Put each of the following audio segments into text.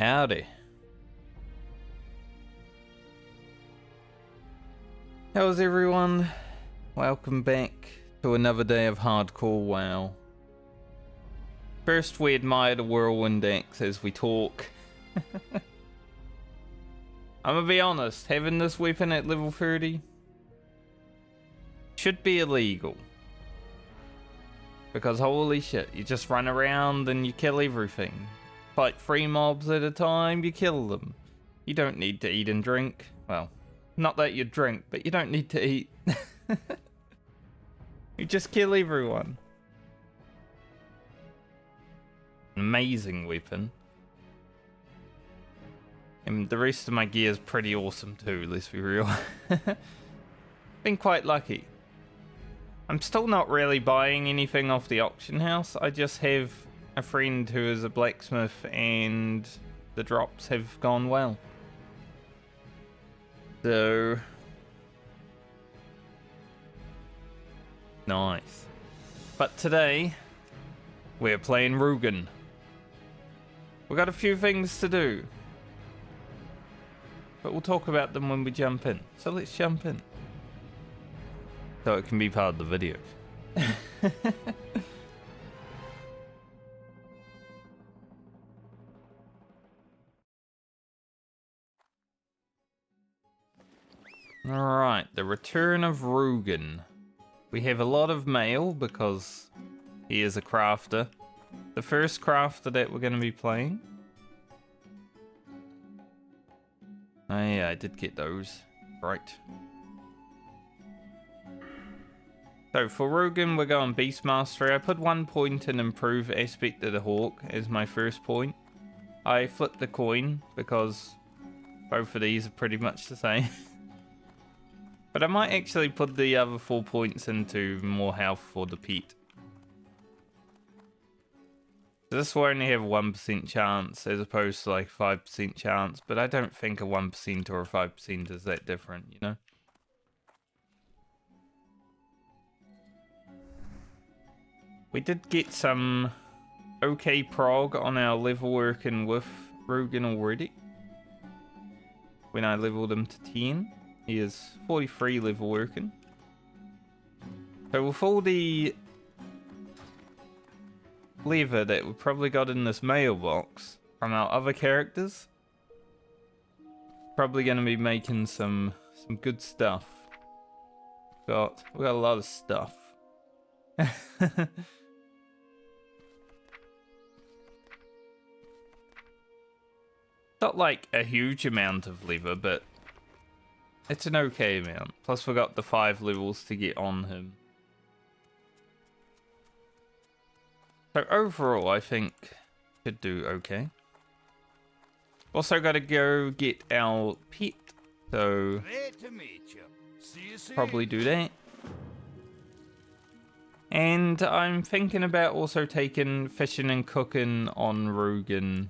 Howdy. How's everyone? Welcome back to another day of Hardcore WoW. First we admire the Whirlwind Axe as we talk. I'm gonna be honest, having this weapon at level 30 should be illegal. Because holy shit, you just run around and you kill everything. Fight 3 mobs at a time, you kill them. You don't need to eat and drink. Well, not that you drink, but you don't need to eat. You just kill everyone. Amazing weapon. And the rest of my gear is pretty awesome too, let's be real. Been quite lucky. I'm still not really buying anything off the auction house. I just have a friend who is a blacksmith and the drops have gone well. So nice. But today we're playing Rugan. We've got a few things to do, but we'll talk about them when we jump in. So let's jump in, so it can be part of the video. Alright, the return of Rugan. We have a lot of mail because he is a crafter. The first crafter that we're going to be playing. Oh yeah, I did get those. Right. So for Rugan, we're going Beast Mastery. I put 1 point in Improve Aspect of the Hawk as my first point. I flipped the coin because both of these are pretty much the same. But I might actually put the other 4 points into more health for the pet. This will only have a 1% chance as opposed to like 5% chance, but I don't think a 1% or a 5% is that different, you know? We did get some okay prog on our level working with Rugan already. When I leveled him to 10. He is 43 level working. So with all the lever that we probably got in this mailbox from our other characters, probably going to be making some good stuff. We got a lot of stuff. Not like a huge amount of lever, but it's an okay amount. Plus we got the 5 levels to get on him. So overall, I think should do okay. Also got to go get our pet. So probably do that. And I'm thinking about also taking fishing and cooking on Rugan.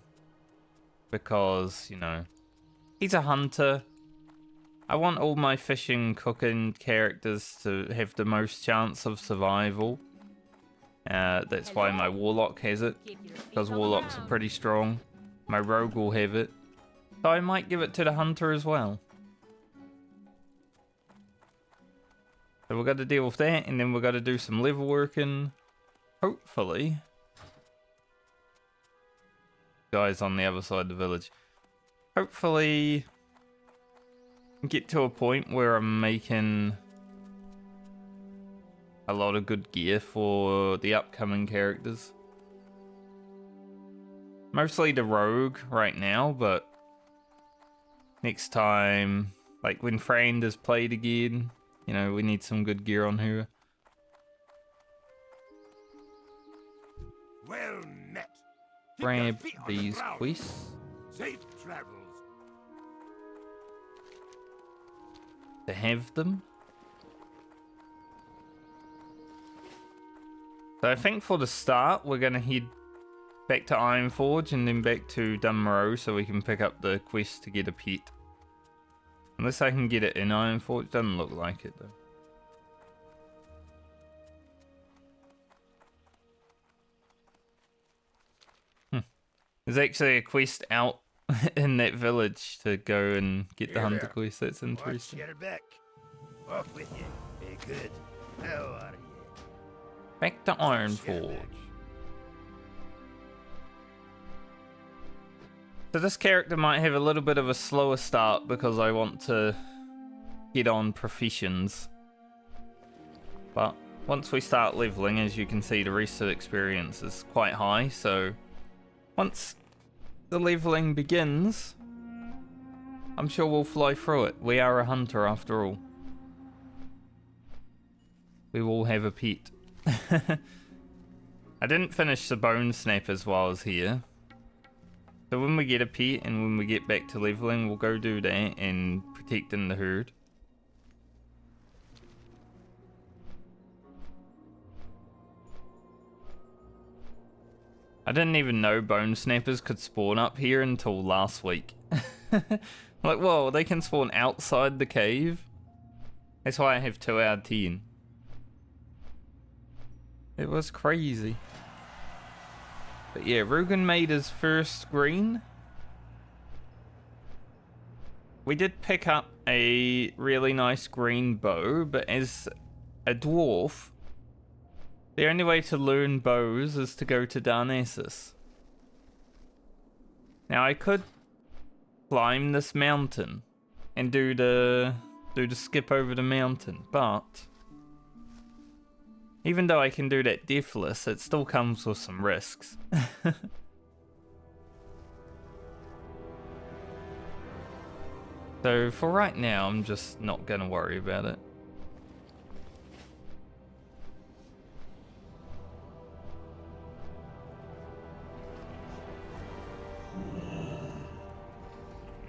Because, you know, he's a hunter. I want all my fishing, cooking characters to have the most chance of survival. That's why my warlock has it, because warlocks are pretty strong. My rogue will have it. So I might give it to the hunter as well. So we've got to deal with that, and then we've got to do some level working. Hopefully. Guys on the other side of the village. Hopefully get to a point where I'm making a lot of good gear for the upcoming characters. Mostly the rogue right now, but next time, like when Frand is played again, you know, we need some good gear on her. Well met. Grab these quests. Safe travels. To have them. So I think for the start, we're going to head back to Ironforge and then back to Dunmoreau so we can pick up the quest to get a pet. Unless I can get it in Ironforge, doesn't look like it though. There's actually a quest out in that village to go and get the Here hunter there. quest. That's Watch interesting. your back. Off with you. Be good. How are you? Back to Ironforge. So this character might have a little bit of a slower start because I want to get on professions. But once we start leveling, as you can see, the rest of the experience is quite high. So once the leveling begins, I'm sure we'll fly through it. We are a hunter after all. We will have a pet. I didn't finish the bone snappers while I was here. So when we get a pet and when we get back to leveling, we'll go do that and protecting the herd. I didn't even know bone snappers could spawn up here until last week. Like, whoa, they can spawn outside the cave? That's why I have 2 out of 10. It was crazy. But yeah, Rugan made his first green. We did pick up a really nice green bow, but as a dwarf, the only way to learn bows is to go to Darnassus. Now I could climb this mountain and do the skip over the mountain, but even though I can do that deathless, it still comes with some risks. So for right now, I'm just not gonna worry about it.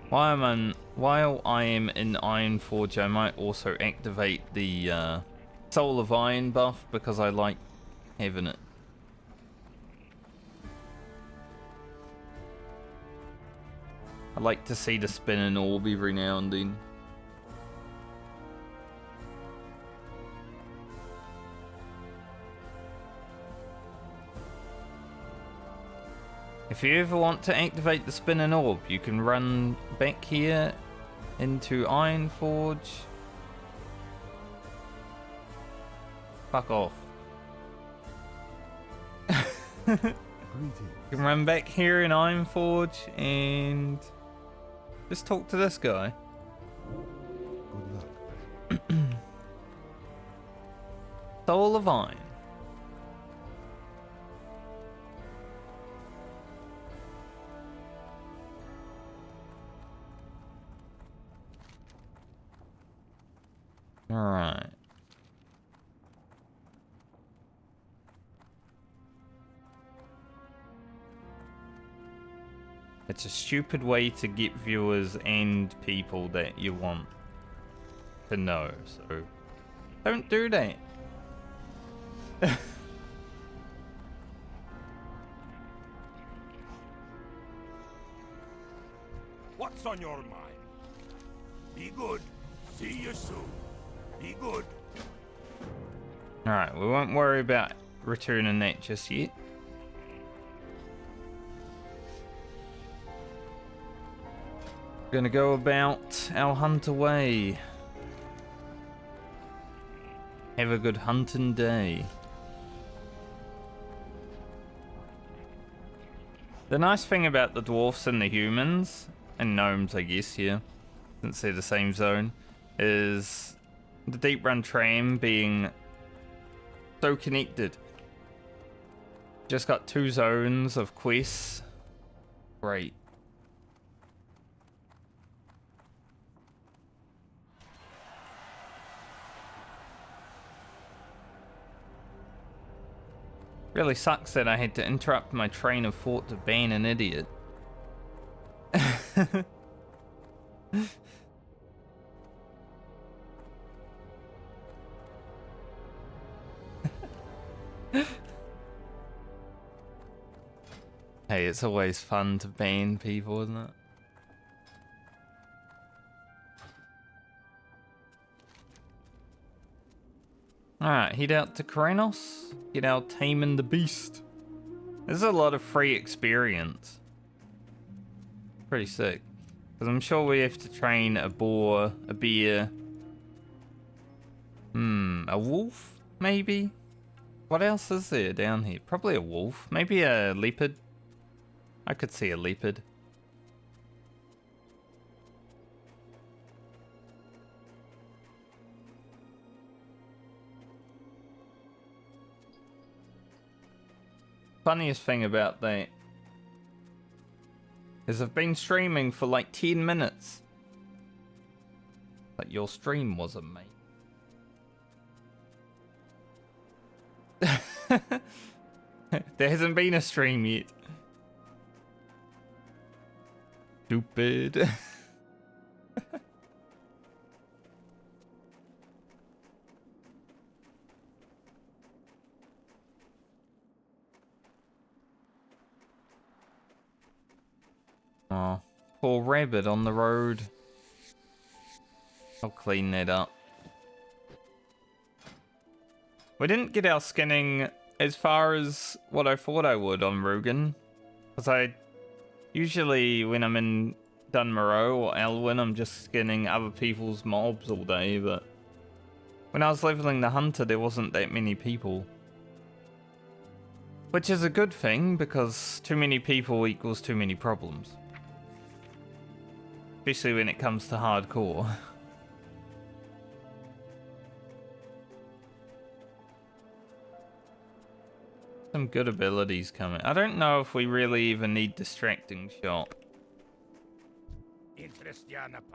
While I am in Ironforge, I might also activate the Soul of Iron buff because I like having it. I like to see the spinning orb every now and then. If you ever want to activate the spinning orb, you can run back here into Ironforge. Fuck off. You can run back here in Ironforge and just talk to this guy. Good luck. Soul of Iron. Alright. It's a stupid way to get viewers and people that you want to know, so don't do that. What's on your mind? Be good. See you soon. Be good. Alright, we won't worry about returning that just yet. Gonna go about our hunt away. Have a good hunting day. The nice thing about the dwarfs and the humans, and gnomes I guess here, since they're the same zone, is the Deep Run tram being so connected. Just got 2 zones of quests. Great. Really sucks that I had to interrupt my train of thought to ban an idiot. Hey, it's always fun to ban people, isn't it? Alright, head out to Kranos. Get out taming the beast. This is a lot of free experience. Pretty sick. Because I'm sure we have to train a boar, a bear. A wolf, maybe? What else is there down here? Probably a wolf. Maybe a leopard. I could see a leopard. Funniest thing about that is I've been streaming for like 10 minutes. But your stream wasn't, mate. There hasn't been a stream yet. Stupid. Oh, poor rabbit on the road. I'll clean that up. We didn't get our skinning as far as what I thought I would on Rugan. Because I usually, when I'm in Dunmoreau or Elwyn, I'm just skinning other people's mobs all day. But when I was leveling the Hunter, there wasn't that many people. Which is a good thing, because too many people equals too many problems. Especially when it comes to hardcore. Some good abilities coming. I don't know if we really even need distracting shot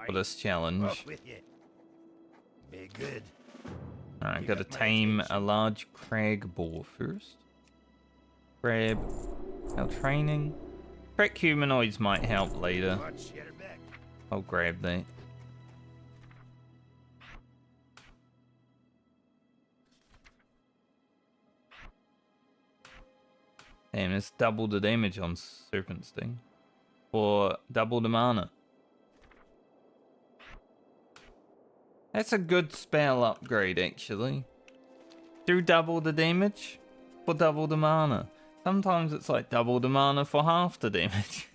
for this challenge. Be good. Alright, gotta tame a large crag boar first. Grab our training. Crack humanoids might help later. I'll grab that. Damn, it's double the damage on Serpent Sting. Or double the mana. That's a good spell upgrade, actually. Do double the damage for double the mana. Sometimes it's like double the mana for half the damage.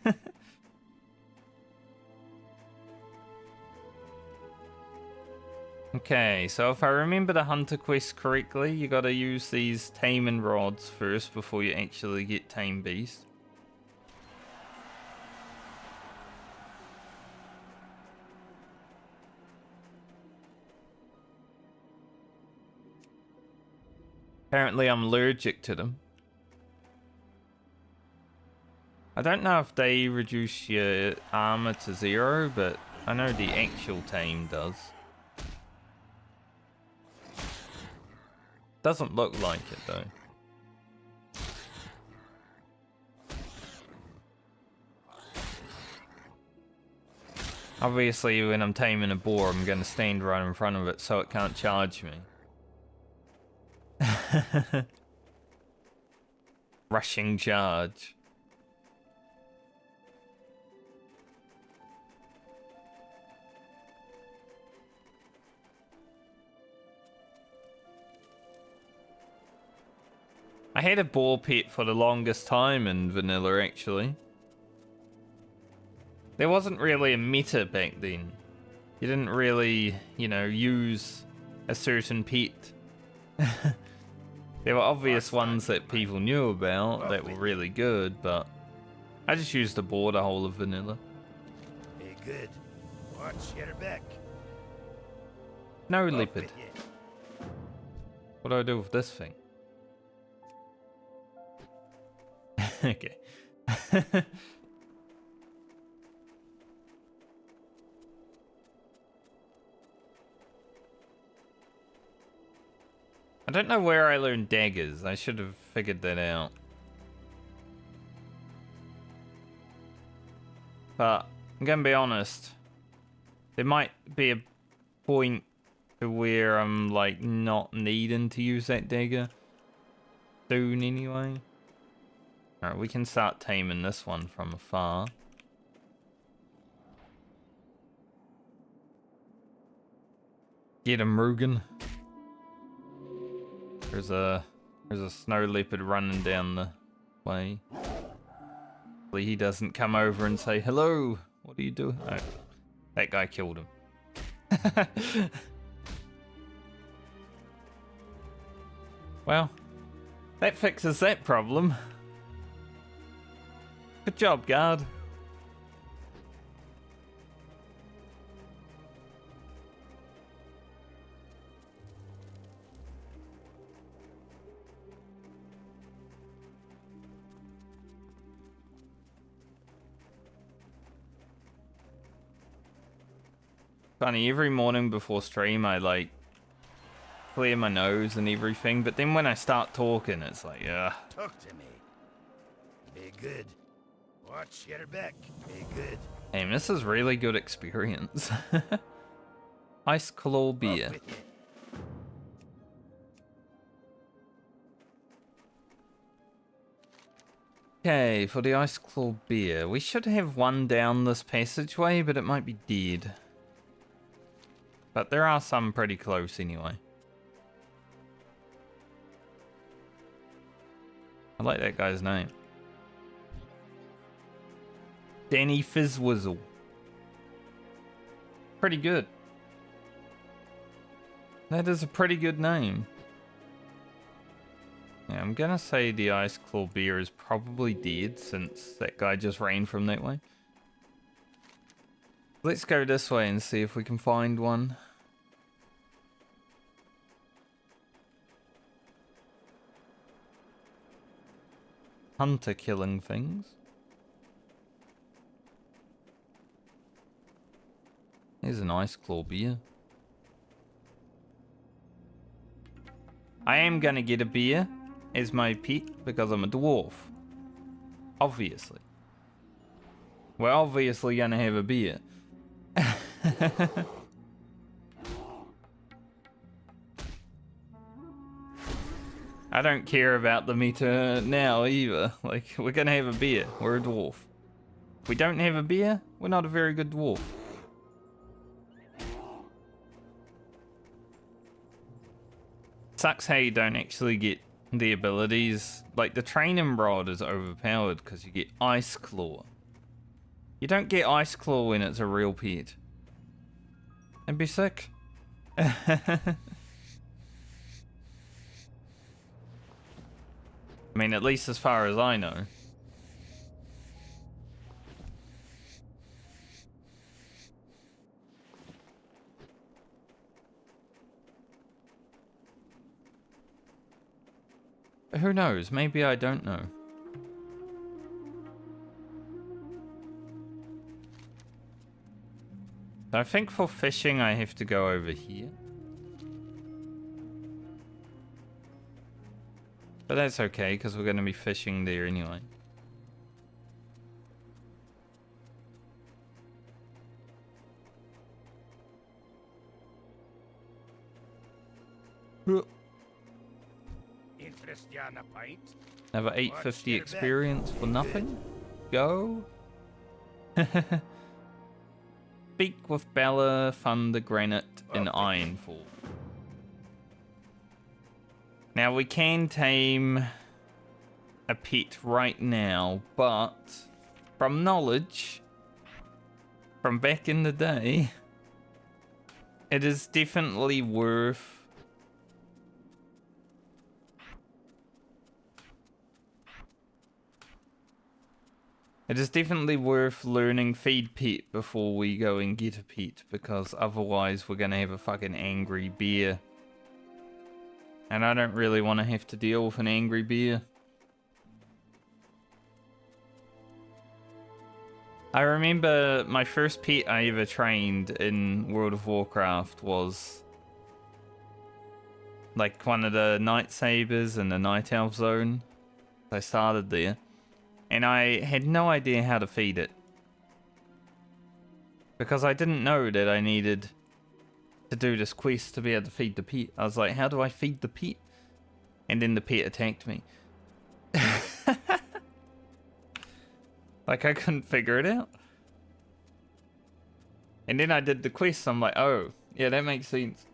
Okay, so if I remember the Hunter quest correctly, you gotta use these taming rods first before you actually get Tame Beast. Apparently I'm allergic to them. I don't know if they reduce your armor to 0, but I know the actual tame does. Doesn't look like it though. Obviously when I'm taming a boar, I'm gonna stand right in front of it so it can't charge me. Rushing charge. I had a boar pet for the longest time in vanilla, actually. There wasn't really a meta back then. You didn't really, you know, use a certain pet. There were obvious ones that people knew about that were really good, but I just used the boar the whole of vanilla. Be good. Watch your back. No leopard. What do I do with this thing? Okay. I don't know where I learned daggers. I should have figured that out. But I'm gonna be honest. There might be a point to where I'm like not needing to use that dagger. Soon anyway. Alright, we can start taming this one from afar. Get him, Rugan. There's a snow leopard running down the way. Hopefully he doesn't come over and say hello What are you doing? Oh, that guy killed him. Well, that fixes that problem. Good job, guard. Funny, every morning before stream I like clear my nose and everything, but then when I start talking it's like, ugh. Talk to me. Be good. Watch your back. Be good. Damn, this is really good experience. Ice Claw beer. Off with you. Okay, for the Ice Claw beer, we should have one down this passageway, but it might be dead. But there are some pretty close anyway. I like that guy's name. Danny Fizzwizzle. Pretty good. That is a pretty good name. Yeah, I'm gonna say the Ice Claw beer is probably dead since that guy just ran from that way. Let's go this way and see if we can find one. Hunter killing things. Here's an Ice Claw beer. I am gonna get a beer as my pet because I'm a dwarf. Obviously. We're obviously gonna have a beer. I don't care about the meta now either. Like, we're gonna have a beer. We're a dwarf. If we don't have a beer, we're not a very good dwarf. Sucks how you don't actually get the abilities. Like, the training rod is overpowered because you get Ice Claw. You don't get Ice Claw when it's a real pet. That'd be sick. I mean, at least as far as I know. Who knows? Maybe I don't know. So I think for fishing I have to go over here. But that's okay, because we're going to be fishing there anyway. Interest you on a pint? Another 850 experience for nothing? Go. Speak with Bella, Thunder, Granite, and Ironfall. Now we can tame a pet right now, but from knowledge, from back in the day, it is definitely worth learning feed pet before we go and get a pet, because otherwise we're gonna have a fucking angry bear. And I don't really want to have to deal with an angry bear. I remember my first pet I ever trained in World of Warcraft was like one of the Night Sabers in the Night Elf zone. I started there. And I had no idea how to feed it. Because I didn't know that I needed to do this quest to be able to feed the pet. I was like, how do I feed the pet? And then the pet attacked me. Like, I couldn't figure it out. And then I did the quest, I'm like, oh, yeah, that makes sense.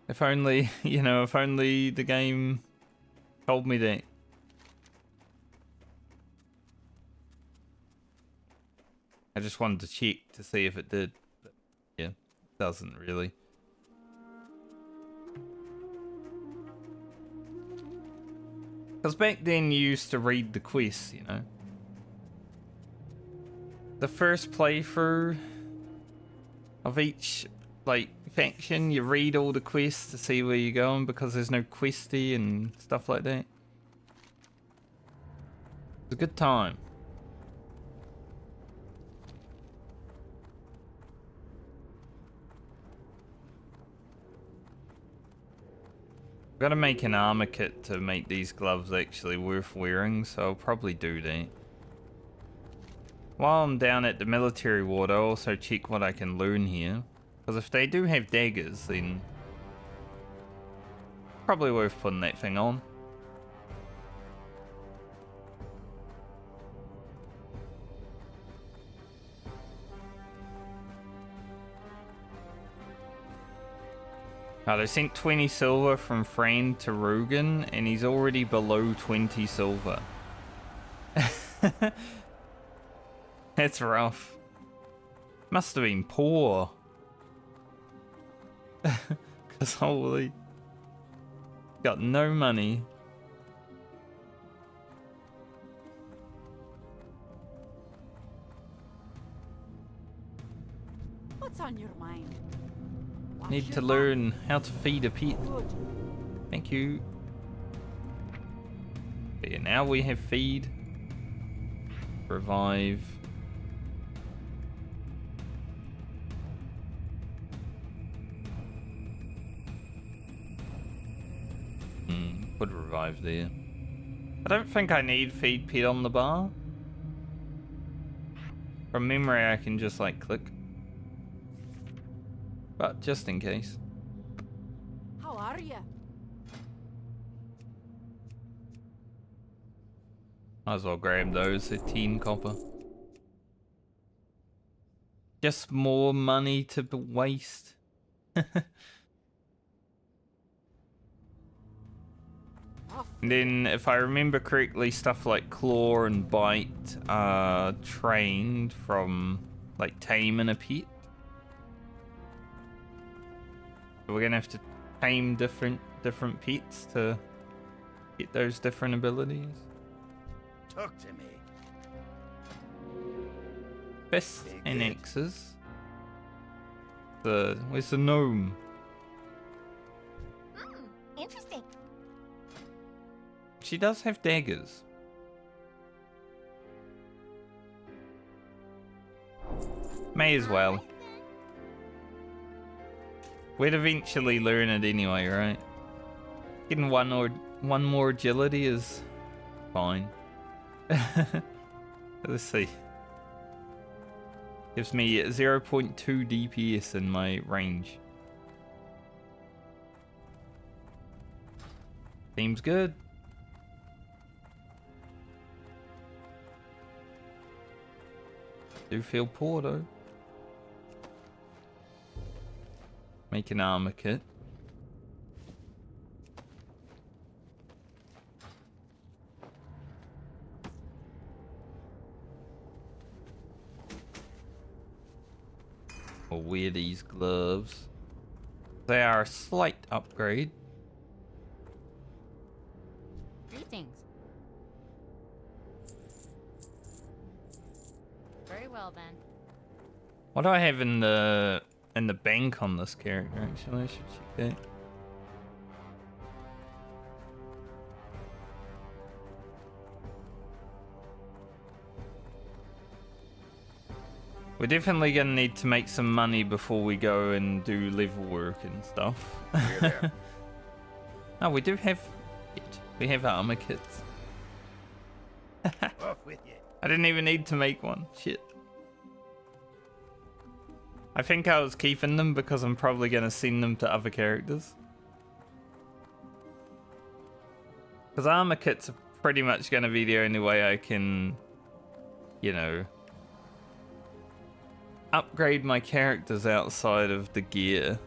If only, you know, if only the game Told me that. I just wanted to check to see if it did. But yeah, it doesn't really. Because back then you used to read the quests, you know. The first playthrough of each, like, faction, you read all the quests to see where you're going because there's no questy and stuff like that. It's a good time. I've got to make an armor kit to make these gloves actually worth wearing, so I'll probably do that. While I'm down at the military ward, I'll also check what I can learn here. Because if they do have daggers, then probably worth putting that thing on. They sent 20 silver from Friend to Rugan, and he's already below 20 silver. That's rough. Must have been poor. Because holy... Got no money. What's on your mind? Need to learn how to feed a pet. Thank you. But yeah, now we have feed. Revive. Put revive there. I don't think I need feed pet on the bar. From memory I can just like click. But just in case. How are you? Might as well grab those, they're 10 copper. Just more money to waste. And then, if I remember correctly, stuff like Claw and Bite are trained from, like, taming a pet. So we're gonna have to tame different pets to get those different abilities. Talk to me. Fists and axes. Where's the gnome? Interesting. She does have daggers. May as well. We'd eventually learn it anyway, right? Getting one more agility is fine. Let's see. Gives me 0.2 DPS in my range. Seems good. Do feel poor though. Make an armor kit. I'll wear these gloves. They are a slight upgrade. Greetings. Very well then. What do I have in the bank on this character? Actually, I should check that. We're definitely gonna need to make some money before we go and do level work and stuff. Oh, we do have it. We have armor kits. Off with you. I didn't even need to make one. Shit. I think I was keeping them because I'm probably gonna send them to other characters. Because armor kits are pretty much gonna be the only way I can, you know, upgrade my characters outside of the gear.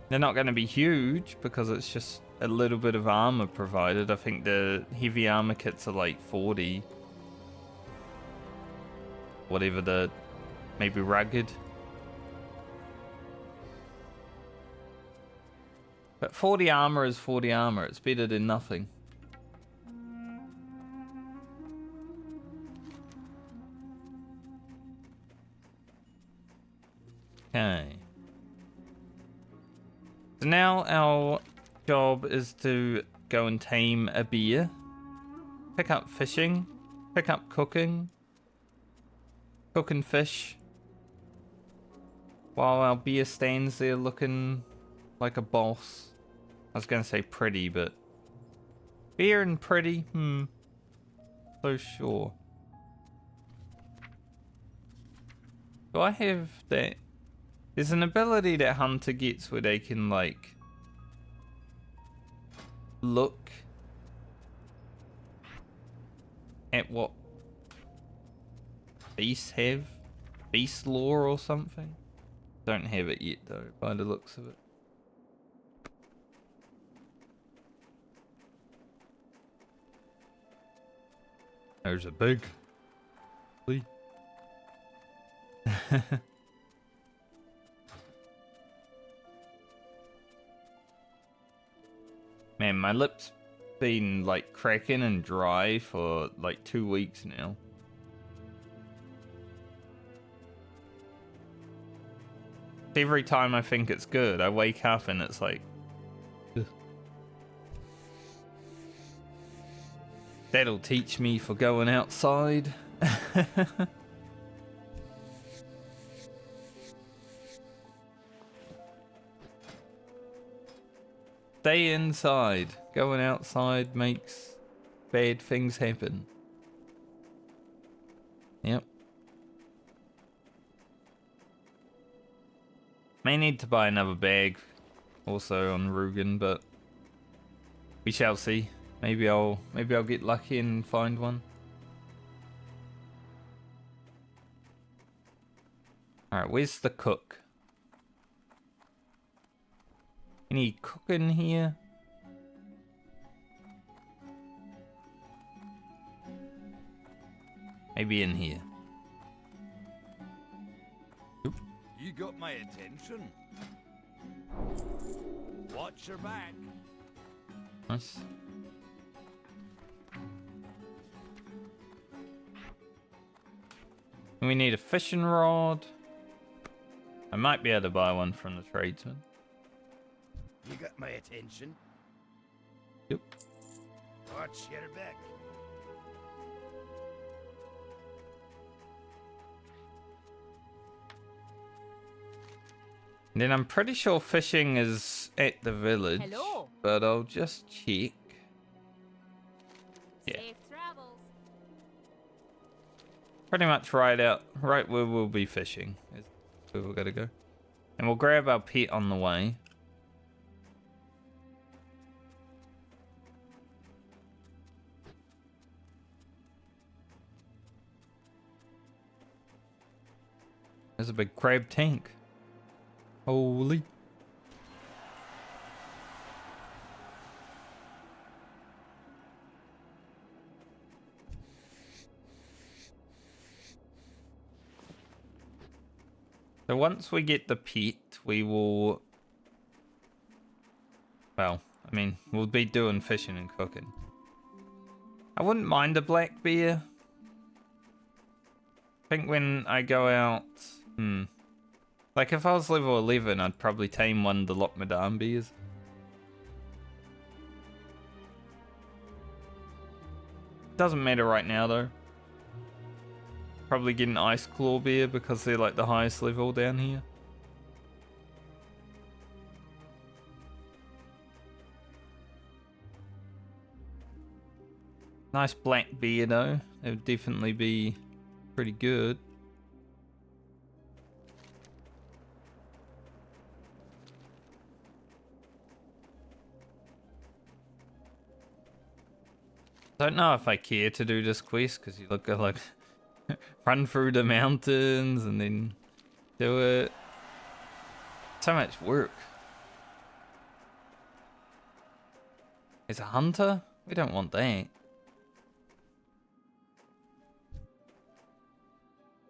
They're not going to be huge because it's just a little bit of armor provided. I think the heavy armor kits are like 40. Whatever the, maybe rugged. But 40 armor is 40 armor. It's better than nothing. Okay. So now our job is to go and tame a bear, pick up fishing, pick up cooking fish, while our bear stands there looking like a boss. I was gonna say pretty, but bear and pretty, so sure. Do I have that? There's an ability that Hunter gets where they can, like, look at what beasts have. Beast lore or something. Don't have it yet, though, by the looks of it. There's a big flea. Man, my lips been like cracking and dry for like 2 weeks now. Every time I think it's good, I wake up and it's like, ugh. That'll teach me for going outside. Stay inside. Going outside makes bad things happen. Yep. May need to buy another bag also on Rugan, but we shall see. Maybe I'll get lucky and find one. Alright, where's the cook? Any cooking here? Maybe in here. Oop. You got my attention. Watch your back. Nice. We need a fishing rod. I might be able to buy one from the tradesman. You got my attention. Yep. Watch your back. And then I'm pretty sure fishing is at the village. Hello. But I'll just check. Yeah. Safe travels. Pretty much right where we'll be fishing is where we're gonna go. And we'll grab our pet on the way. There's a big crab tank. Holy. So once we get the pet, we will... Well, I mean, we'll be doing fishing and cooking. I wouldn't mind a black bear. I think when I go out... Like, if I was level 11, I'd probably tame one of the Lochmadam bears. Doesn't matter right now, though. Probably get an Ice Claw bear because they're, like, the highest level down here. Nice black bear, though. It would definitely be pretty good. Don't know if I care to do this quest because you look at like run through the mountains and then do it. So much work. It's a hunter? We don't want that.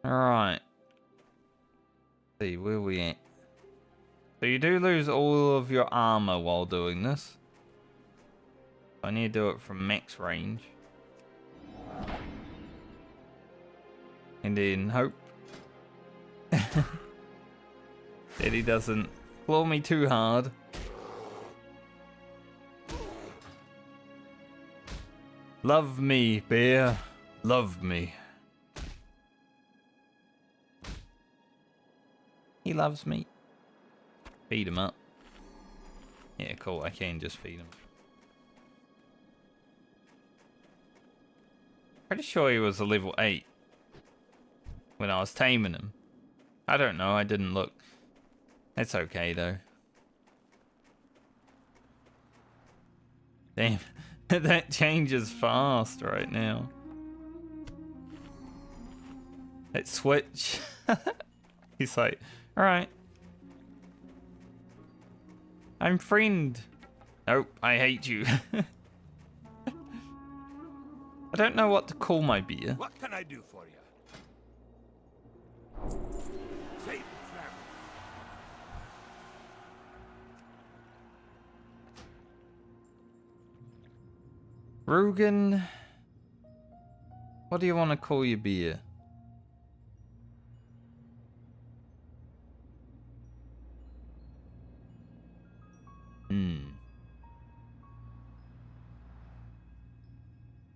Alright. See, where we at? So you do lose all of your armor while doing this. I need to do it from max range. And then hope that he doesn't claw me too hard. Love me, bear. Love me. He loves me. Feed him up. Yeah, cool. I can just feed him. Pretty sure he was a level 8 when I was taming him. I don't know. I didn't look. It's okay, though. Damn. That changes fast right now. That switch. He's like, alright. I'm friend. Nope, I hate you. I don't know what to call my beer. What can I do for you? Safe travel. Rugan. What do you want to call your beer?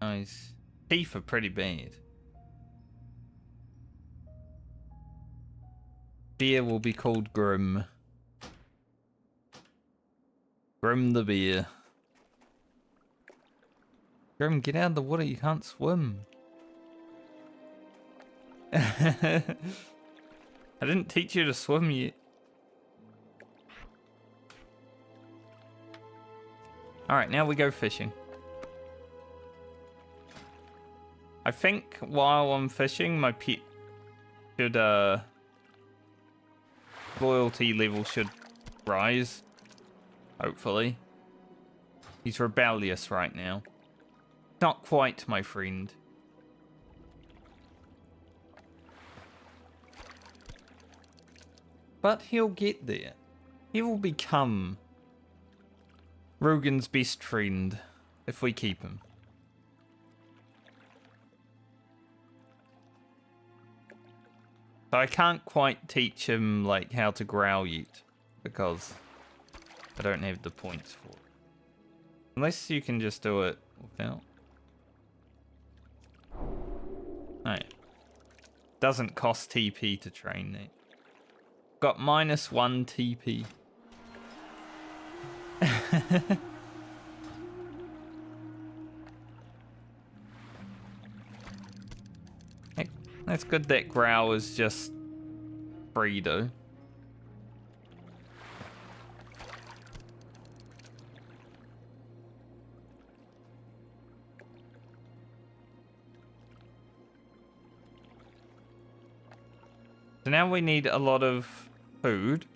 Nice. Teeth are pretty bad. Beer will be called Grim. Grim the beer. Grim, get out of the water, you can't swim. I didn't teach you to swim yet. Alright, now we go fishing. I think while I'm fishing, my pet should, loyalty level should rise. Hopefully. He's rebellious right now. Not quite, my friend. But he'll get there. He will become Rugan's best friend if we keep him. So I can't quite teach him like how to growl yet because I don't have the points for it. Unless you can just do it without. No. Doesn't cost TP to train that. Got -1 TP. That's good that growl is just free though. So now we need a lot of food.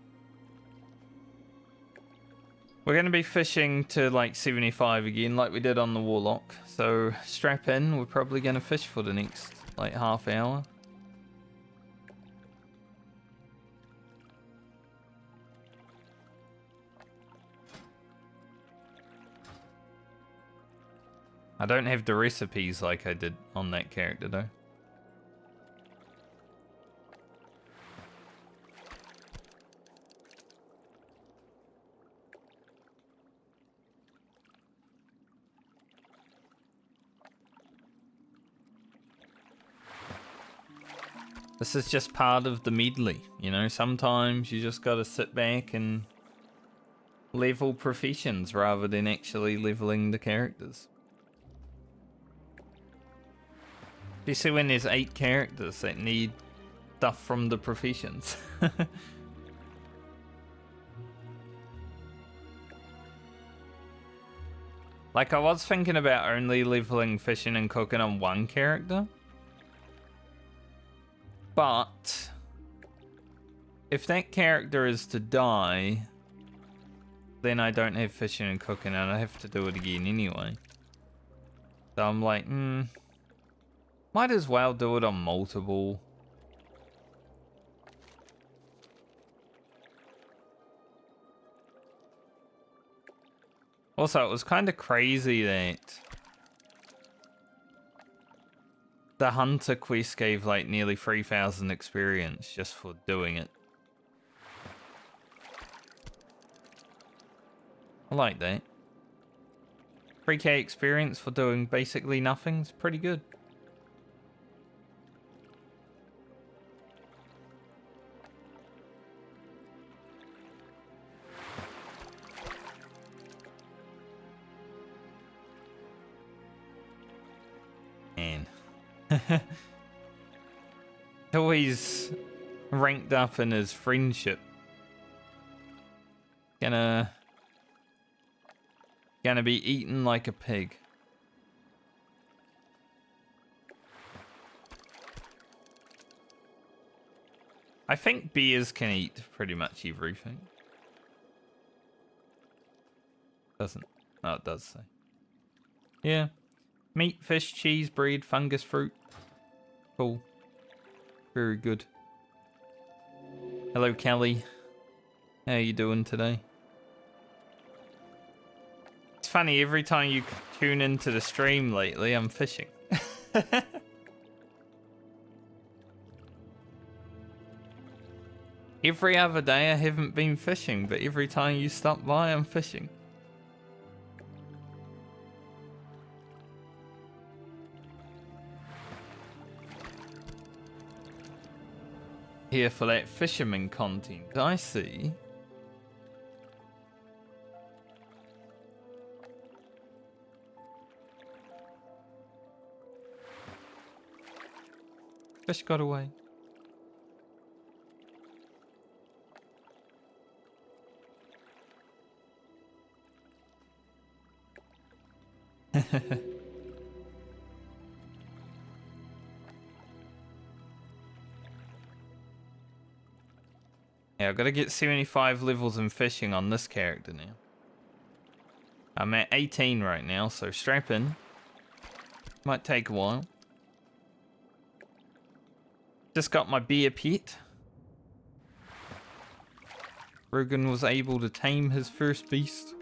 We're going to be fishing to like 75 again like we did on the Warlock. So strap in, we're probably going to fish for the next like half hour. I don't have the recipes like I did on that character though. This is just part of the medley, you know, sometimes you just gotta sit back and level professions rather than actually leveling the characters. You see when there's 8 characters that need stuff from the professions. Like I was thinking about only leveling fishing and cooking on one character. But if that character is to die, then I don't have fishing and cooking and I have to do it again anyway. So I'm like, might as well do it on multiple. Also, it was kind of crazy that the Hunter quest gave like nearly 3,000 experience just for doing it. I like that. 3k experience for doing basically nothing is pretty good. Man. Always ranked up in his friendship. Gonna be eaten like a pig. I think bears can eat pretty much everything. Doesn't. Oh, it does say. Yeah. Meat, fish, cheese, bread, fungus, fruit. Cool. Very good. Hello, Kelly. How you doing today? It's funny, every time you tune into the stream lately, I'm fishing. Every other day I haven't been fishing, but every time you stop by, I'm fishing. Here for that fisherman content, I see. Fish got away. Yeah, I've got to get 75 levels in fishing on this character now. I'm at 18 right now, so strap in. Might take a while. Just got my bear pet. Rugan was able to tame his first beast.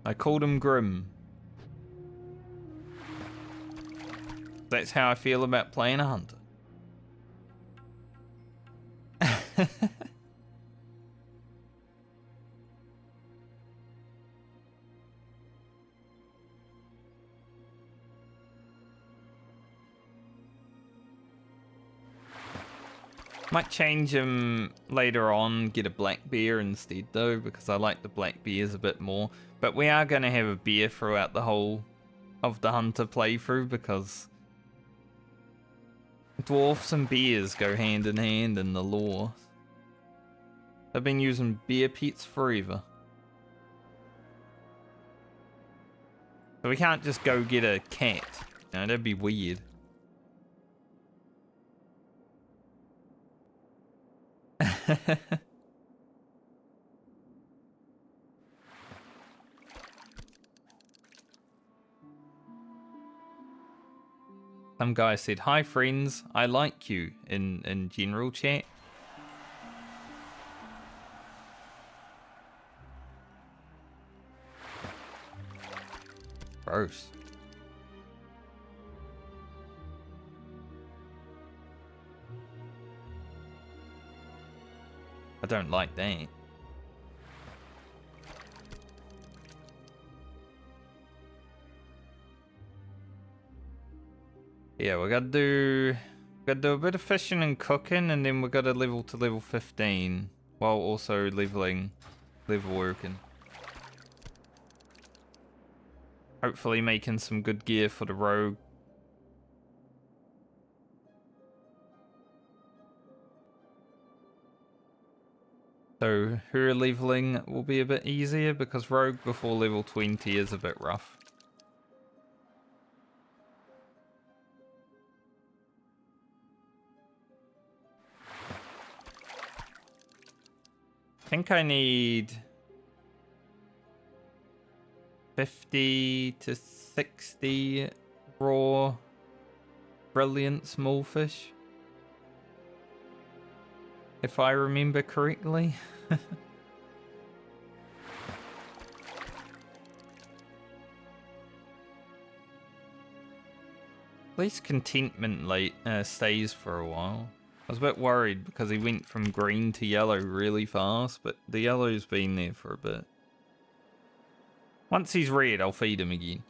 I called him Grim. That's how I feel about playing a hunter. Might change him later on, get a black bear instead though, because I like the black bears a bit more. But we are going to have a bear throughout the whole of the hunter playthrough, because dwarfs and bears go hand in hand in the lore. I've been using bear pets forever. So we can't just go get a cat. You know, that'd be weird. Some guy said, "Hi friends, I like you" in general chat. Gross. I don't like that. Yeah, we gotta do a bit of fishing and cooking, and then we gotta level to level 15 while also level working. Hopefully making some good gear for the rogue. So her leveling will be a bit easier because rogue before level 20 is a bit rough. think I need 50 to 60 raw brilliant small fish, if I remember correctly. At least contentment stays for a while. I was a bit worried because he went from green to yellow really fast, but the yellow's been there for a bit. Once he's red, I'll feed him again.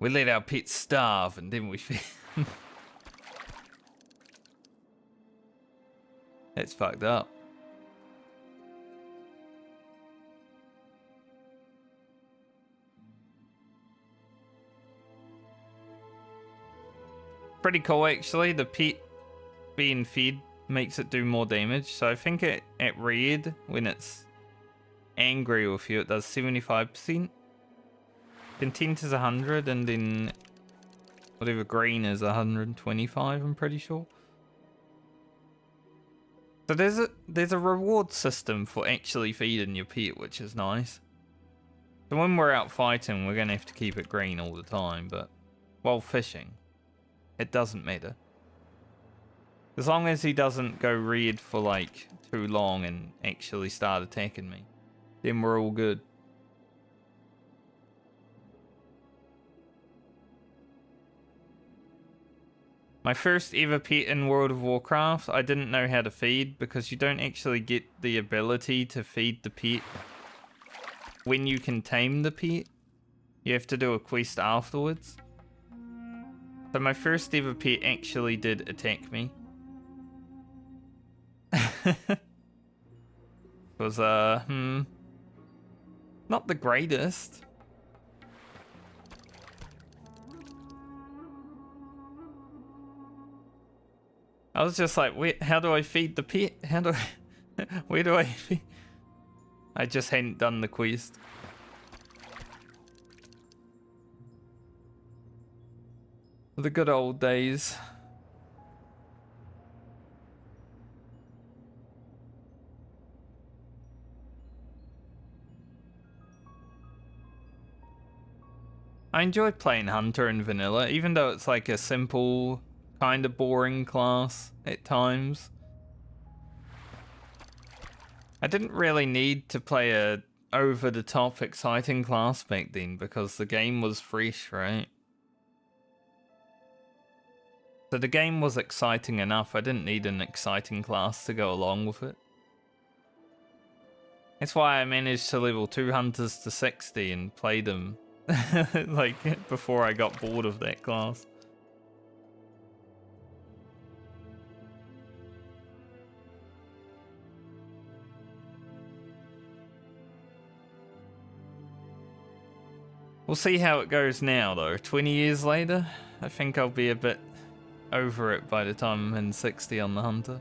We let our pets starve and then we feed them. That's fucked up. Pretty cool actually. The pet being fed makes it do more damage. So I think at red, when it's angry with you, it does 75%. Content is 100, and then whatever green is 125, I'm pretty sure. So there's a reward system for actually feeding your pet, which is nice. So when we're out fighting, we're gonna have to keep it green all the time, but while fishing, it doesn't matter. As long as he doesn't go red for like too long and actually start attacking me, then we're all good. My first ever pet in World of Warcraft, I didn't know how to feed because you don't actually get the ability to feed the pet when you can tame the pet. You have to do a quest afterwards. So my first ever pet actually did attack me. It was, not the greatest. I was just like, wait, how do I feed the pet? How do I... Where do I feed? I just hadn't done the quest. The good old days. I enjoy playing Hunter in vanilla, even though it's like a simple, kind of boring class at times. I didn't really need to play a over-the-top exciting class back then because the game was fresh, right? So the game was exciting enough, I didn't need an exciting class to go along with it. That's why I managed to level 2 hunters to 60 and play them like before I got bored of that class. We'll see how it goes now though. 20 years later, I think I'll be a bit over it by the time I'm in 60 on the Hunter.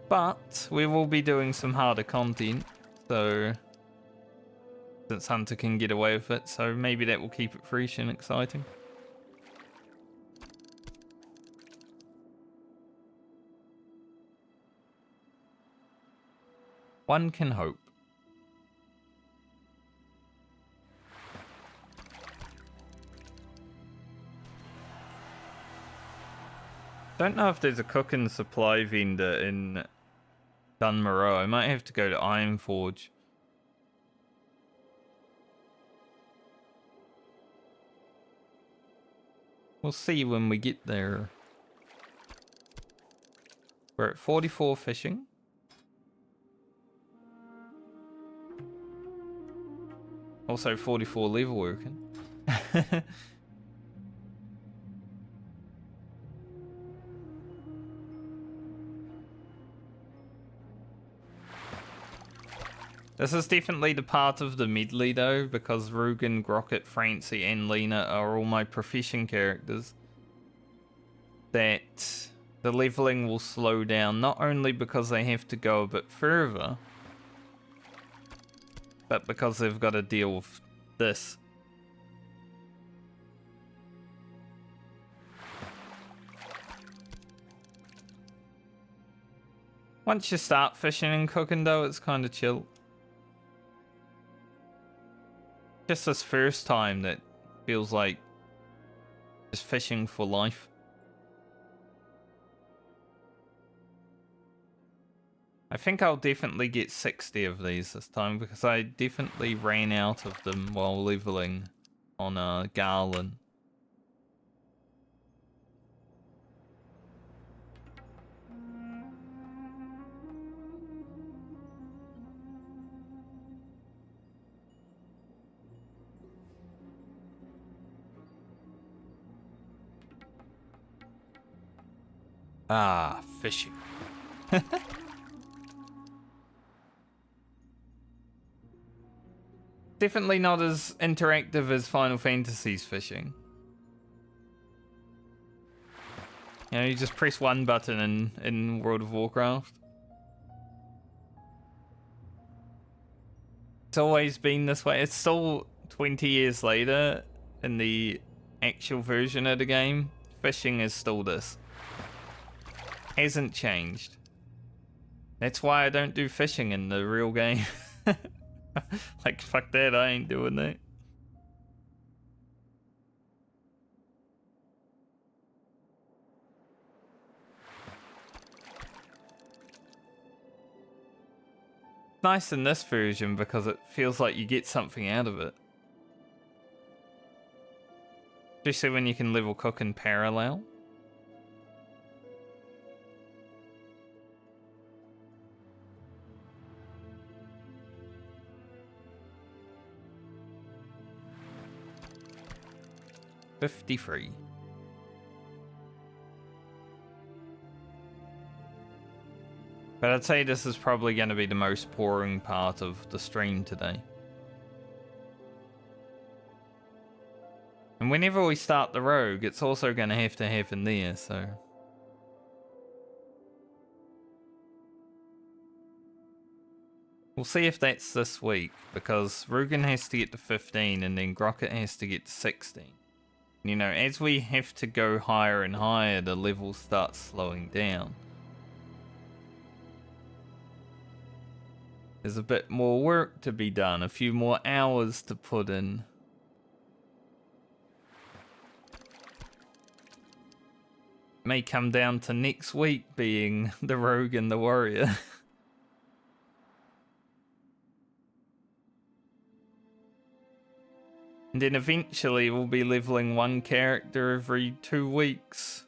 But we will be doing some harder content, so since Hunter can get away with it, so maybe that will keep it fresh and exciting. One can hope. Don't know if there's a cook and supply vendor in Dunmoreau. I might have to go to Ironforge. We'll see when we get there. We're at 44 fishing. Also 44 level working. This is definitely the part of the medley though, because Rugan, Grocket, Francie and Lena are all my profession characters. That the leveling will slow down, not only because they have to go a bit further, but because they've got to deal with this. Once you start fishing and cooking though, it's kind of chill. Just this first time that feels like just fishing for life. I think I'll definitely get 60 of these this time because I definitely ran out of them while leveling on Garland. Ah, fishing. Definitely not as interactive as Final Fantasy's fishing. You know, you just press one button in World of Warcraft. It's always been this way. It's still 20 years later in the actual version of the game. Fishing is still this. Hasn't changed. That's why I don't do fishing in the real game. Like, fuck that, I ain't doing that. Nice in this version because it feels like you get something out of it. Especially when you can level cook in parallel. $53. But I'd say this is probably going to be the most boring part of the stream today. And whenever we start the rogue, it's also going to happen there, so... We'll see if that's this week, because Rugan has to get to 15 and then Grocket has to get to 16. You know, as we have to go higher and higher, the level starts slowing down. There's a bit more work to be done, a few more hours to put in. May come down to next week being the rogue and the warrior. And then eventually we'll be leveling one character every 2 weeks.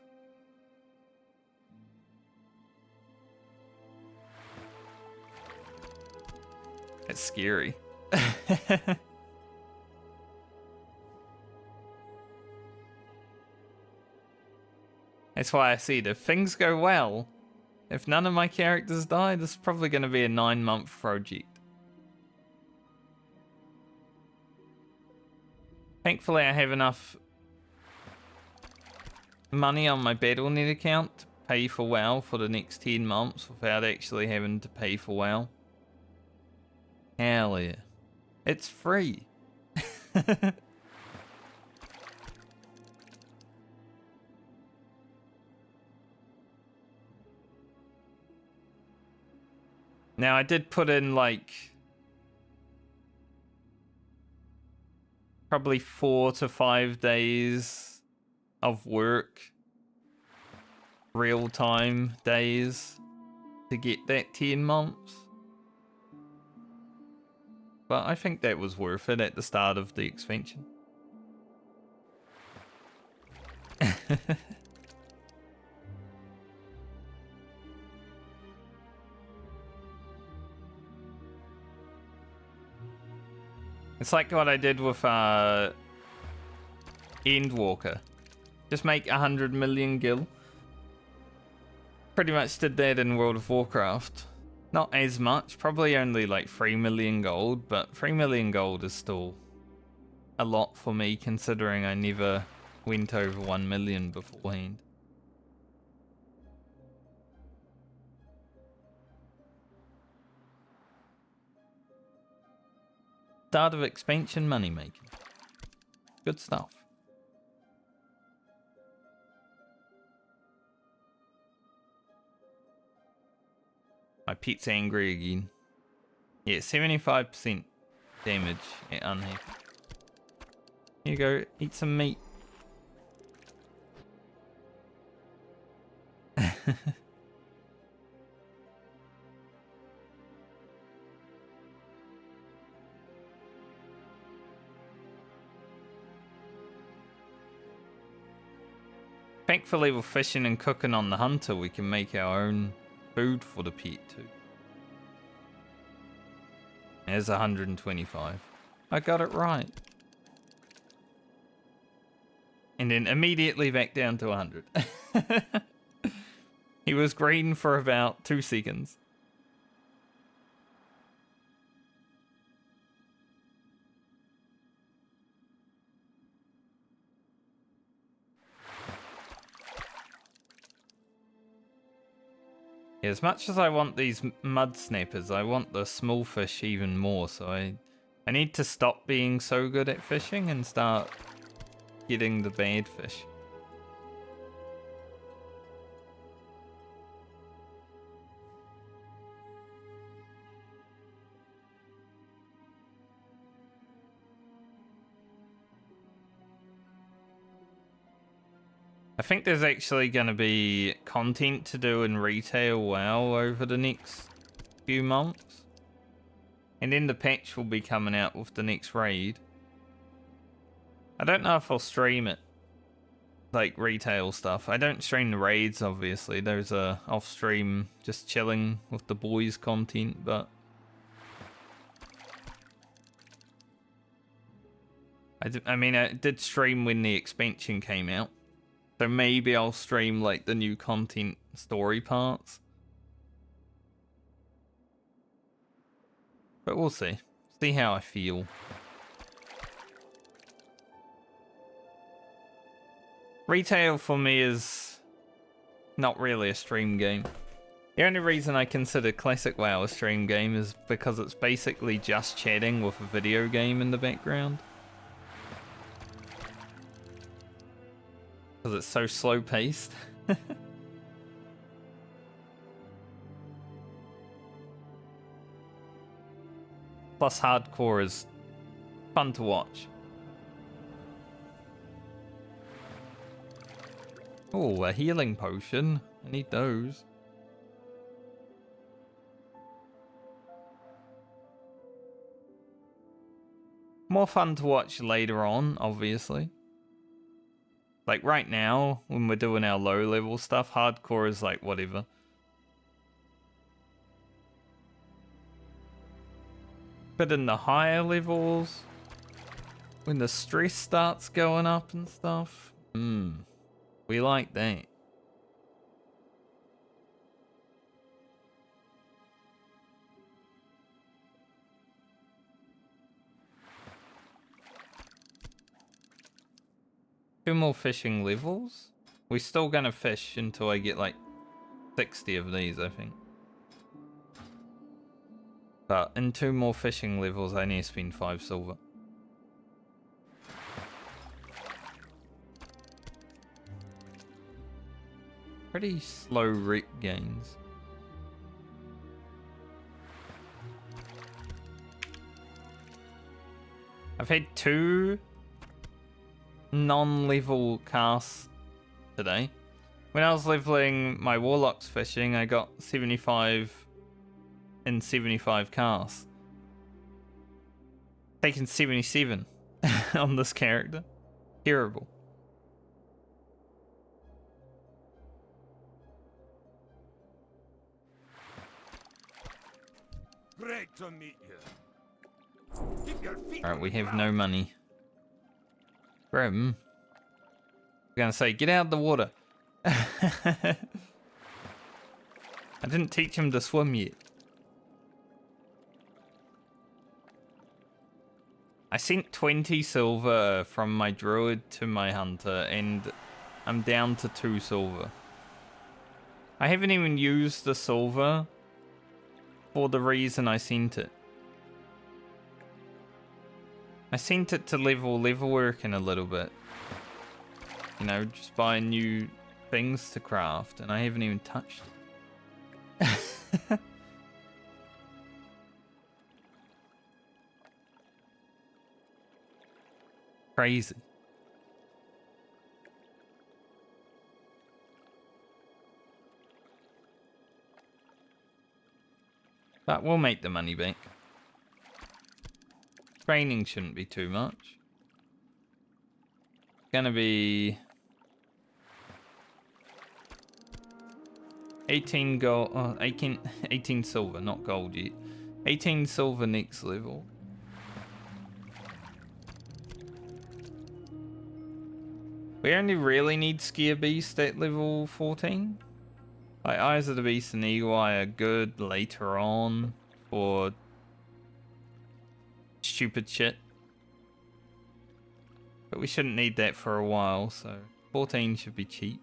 It's scary. That's why I said if things go well, if none of my characters die, this is probably going to be a 9-month project. Thankfully, I have enough money on my Battle.net account to pay for WoW for the next 10 months without actually having to pay for WoW. Hell yeah. It's free. Now, I did put in like probably 4 to 5 days of work, real-time days, to get that 10 months. But I think that was worth it at the start of the expansion. It's like what I did with Endwalker. Just make 100 million gil. Pretty much did that in World of Warcraft. Not as much, probably only like 3 million gold, but 3 million gold is still a lot for me considering I never went over 1 million beforehand. Start of expansion money making. Good stuff. My pet's angry again. Yeah, 75% damage. Yeah, unhappy. Here you go, eat some meat. Thankfully, with fishing and cooking on the hunter, we can make our own food for the pet too. There's 125. I got it right. And then immediately back down to 100. He was green for about 2 seconds. Yeah, as much as I want these mud snappers, I want the small fish even more, so I need to stop being so good at fishing and start getting the bad fish. I think there's actually going to be content to do in retail WoW over the next few months. And then the patch will be coming out with the next raid. I don't know if I'll stream it. Like retail stuff. I don't stream the raids, obviously. There's a off-stream just chilling with the boys content, but... I mean, I did stream when the expansion came out. So maybe I'll stream like the new content story parts. But we'll see. See how I feel. Retail for me is not really a stream game. The only reason I consider Classic WoW a stream game is because it's basically just chatting with a video game in the background. Because it's so slow paced. Plus hardcore is fun to watch. Oh, a healing potion. I need those. More fun to watch later on, obviously. Like right now, when we're doing our low level stuff, hardcore is like whatever. But in the higher levels, when the stress starts going up and stuff, we like that. Two more fishing levels. We're still gonna fish until I get like 60 of these, I think. But in 2 more fishing levels, I need to spend 5 silver. Pretty slow rec gains. I've had 2 non-level casts today. When I was leveling my warlocks fishing, I got 75 in 75 casts. Taking 77 on this character. Terrible. Great to meet you. Keep your feet Alright, on we the have ground. no money. Grim. I'm gonna say, get out of the water. I didn't teach him to swim yet. I sent 20 silver from my druid to my hunter, and I'm down to 2 silver. I haven't even used the silver for the reason I sent it. I sent it to level working a little bit. You know, just buy new things to craft, and I haven't even touched it. Crazy. But we'll make the money back. Training shouldn't be too much. Gonna be 18 gold, 18 silver, not gold yet. 18 silver next level. We only really need Scare Beast at level 14. Like, Eyes of the Beast and Eagle Eye are good later on for stupid shit. But we shouldn't need that for a while, so 14 should be cheap.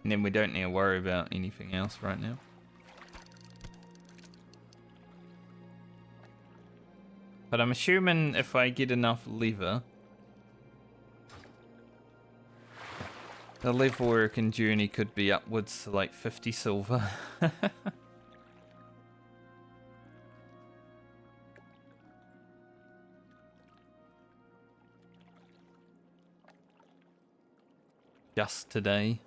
And then we don't need to worry about anything else right now. But I'm assuming if I get enough leather, the level work and journey could be upwards to like 50 silver. Just today.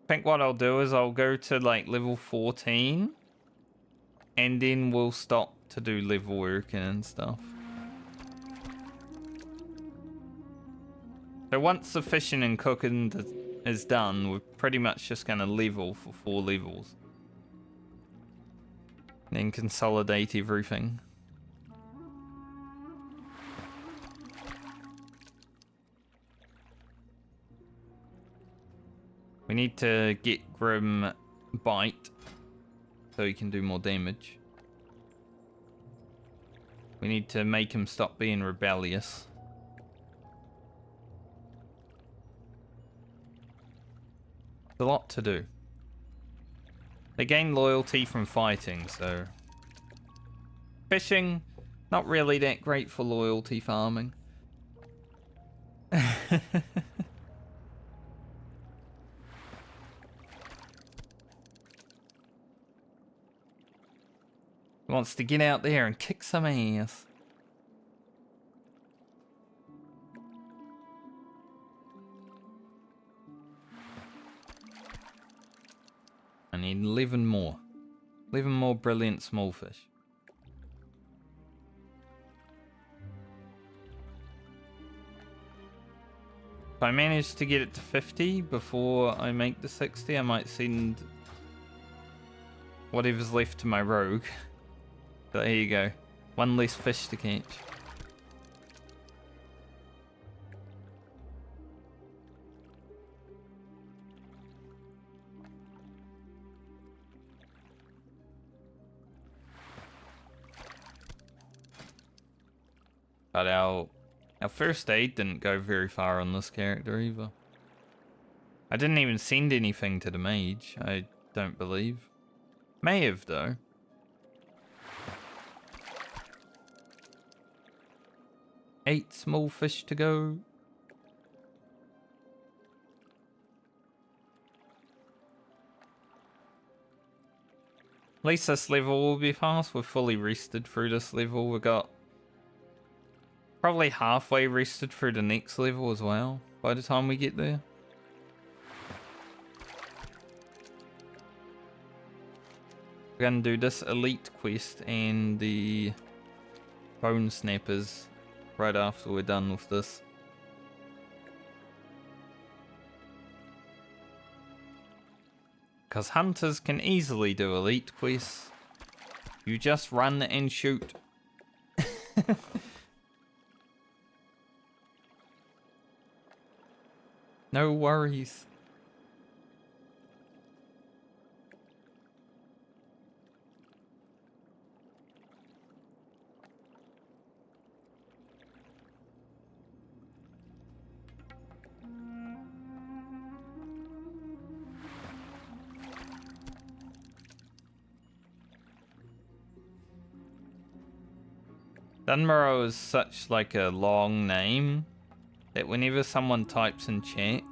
I think what I'll do is I'll go to like level 14 and then we'll stop to do level working and stuff. So once the fishing and cooking is done, we're pretty much just going to level for 4 levels. And then consolidate everything. We need to get Grim Bite so he can do more damage. We need to make him stop being rebellious. A lot to do. They gain loyalty from fighting, so... Fishing, not really that great for loyalty farming. Wants to get out there and kick some ass. I need 11 more. 11 more brilliant small fish. If I manage to get it to 50 before I make the 60, I might send whatever's left to my rogue. So there you go. One less fish to catch. But our first aid didn't go very far on this character either. I didn't even send anything to the mage, I don't believe. May have though. Eight small fish to go. At least this level will be fast. We're fully rested through this level. We got probably halfway rested through the next level as well by the time we get there. We're gonna do this elite quest and the bone snappers right after we're done with this. Because hunters can easily do elite quests. You just run and shoot. No worries. Dunmorrow is such like a long name that whenever someone types in chat,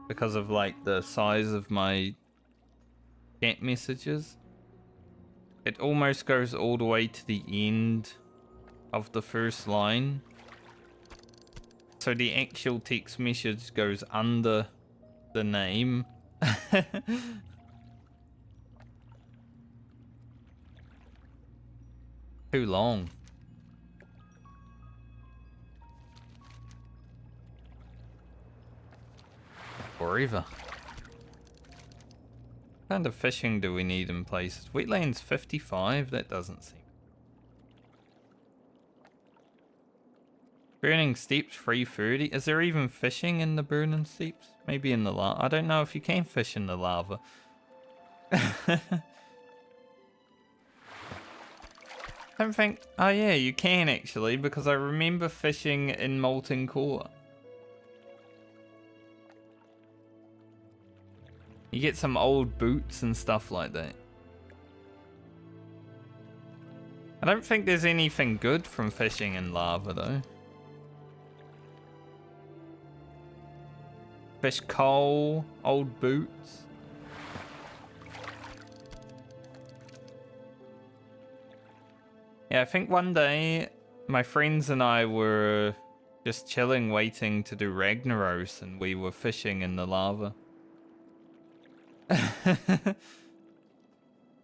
because of like the size of my chat messages, It almost goes all the way to the end of the first line. So the actual text message goes under the name. Too long. Forever. What kind of fishing do we need in places? Wetlands 55? That doesn't seem. Burning Steeps 330? Is there even fishing in the Burning Steeps? Maybe in the lava. I don't know if you can fish in the lava. I don't think... Oh yeah, you can actually, because I remember fishing in Molten Core. You get some old boots and stuff like that. I don't think there's anything good from fishing in lava though. Fish coal, old boots. Yeah, I think one day my friends and I were just chilling waiting to do Ragnaros and we were fishing in the lava.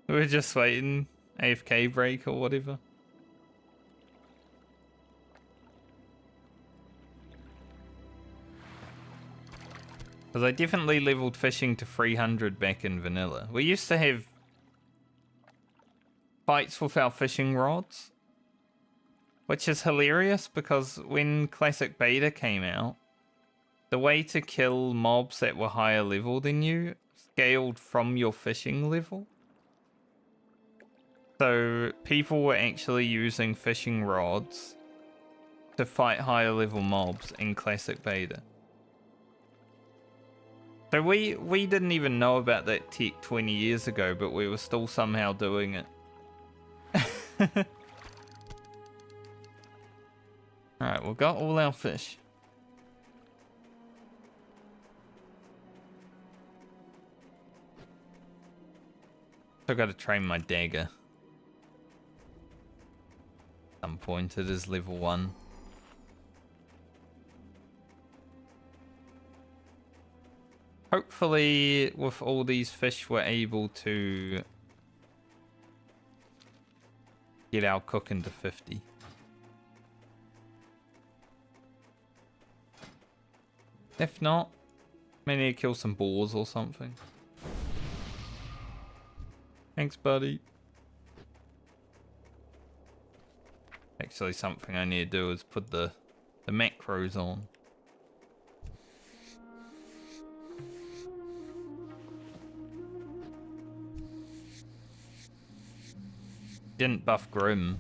We were just waiting, AFK break or whatever. Because I definitely leveled fishing to 300 back in vanilla. We used to have fights with our fishing rods, which is hilarious because when Classic Beta came out, the way to kill mobs that were higher level than you scaled from your fishing level. So people were actually using fishing rods to fight higher level mobs in Classic Beta. So we didn't even know about that tech 20 years ago, but we were still somehow doing it. Alright, we've got all our fish. I've got to train my dagger. At some point it is level 1. Hopefully with all these fish we're able to get our cooking to 50. If not, maybe need to kill some boars or something. Thanks, buddy. Actually, something I need to do is put the macros on. Didn't buff Grim.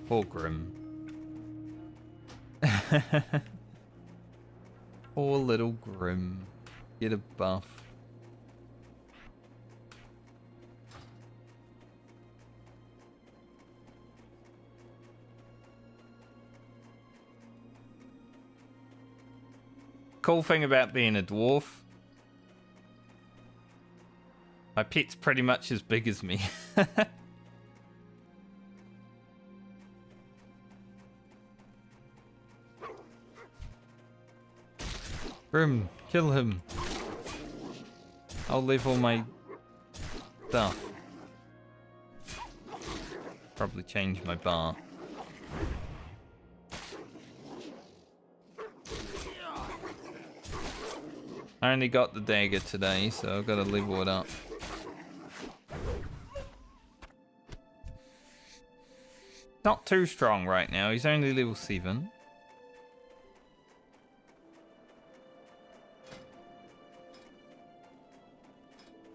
Poor Grim. Poor little Grim. Get a buff. Cool thing about being a dwarf, my pet's pretty much as big as me. Grim, kill him. I'll level my stuff. Probably change my bar. I only got the dagger today, so I've got to level it up. Not too strong right now, he's only level 7.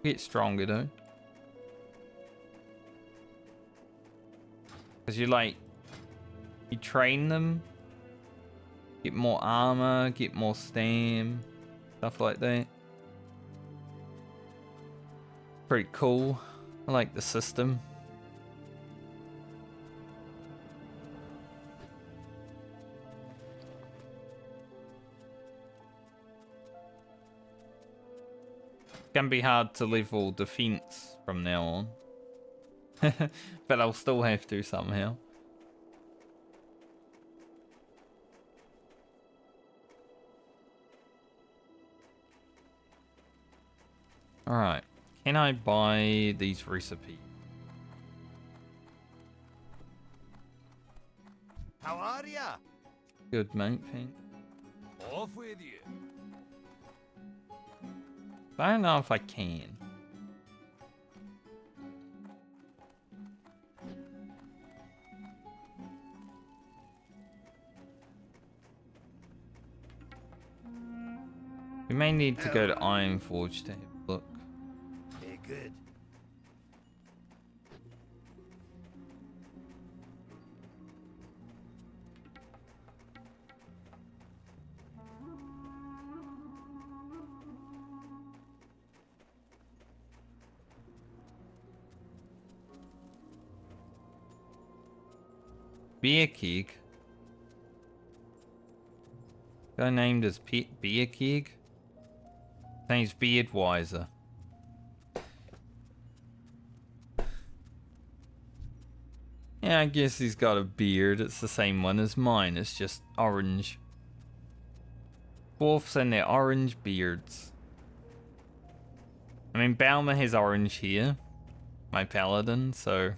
Get stronger though. Because you train them, get more armor, get more stam, stuff like that. Pretty cool. I like the system. Can be hard to level defense from now on. But I'll still have to somehow. Alright. Can I buy these recipes? How are ya? Good, mate. Thanks. Off with you. I don't know if I can. We may need to go to Ironforge to have a look. Hey, good. Beer Keg. Guy named as Beer Keg. His name's Beardwiser. Yeah, I guess he's got a beard. It's the same one as mine. It's just orange. Dwarfs and their orange beards. I mean, Balmer has orange hair. My paladin, so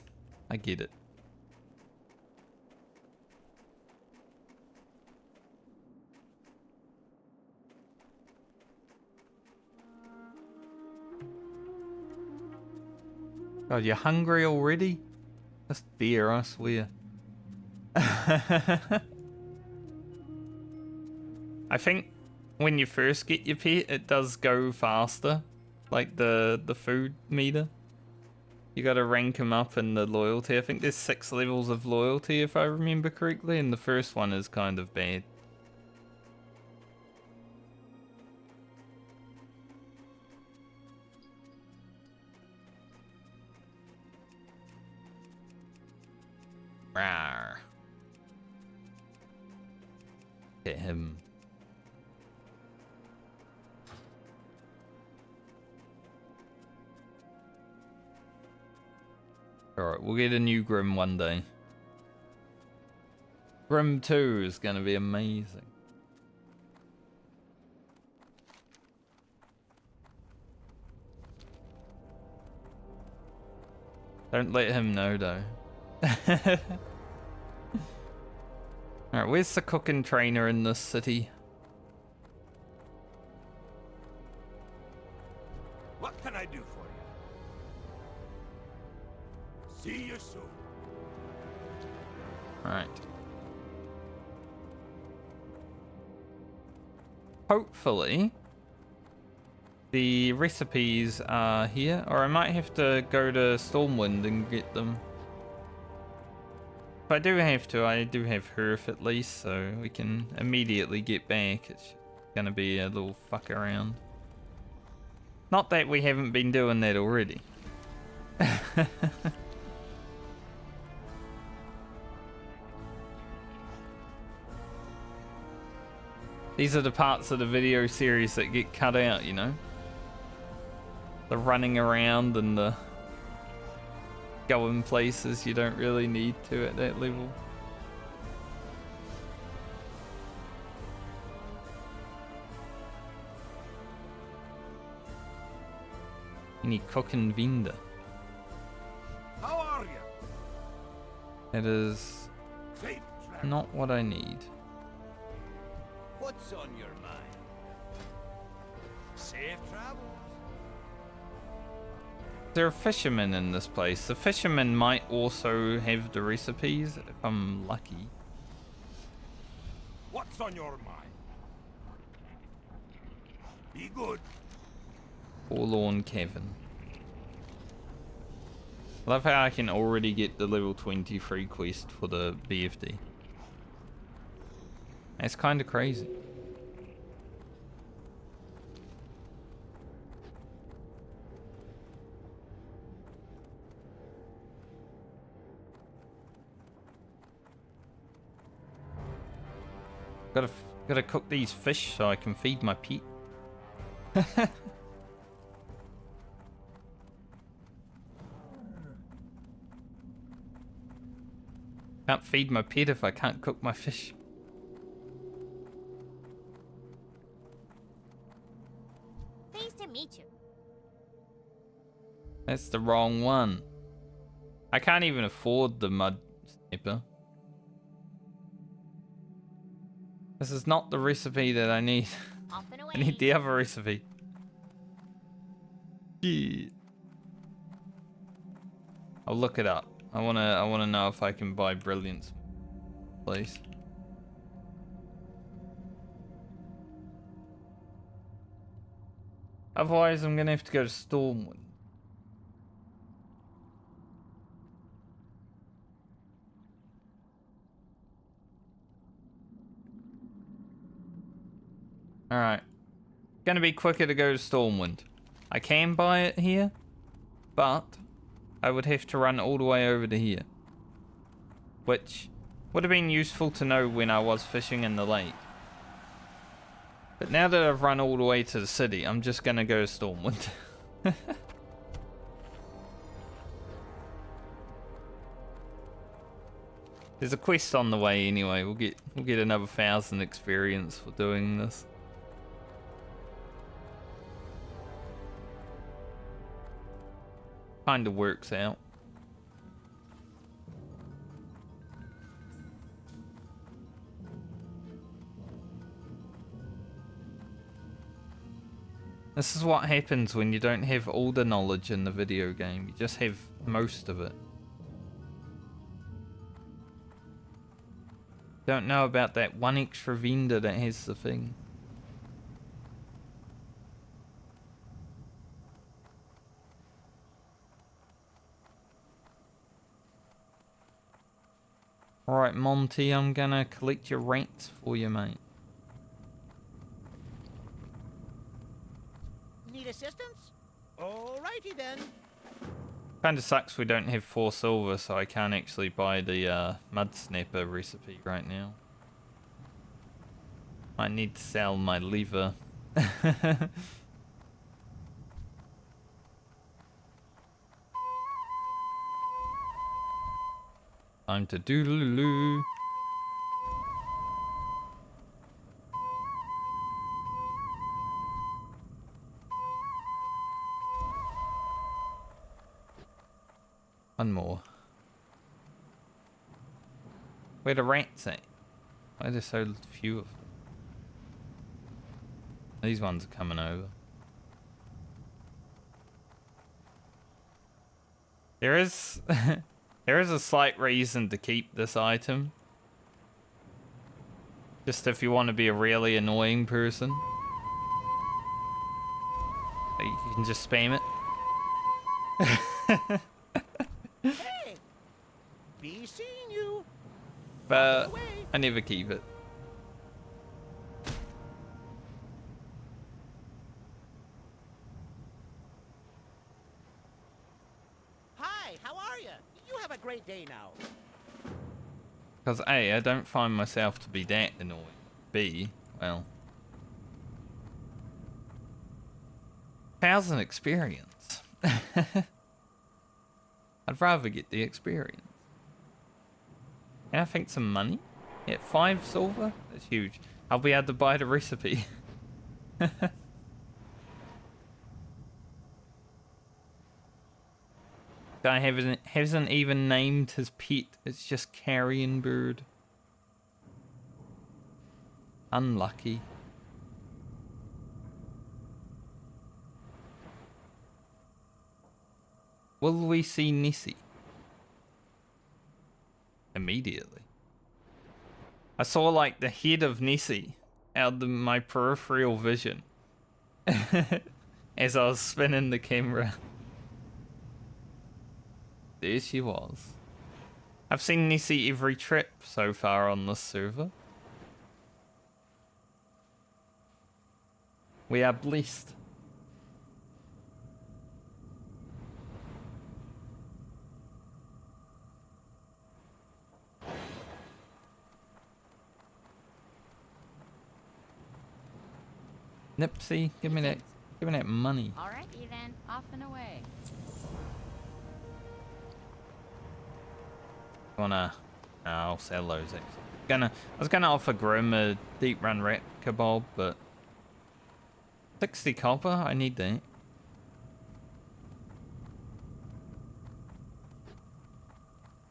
I get it. God, you're hungry already? Just beer, I swear. I think when you first get your pet, it does go faster. Like the food meter. You gotta rank him up in the loyalty. I think there's 6 levels of loyalty if I remember correctly, and the first one is kind of bad. Rawr. Get him. Alright, we'll get a new Grim one day. Grim 2 is gonna be amazing. Don't let him know though. Alright, where's the cooking trainer in this city? What can I do for you? See you soon. Alright. Hopefully the recipes are here, or I might have to go to Stormwind and get them. If I do have to, I do have Herf at least, so we can immediately get back. It's gonna be a little fuck around. Not that we haven't been doing that already. These are the parts of the video series that get cut out, you know? The running around and the going places you don't really need to at that level. Any cooking vendor. How are you? It is Safe travel. not what I need. What's on your mind? Safe travels. There are fishermen in this place. The fishermen might also have the recipes if I'm lucky. What's on your mind? Be good. Forlorn Cavern. Love how I can already get the level 23 quest for the BFD. That's kind of crazy. Gotta cook these fish so I can feed my pet. Can't feed my pet if I can't cook my fish. Pleased to meet you. That's the wrong one. I can't even afford the mud snipper. This is not the recipe that I need. Off and away. I need the other recipe. Yeah. I'll look it up. I wanna know if I can buy brilliance, please. Otherwise, I'm gonna have to go to Stormwind. Alright. Gonna be quicker to go to Stormwind. I can buy it here, but I would have to run all the way over to here. Which would have been useful to know when I was fishing in the lake. But now that I've run all the way to the city, I'm just gonna go to Stormwind. There's a quest on the way anyway. We'll get another 1,000 experience for doing this. Kinda works out. This is what happens when you don't have all the knowledge in the video game. You just have most of it. Don't know about that one extra vendor that has the thing. Alright, Monty, I'm gonna collect your rents for you, mate. Need assistance? Alrighty then. Kinda sucks we don't have 4 silver, so I can't actually buy the mud snapper recipe right now. I need to sell my lever. Time to doodaloo. One more. Where the rats at? Why are there so few of them? These ones are coming over. There is there is a slight reason to keep this item. Just if you want to be a really annoying person. You can just spam it. Hey! Be seeing you. But I never keep it. Hi, how are you? You have a great day now. Because A, I don't find myself to be that annoying. B, well, 1,000 experience. I'd rather get the experience. And I think some money. Yeah, 5 silver? That's huge. I'll be able to buy the recipe. Guy hasn't even named his pet. It's just carrion bird. Unlucky. Will we see Nessie? Immediately. I saw like the head of Nessie out of my peripheral vision as I was spinning the camera. There she was. I've seen Nessie every trip so far on this server. We are blessed. Nipsey, give me that money. Alrighty then, off and away. Nah, I'll sell those actually. I was gonna offer Grim a deep run rat kebab, but 60 copper, I need that.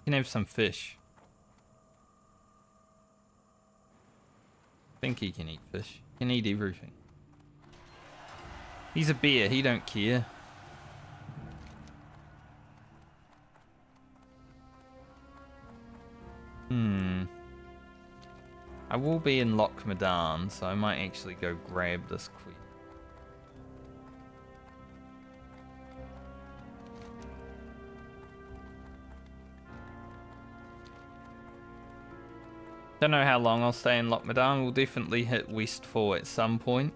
Can have some fish. I think he can eat fish. He can eat everything. He's a bear, he don't care. I will be in Lochmadan, so I might actually go grab this quick. Don't know how long I'll stay in Lochmadan. We'll definitely hit West 4 at some point.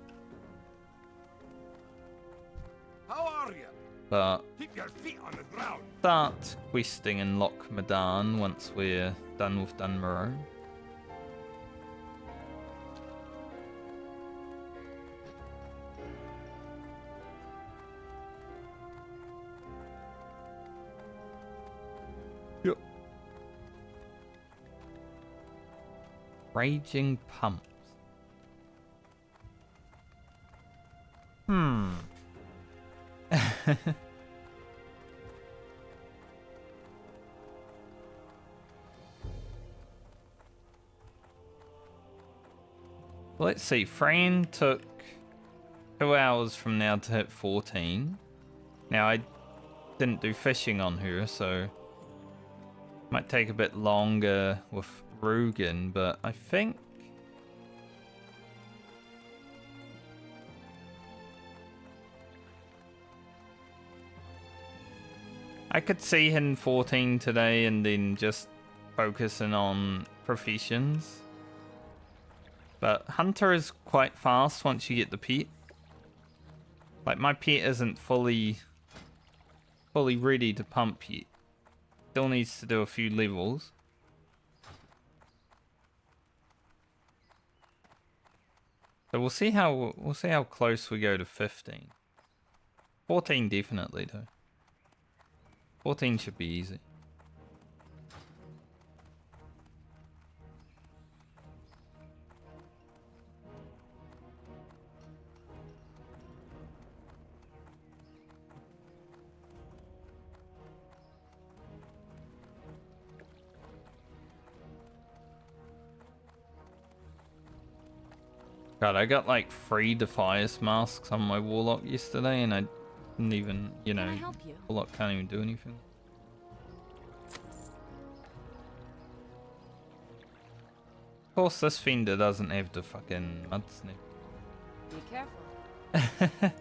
How are you? But Keep your feet on the ground. start questing in Lochmadan once we're done with Dunmarone. Yep. Raging pumps. Let's see, Fran took 2 hours from now to hit 14. Now, I didn't do fishing on her, so might take a bit longer with Rugan, but I think I could see him 14 today and then just focusing on professions. But Hunter is quite fast once you get the pet. Like, my pet isn't fully ready to pump yet. Still needs to do a few levels. So we'll see how close we go to 15. 14 definitely though. 14 should be easy. God, I got like 3 Defias masks on my Warlock yesterday and I didn't even, you know, Can I help you? Warlock can't even do anything. Of course, this Fender doesn't have the fucking mud snap. Be careful.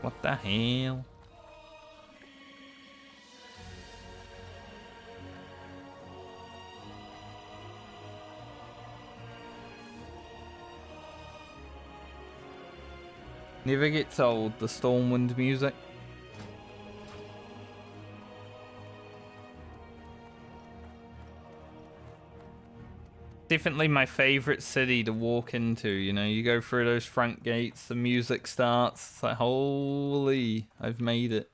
What the hell? Never gets old, the Stormwind music. Definitely my favorite city to walk into, you know, you go through those front gates, the music starts, it's like, holy, I've made it.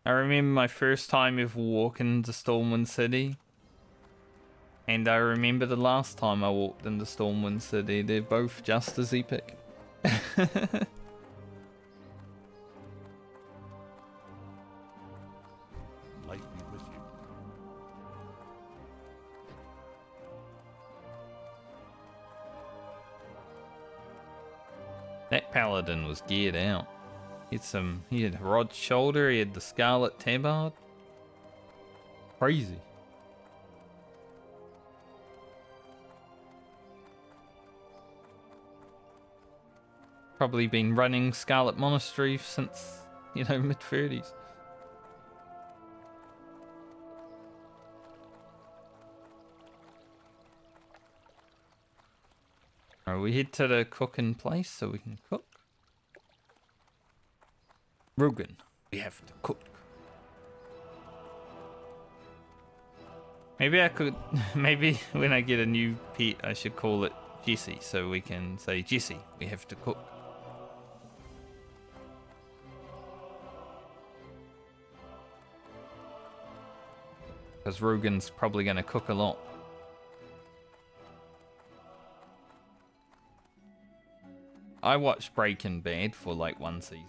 I remember my first time ever walking into Stormwind City. And I remember the last time I walked into Stormwind City. They're both just as epic. Light be with you. That paladin was geared out. He had Rod's shoulder, he had the Scarlet Tabard. Crazy. Probably been running Scarlet Monastery since, you know, mid-30s. Alright, we head to the cooking place so we can cook. Rugan, we have to cook. Maybe I could, maybe when I get a new pet I should call it Jesse so we can say, Jesse, we have to cook. Because Rugan's probably going to cook a lot. I watched Breaking Bad for like 1 season.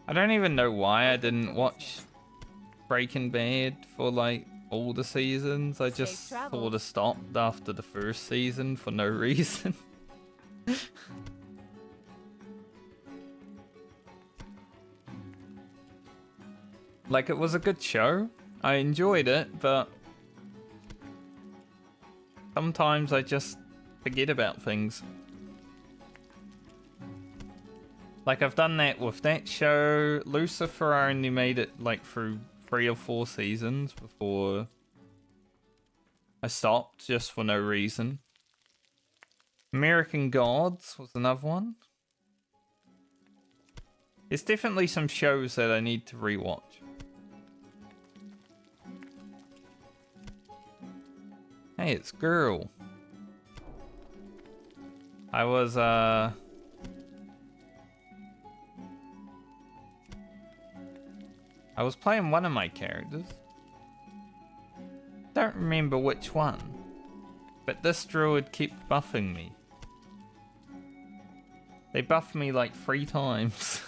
I don't even know why I didn't watch Breaking Bad for like all the seasons. I just sort of stopped after the first season for no reason. Like, it was a good show. I enjoyed it, but sometimes I just forget about things. Like, I've done that with that show. Lucifer, I only made it like through 3 or 4 seasons before I stopped just for no reason. American Gods was another one. There's definitely some shows that I need to rewatch. Hey, it's girl. I was playing one of my characters. Don't remember which one. But this druid kept buffing me. They buffed me like 3 times.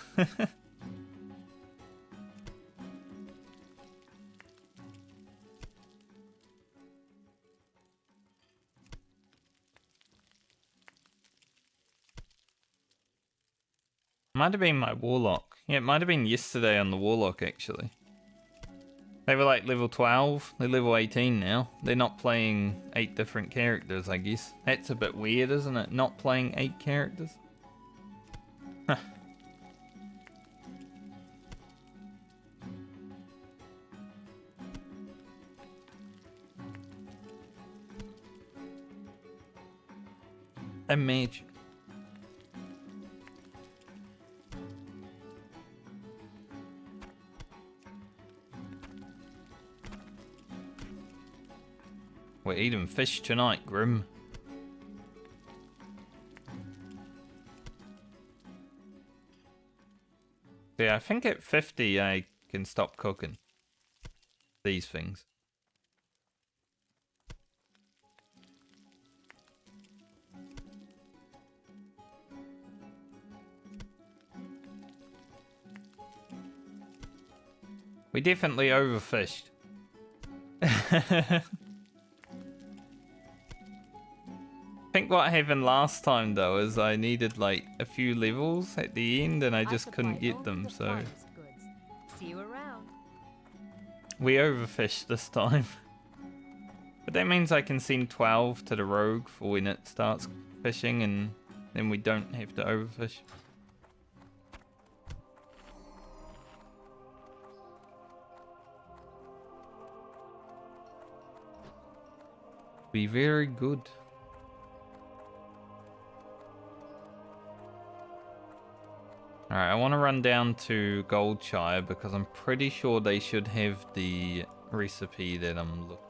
Might have been my warlock. Yeah, it might have been yesterday on the warlock, actually. They were like level 12. They're level 18 now. They're not playing 8 different characters, I guess. That's a bit weird, isn't it? Not playing 8 characters. Huh. A mage. We're eating fish tonight, Grim. Yeah, I think at 50 I can stop cooking these things. We definitely overfished. I think what happened last time though is I needed like a few levels at the end and I just couldn't get them, so See you around. we overfished this time. But that means I can send 12 to the rogue for when it starts fishing and then we don't have to overfish. Be very good. Alright, I want to run down to Goldshire because I'm pretty sure they should have the recipe that I'm looking.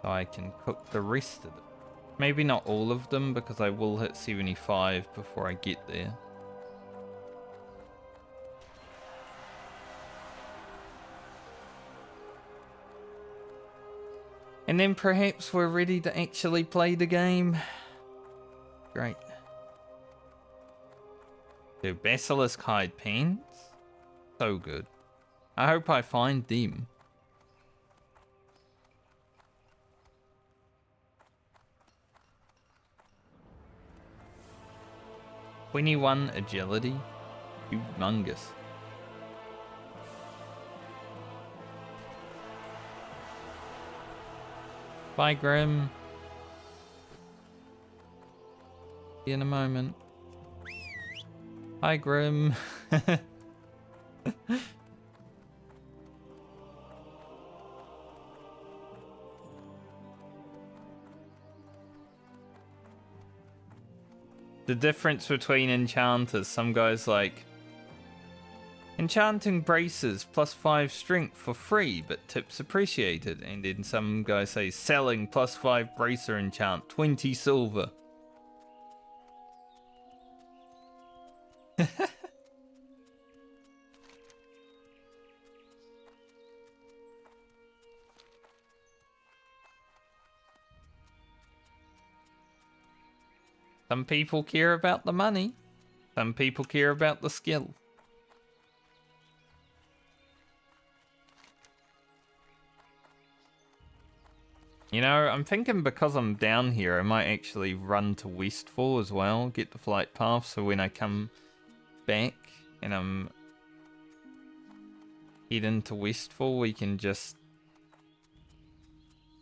So I can cook the rest of it. Maybe not all of them because I will hit 75 before I get there. And then perhaps we're ready to actually play the game. Great. Do basilisk hide pants? So good. I hope I find them. 21 agility? Humongous. Bye, Grim. See you in a moment. Hi, Grim. The difference between enchanters, some guys like Enchanting braces +5 strength for free, but tips appreciated. And then some guy says selling +5 bracer enchant, 20 silver. Some people care about the money. Some people care about the skill. You know, I'm thinking because I'm down here, I might actually run to Westfall as well, get the flight path, so when I come back and I'm heading to Westfall, we can just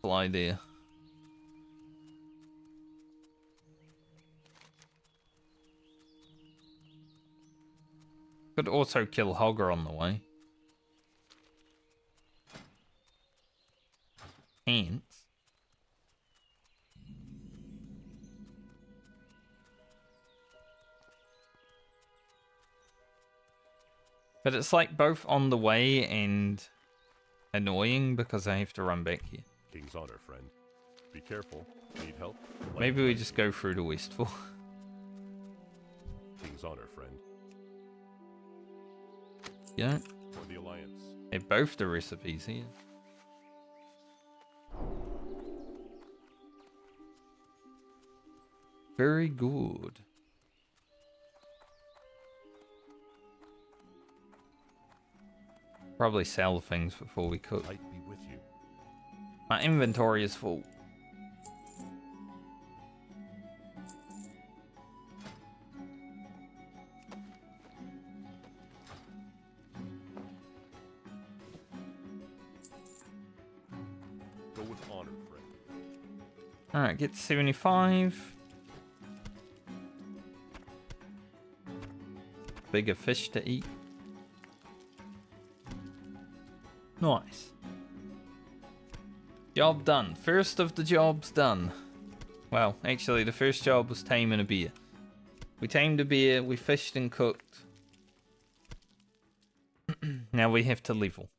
fly there. Could also kill Hogger on the way. Ants. But it's like both on the way and annoying because I have to run back here. King's honor, friend. Be careful. Need help? Maybe we just go through to Westfall. King's honor, friend. Yeah. For the Alliance. Have both the recipes here. Very good. Probably sell things before we cook. Light be with you. My inventory is full. Go with honor, friend. Alright, get to 75. Bigger fish to eat. Nice. Job done. First of the jobs done. Well, actually, the first job was taming a bear. We tamed a bear, we fished and cooked. Now we have to level.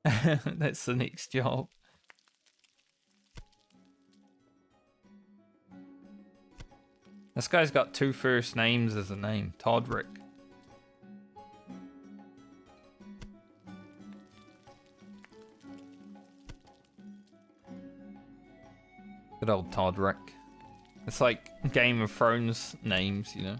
That's the next job. This guy's got 2 first names as a name. Todrick. Good old Todrick. It's like Game of Thrones names, you know.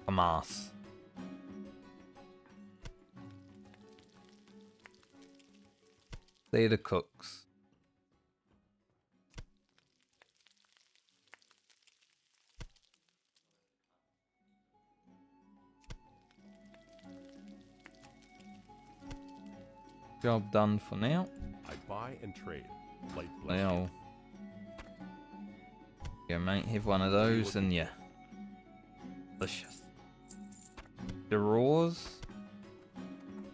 Hamas. They're the cooks. Job done for now. I buy and trade. Light bless Now, yeah, mate, have one of those and yeah. Delicious. The raws.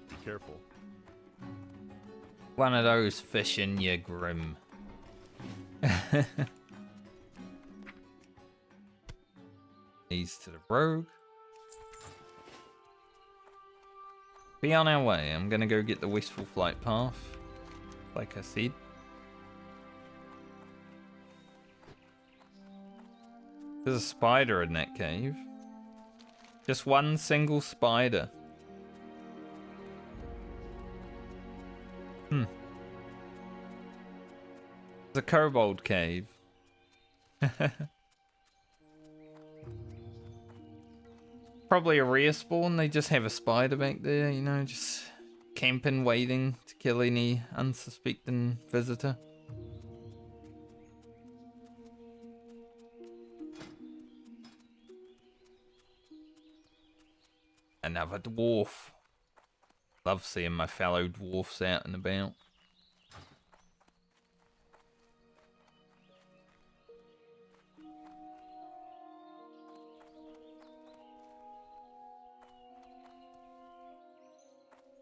Be careful. One of those fishing, you grim. These to the rogue. Be on our way. I'm gonna go get the Westfall flight path, like I said. There's a spider in that cave. Just one single spider. It's a kobold cave. Probably a rare spawn. They just have a spider back there, you know, just camping, waiting to kill any unsuspecting visitor. Another dwarf. Love seeing my fellow dwarfs out and about.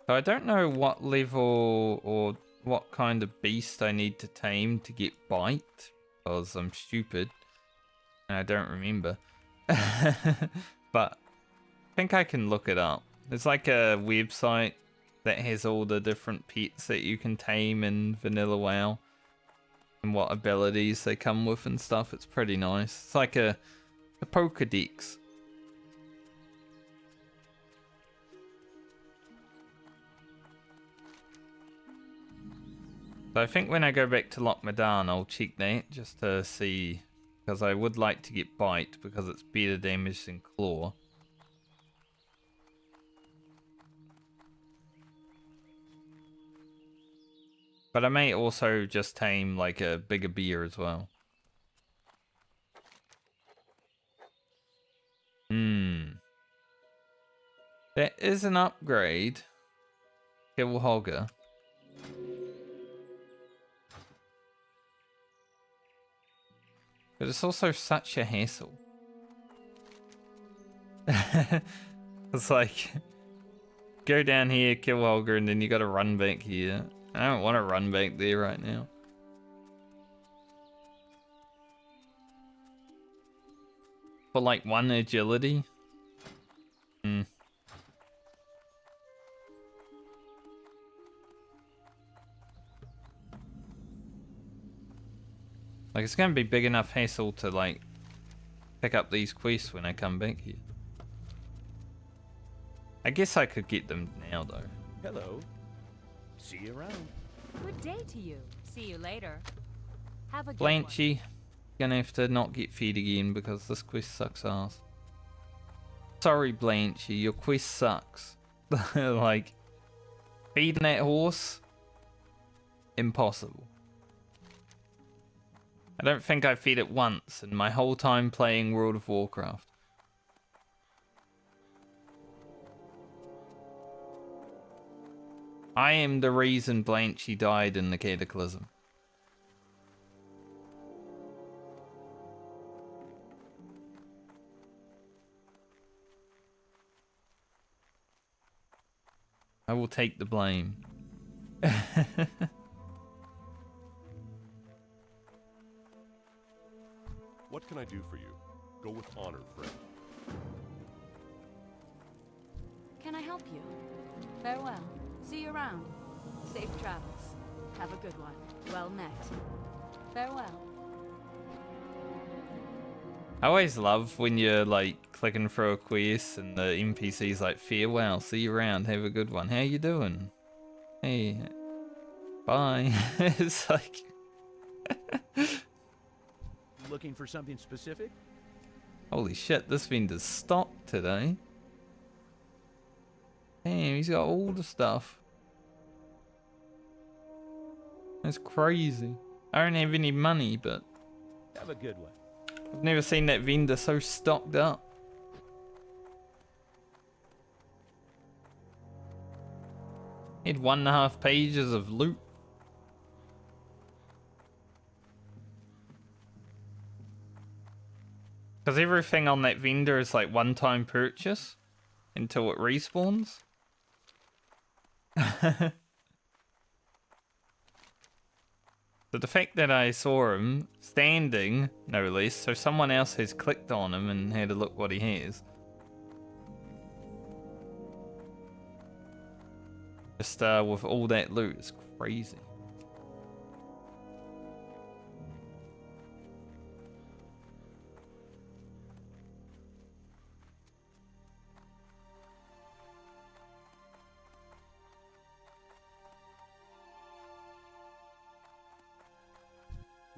So I don't know what level or what kind of beast I need to tame to get bite, because I'm stupid and I don't remember. But I think I can look it up. There's like a website that has all the different pets that you can tame in Vanilla WoW and what abilities they come with and stuff. It's pretty nice. It's like a Pokedex. So I think when I go back to Lochmadan, I'll check that just to see, because I would like to get bite because it's better damage than claw. But I may also just tame like a bigger bear as well. That is an upgrade. Kill Hogger. But it's also such a hassle. It's like, go down here, kill Holger, and then you gotta run back here. I don't want to run back there right now. For like 1 agility? Like, it's gonna be big enough hassle to like pick up these quests when I come back here. I guess I could get them now though. Hello. See you around. Good day to you. See you later. Have a good Blanchy, gonna have to not get fed again because this quest sucks ass. Sorry Blanchy, your quest sucks. Like, feeding that horse? Impossible. I don't think I fed it once in my whole time playing World of Warcraft. I am the reason Blanchy died in the Cataclysm. I will take the blame. What can I do for you? Go with honor, friend. Can I help you? Farewell. See you around. Safe travels. Have a good one. Well met. Farewell. I always love when you're like clicking through a quest and the NPC's like, farewell, see you around, have a good one. How you doing? Hey, bye. It's like... Looking for something specific? Holy shit, this vendor's stocked today. Damn, he's got all the stuff. That's crazy. I don't have any money, but Have a good one. I've never seen that vendor so stocked up. He had 1.5 pages of loot. Because everything on that vendor is like one-time purchase until it respawns. So the fact that I saw him standing, no less, so someone else has clicked on him and had a look what he has. Just with all that loot, it's crazy.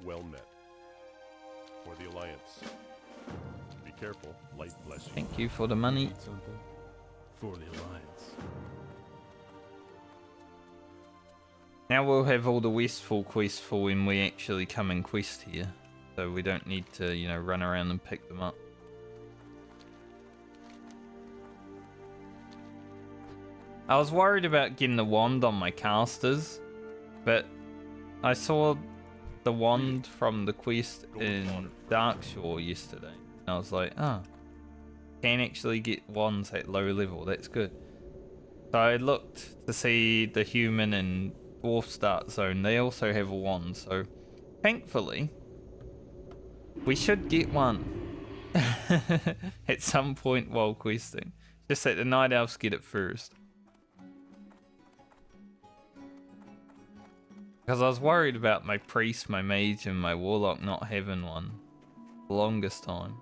Well met. For the Alliance. Be careful, light bless you. Thank you for the money. Need something? For the Alliance. Now we'll have all the Westfall quests for when we actually come and quest here. So we don't need to, you know, run around and pick them up. I was worried about getting the wand on my casters, but I saw the wand from the quest in Darkshore yesterday. And I was like, oh, can actually get wands at low level, that's good. So I looked to see the human and dwarf start zone, they also have a wand, so thankfully we should get one at some point while questing. Just that the night elves get it first. Because I was worried about my priest, my mage, and my warlock not having one the longest time.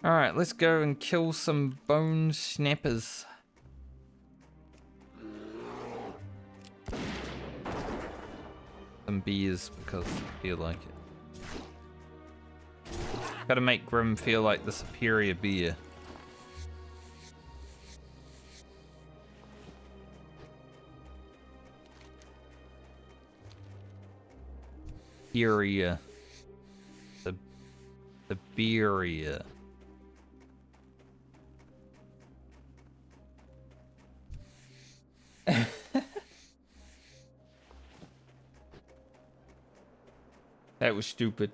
Alright, let's go and kill some bone snappers. Some beers because I feel like it. Gotta make Grim feel like the superior beer. Beeria. The beeria. That was stupid.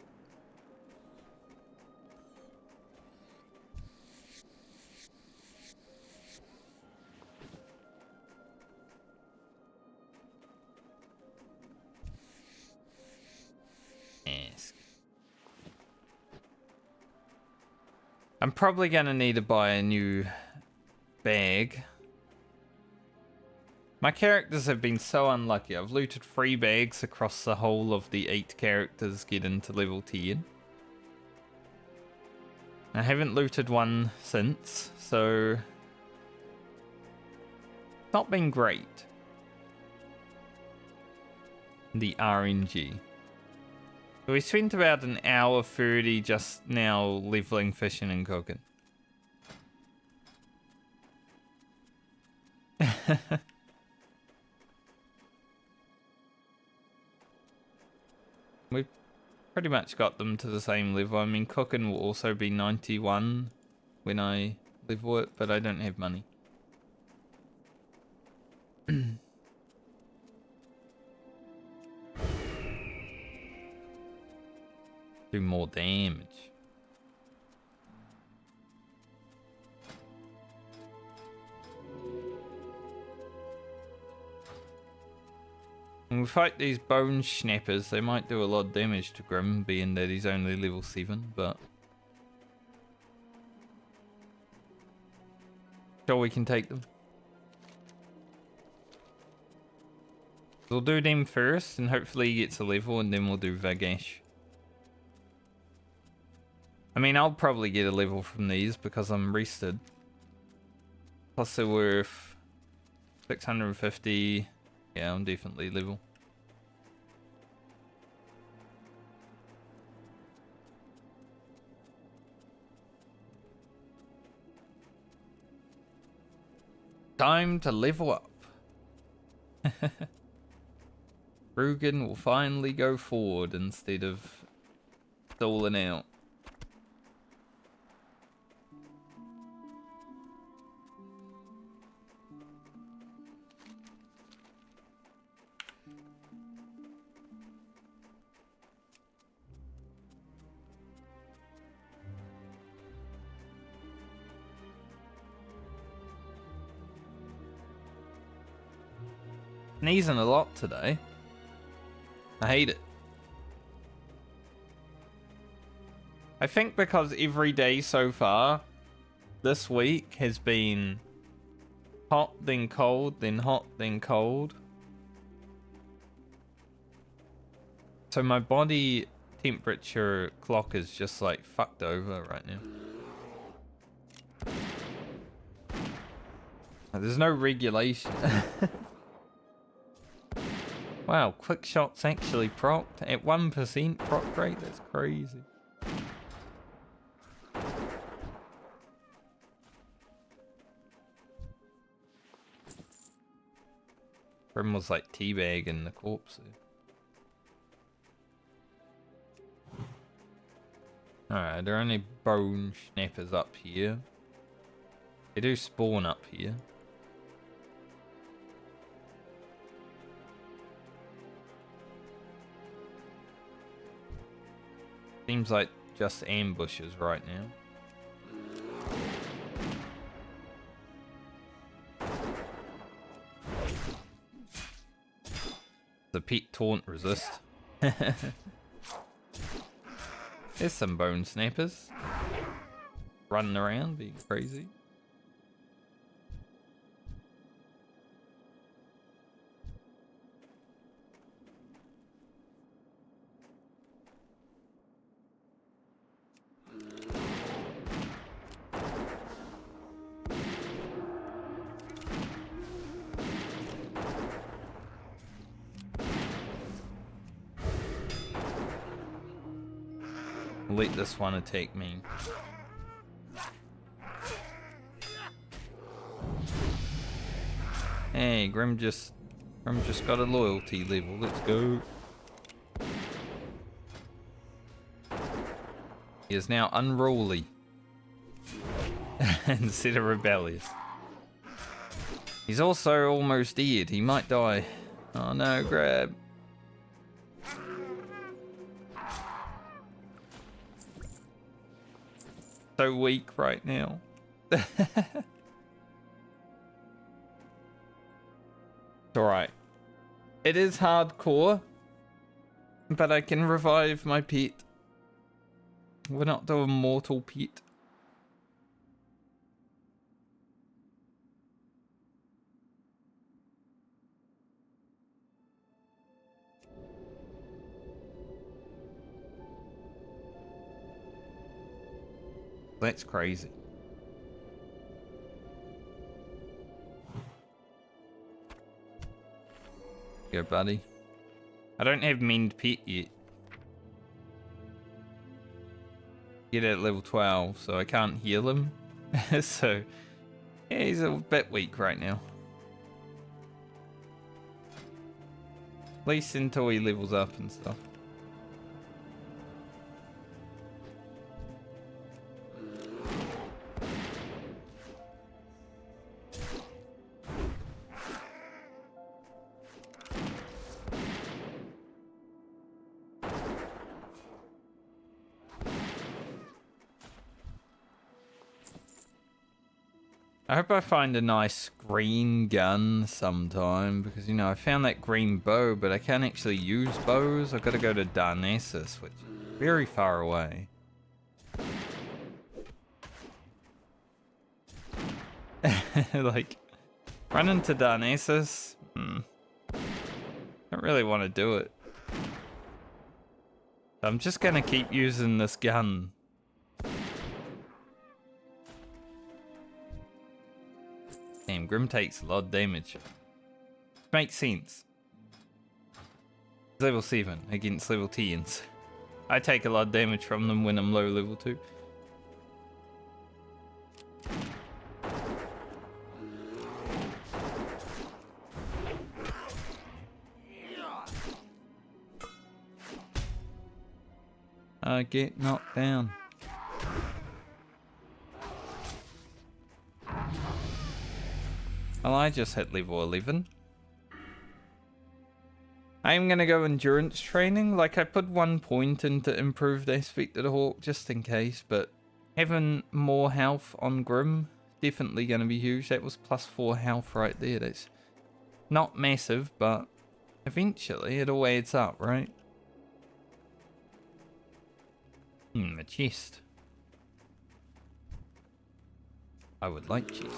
Yes. I'm probably gonna need to buy a new bag. My characters have been so unlucky. I've looted 3 bags across the whole of the 8 characters getting to level 10. I haven't looted one since, so it's not been great. The RNG. So we spent about an hour 30 just now leveling, fishing and cooking. We've pretty much got them to the same level. I mean, cooking will also be 91 when I level it, but I don't have money. Do more damage. When we fight these bone snappers, they might do a lot of damage to Grim, being that he's only level 7, but sure we can take them. We'll do them first, and hopefully he gets a level, and then we'll do Vagash. I mean, I'll probably get a level from these because I'm rested. Plus they're worth 650. Yeah, I'm definitely level. Time to level up. Rugan will finally go forward instead of stalling out. Sneezing a lot today. I hate it. I think because every day so far this week has been hot, then cold, then hot, then cold. So my body temperature clock is just like fucked over right now. There's no regulation. Wow, quick shots actually procced at 1% proc rate. That's crazy. Grim was like teabagging the corpses. Alright, there are only bone snappers up here. They do spawn up here. Seems like just ambushes right now. Pete taunt resist? There's some bone snappers. Running around, being crazy. Let this one attack me. Hey, Grim just got a loyalty level. Let's go. He is now unruly instead of rebellious. He's also almost dead. He might die. Oh no, grab. So weak right now. Alright. It is hardcore, but I can revive my pet. We're not the immortal pet. That's crazy. Go, buddy. I don't have mend pet yet. Get at level 12, so I can't heal him. So, yeah, he's a bit weak right now. At least until he levels up and stuff. I hope I find a nice green gun sometime, because, you know, I found that green bow, but I can't actually use bows. I've got to go to Darnassus, which is very far away. Like, run into Darnassus? Don't really want to do it. I'm just going to keep using this gun. Damn, Grim takes a lot of damage. Makes sense. Level 7 against level 10s. I take a lot of damage from them when I'm low level 2. I get knocked down. Well, I just hit level 11. I'm gonna go endurance training. Like, I put 1 point into improved aspect of the Hawk just in case, but having more health on Grim, definitely gonna be huge. That was plus 4 health right there. That's not massive, but eventually it all adds up, right? The chest. I would like chest.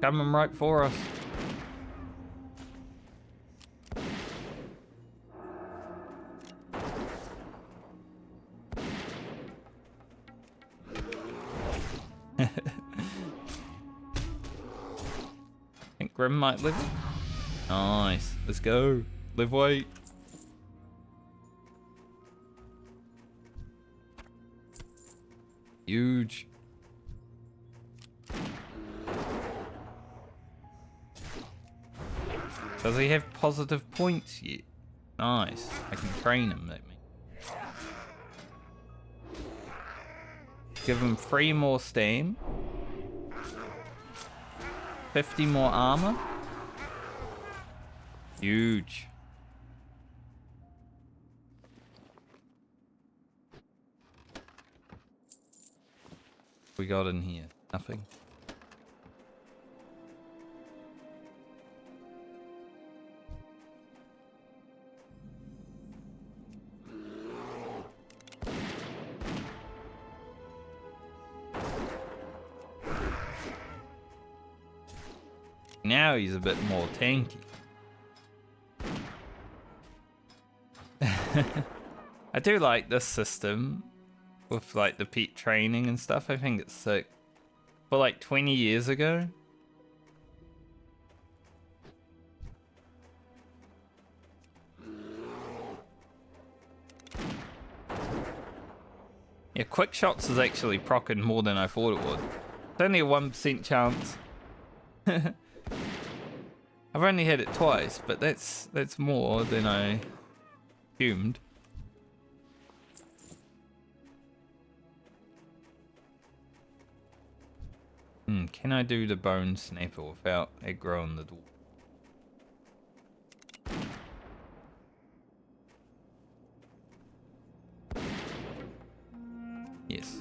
Coming right for us. Think Grim might live. Nice. Let's go. Live weight. Huge. Does he have positive points yet? Nice. I can train him, that means. Give him 3 more stam. 50 more armor. Huge. We got in here? Nothing. Now he's a bit more tanky. I do like this system with like the pet training and stuff. I think it's sick. For like 20 years ago. Yeah, quick shots is actually proccing more than I thought it would. It's only a 1% chance. I've only had it twice, but that's more than I assumed. Can I do the bone snapper without aggro on the door? Yes.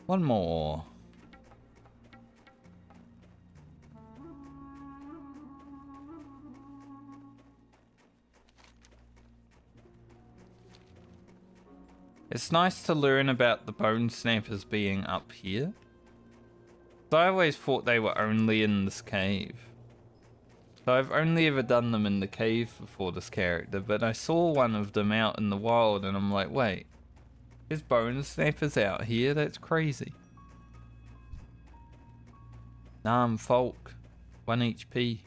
One more. It's nice to learn about the bone snappers being up here. So I always thought they were only in this cave. So I've only ever done them in the cave before this character, but I saw one of them out in the wild and I'm like, wait, there's bone snappers out here? That's crazy. Nah, I'm folk. 1 HP.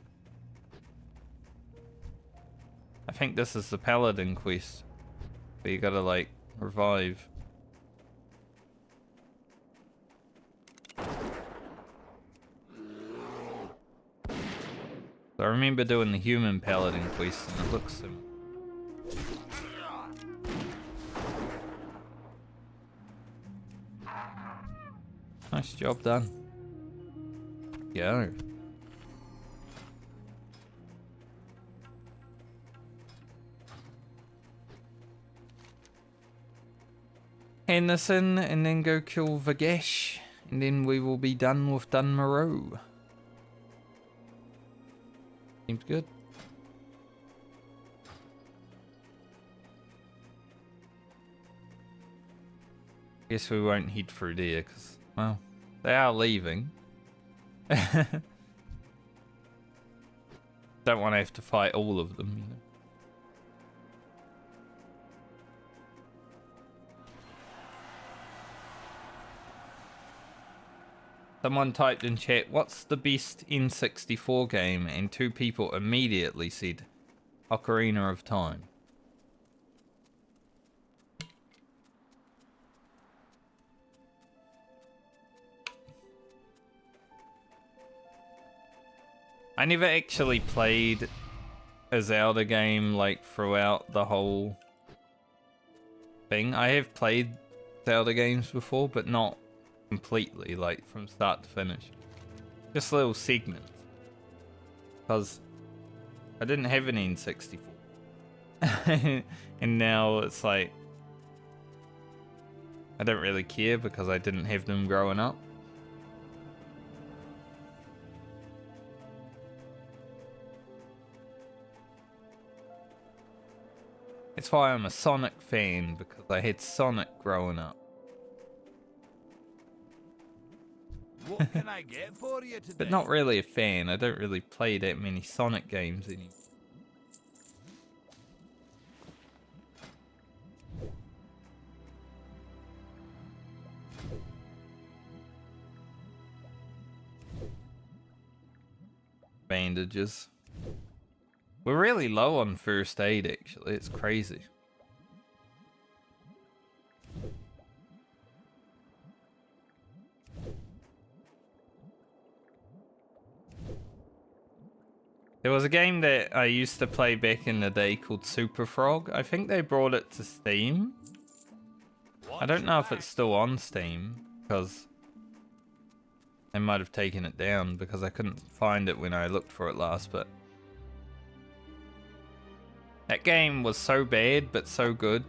I think this is the paladin quest. But you gotta like revive. So I remember doing the human paladin quest and it looks similar. Nice job done. Go. Henderson, and then go kill Vagesh, and then we will be done with Dunmorrow. Seems good. Guess we won't head through there, because, well, they are leaving. Don't want to have to fight all of them, you know. Someone typed in chat, what's the best N64 game? And 2 people immediately said, Ocarina of Time. I never actually played a Zelda game like throughout the whole thing. I have played Zelda games before, but not completely, like from start to finish. Just little segments. Because I didn't have an N64. And now it's like I don't really care because I didn't have them growing up. That's why I'm a Sonic fan, because I had Sonic growing up. What can I get for you today? But not really a fan. I don't really play that many Sonic games anymore. Bandages. We're really low on first aid, actually. It's crazy. There was a game that I used to play back in the day called Super Frog. I think they brought it to Steam. I don't know if it's still on Steam, because they might have taken it down because I couldn't find it when I looked for it last, but That game was so bad, but so good.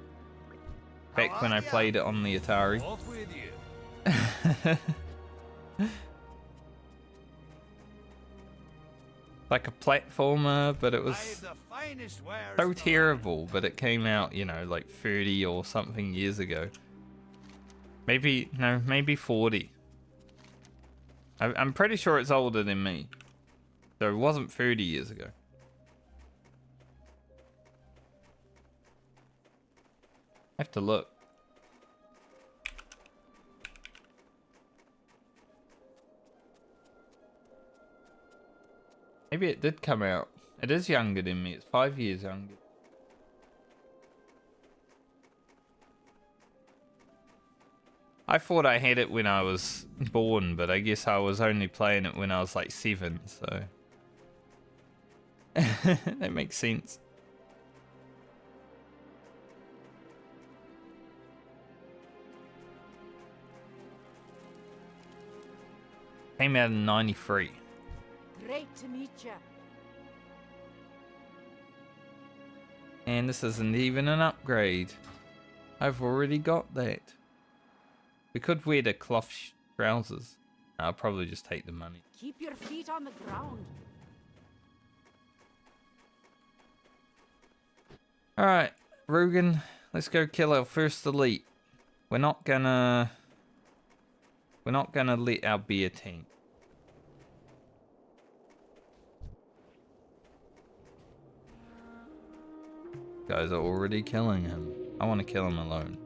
Back when I played it on the Atari. Off with you. Like a platformer, but it was I've the finest wares so for terrible. But it came out, you know, like 30 or something years ago. Maybe, no, maybe 40. I'm pretty sure it's older than me. So it wasn't 30 years ago. I have to look. Maybe it did come out. It is younger than me. It's 5 years younger. I thought I had it when I was born, but I guess I was only playing it when I was like 7, so... That makes sense. Came out in 93. Great to meet you. And this isn't even an upgrade. I've already got that. We could wear the cloth trousers. I'll probably just take the money. Keep your feet on the ground. Alright, Rugan, let's go kill our first elite. We're not gonna let our beer tank. Guys are already killing him. I want to kill him alone.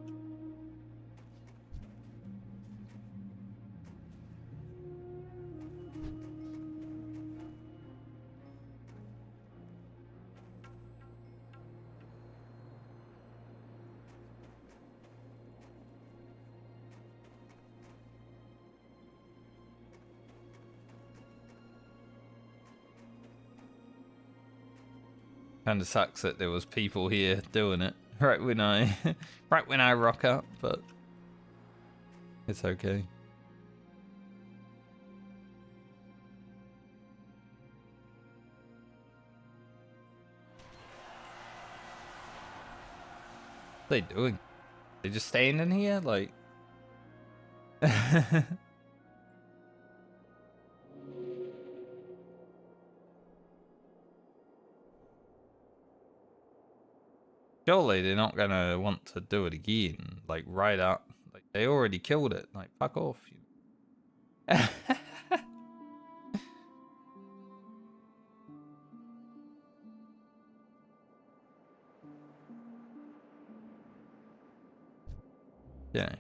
Kinda sucks that there was people here doing it right when I rock up, but it's okay. What are they doing? They just staying in here like surely they're not gonna want to do it again, like right up. Like they already killed it. Like fuck off. Yeah.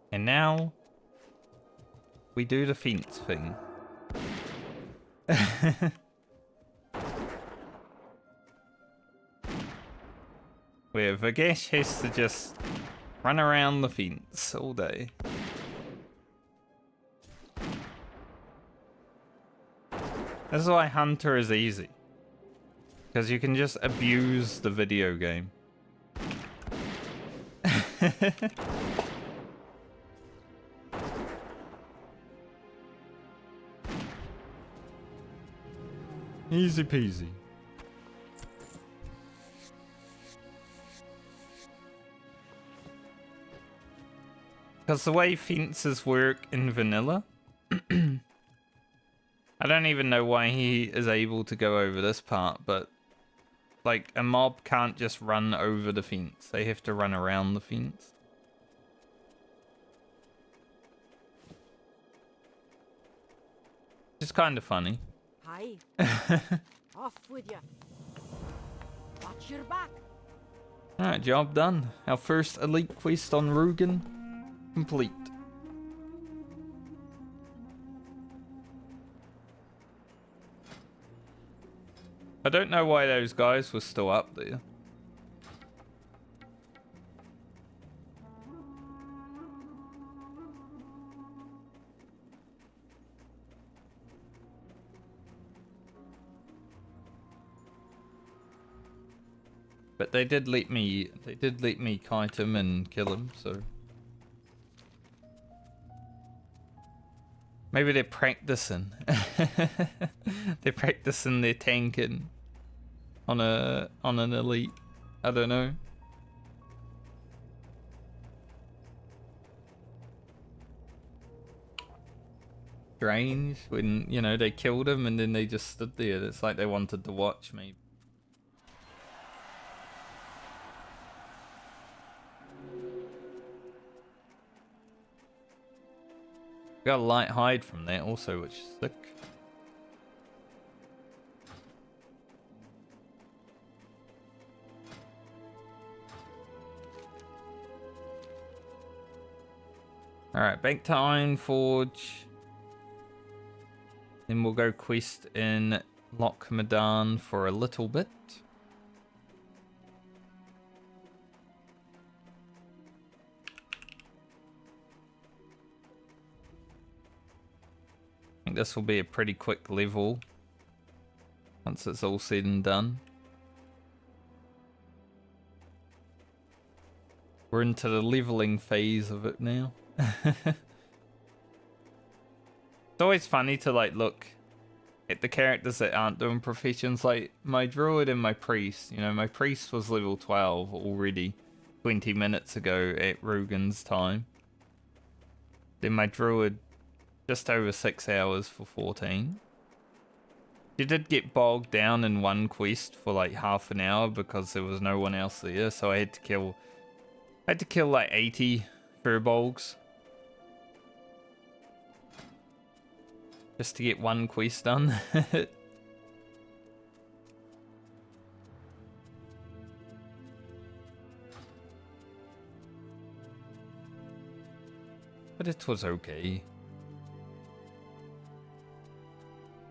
And now we do the fence thing. Where Vagesh has to just run around the fence all day. This is why Hunter is easy. Because you can just abuse the video game. Easy peasy. Because the way fences work in vanilla, I don't even know why he is able to go over this part, but like a mob can't just run over the fence. They have to run around the fence. It's kind of funny. Hi. Off with you. Watch your back. Alright, job done. Our first elite quest on Rugan complete. I don't know why those guys were still up there. But they did let me kite him and kill him, so maybe they're practicing. They're practicing their tanking on an elite. I don't know. Strange when, you know, they killed him and then they just stood there. It's like they wanted to watch me. Got a light hide from that also, which is sick. Alright, back to Ironforge. Then we'll go quest in Loch Medan for a little bit. I think this will be a pretty quick level once it's all said and done. We're into the leveling phase of it now. It's always funny to like look at the characters that aren't doing professions, like my druid and my priest. You know, my priest was level 12 already 20 minutes ago at Rugan's time. Then my druid just over 6 hours for 14. She did get bogged down in one quest for like half an hour because there was no one else there, so I had to kill like 80 furbolgs just to get one quest done. But it was okay.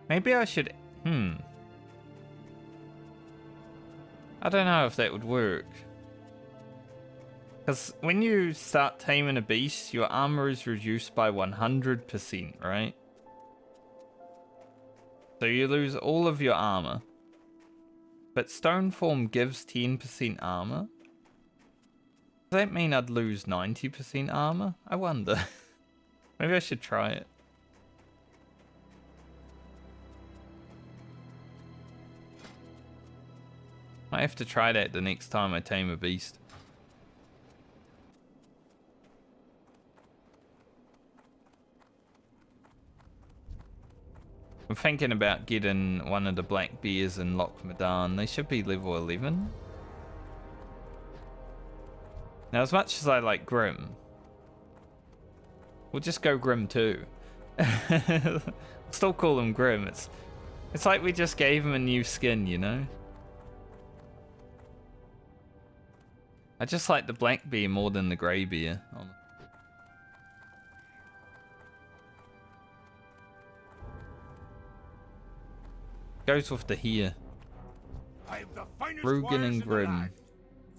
Maybe I should... I don't know if that would work. Because when you start taming a beast, your armor is reduced by 100%, right? So you lose all of your armor. But Stoneform gives 10% armor. Does that mean I'd lose 90% armor? I wonder. Maybe I should try it. I have to try that the next time I tame a beast. I'm thinking about getting one of the black bears in Loch Medan. They should be level 11. Now, as much as I like Grim, we'll just go Grim too. Still call him Grim. It's like we just gave him a new skin, you know? I just like the black bear more than the grey bear. Goes with the hair. I am the finest Rugan warriors and in the Grim. land.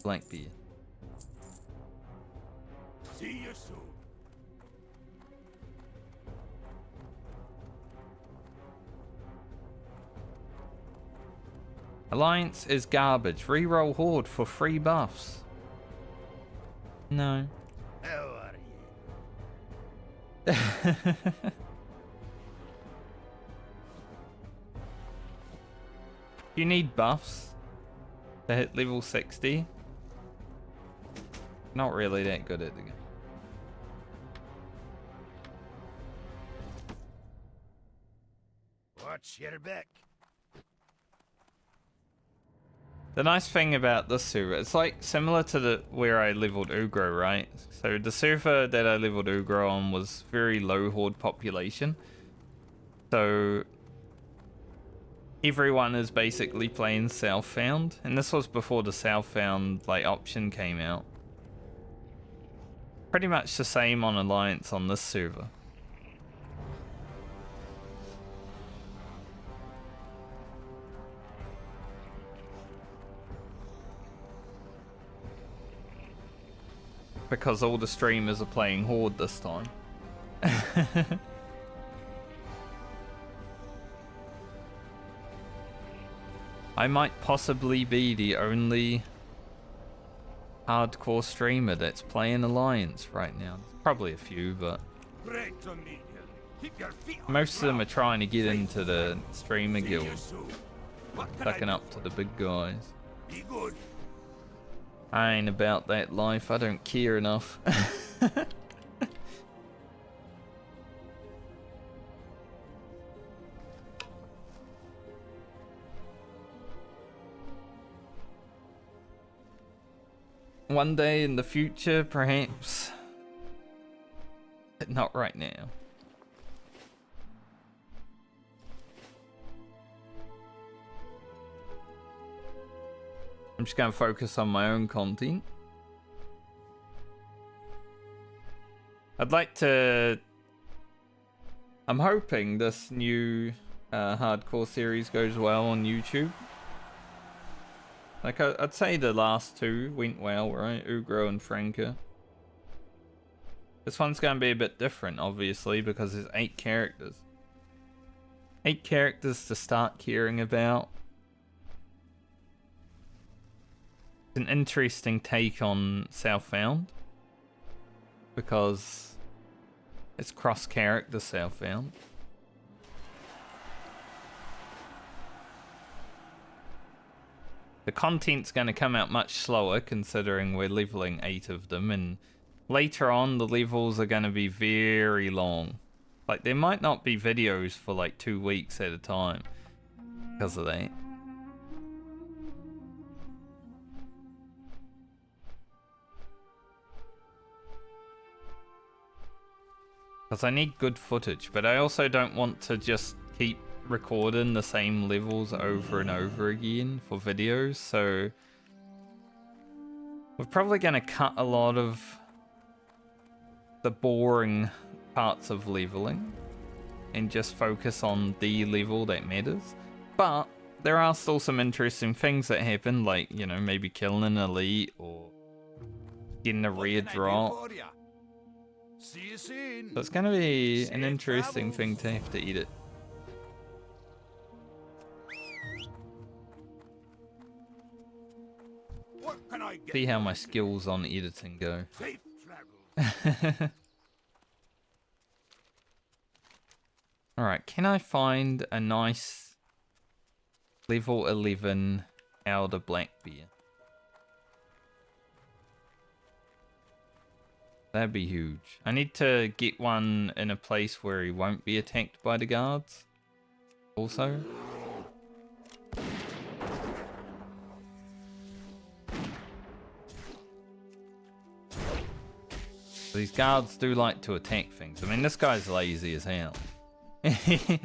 Black bear. See you soon. Alliance is garbage. Reroll Horde for free buffs. No. How are you? You need buffs to hit level 60. Not really that good at the game. Watch your back. The nice thing about this server, it's like similar to where I leveled Ugro, right? So the server that I leveled Ugro on was very low horde population. So everyone is basically playing Southbound, and this was before the Southbound like option came out. Pretty much the same on Alliance on this server. because all the streamers are playing Horde this time. I might possibly be the only hardcore streamer that's playing Alliance right now. There's probably a few, but Great to meet you. Keep your feet on most of them are ground. trying to get into the streamer See you guild, soon. What can I sucking do up to the big guys. Be good. I ain't about that life. I don't care enough. One day in the future, perhaps. But not right now. I'm just going to focus on my own content. I'd like to... I'm hoping this new hardcore series goes well on YouTube. Like, I'd say the last two went well, right? Ugro and Franca. This one's going to be a bit different, obviously, because there's 8 characters. 8 characters to start caring about. It's an interesting take on Southbound, because it's cross-character Southbound. The content's going to come out much slower, considering we're leveling 8 of them, and later on the levels are going to be very long. Like, there might not be videos for like 2 weeks at a time because of that. Because I need good footage, but I also don't want to just keep recording the same levels over and over again for videos, so we're probably going to cut a lot of the boring parts of leveling and just focus on the level that matters. But there are still some interesting things that happen, like, you know, maybe killing an elite or getting a rare drop. See you soon. So it's going to be an Safe interesting travels. thing to have to edit. What can I get? See how my skills on editing go. Safe travels. Alright, can I find a nice level 11 Elder Blackbear? That'd be huge. I need to get one in a place where he won't be attacked by the guards. Also. These guards do like to attack things. I mean, this guy's lazy as hell. To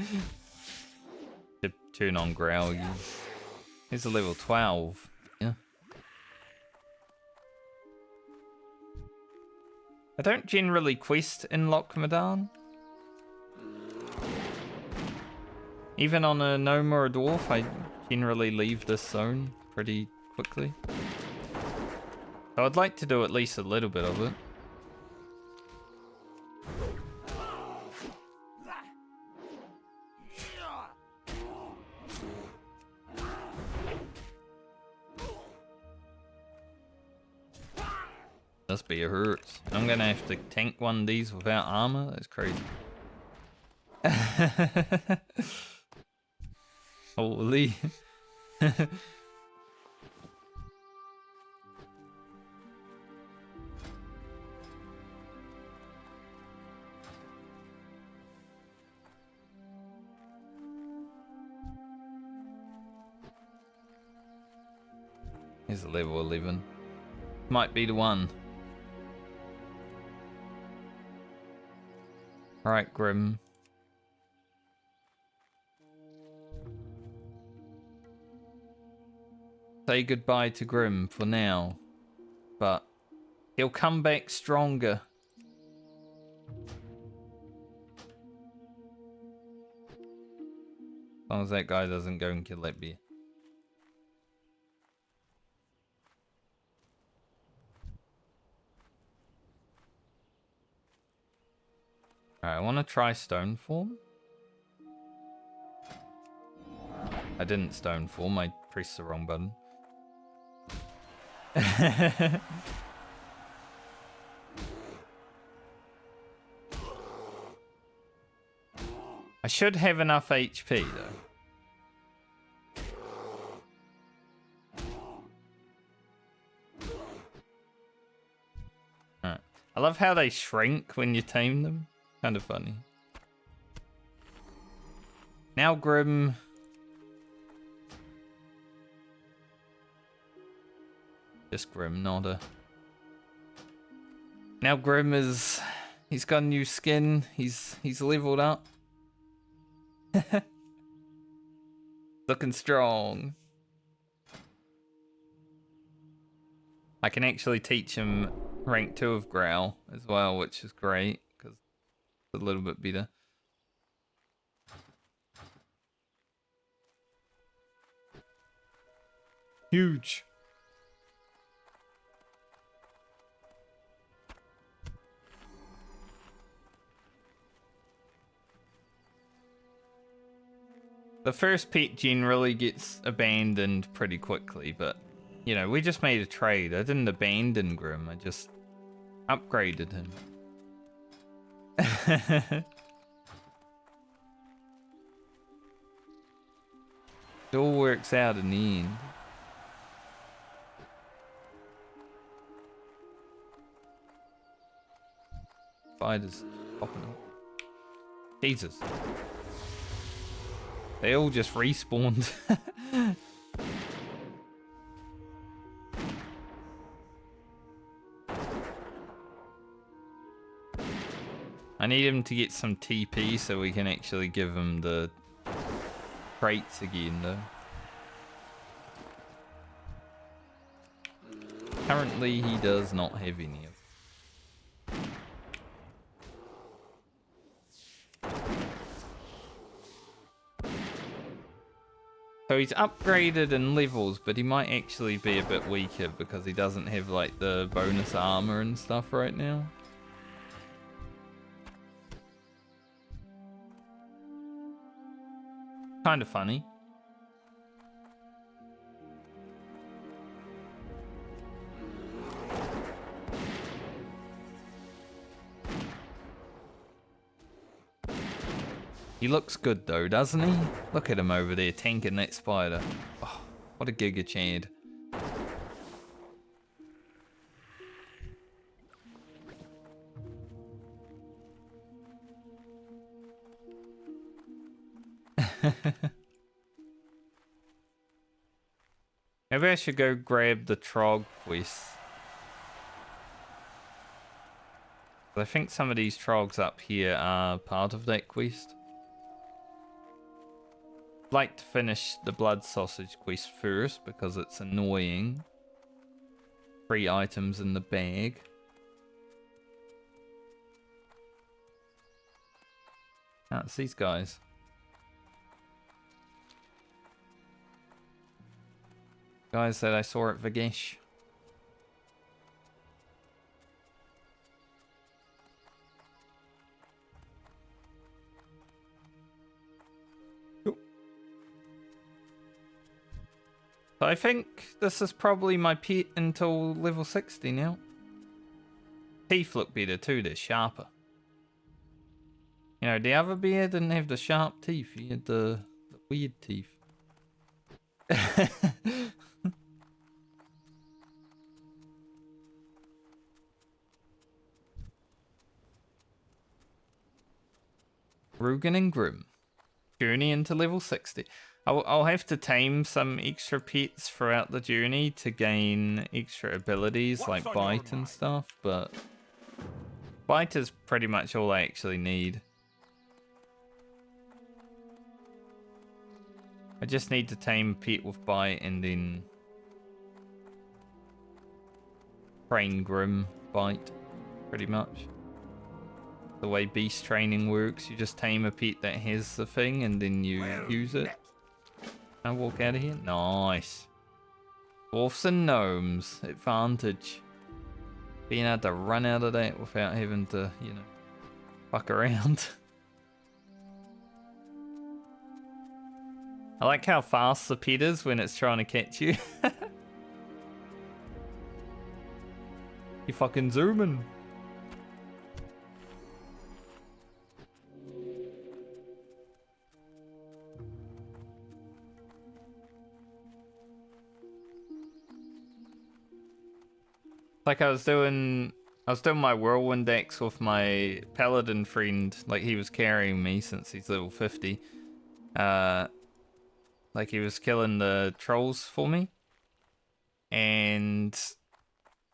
turn on Growl. He's a level 12. Yeah. I don't generally quest in Lochmadan. Even on a gnome or a dwarf, I generally leave this zone pretty quickly. So I'd like to do at least a little bit of it. This beer hurts. I'm gonna have to tank one of these without armor? That's crazy. Holy. Here's a level 11. Might be the one. Alright, Grim. Say goodbye to Grim for now. But he'll come back stronger. As long as that guy doesn't go and kill that bear. Alright, I want to try stone form. I didn't stone form, I pressed the wrong button. I should have enough HP though. Alright. I love how they shrink when you tame them. Kind of funny. Now Grim. Just Grim, not a... Now Grim is... He's got a new skin. He's leveled up. Looking strong. I can actually teach him rank 2 of Growl as well, which is great, because it's a little bit better. Huge. The first pet generally gets abandoned pretty quickly, but, you know, we just made a trade. I didn't abandon Grim, I just upgraded him. It all works out in the end. Spiders popping up. Jesus. They all just respawned. I need him to get some TP so we can actually give him the traits again though. Currently he does not have any of them. So he's upgraded in levels, but he might actually be a bit weaker because he doesn't have like the bonus armor and stuff right now. Kind of funny. He looks good though, doesn't he? Look at him over there tanking that spider. Oh, what a giga chad. Maybe I should go grab the Trog quest. I think some of these Trogs up here are part of that quest. I'd like to finish the Blood Sausage quest first because it's annoying. 3 items in the bag. Ah, it's these guys. Guys that I saw at Vagesh. Cool. So I think this is probably my pet until level 60 now. Teeth look better too, they're sharper. You know, the other bear didn't have the sharp teeth, he had the weird teeth. Rugan and Grim. Journey into level 60. I'll have to tame some extra pets throughout the journey to gain extra abilities like Bite and stuff, but Bite is pretty much all I actually need. I just need to tame a pet with Bite and then train Grim Bite, pretty much. The way beast training works, you just tame a pet that has the thing and then you use it. I walk out of here. Nice. Dwarfs and gnomes. Advantage. Being able to run out of that without having to, you know, fuck around. I like how fast the pet is when it's trying to catch you. You fucking zooming. Like I was doing my whirlwind decks with my paladin friend. Like he was carrying me since he's level 50. Like he was killing the trolls for me, and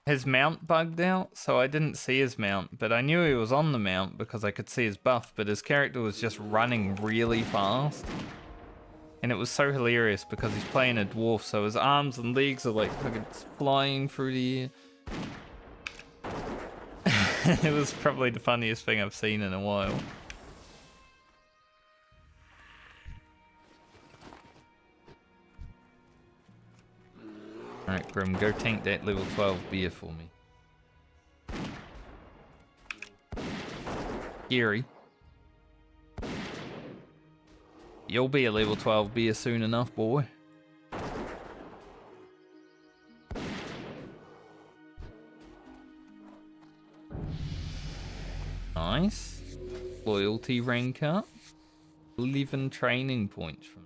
his mount bugged out, so I didn't see his mount, but I knew he was on the mount because I could see his buff, but his character was just running really fast. And it was so hilarious because he's playing a dwarf, so his arms and legs are like fucking flying through the air. It was probably the funniest thing I've seen in a while. Alright, Grim, go tank that level 12 beer for me. Gary. You'll be a level 12 beer soon enough, boy. Nice. Loyalty rank up. 11 training points from.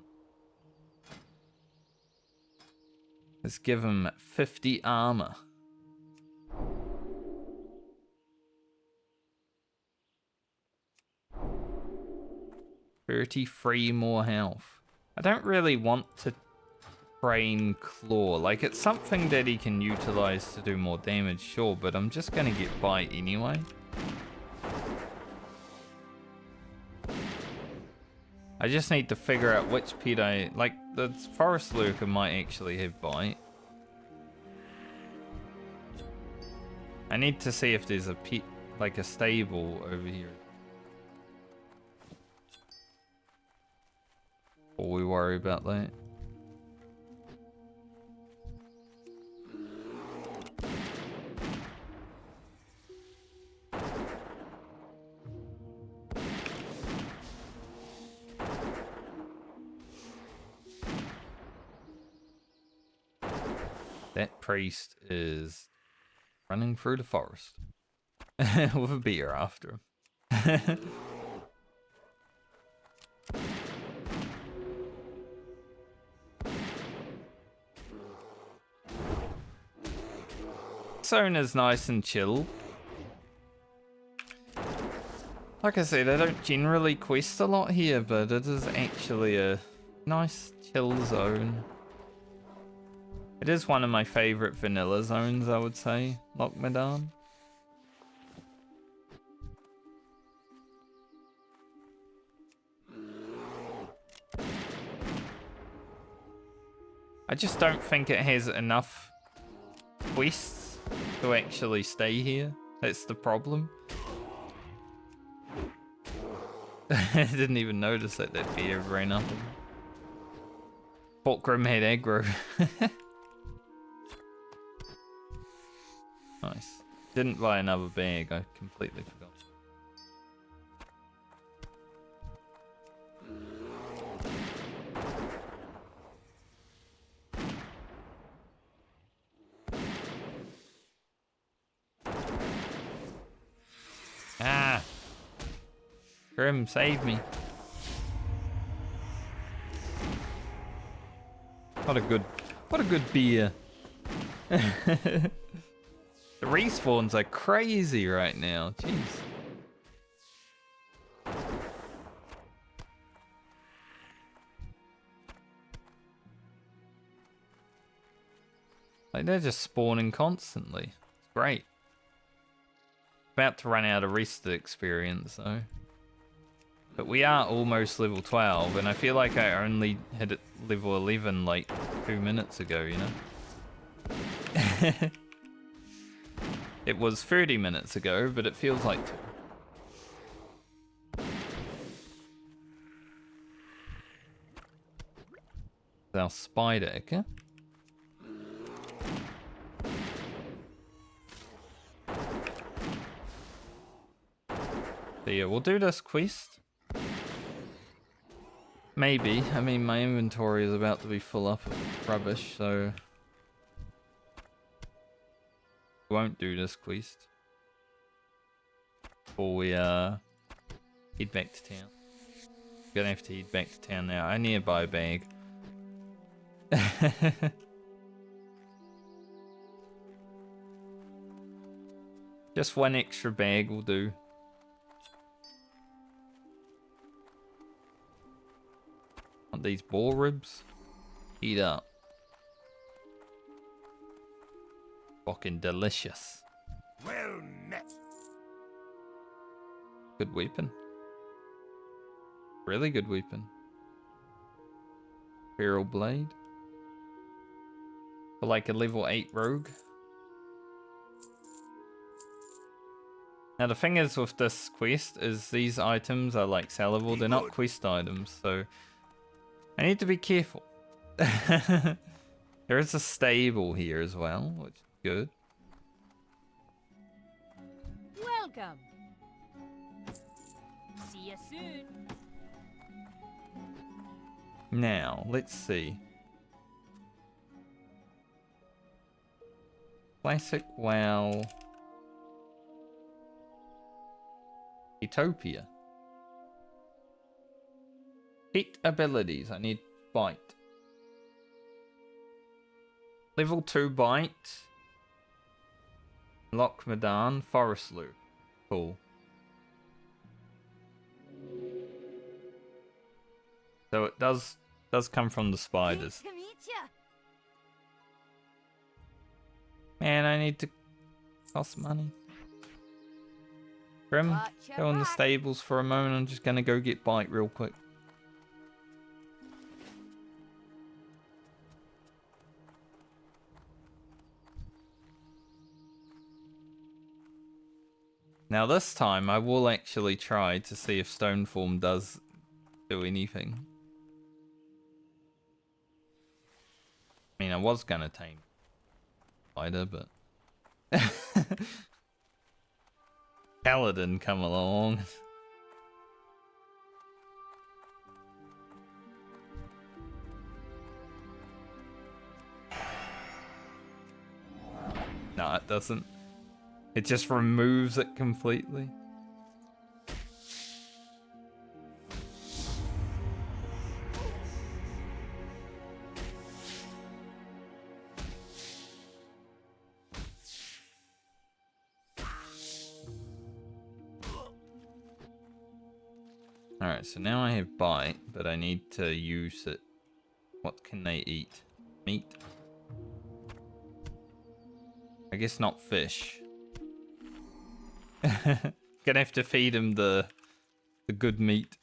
Let's give him 50 armor. $33 more health. I don't really want to train Claw. Like, it's something that he can utilize to do more damage, sure, but I'm just gonna get bite anyway. I just need to figure out which pet I... Like, the Forest Lurker might actually have bite. I need to see if there's a pet, like a stable over here. Before we worry about that. That priest is running through the forest with a beer after him. Zone is nice and chill. Like I said, I don't generally quest a lot here, but it is actually a nice chill zone. It is one of my favorite vanilla zones, I would say, Lochmadan. I just don't think it has enough quests to actually stay here. That's the problem. I didn't even notice that bear ran up. Thought Grim had aggro. Nice. Didn't buy another bag, I completely forgot. Ah! Grim, save me. What a good beer. The respawns are crazy right now. Jeez. Like, they're just spawning constantly. It's great. About to run out of rest experience though. But we are almost level 12, and I feel like I only hit it level 11 like 2 minutes ago, you know? It was 30 minutes ago, but it feels like 2. Our spider, okay? So yeah, we'll do this quest. Maybe. I mean, my inventory is about to be full up of rubbish, so won't do this quest before we head back to town. Gonna have to head back to town now. I need to buy a bag. Just one extra bag will do. Want these boar ribs? Eat up. Fucking delicious. Well met. Good weapon. Really good weapon. Feral blade. For like a level 8 rogue. Now the thing is with this quest is these items are like sellable. They're not quest items, so I need to be careful. There is a stable here as well, which is good. Welcome. See you soon. Now, let's see. Classic WoW. Utopia. Hit abilities. I need bite. Level 2 bite. Lock Medan. Forest Loop. Cool. So it does come from the spiders. Pleased to meet ya. Man, I need to cost money. Grim, Watch your go in the back. stables for a moment. I'm just gonna go get bite real quick. Now this time I will actually try to see if stone form does do anything. I mean, I was gonna tame spider, but Paladin come along. No, it doesn't. It just removes it completely. Alright, so now I have bite, but I need to use it. What can they eat? Meat? I guess not fish. Gonna have to feed him the good meat.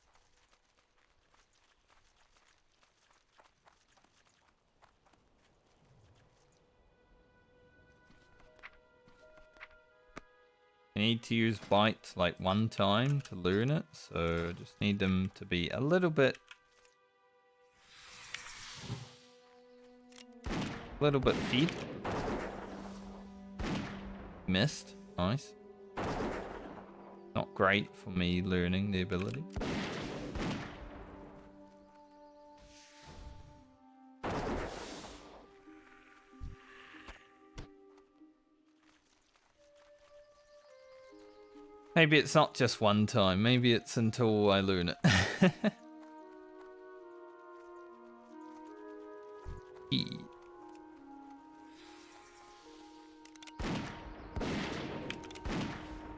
I need to use bite like one time to learn it, so I just need them to be a little bit feed. Missed. Nice. Not great for me learning the ability. Maybe it's not just one time. Maybe it's until I learn it. E.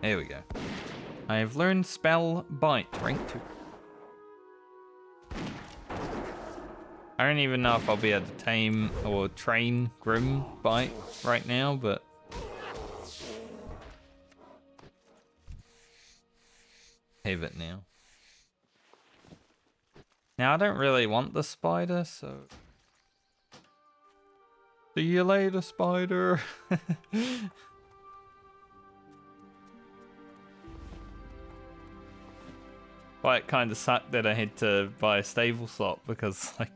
There we go. I have learned spell bite, rank 2. I don't even know if I'll be able to tame or train Grim bite right now, but have it now. Now I don't really want the spider, so see you later, spider. Well, it kind of sucked that I had to buy a stable slot because, like,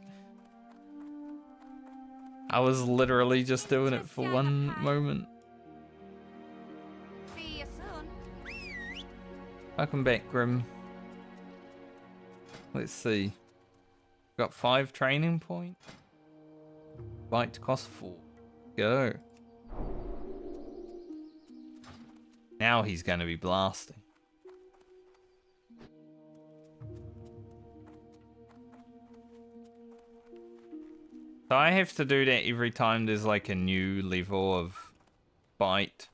I was literally just doing it for one moment. See you soon. Welcome back, Grim. Let's see. Got 5 training points. Bite cost 4. Go. Now he's going to be blasting. So I have to do that every time there's like a new level of bite.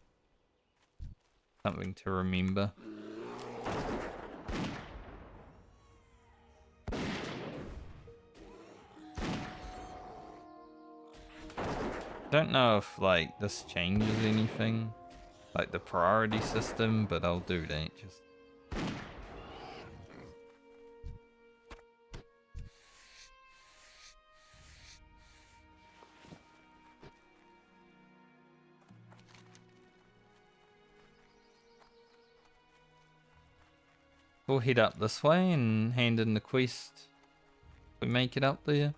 Something to remember. Don't know if like this changes anything, like the priority system, but I'll do that just. We'll head up this way and hand in the quest. We make it up there.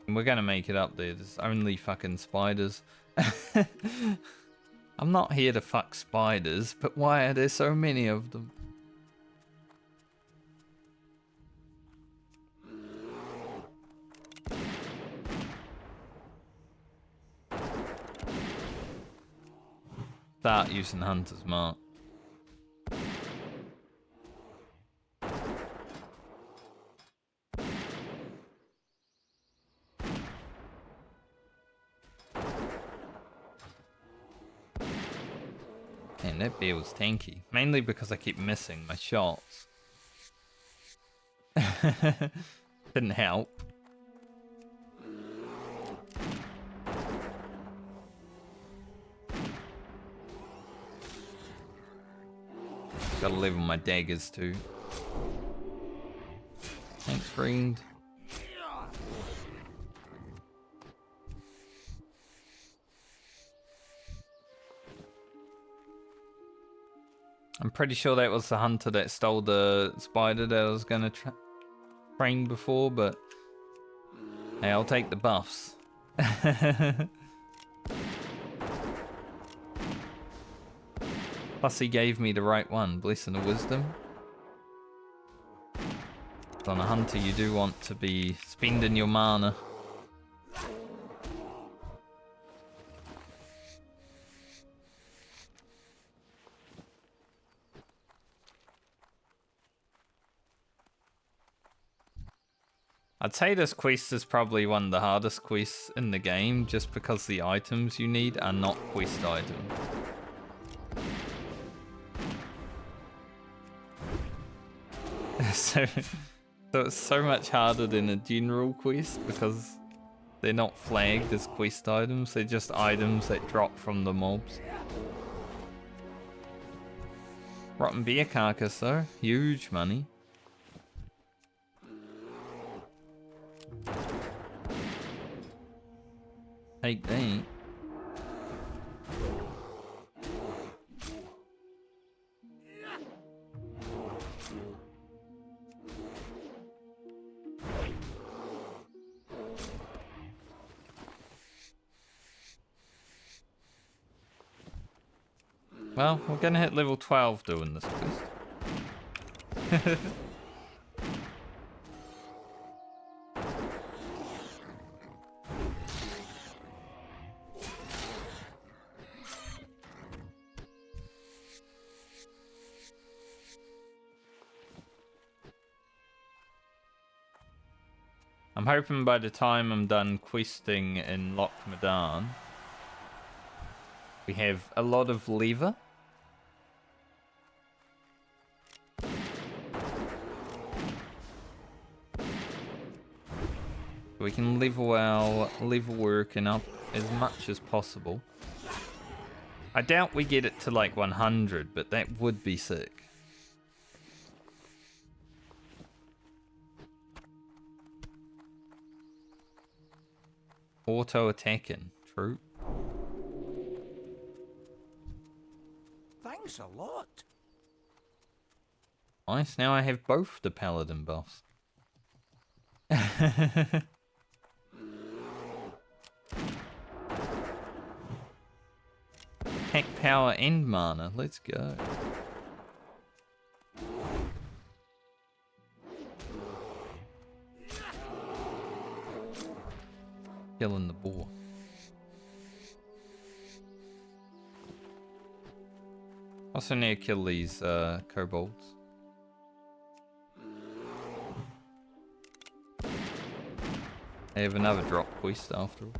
And we're gonna make it up there. There's only fucking spiders. I'm not here to fuck spiders, but why are there so many of them? Start using Hunter's Mark. Man, that bear was tanky. Mainly because I keep missing my shots. Didn't help. Gotta level my daggers too. Thanks, friend. I'm pretty sure that was the hunter that stole the spider that I was gonna train before, but hey, I'll take the buffs. Plus he gave me the right one, Blessing of Wisdom. On a hunter you do want to be spending your mana. I'd say this quest is probably one of the hardest quests in the game, just because the items you need are not quest items. So it's so much harder than a general quest, because they're not flagged as quest items, they're just items that drop from the mobs. Rotten bear carcass though, huge money. Take that. Well, we're gonna hit level 12 doing this quest. I'm hoping by the time I'm done questing in Loch Madan, we have a lot of lever. We can level our level working up as much as possible. I doubt we get it to like 100, but that would be sick. Auto attacking, true. Thanks a lot. Nice, now I have both the paladin buffs. Hack power and mana, let's go. killing the boar. Also need to kill these kobolds. They have another drop quest after all.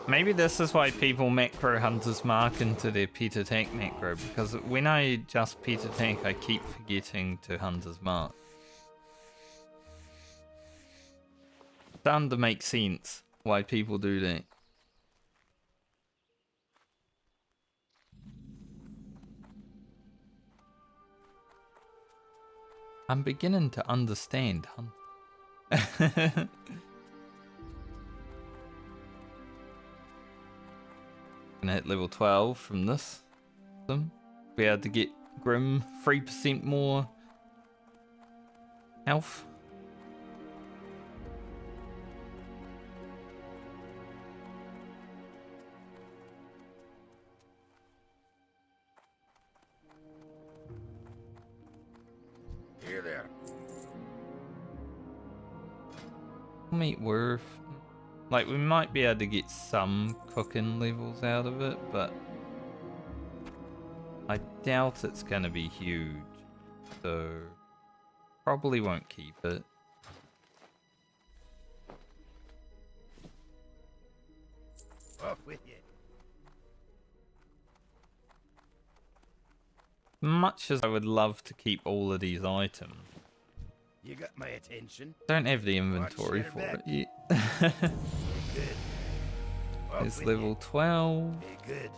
Maybe this is why people macro Hunter's Mark into their pet attack macro, because when I just pet attack, I keep forgetting to Hunter's Mark. It's starting to make sense why people do that. I'm beginning to understand Hunter. Gonna hit level 12 from this. Be able to get Grim 3% more health. Here there. Meat worth. Like, we might be able to get some cooking levels out of it, but I doubt it's gonna be huge. So, probably won't keep it. Off with you. Much as I would love to keep all of these items, You got my attention. don't have the inventory Watch for your it back. yet. Good. Off It's with level you. 12. Be good.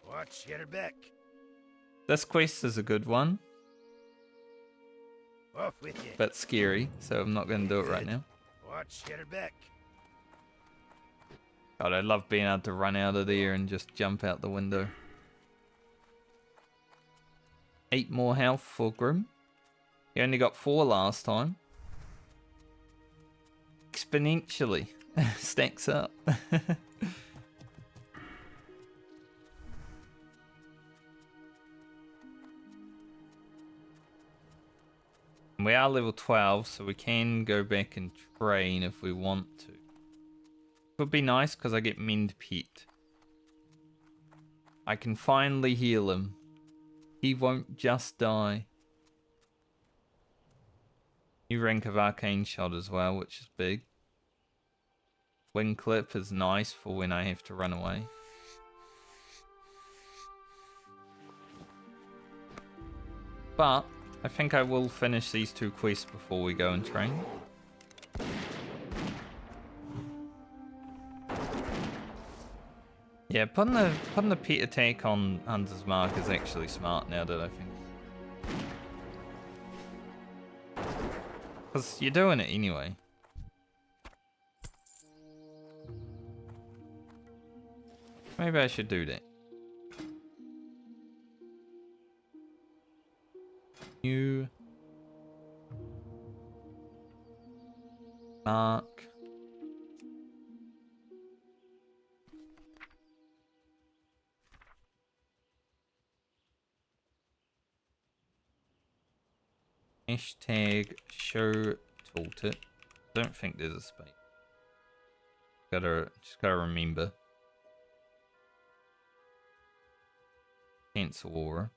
Watch your back. This quest is a good one, Off with you. but scary, so I'm not going to do it right now. Watch your back. God, I love being able to run out of there and just jump out the window. 8 more health for Grim. He only got 4 last time. Exponentially stacks up. We are level 12, so we can go back and train if we want to. Would be nice because I get Mend Pet. I can finally heal him. He won't just die. New rank of Arcane Shot as well, which is big. Wing Clip is nice for when I have to run away. But I think I will finish these 2 quests before we go and train. Yeah, putting the pet attack on Hunter's Mark is actually smart now that I think. Because you're doing it anyway. Maybe I should do that. New Mark. Hashtag show tooltip. Don't think there's a space. Just gotta remember. Cancel aura.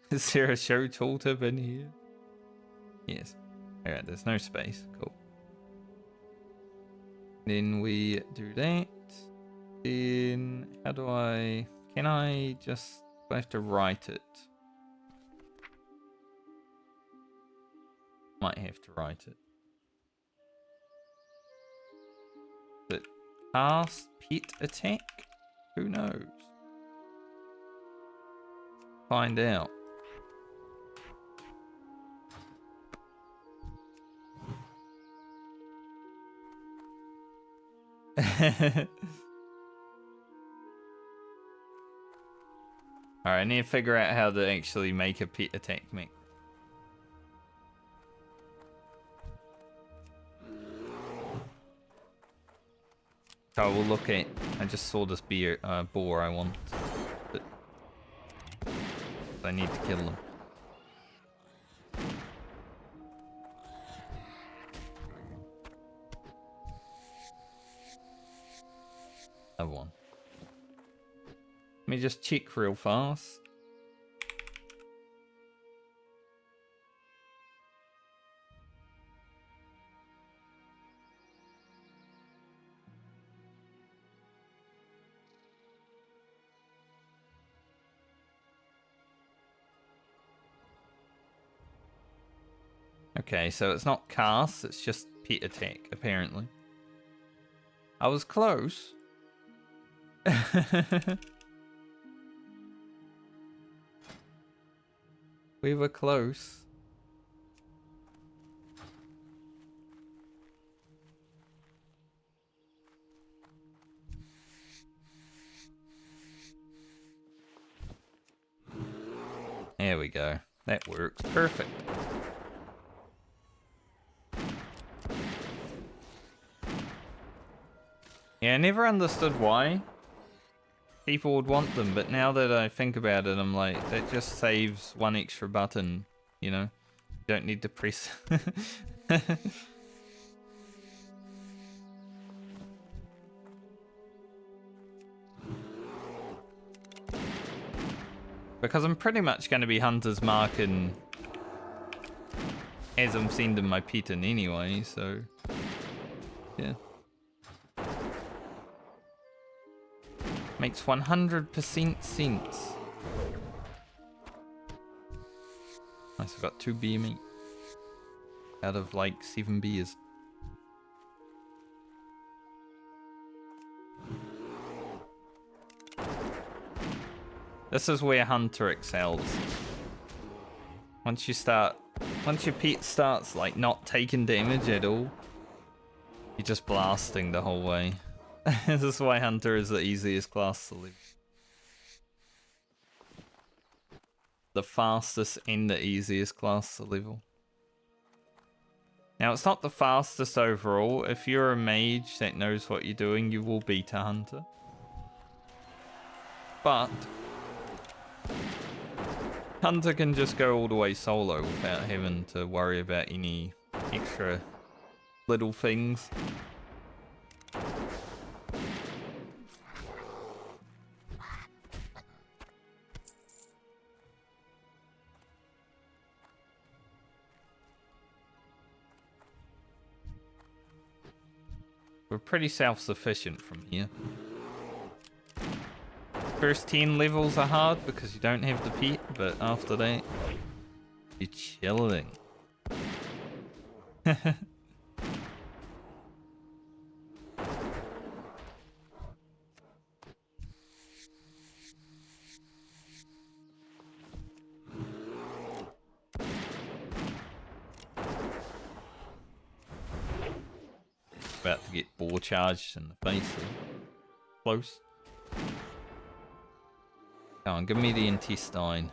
Is there a show tooltip in here? Yes. Alright, there's no space. Cool. Then we do that. Then how do I... Can I just... I have to write it. Might have to write it. But cast pet attack? Who knows? Find out. Alright, I need to figure out how to actually make a pet attack mech. So we'll look at. I just saw this boar I want. But I need to kill them. Another one. Let me just check real fast. Okay, so it's not cast, it's just pet attack, apparently. I was close. We were close. There we go. That works. Perfect. Yeah, I never understood why people would want them, but now that I think about it, I'm like, that just saves one extra button, you know? You don't need to press. Because I'm pretty much going to be Hunter's Mark and as I'm sending my pet in anyway, so yeah. Makes 100% sense. Nice, I've got 2 beer meat out of like 7 beers. This is where Hunter excels. Once your pet starts like not taking damage at all, you're just blasting the whole way. This is why Hunter is the easiest class to live. The fastest and the easiest class to level. Now it's not the fastest overall. If you're a mage that knows what you're doing, you will beat a Hunter. But Hunter can just go all the way solo without having to worry about any extra little things. We're pretty self-sufficient from here. First 10 levels are hard because you don't have the pet, but after that, you're chilling. About to get boar charged in the face. Close. Come on, give me the intestine.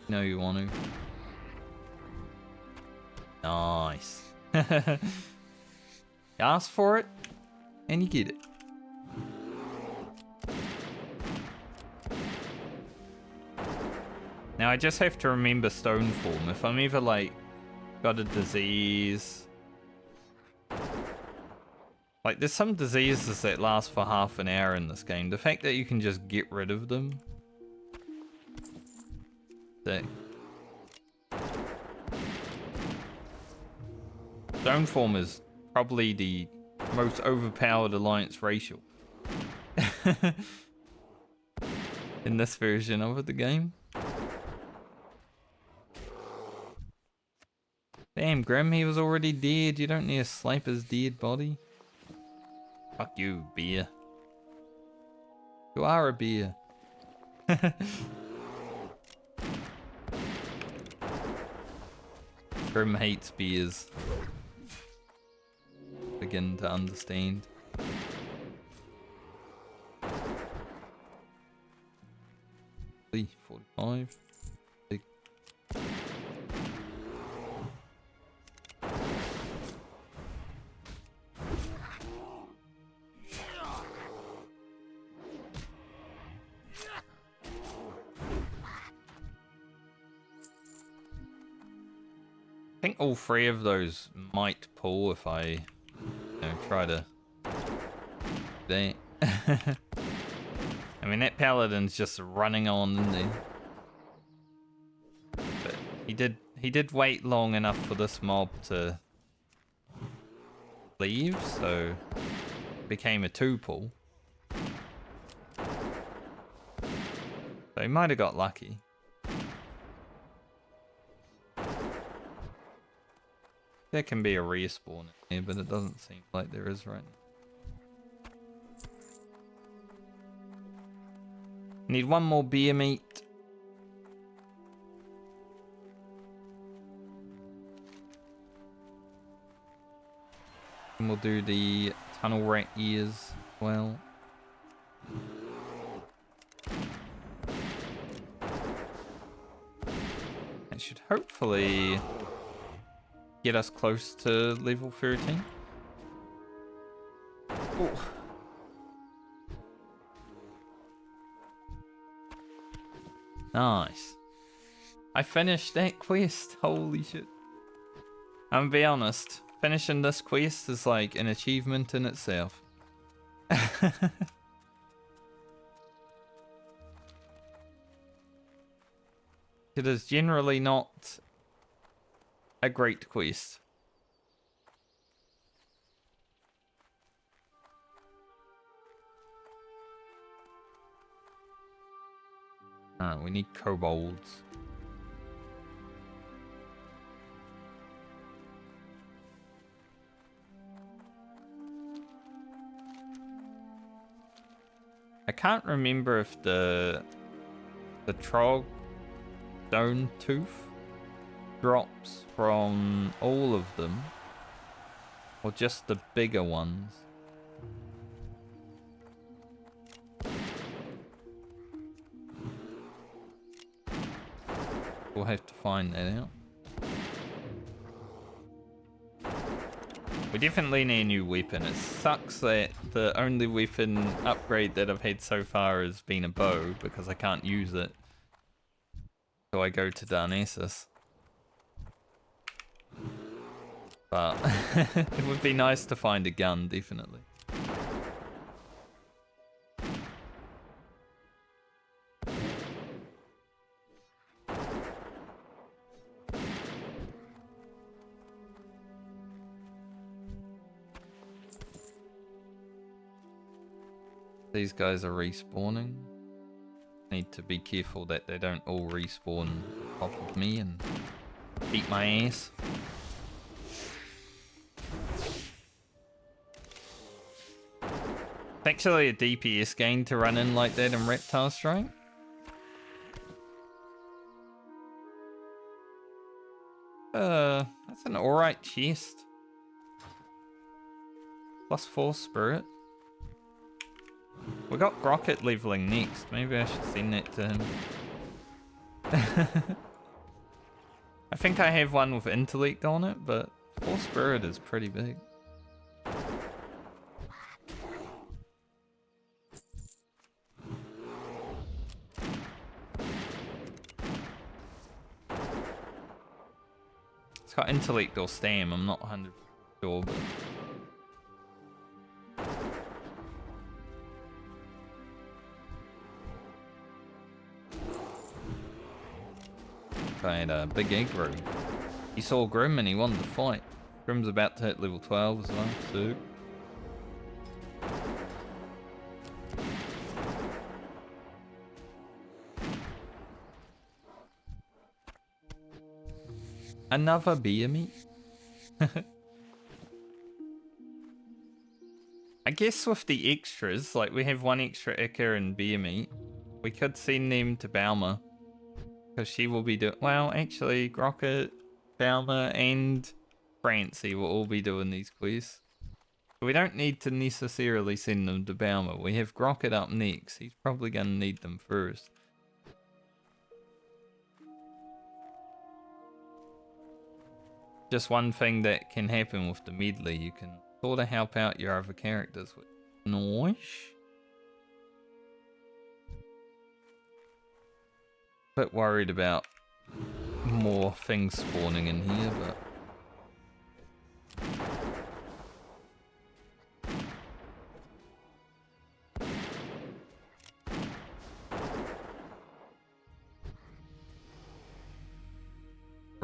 You know you want to. Nice. You ask for it, and you get it. Now I just have to remember stone form. If I'm ever like got a disease. Like there's some diseases that last for half an hour in this game. The fact that you can just get rid of them. Stone form is probably the most overpowered alliance racial in this version of the game. Damn, Grim, he was already dead. You don't need to snipe his dead body. Fuck you, beer. You are a beer. Grim hates beers. Begin to understand. Lee, 45. Big. think all three of those might pull if I, try to... They... I mean, that paladin's just running on, isn't he? But he did wait long enough for this mob to leave, so it became a 2-pull. So he might have got lucky. There can be a respawn in here, but it doesn't seem like there is right now. Need one more beer meat. And we'll do the tunnel rat ears as well. That should hopefully get us close to level 13. Ooh. Nice. I finished that quest. Holy shit. I'm gonna be honest. Finishing this quest is like an achievement in itself. It is generally not a great quest. We need kobolds. I can't remember if the Trog Stone Tooth drops from all of them or just the bigger ones. We'll have to find that out. We definitely need a new weapon. It sucks that the only weapon upgrade that I've had so far has been a bow because I can't use it. So I go to Darnassus. But it would be nice to find a gun, definitely. These guys are respawning. Need to be careful that they don't all respawn on top of me and beat my ass. It's actually a DPS gain to run in like that in Reptile Strike. That's an alright chest. +4 spirit. We got Grocket leveling next. Maybe I should send that to him. I think I have one with intellect on it, but 4 spirit is pretty big. It's got intellect or stam, I'm not 100% sure, but... I had a big aggro. He saw Grim and he wanted to fight. Grim's about to hit level 12 as well, so... Another beer meat? I guess with the extras, like we have one extra Icker and beer meat, we could send them to Balmer. Because she will be doing... Well, actually, Grocket, Balmer, and Francie will all be doing these quests. We don't need to necessarily send them to Balmer. We have Grocket up next. He's probably going to need them first. Just one thing that can happen with the medley, you can sort of help out your other characters with noise. Bit worried about more things spawning in here, but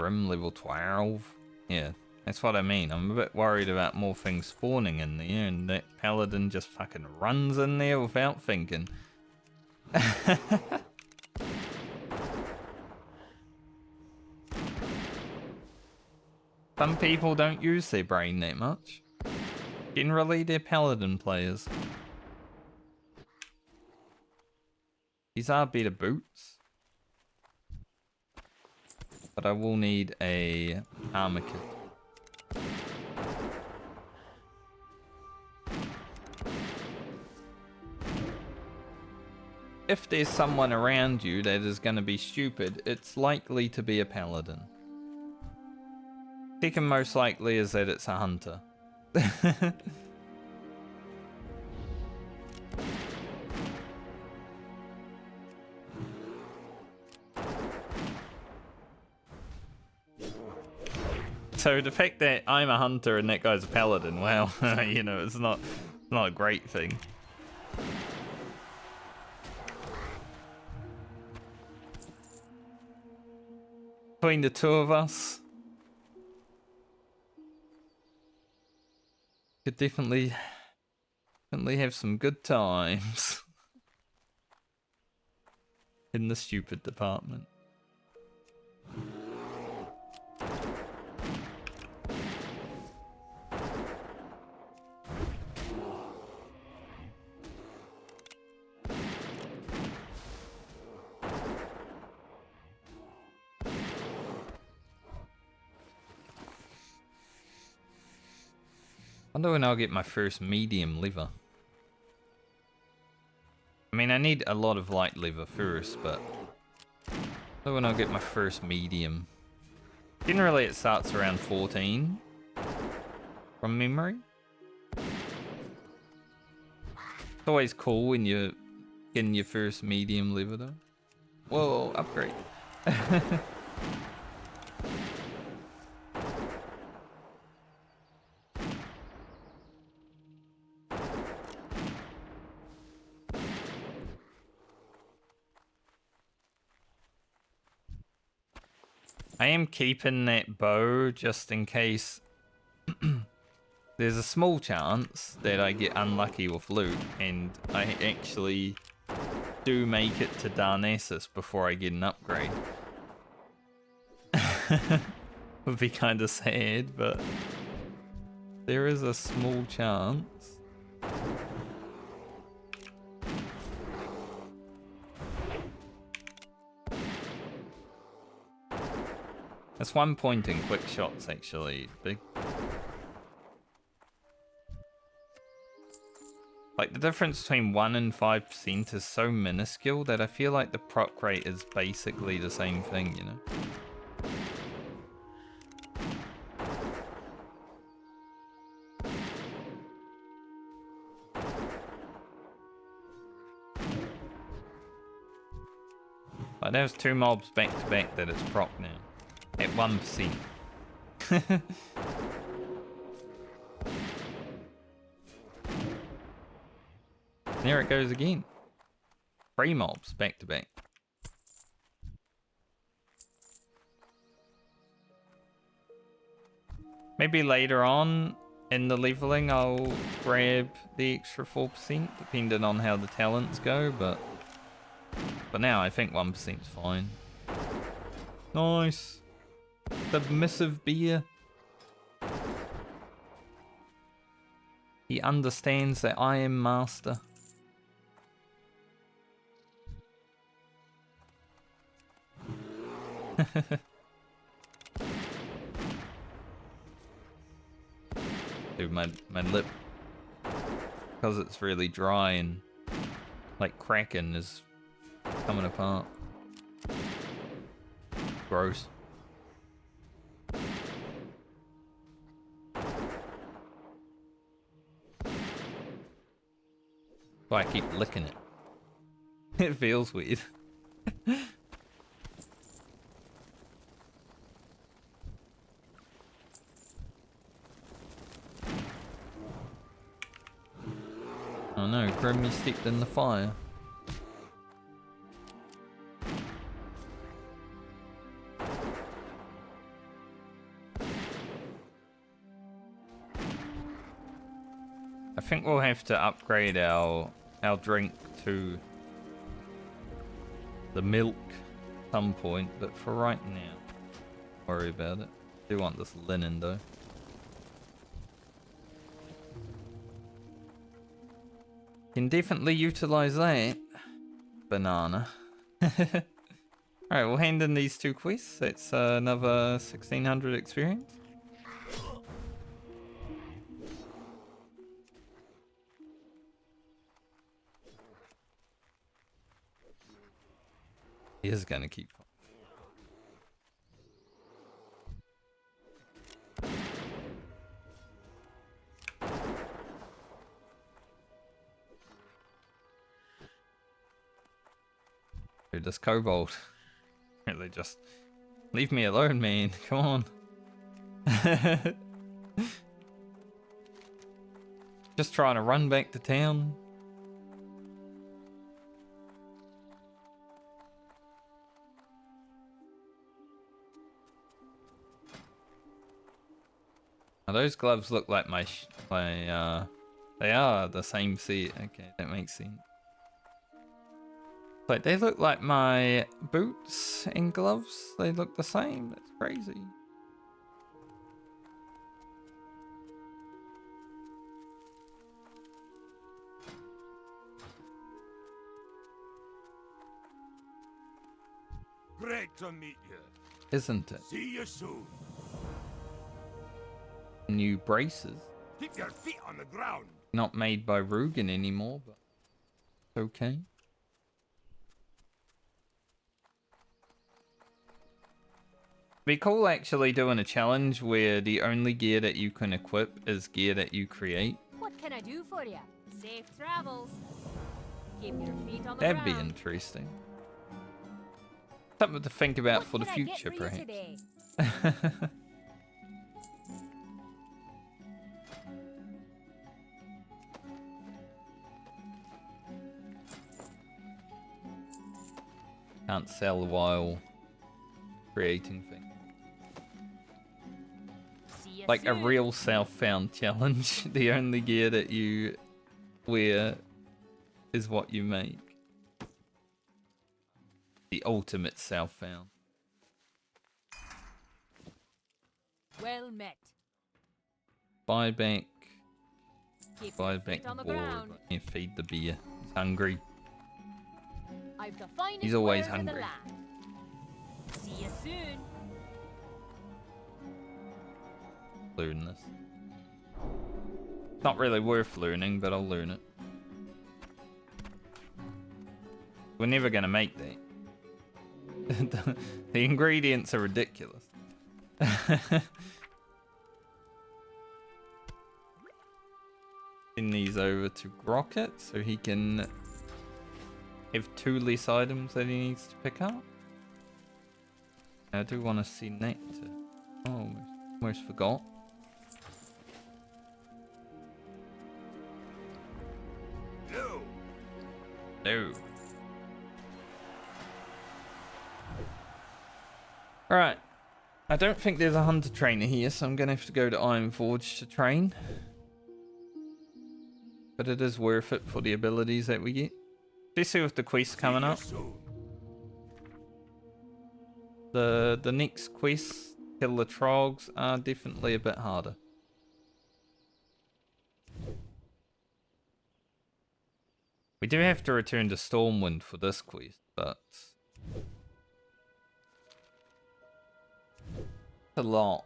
Grim level 12. Yeah, that's what I mean. I'm a bit worried about more things spawning in there, and that paladin just fucking runs in there without thinking. Some people don't use their brain that much. Generally, they're paladin players. These are better boots. But I will need a armor kit. If there's someone around you that is going to be stupid, it's likely to be a paladin. Second most likely is that it's a hunter. So the fact that I'm a hunter and that guy's a paladin, well, you know, it's not a great thing. Between the two of us, could definitely have some good times in the stupid department. Wonder when I'll get my first medium liver. I mean, I need a lot of light liver first, but wonder when I'll get my first medium. Generally, it starts around 14 from memory. It's always cool when you're getting your first medium liver, though. Whoa, upgrade. I am keeping that bow just in case there's a small chance that I get unlucky with loot and I actually do make it to Darnassus before I get an upgrade. Would be kind of sad, but there is a small chance. That's 1 point in quick shots, actually. Big. Like, the difference between 1 and 5% is so minuscule that I feel like the proc rate is basically the same thing, you know? Like, there's 2 mobs back to back that it's proc now. At 1%. There it goes again. 3 mobs back to back. Maybe later on in the leveling I'll grab the extra 4% depending on how the talents go, but now I think 1% is fine. Nice. Submissive beer. He understands that I am master. Dude, my lip, because it's really dry and like cracking, is coming apart. Gross. So I keep licking it. It feels weird. Oh no, Grimmy stepped in the fire. I think we'll have to upgrade our drink to the milk at some point, but for right now, don't worry about it. I do want this linen though. Can definitely utilize that. Banana. Alright, we'll hand in these 2 quests. That's another 1600 experience. He is gonna keep. Dude, this kobold. Really just leave me alone, man. Come on. Just trying to run back to town. Now those gloves look like my they are the same set. Okay, that makes sense. Like they look like my boots and gloves. They look the same. That's crazy. Great to meet you. Isn't it? See you soon. New braces. Keep your feet on the ground. Not made by Rugan anymore, but okay. Be cool actually doing a challenge where the only gear that you can equip is gear that you create. What can I do for you? Safe travels. Keep your feet on the That'd be ground. interesting. Something to think about What for the can I get future, for you perhaps. today? Can't sell while creating things. See you Like a soon. real self-found challenge. The only gear that you wear is what you make. The ultimate self-found. Well met. Buy back Keep your the feet on the boar ground. and feed the bear. He's hungry. I've the finest He's always wares in the hungry. land. See you soon. Learn this. Not really worth learning, but I'll learn it. We're never gonna make that. The ingredients are ridiculous. Send these over to Grocket so he can have 2 less items that he needs to pick up. I do want to see Nectar. Oh, almost forgot. No. No. Alright. I don't think there's a hunter trainer here, so I'm going to have to go to Ironforge to train. But it is worth it for the abilities that we get. Especially with the quest coming up. The next quests, kill the trogs, are definitely a bit harder. We do have to return to Stormwind for this quest, but a lot.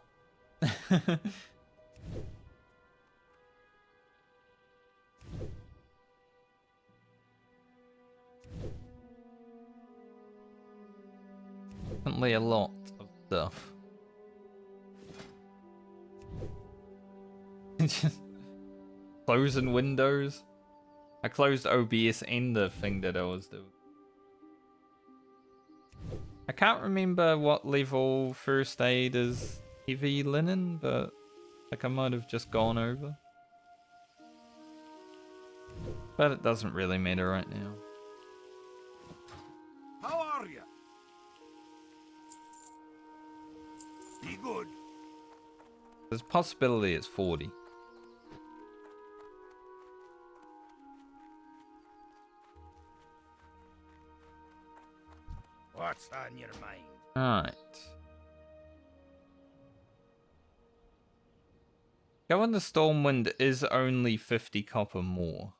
Definitely a lot of stuff. Just closing windows. I closed OBS and the thing that I was doing. I can't remember what level first aid is heavy linen, but like I might have just gone over. But it doesn't really matter right now. How are you? Be good. There's a possibility it's 40. What's on your mind? Alright. Going to Stormwind is only 50 copper more.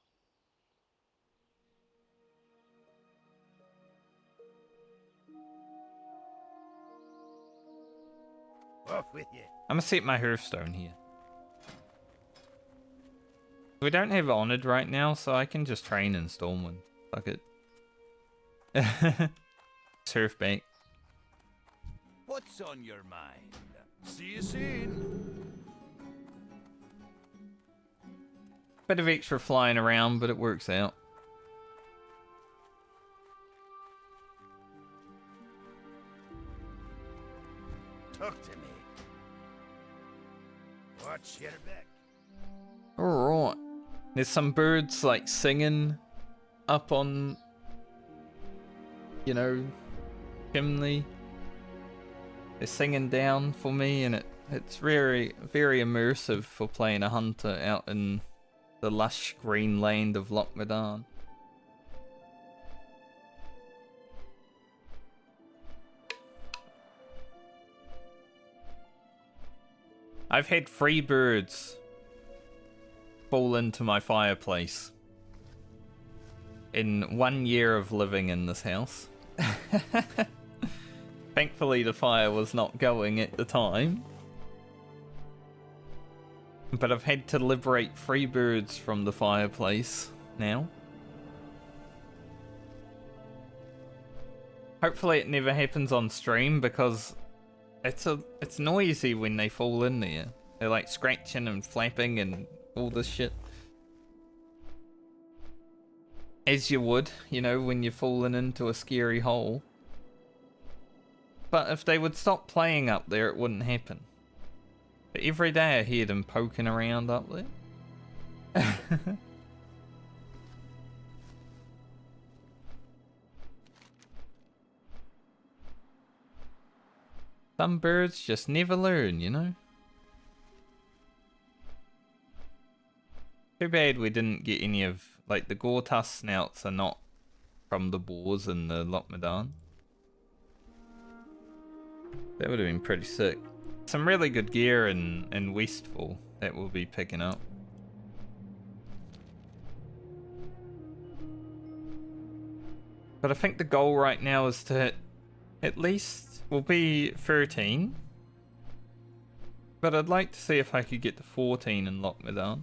Off with you. I'm gonna set my Hearthstone here. We don't have Honored right now, so I can just train in Stormwind. Fuck it. Surf back. What's on your mind? See you soon. Bit of extra flying around, but it works out. Talk to me. Watch your back. Alright. There's some birds like singing up on, you know, chimney. They're singing down for me, and it's very, very immersive for playing a hunter out in the lush green land of Lochmadan. I've had 3 birds fall into my fireplace in 1 year of living in this house. Thankfully the fire was not going at the time. But I've had to liberate 3 birds from the fireplace now. Hopefully it never happens on stream, because it's noisy when they fall in there. They're like scratching and flapping and all this shit. As you would, you know, when you're falling into a scary hole. But if they would stop playing up there, it wouldn't happen. But every day I hear them poking around up there. Some birds just never learn, you know? Too bad we didn't get any of, like, the Gortusk snouts are not from the boars in the Lochmadan. That would have been pretty sick. Some really good gear in Westfall that we'll be picking up. But I think the goal right now is to hit at least, we'll be 13. But I'd like to see if I could get to 14 in Lochmadan.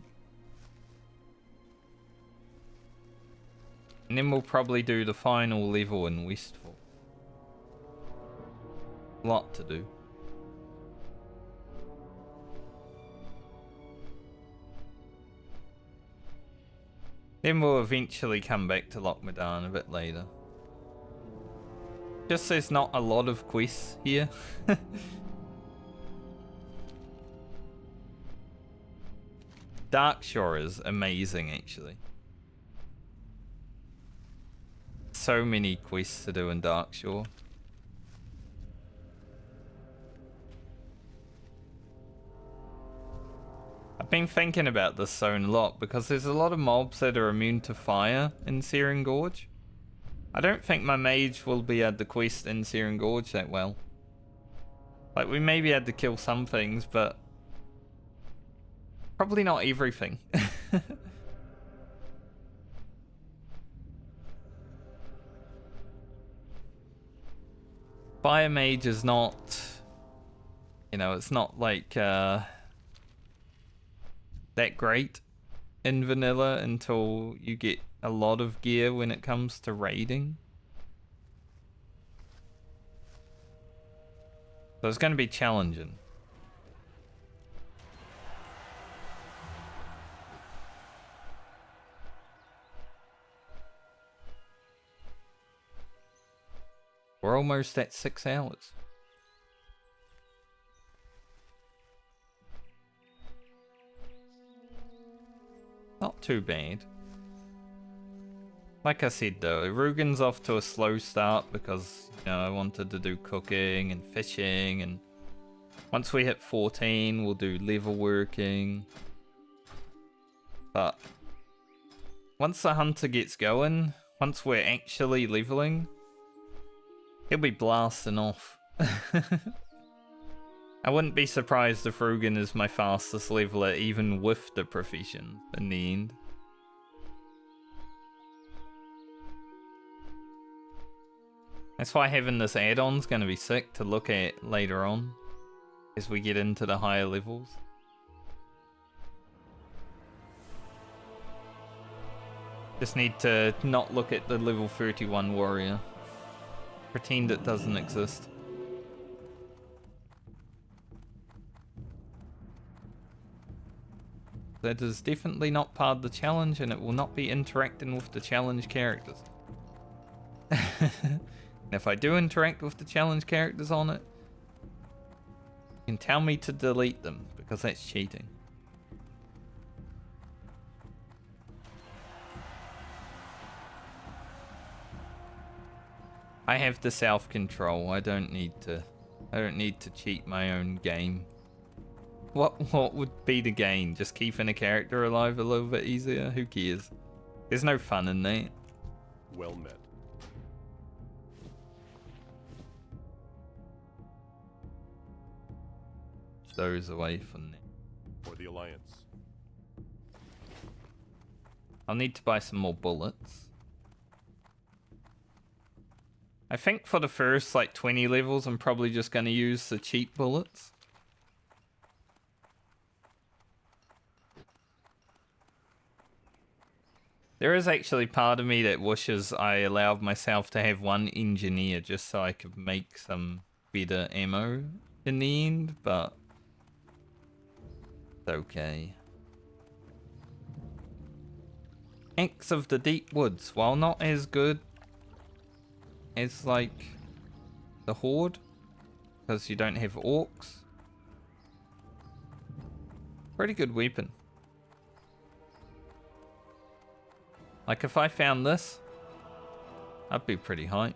And then we'll probably do the final level in Westfall. Lot to do. Then we'll eventually come back to Lochmadan a bit later. Just there's not a lot of quests here. Darkshore is amazing, actually. So many quests to do in Darkshore. I've been thinking about this zone a lot because there's a lot of mobs that are immune to fire in Searing Gorge. I don't think my mage will be able to quest in Searing Gorge that well. Like, we may be able to kill some things, but probably not everything. Fire mage is not, you know, it's not like that great in vanilla until you get a lot of gear when it comes to raiding. So it's going to be challenging. We're almost at 6 hours. Not too bad. Like I said though, Rugan's off to a slow start because, you know, I wanted to do cooking and fishing, and once we hit 14 we'll do level working. But once the hunter gets going, once we're actually leveling, He'll be blasting off. I wouldn't be surprised if Rugan is my fastest leveler even with the profession in the end. That's why having this add-on's going to be sick to look at later on as we get into the higher levels. Just need to not look at the level 31 warrior. Pretend it doesn't exist. That is definitely not part of the challenge, and it will not be interacting with the challenge characters. If I do interact with the challenge characters on it, you can tell me to delete them, because that's cheating. I have the self-control. I don't need to cheat my own game. What would be the gain? Just keeping a character alive a little bit easier? Who cares? There's no fun in that. Well met. Those away from there. For the Alliance. I'll need to buy some more bullets. I think for the first like 20 levels, I'm probably just going to use the cheap bullets. There is actually part of me that wishes I allowed myself to have one engineer just so I could make some better ammo in the end, but it's okay. Axe of the Deep Woods, while not as good as like the Horde, because you don't have orcs, pretty good weapon. Like if I found this, I'd be pretty hyped.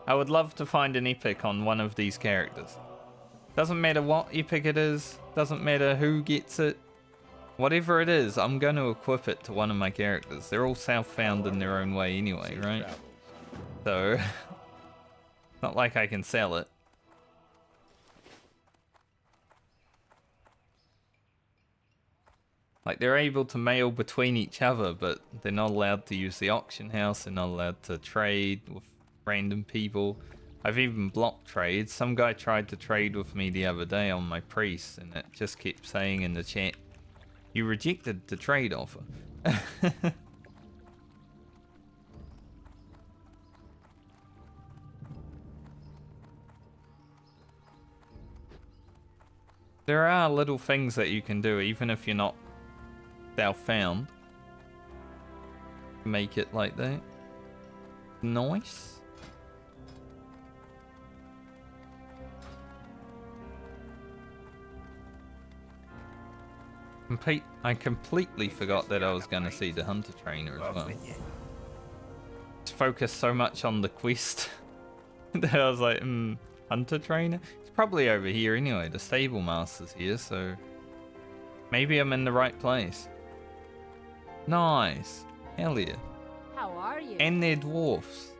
I would love to find an epic on one of these characters. Doesn't matter what epic it is, doesn't matter who gets it. Whatever it is, I'm going to equip it to one of my characters. They're all self-found in their own way anyway, right? So, not like I can sell it. Like, they're able to mail between each other, but they're not allowed to use the auction house. They're not allowed to trade with random people. I've even blocked trades. Some guy tried to trade with me the other day on my priest, and it just kept saying in the chat, "You rejected the trade offer." There are little things that you can do, even if you're not self-found. Make it like that. Nice. I completely forgot that I was going to see the Hunter Trainer as well. Just focused so much on the quest that I was like, Hunter Trainer? It's probably over here anyway. The Stable Master's here, so maybe I'm in the right place. Nice. Hell yeah. How are you? And they're dwarfs.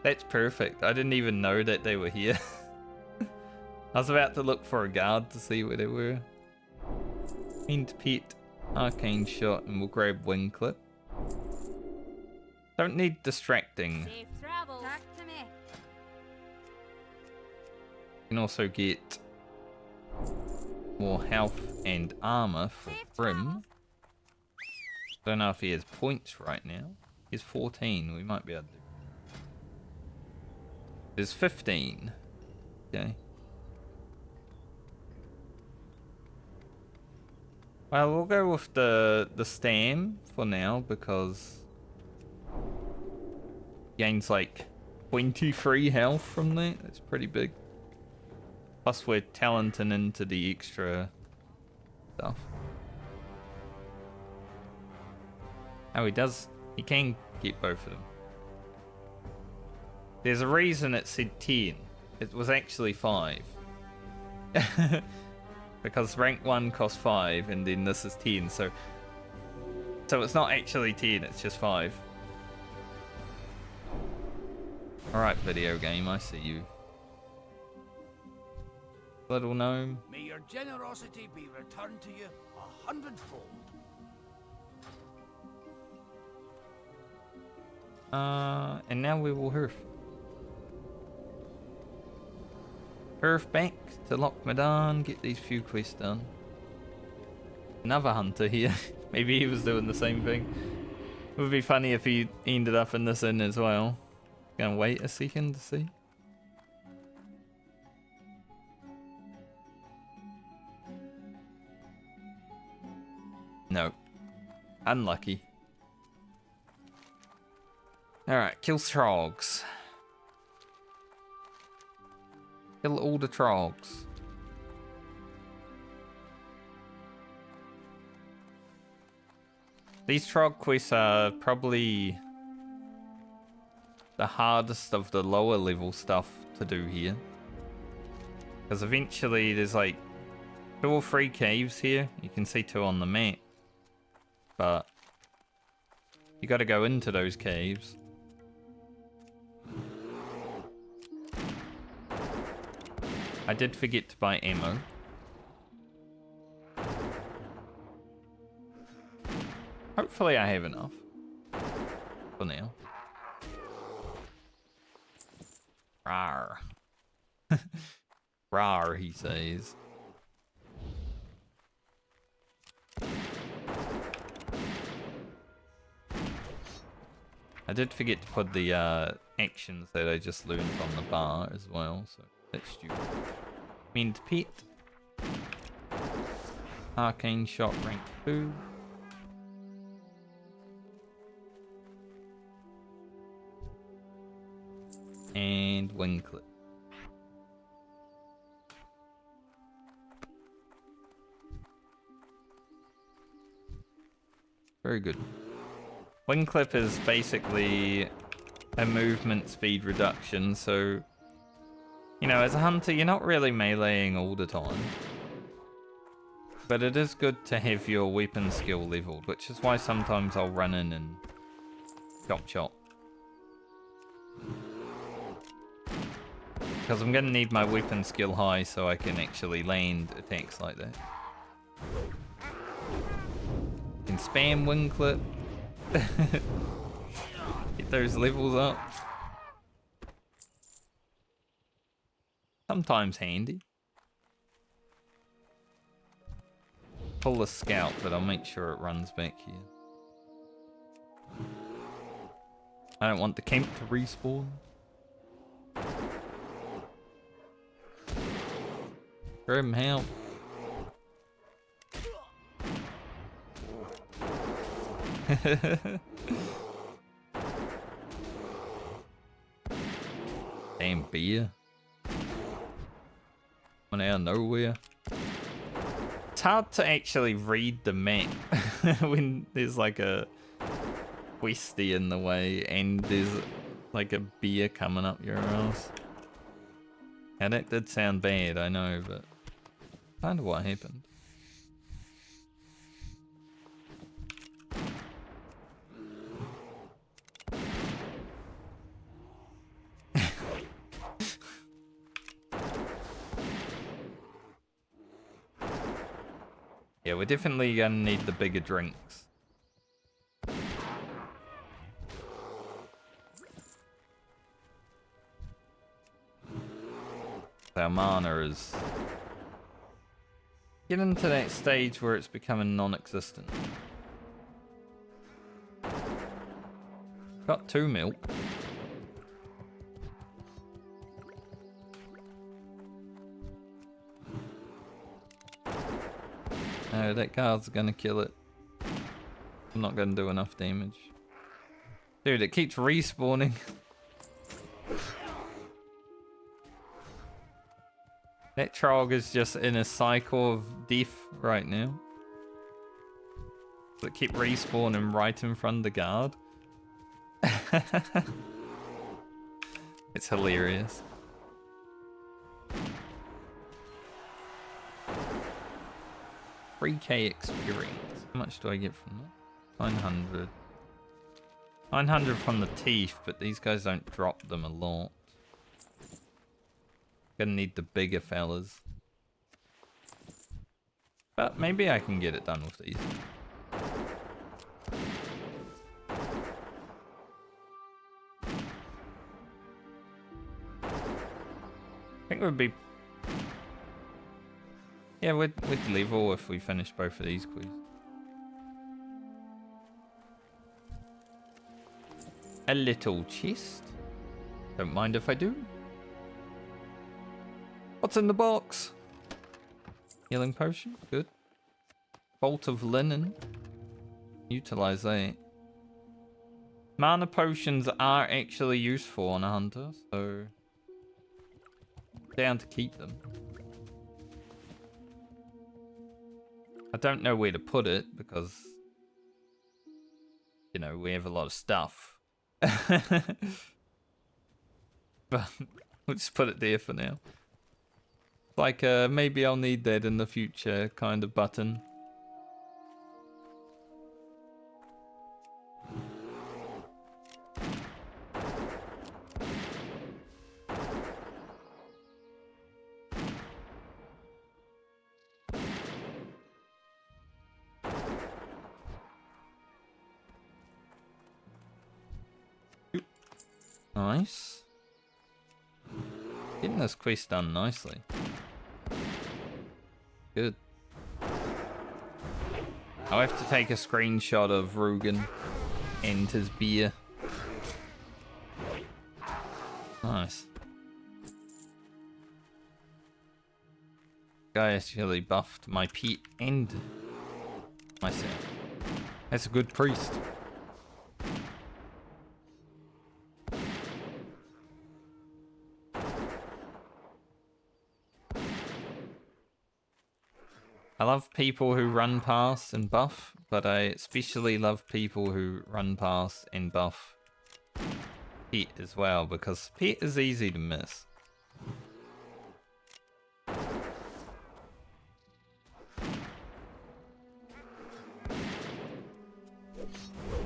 That's perfect. I didn't even know that they were here. I was about to look for a guard to see where they were. End Pet, Arcane Shot, and we'll grab Wing Clip. Don't need distracting. Safe travels. Talk to me. You can also get more health and armor for Brim. Don't know if he has points right now. He's 14. We might be able to. There's 15. Okay. Well, we'll go with the Stam for now because gains like 23 health from that. That's pretty big. Plus we're talenting into the extra stuff. Oh, he can get both of them. There's a reason it said 10. It was actually 5. Because rank 1 costs 5 and then this is 10, so So it's not actually 10, it's just 5. Alright, video game, I see you. Little gnome. May your generosity be returned to you 100-fold. And now we will hurf. Hurf back to Lochmadan, get these few quests done. Another hunter here. Maybe he was doing the same thing. It would be funny if he ended up in this inn as well. Gonna wait a second to see. No. Unlucky. Alright, kill trogs. Kill all the trogs. These trog quests are probably the hardest of the lower level stuff to do here. Because eventually there's like 2 or 3 caves here. You can see 2 on the map. But you gotta go into those caves. I did forget to buy ammo. Hopefully I have enough. For now. Rawr. Rawr, he says. I did forget to put the actions that I just learned on the bar as well, so that's stupid. Mend pet. Arcane shot rank 2. And wing clip. Very good. Wing clip is basically a movement speed reduction, so you know, as a hunter you're not really meleeing all the time. But it is good to have your weapon skill leveled, which is why sometimes I'll run in and chop chop. Because I'm going to need my weapon skill high so I can actually land attacks like that. Can spam wing clip. Get those levels up. Sometimes handy. Pull a scout, but I'll make sure it runs back here. I don't want the camp to respawn. Grim, help. Damn beer. Coming out of nowhere. It's hard to actually read the map when there's like a questy in the way and there's like a beer coming up your ass. Yeah, that did sound bad, I know, but kind of what happened. Yeah, we're definitely gonna need the bigger drinks. Our mana is getting to that stage where it's becoming non-existent. Got 2 milk. No, that guard's gonna kill it. I'm not gonna do enough damage. Dude, it keeps respawning. That Trog is just in a cycle of death right now. Does it keep respawning right in front of the guard? It's hilarious. $3K experience. How much do I get from that? 900. 900 from the teeth, but these guys don't drop them a lot. Gonna need the bigger fellas. But maybe I can get it done with these. I think we'd be... Yeah, we'd level if we finish both of these quests. A little chest. Don't mind if I do. What's in the box? Healing potion, good. Bolt of linen. Utilize that. Mana potions are actually useful on a hunter, so down to keep them. I don't know where to put it because, you know, we have a lot of stuff. But we'll just put it there for now. Like, maybe I'll need that in the future kind of button. Nice. Getting this quest done nicely. Good. I'll have to take a screenshot of Rugan and his beer. Nice. Guy actually buffed my pet and myself. That's a good priest. I love people who run past and buff, but I especially love people who run past and buff Pet as well, because Pet is easy to miss.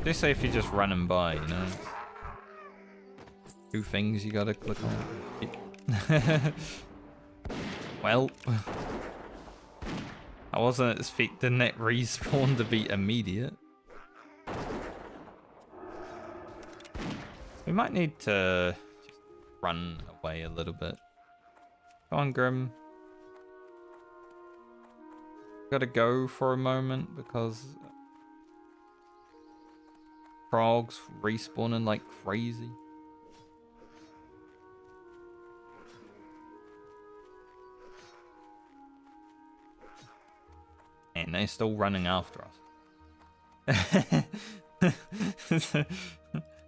Just say if you're just running by, you know. Two things you gotta click on. Well... I wasn't expecting that respawn to be immediate. We might need to just run away a little bit. Come on, Grim. Gotta go for a moment because frogs respawning like crazy. And they're still running after us.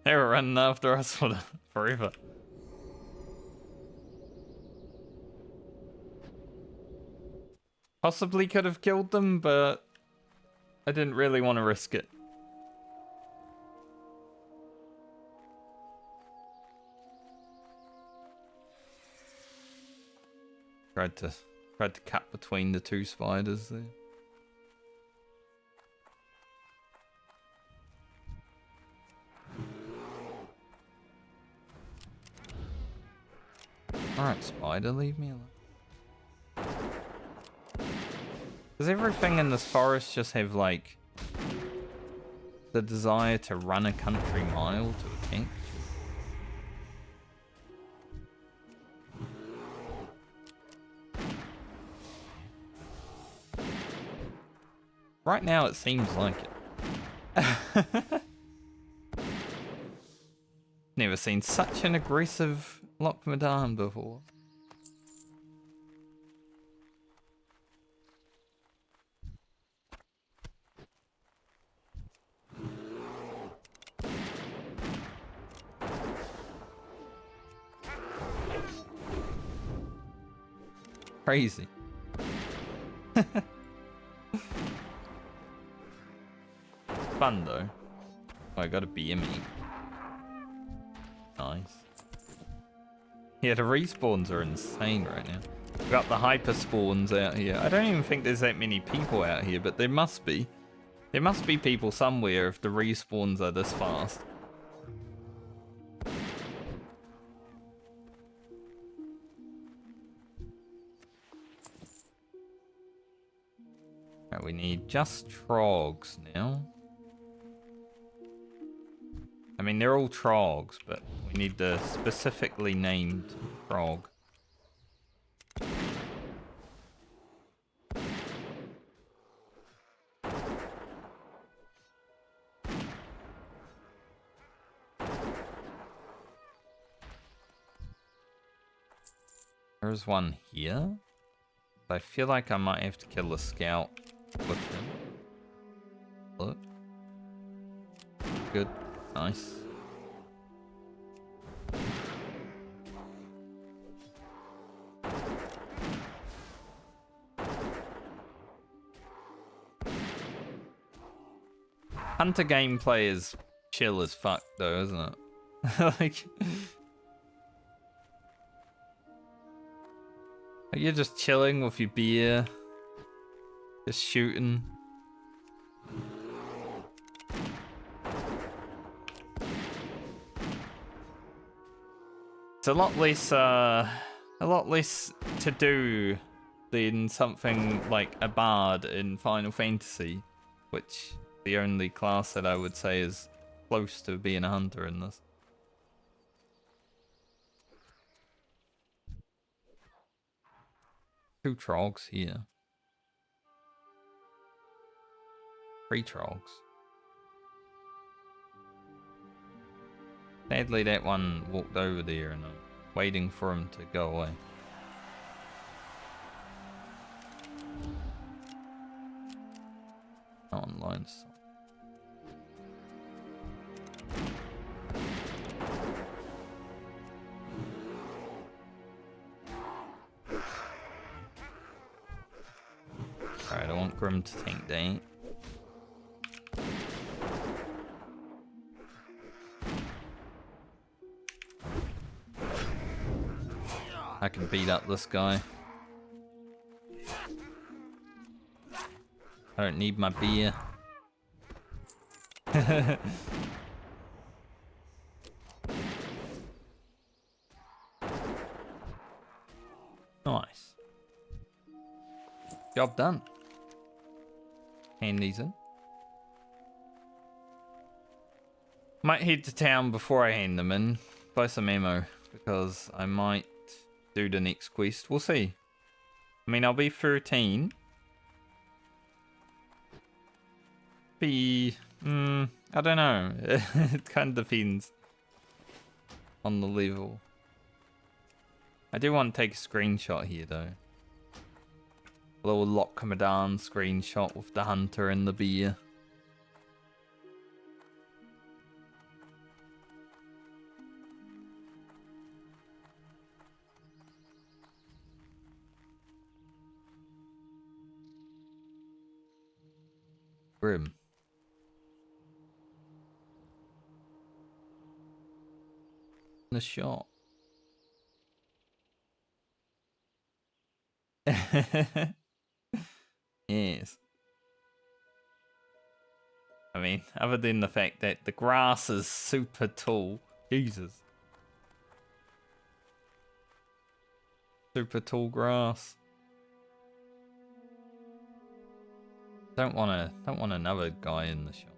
They were running after us for forever. Possibly could have killed them, but I didn't really want to risk it. Tried to cut between the two spiders there. Alright, spider, leave me alone. Does everything in this forest just have, like, the desire to run a country mile to attack? Right now, it seems like it. Never seen such an aggressive Lock Madame before. Crazy. Fun though. Oh, I got a BME. Nice. Yeah, the respawns are insane right now. We've got the hyper spawns out here. I don't even think there's that many people out here, but there must be. There must be people somewhere if the respawns are this fast. Right, we need just trogs now. I mean, they're all trogs, but we need the specifically named trog. There's one here. I feel like I might have to kill a scout with him. Look. Good. Nice. Hunter gameplay is chill as fuck though, isn't it? Like you're just chilling with your beer, just shooting. It's a lot less to do than something like a bard in Final Fantasy, which the only class that I would say is close to being a hunter in this. Two trogs here. 3 trogs. Sadly, that one walked over there and I'm waiting for him to go away. Online stuff. Alright, I want Grim to think they ain't. I can beat up this guy. I don't need my beer. Nice. Job done. Hand these in. Might head to town before I hand them in. Buy some ammo. Because I might do the next quest. We'll see. I mean, I'll be 13. I don't know. It kind of depends on the level. I do want to take a screenshot here though. A little Lockmadan screenshot with the hunter and the beer. Grim. The shot. Yes. I mean, other than the fact that the grass is super tall. Jesus. Super tall grass. Don't want another guy in the shot.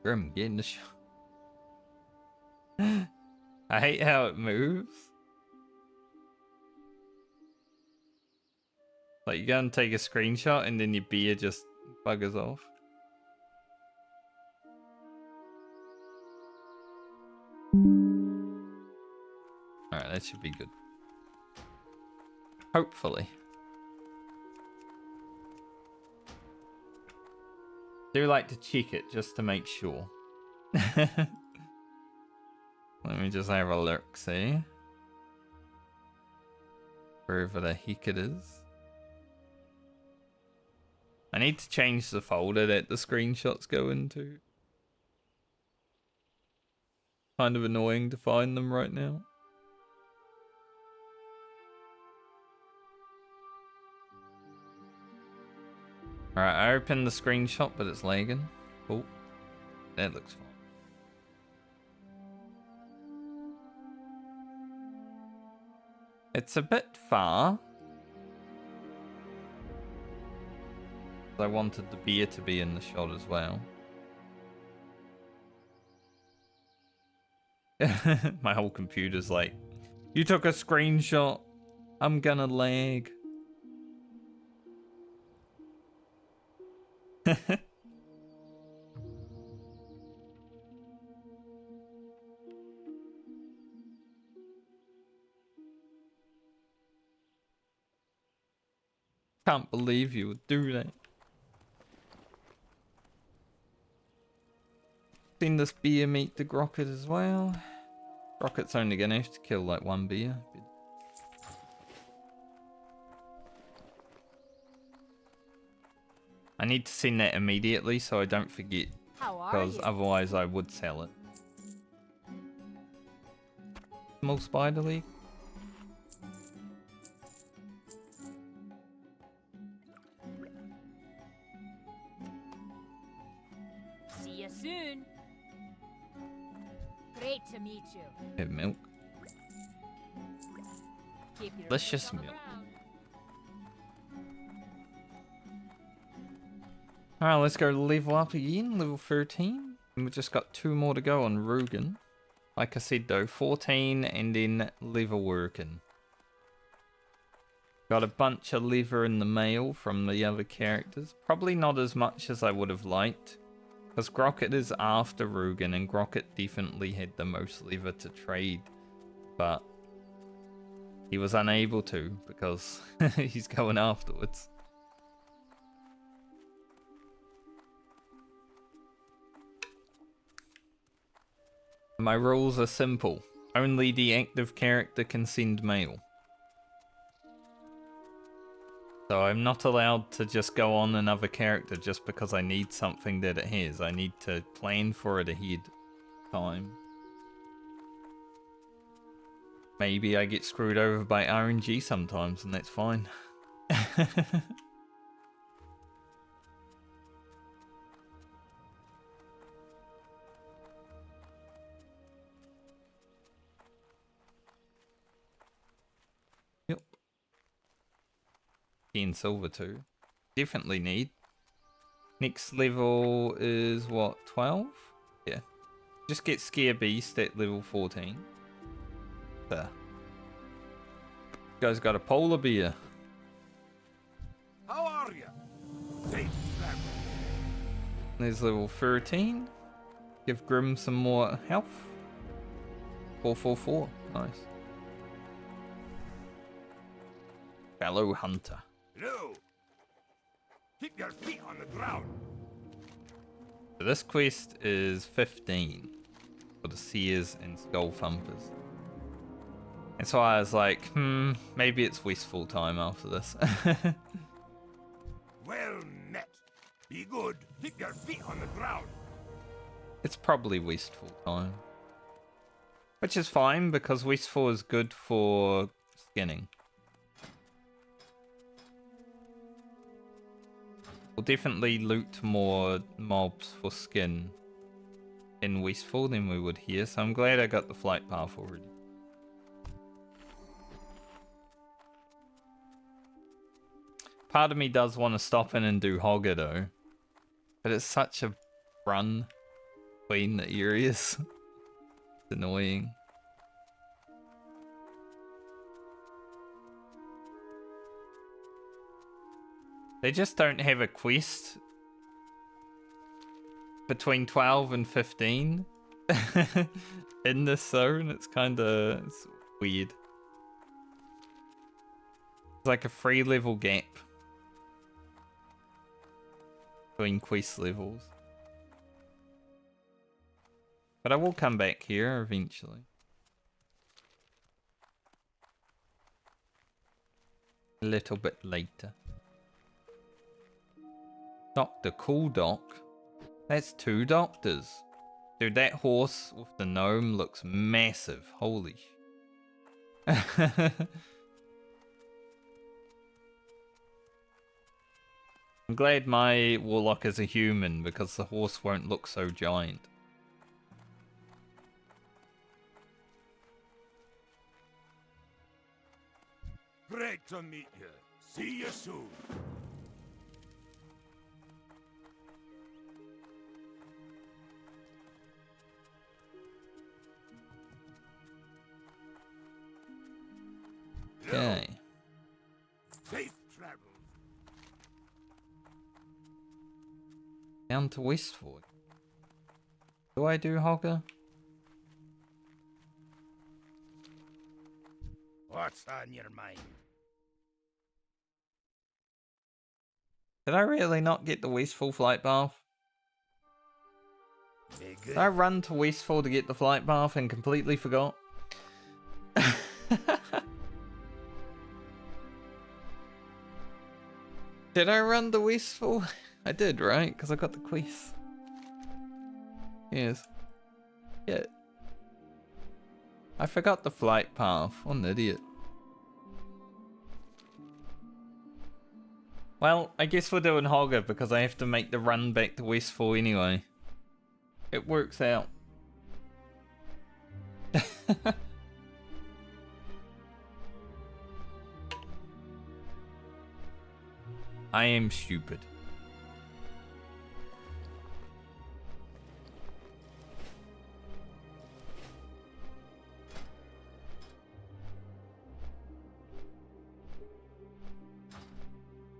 Grim, get in the shot. I hate how it moves. Like you go and take a screenshot and then your beer just buggers off. Alright, that should be good. Hopefully. Do like to check it just to make sure. Let me just have a look, see? Wherever the heck it is. I need to change the folder that the screenshots go into. Kind of annoying to find them right now. Alright, I opened the screenshot, but it's lagging. Oh, that looks fine. It's a bit far. I wanted the beer to be in the shot as well. My whole computer's like, you took a screenshot. I'm gonna lag. Can't believe you would do that. Seen this beer meet the Grocket as well. Grocket's only gonna have to kill like one beer. I need to send that immediately so I don't forget, How are because you? otherwise I would sell it. Small spider league. See you soon. Great to meet you. Have milk. Keep your Delicious feet on the milk. ground. Alright, let's go level up again, level 13. And we've just got 2 more to go on Rugan. Like I said though, 14 and then level working. Got a bunch of lever in the mail from the other characters. Probably not as much as I would have liked. Because Grocket is after Rugan and Grocket definitely had the most lever to trade. But he was unable to because he's going afterwards. My rules are simple. Only the active character can send mail. So I'm not allowed to just go on another character just because I need something that it has. I need to plan for it ahead of time. Maybe I get screwed over by RNG sometimes and that's fine. Yep. 10 silver too. Definitely need. Next level is what, 12? Yeah. Just get Scare Beast at level 14. There. You guys got a polar bear. How are you? Safe travel. There's level 13. Give Grim some more health. 444. Nice. Fellow Hunter. Hello. Keep your feet on the ground. So this quest is 15 for the Seers and Skull Thumpers. And so I was like, maybe it's wasteful time after this. Well met. Be good. Keep your feet on the ground. It's probably wasteful time. Which is fine because wasteful is good for skinning. We'll definitely loot more mobs for skin in wasteful than we would here, so I'm glad I got the flight path already. Part of me does want to stop in and do Hogger though. But it's such a run between the areas. It's annoying. They just don't have a quest between 12 and 15 in this zone. It's weird. It's like a 3 level gap between quest levels. But I will come back here eventually. A little bit later. Dr. Cool Doc? That's 2 doctors. Dude, that horse with the gnome looks massive. Holy I'm glad my warlock is a human because the horse won't look so giant. Great to meet you. See you soon. Okay. Safe travels. Down to Westford. Do I do Hogger? What's on your mind? Did I really not get the Westfall flight path? Be Did I good. run to Westfall to get the flight path and completely forgot? Did I run the Westfall? I did, right? Because I got the quest. Yes. Yeah. I forgot the flight path. What an idiot. Well, I guess we're doing Hogger because I have to make the run back to Westfall anyway. It works out. I am stupid.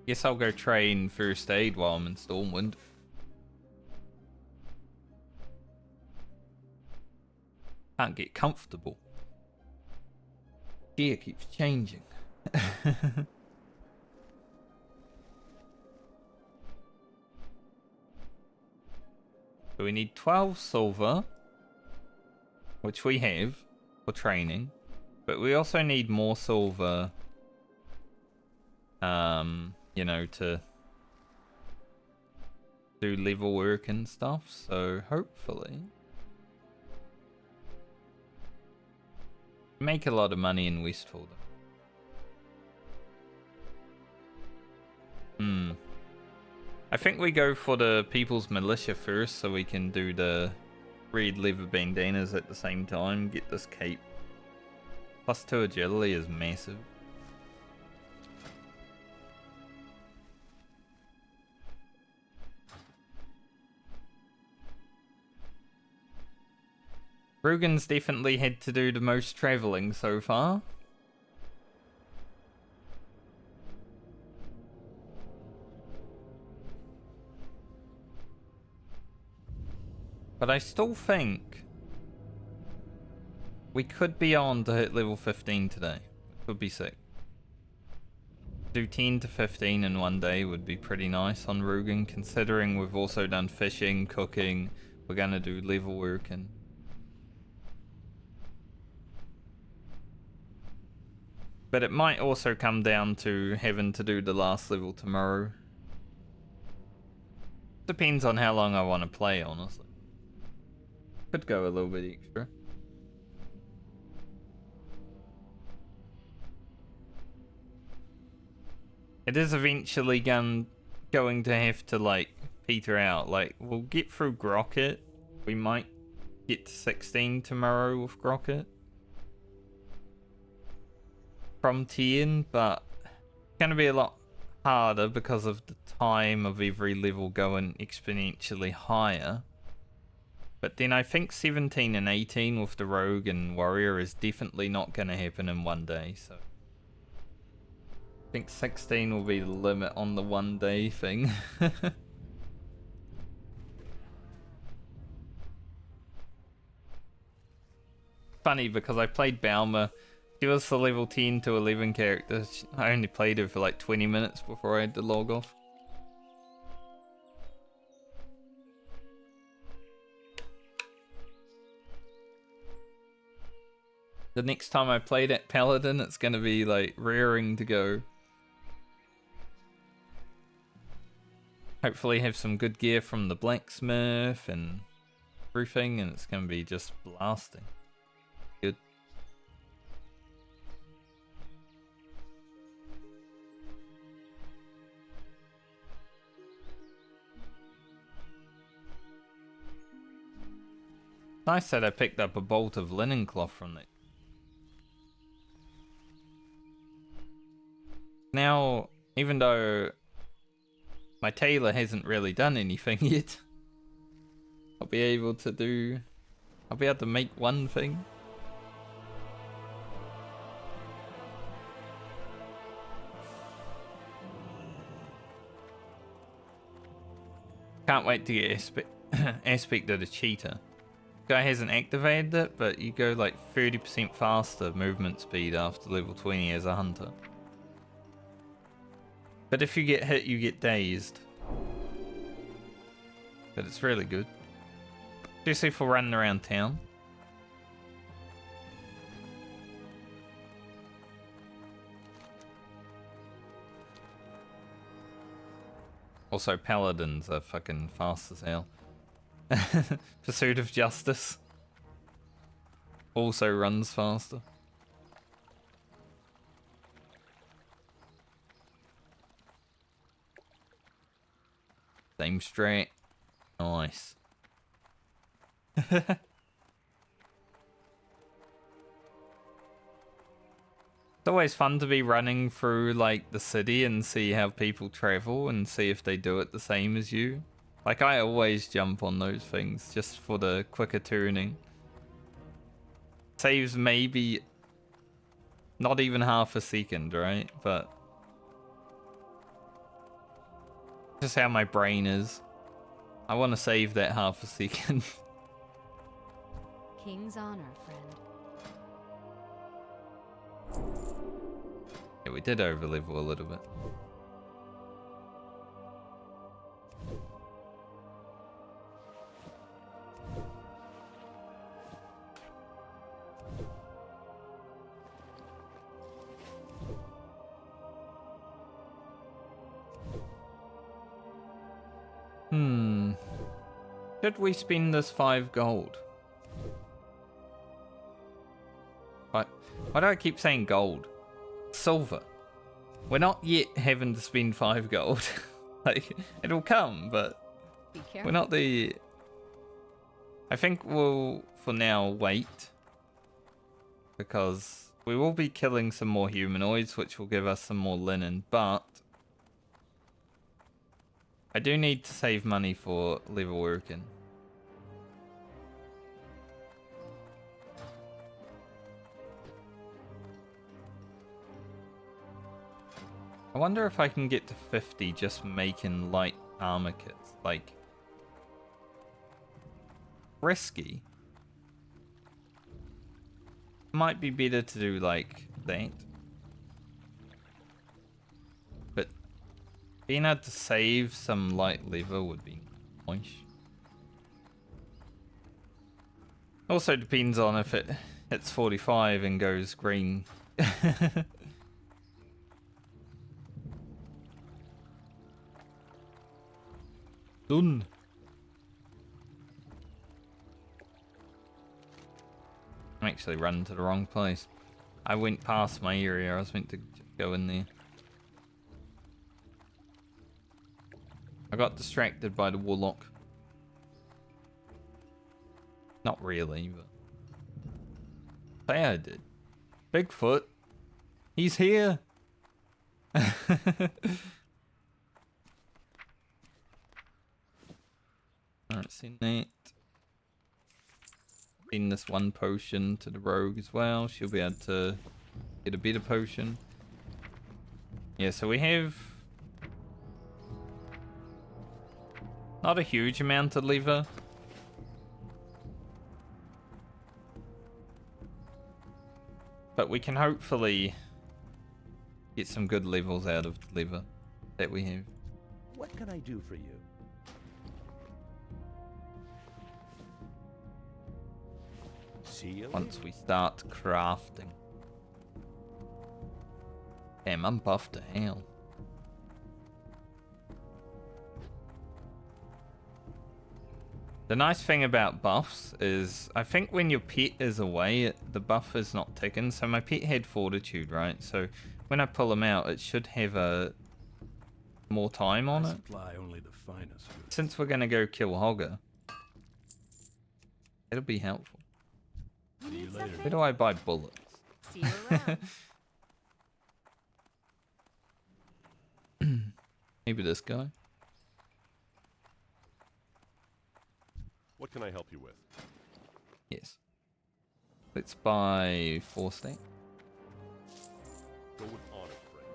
Guess I'll go train first aid while I'm in Stormwind. Can't get comfortable. Gear keeps changing. So we need 12 silver, which we have for training, but we also need more silver, you know, to do level work and stuff. So hopefully make a lot of money in Westfall. I think we go for the People's Militia first so we can do the red leather bandanas at the same time. Get this cape. +2 agility is massive. Rugan's definitely had to do the most travelling so far. But I still think we could be on to hit level 15 today. Could be sick. Do 10 to 15 in one day would be pretty nice on Rugan, considering we've also done fishing, cooking. We're gonna do level work and... But it might also come down to having to do the last level tomorrow. Depends on how long I want to play, honestly. Could go a little bit extra. It is eventually going to have to, like, peter out. Like, we'll get through Grocket. We might get to 16 tomorrow with Grocket. From 10, but it's going to be a lot harder because of the time of every level going exponentially higher. But then I think 17 and 18 with the Rogue and Warrior is definitely not going to happen in one day. So I think 16 will be the limit on the one day thing. Funny because I played Balmer. She was the level 10 to 11 character. I only played her for like 20 minutes before I had to log off. The next time I play that Paladin, it's going to be like raring to go. Hopefully have some good gear from the blacksmith and everything, and it's going to be just blasting. Good. Nice that I picked up a bolt of linen cloth from it. Now, even though my tailor hasn't really done anything yet, I'll be able to make one thing. Can't wait to get aspect of the cheetah. Guy hasn't activated it, but you go like 30% faster movement speed after level 20 as a hunter. But if you get hit, you get dazed. But it's really good. Especially for running around town. Also, paladins are fucking fast as hell. Pursuit of Justice also runs faster. Same strat. Nice. It's always fun to be running through like the city and see how people travel and see if they do it the same as you. Like I always jump on those things just for the quicker turning. Saves maybe not even half a second, right? But just how my brain is. I want to save that half a second. King's honor, friend. Yeah, we did overlevel a little bit. Should we spend this 5 gold? Why do I keep saying gold? Silver. We're not yet having to spend 5 gold. Like, it'll come, but Be careful. we're not the... I think we'll, for now, wait. Because we will be killing some more humanoids, which will give us some more linen, but I do need to save money for level working. I wonder if I can get to 50 just making light armor kits. Like, risky. Might be better to do like that. But being able to save some light leather would be nice. Also depends on if it hits 45 and goes green. Done. I'm actually running to the wrong place. I went past my area. I was meant to go in there. I got distracted by the warlock. Not really, but say I did. Bigfoot. He's here. Alright, seen that. Seen this one potion to the rogue as well. She'll be able to get a better potion. Yeah, so we have not a huge amount of leather. But we can hopefully get some good levels out of the leather that we have. What can I do for you? See you Once we start crafting. Damn, I'm buffed to hell. The nice thing about buffs is, I think when your pet is away, the buff is not ticking. So my pet had fortitude, right? So when I pull him out, it should have a more time on it. Supply only the finest goods. Since we're gonna go kill Hogger, It'll be helpful. You need Where something? do I buy bullets? See you around. Maybe this guy. What can I help you with? Yes. Let's buy 4 stack. Go with honor, friend.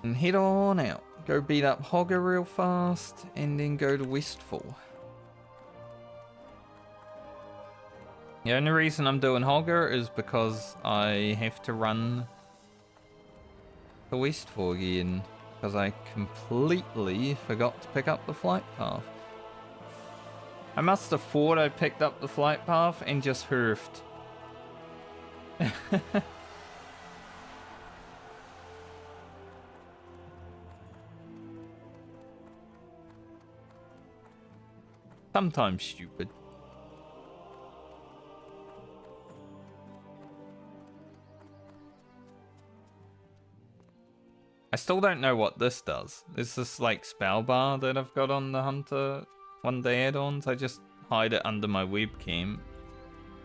And head on out. Go beat up Hogger real fast, and then go to Westfall. The only reason I'm doing Hogger is because I have to run to Westfall again, because I completely forgot to pick up the flight path. I must have thought I picked up the flight path and just hoofed. Sometimes stupid. I still don't know what this does. Is this like spell bar that I've got on the Hunter one day add-ons? I just hide it under my webcam.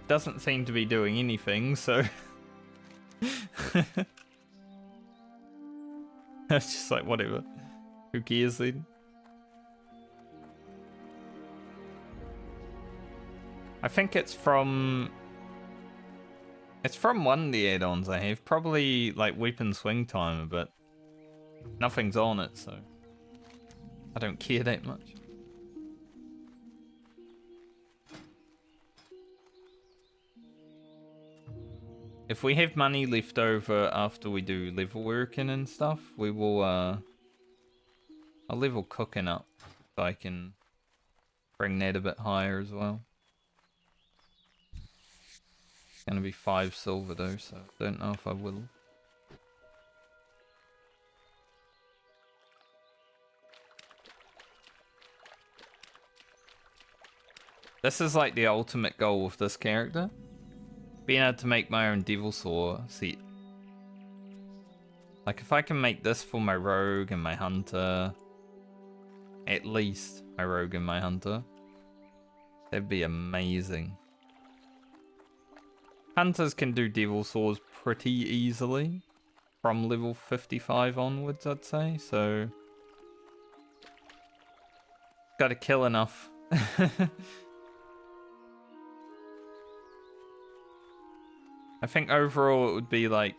Doesn't seem to be doing anything, so it's just like whatever. Who cares then? I think it's from one of the add-ons I have, probably like weapon swing timer, but nothing's on it, so I don't care that much. If we have money left over after we do level working and stuff, we will I'll level cooking up so I can bring that a bit higher as well. It's gonna be 5 silver though, so I don't know if I will. This is like the ultimate goal with this character. Being able to make my own Devil Saw set. Like if I can make this for my Rogue and my Hunter, at least my Rogue and my Hunter, that'd be amazing. Hunters can do Devil Saws pretty easily from level 55 onwards, I'd say, so gotta kill enough. I think overall it would be like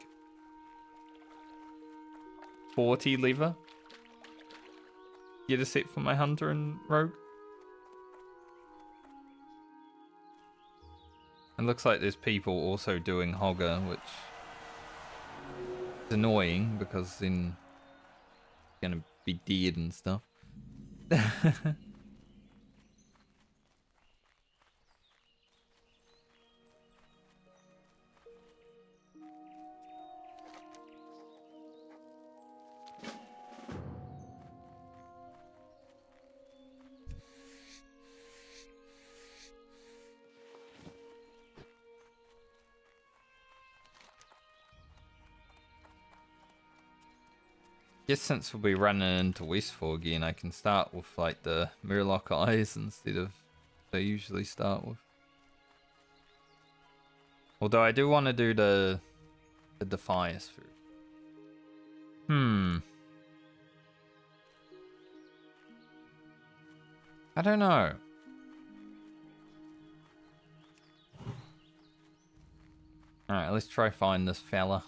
40 lever. Get a set for my Hunter and Rogue. It looks like there's people also doing Hogger, which is annoying because then you're gonna be dead and stuff. Guess since we'll be running into Westfall again, I can start with like the Murloc eyes instead of what I usually start with. Although I do want to do the Defias first. I don't know. Alright, let's try find this fella.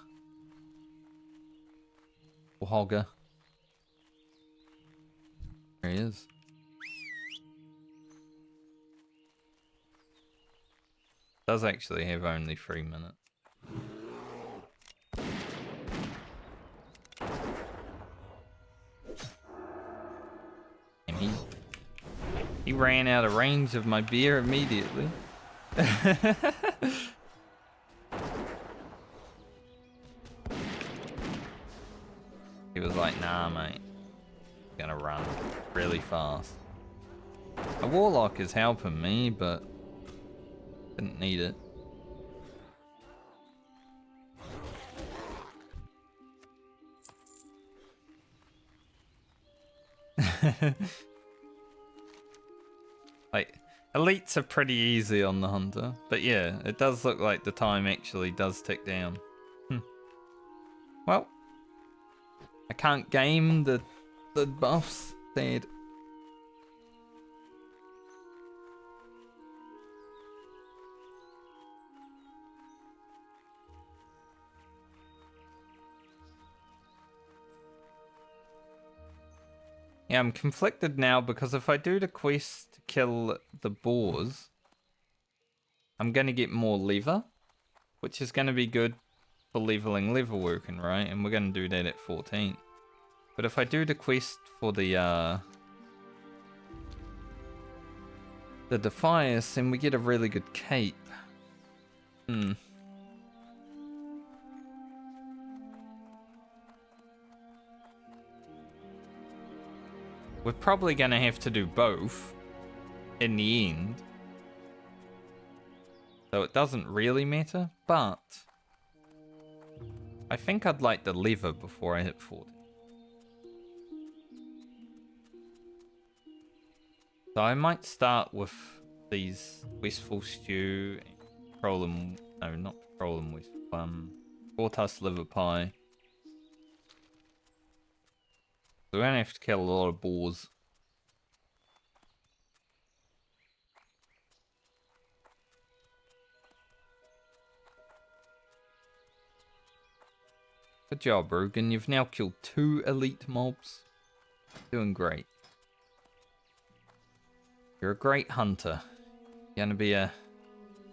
Hogger. There he is. Does actually have only 3 minutes. And he ran out of range of my beer immediately. He was like, nah, mate. I'm gonna run really fast. A Warlock is helping me, but didn't need it. Like, elites are pretty easy on the Hunter. But yeah, it does look like the time actually does tick down. Well, I can't game the buffs. Sad. Yeah, I'm conflicted now because if I do the quest to kill the boars, I'm going to get more lever, which is going to be good for leveling lever working, right? And we're going to do that at 14. But if I do the quest for the Defias, then we get a really good cape. We're probably going to have to do both in the end. So it doesn't really matter, but I think I'd like the lever before I hit 40. So I might start with these Westfall Stew, Petroleum, no, not Petroleum Westfall, Fortus Liver Pie. So we're going to have to kill a lot of boars. Good job, Rugan. You've now killed 2 elite mobs. Doing great. You're a great hunter. You're gonna be a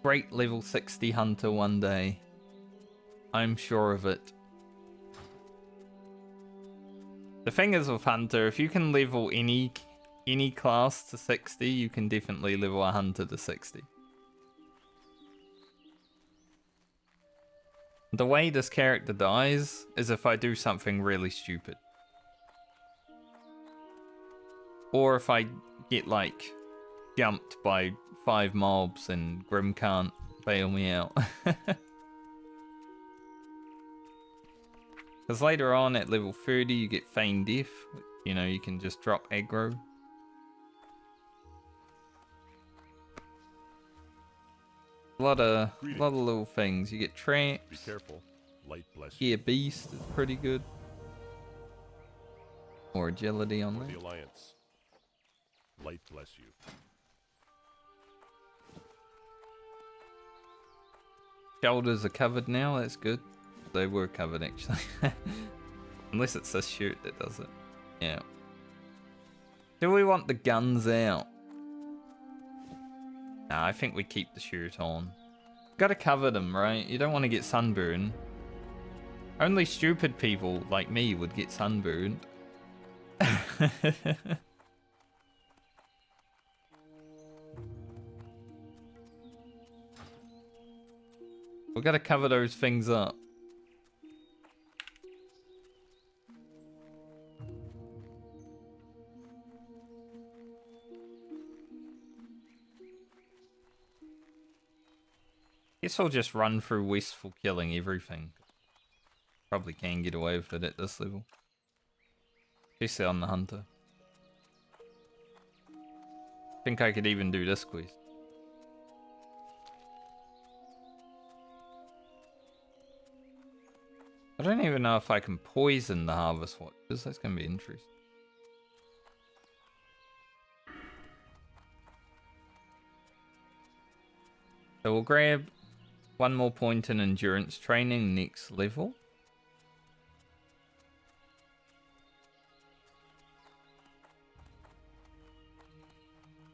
great level 60 hunter one day. I'm sure of it. The thing is with hunter, if you can level any class to 60, you can definitely level a hunter to 60. The way this character dies is if I do something really stupid. Or if I get, like, jumped by 5 mobs and Grim can't bail me out. Because later on at level 30 you get Feign Death. You know, you can just drop aggro. A lot of little things. You get traps. Be careful. Light bless you. Gear Beast is pretty good. More agility on For that. the Alliance. Light bless you. Shoulders are covered now, that's good. They were covered actually. Unless it's this shirt that does it. Yeah. Do we want the guns out? Nah, I think we keep the shirt on. Gotta cover them, right? You don't want to get sunburned. Only stupid people like me would get sunburned. We gotta cover those things up. Guess I'll just run through Westfall killing everything. Probably can get away with it at this level. Especially on the Hunter. Think I could even do this quest. I don't even know if I can poison the Harvest Watchers. That's going to be interesting. So we'll grab one more point in endurance training next level.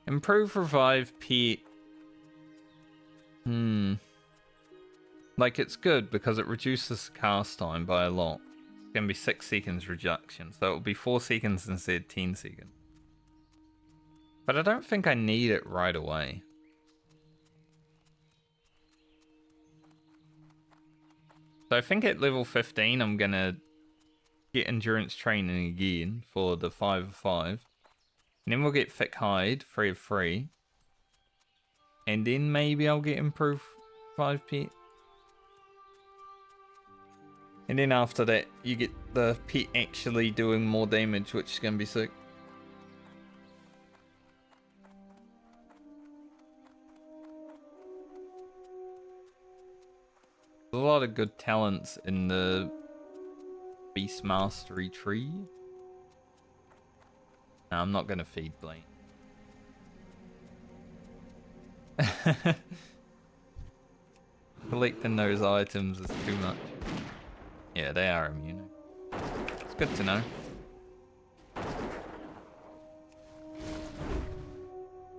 Improve revive pet. Like, it's good because it reduces cast time by a lot. It's going to be 6 seconds reduction, so it'll be 4 seconds instead of 10 seconds. But I don't think I need it right away. So I think at level 15 I'm going to get endurance training again for the 5 of 5. And then we'll get thick hide, 3 of 3. And then maybe I'll get improved 5 pet. And then after that, you get the pet actually doing more damage, which is going to be sick. There's a lot of good talents in the Beast Mastery tree. No, I'm not gonna feed Blaine. Collecting those items is too much. Yeah, they are immune. It's good to know.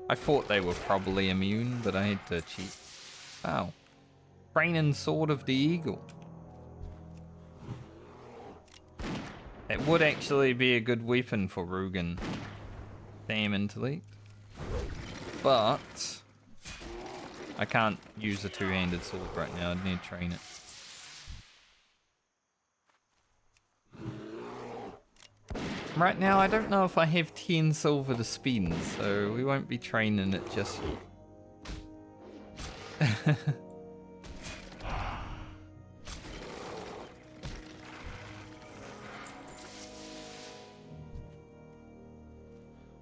I thought they were probably immune, but I had to cheat. Wow. Training Sword of the Eagle. It would actually be a good weapon for Rugan. Damn intellect. But I can't use a two-handed sword right now. I'd need to train it. Right now, I don't know if I have 10 silver to spend, so we won't be training it just yet.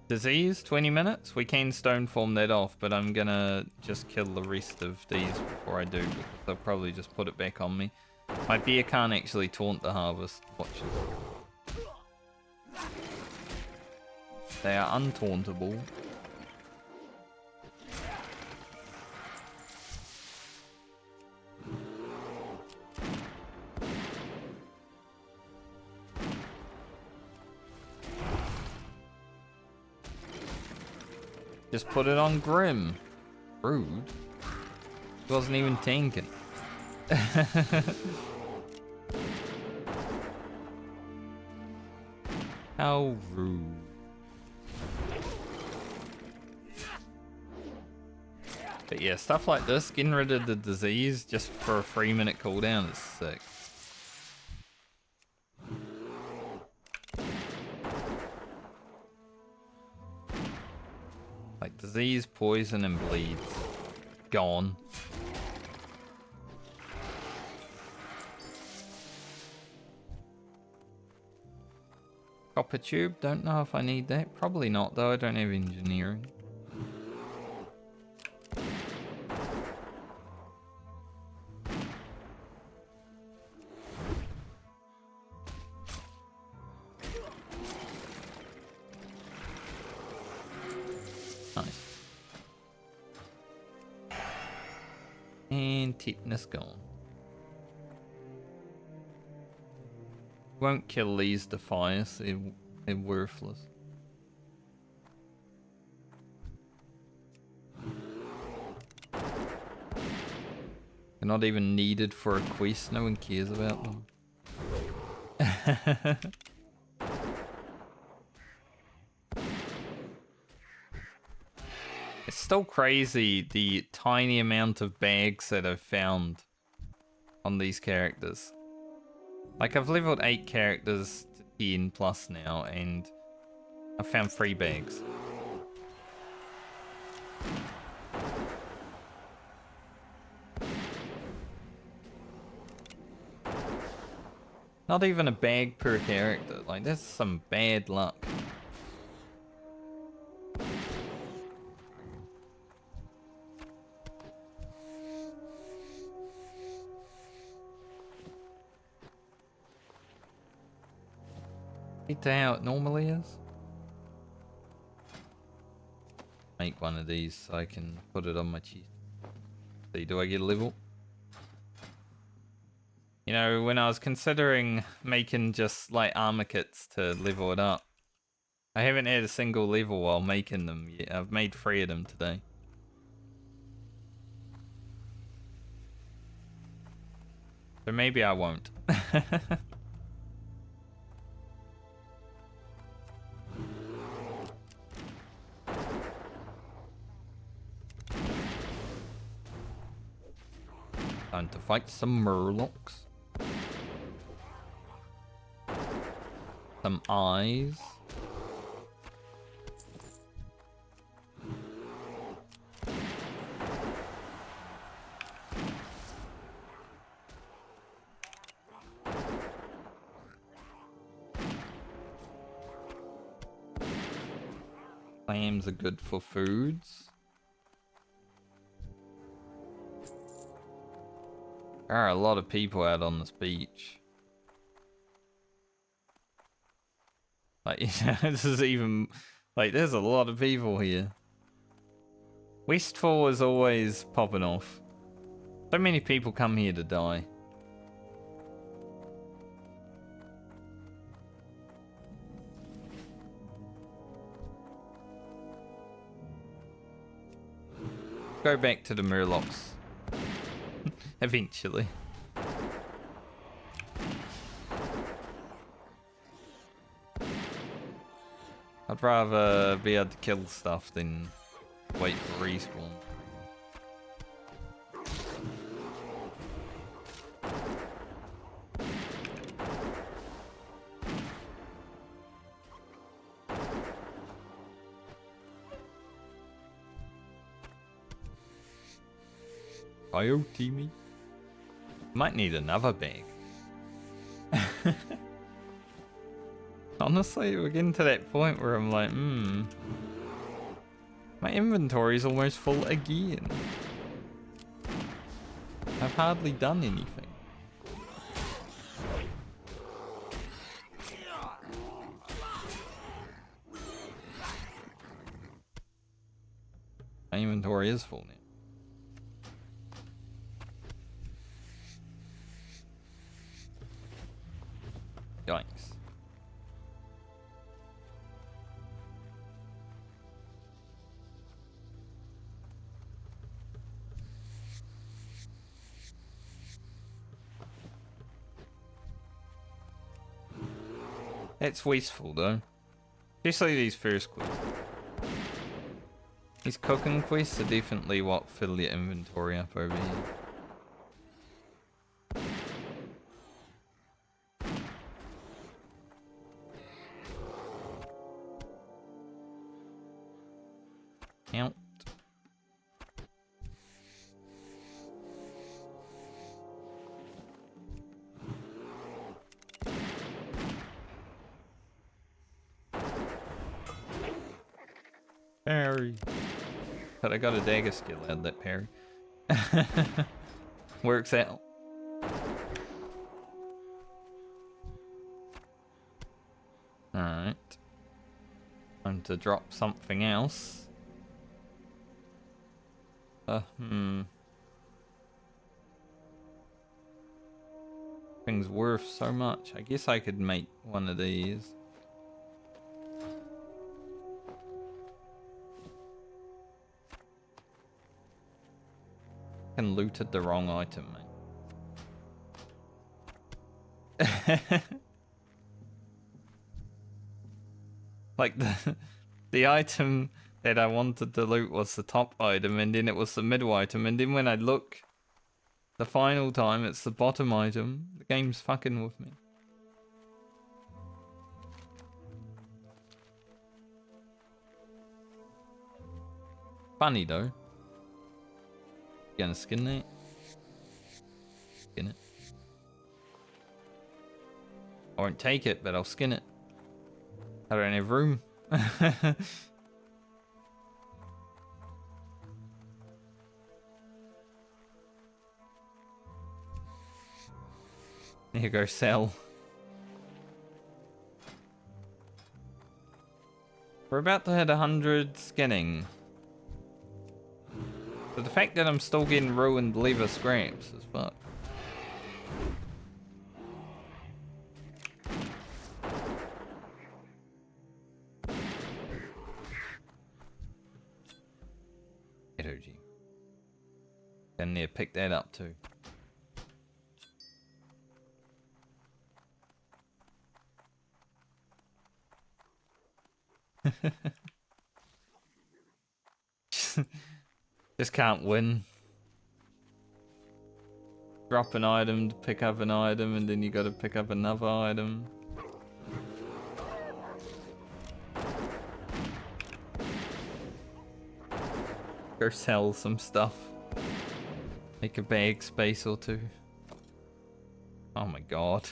Disease, 20 minutes. We can stone form that off, but I'm gonna just kill the rest of these before I do, because they'll probably just put it back on me. My bear can't actually taunt the harvest. Watch this. They are untauntable. Just put it on Grim. Rude. He wasn't even tanking. How rude. But yeah, stuff like this, getting rid of the disease just for a 3-minute cooldown is sick. Like disease, poison, and bleeds. Gone. Copper tube, don't know if I need that. Probably not though, I don't have engineering. Nice. And tetanus gone. Won't kill these Defias, they're worthless. They're not even needed for a quest, no one cares about them. It's still crazy the tiny amount of bags that I've found on these characters. Like, I've leveled 8 characters to 10 plus now, and I found 3 bags. Not even a bag per character. Like, that's some bad luck. Is that how it normally is? Make one of these so I can put it on my chest. See, do I get a level? You know, when I was considering making just like armor kits to level it up, I haven't had a single level while making them yet. I've made 3 of them today. So maybe I won't. Time to fight some murlocs. Some eyes. Clams are good for foods. There are a lot of people out on this beach. Like, this is even... Like, there's a lot of people here. Westfall is always popping off. So many people come here to die. Go back to the Murlocs. Eventually. I'd rather be able to kill stuff than wait for respawn. Coyote me. Might need another bag. Honestly, we're getting to that point where I'm like, my inventory's almost full again. I've hardly done anything. My inventory is full now. Yikes. It's wasteful though. Especially these first quests. These cooking quests are definitely what fill your inventory up over here. Out. Parry. But I got a dagger skill out of that parry. Works out. Alright. Time to drop something else. Thing's worth so much. I guess I could make one of these. And looted the wrong item, mate. Like the item that I wanted to loot was the top item, and then it was the middle item, and then when I look the final time it's the bottom item. The game's fucking with me. Funny though. Gonna skin that? Skin it. I won't take it, but I'll skin it. I don't have room. Here you go, sell. We're about to hit 100 skinning. So the fact that I'm still getting ruined lever scraps is fuck. OG. And yeah, pick that up too. Just can't win. Drop an item to pick up an item, and then you gotta pick up another item. Go sell some stuff. Make a bag space or two. Oh my god.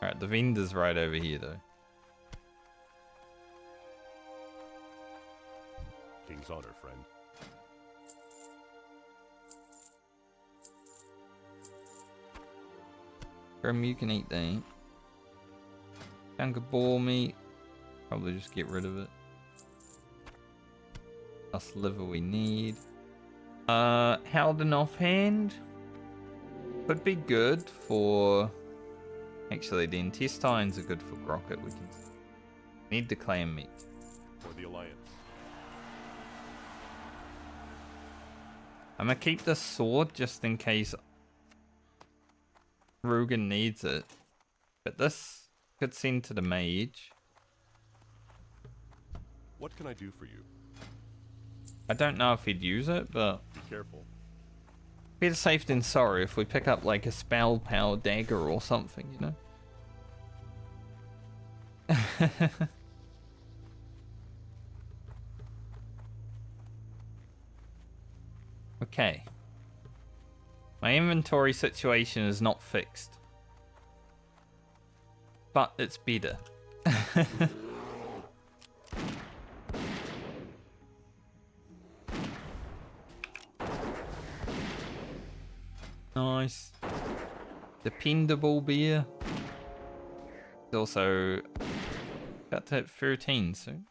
Alright, the vendor's right over here though. King's honor, friend. Grim, you can eat that. Chunk of boar meat. Probably just get rid of it. Plus liver we need. Halden offhand. Could be good for... Actually, the intestines are good for Grocket. We can need the clan meat. For the Alliance. I'm gonna keep the sword just in case Rugan needs it. But this could send to the mage. What can I do for you? I don't know if he'd use it, but Be careful. better safe than sorry if we pick up like a spell power dagger or something, you know? Okay. My inventory situation is not fixed. But it's better. Nice. Dependable beer. It's also about to hit 13 soon.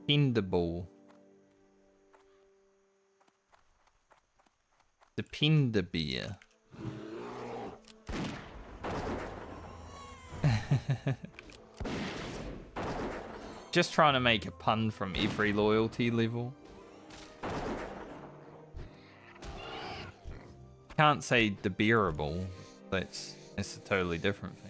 Dependable. Depender beer. Just trying to make a pun from every loyalty level. Can't say the bearable. That's a totally different thing.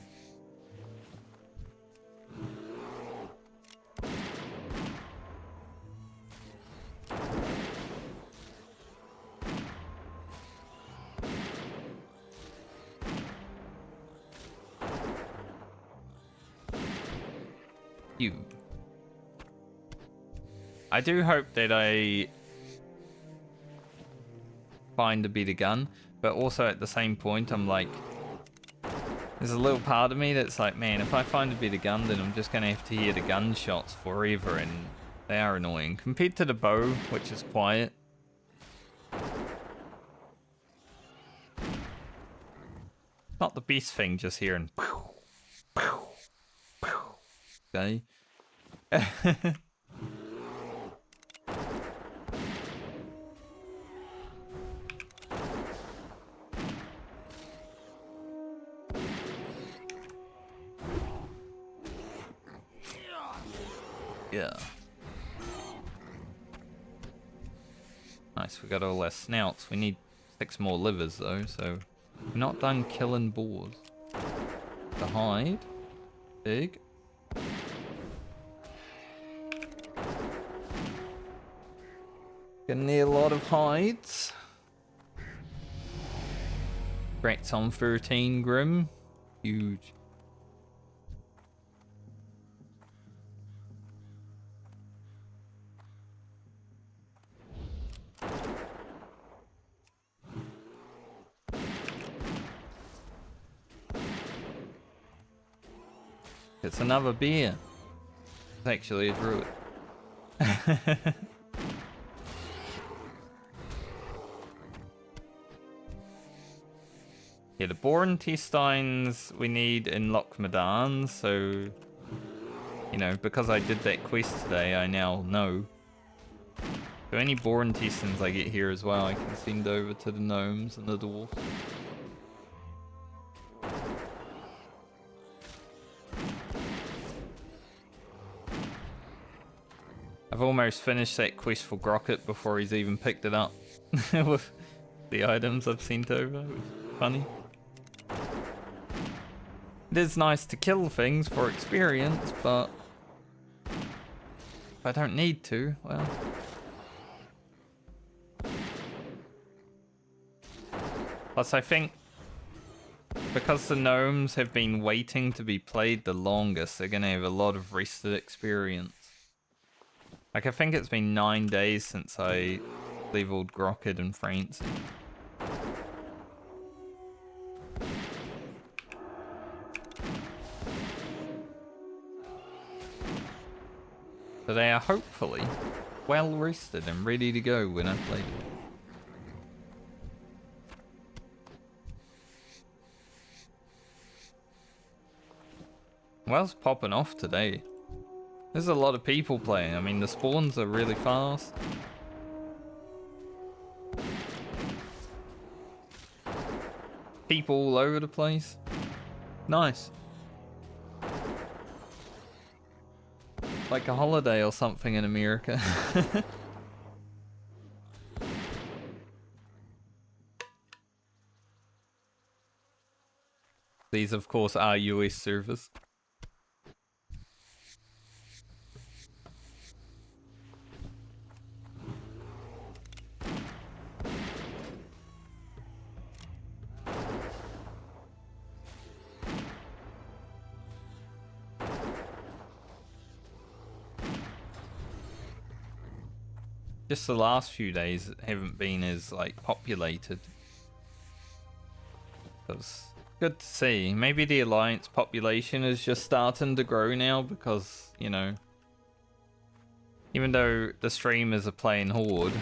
You. I do hope that I find a better gun, but also at the same point I'm like, there's a little part of me that's like, man, if I find a better gun, then I'm just gonna have to hear the gunshots forever, and they are annoying compared to the bow, which is quiet. Not the best thing, just hearing okay. Yeah. Nice, we got all our snouts. We need 6 more livers though, so we're not done killing boars. The hide. Big. Gonna need a lot of hides. Rats on 13 Grim. Huge. It's another beer. It's actually a druid. Yeah, the boar intestines we need in Lochmadan, so, you know, because I did that quest today, I now know. So any boar intestines I get here as well, I can send over to the gnomes and the dwarves. I've almost finished that quest for Grocket before he's even picked it up with the items I've sent over. It was funny. It is nice to kill things for experience, but if I don't need to, well. Plus, I think because the gnomes have been waiting to be played the longest, they're going to have a lot of rested experience. Like, I think it's been 9 days since I leveled Grocket and Francie. So they are hopefully well rested and ready to go when I play them. Well's popping off today. There's a lot of people playing. I mean, the spawns are really fast. People all over the place. Nice. Like a holiday or something in America. These, of course, are US servers. Just the last few days haven't been as like populated. That's good to see. Maybe the Alliance population is just starting to grow now because, you know, even though the streamers are playing Horde,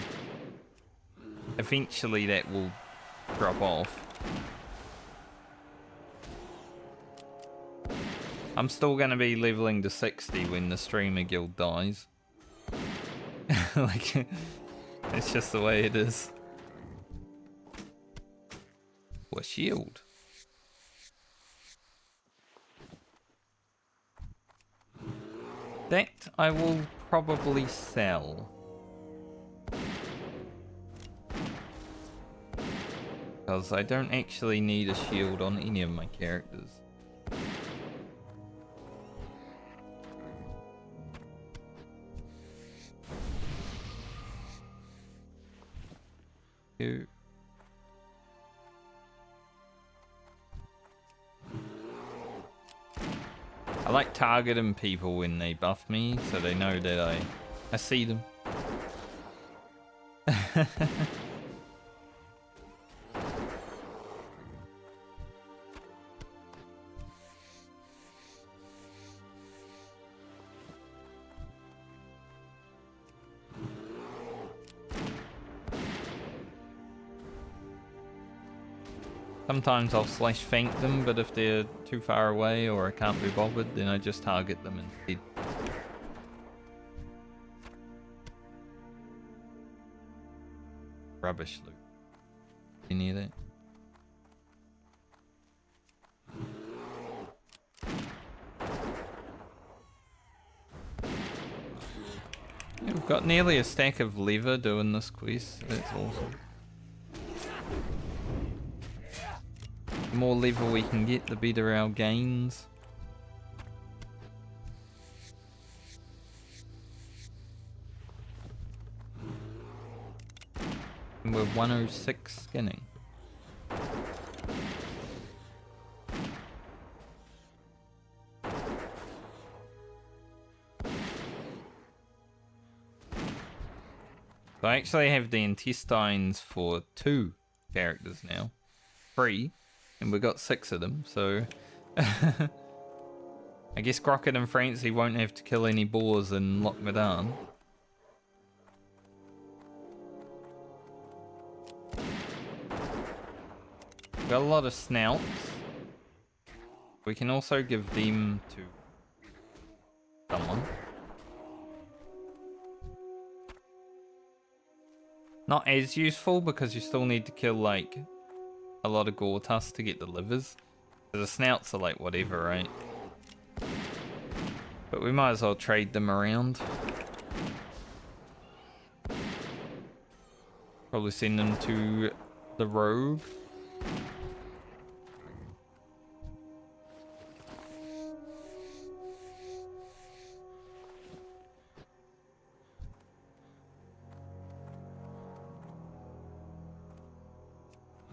eventually that will drop off. I'm still going to be leveling to 60 when the streamer guild dies. Like, it's just the way it is. What shield? That I will probably sell. Because I don't actually need a shield on any of my characters. I like targeting people when they buff me, so they know that I see them. Sometimes I'll slash feint them, but if they're too far away or I can't be bothered, then I just target them instead. Rubbish loot. Any of that? Yeah, we've got nearly a stack of leather doing this quest. That's awesome. The more leather we can get, the better our gains. And we're 106 skinning. So I actually have the intestines for 2 characters now. 3. And we got 6 of them, so I guess Crockett and Francie won't have to kill any boars in Lochmadan. Got a lot of snouts. We can also give them to someone. Not as useful because you still need to kill like a lot of Gortus to get the livers. So the snouts are like whatever, right? But we might as well trade them around. Probably send them to the rogue.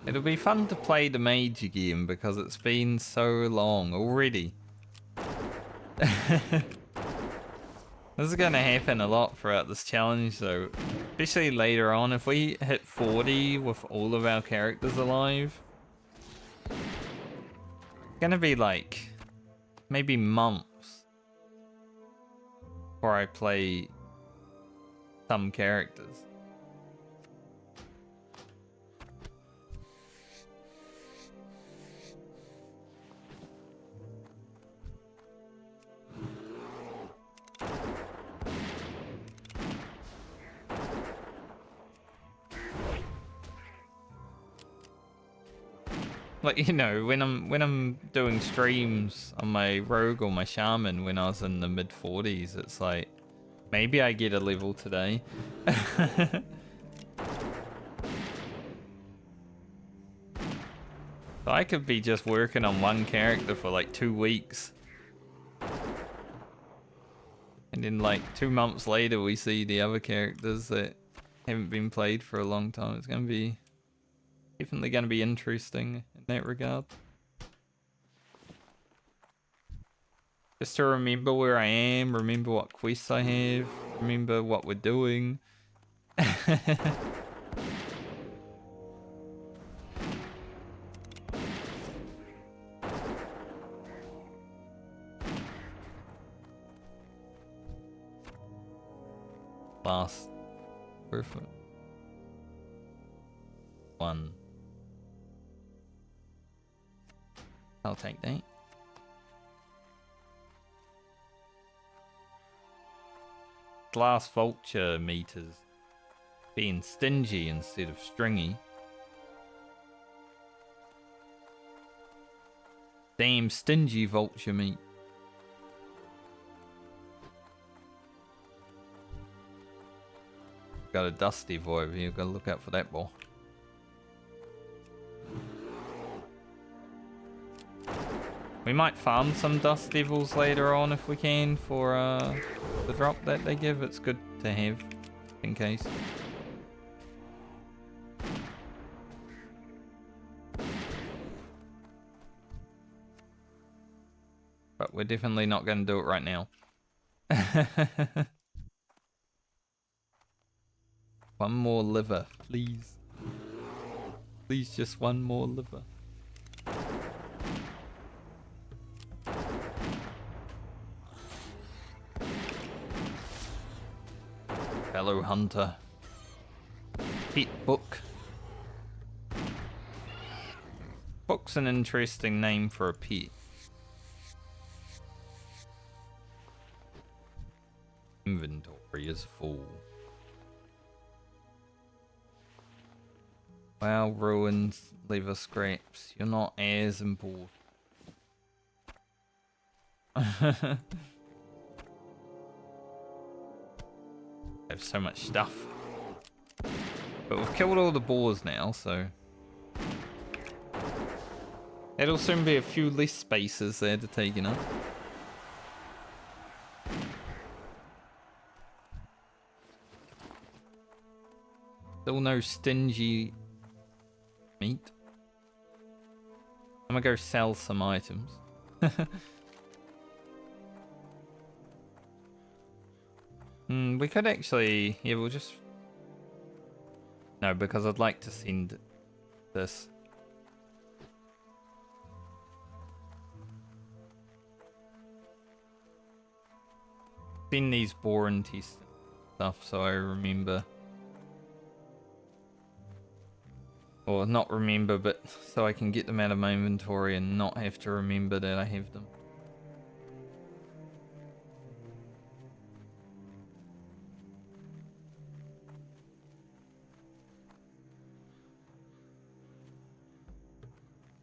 It'll be fun to play the mage again because it's been so long already. This is going to happen a lot throughout this challenge though. Especially later on, if we hit 40 with all of our characters alive. It's going to be like maybe months before I play some characters. Like, you know, when I'm doing streams on my rogue or my shaman when I was in the mid 40s, it's like maybe I get a level today. So I could be just working on one character for like 2 weeks. And then like 2 months later we see the other characters that haven't been played for a long time. It's gonna be definitely gonna be interesting in that regard. Just to remember where I am, remember what quests I have, remember what we're doing. Last perfect one. I'll take that. Glass vulture meters being stingy instead of stringy. Damn stingy vulture meat. Got a dusty boy over here, gotta look out for that ball. We might farm some dust devils later on if we can for the drop that they give. It's good to have in case. But we're definitely not going to do it right now. One more liver, please. Please, just one more liver. Fellow hunter. Pet book. Book's an interesting name for a pet. Inventory is full. Wow, ruins, lever scraps. You're not as important. I have so much stuff. But we've killed all the boars now, so... It'll soon be a few less spaces there to take up. Still no stingy meat. I'm gonna go sell some items. We could actually... Yeah, we'll just... No, because I'd like to send this. Send these boring test stuff so I remember. Or not remember, but so I can get them out of my inventory and not have to remember that I have them.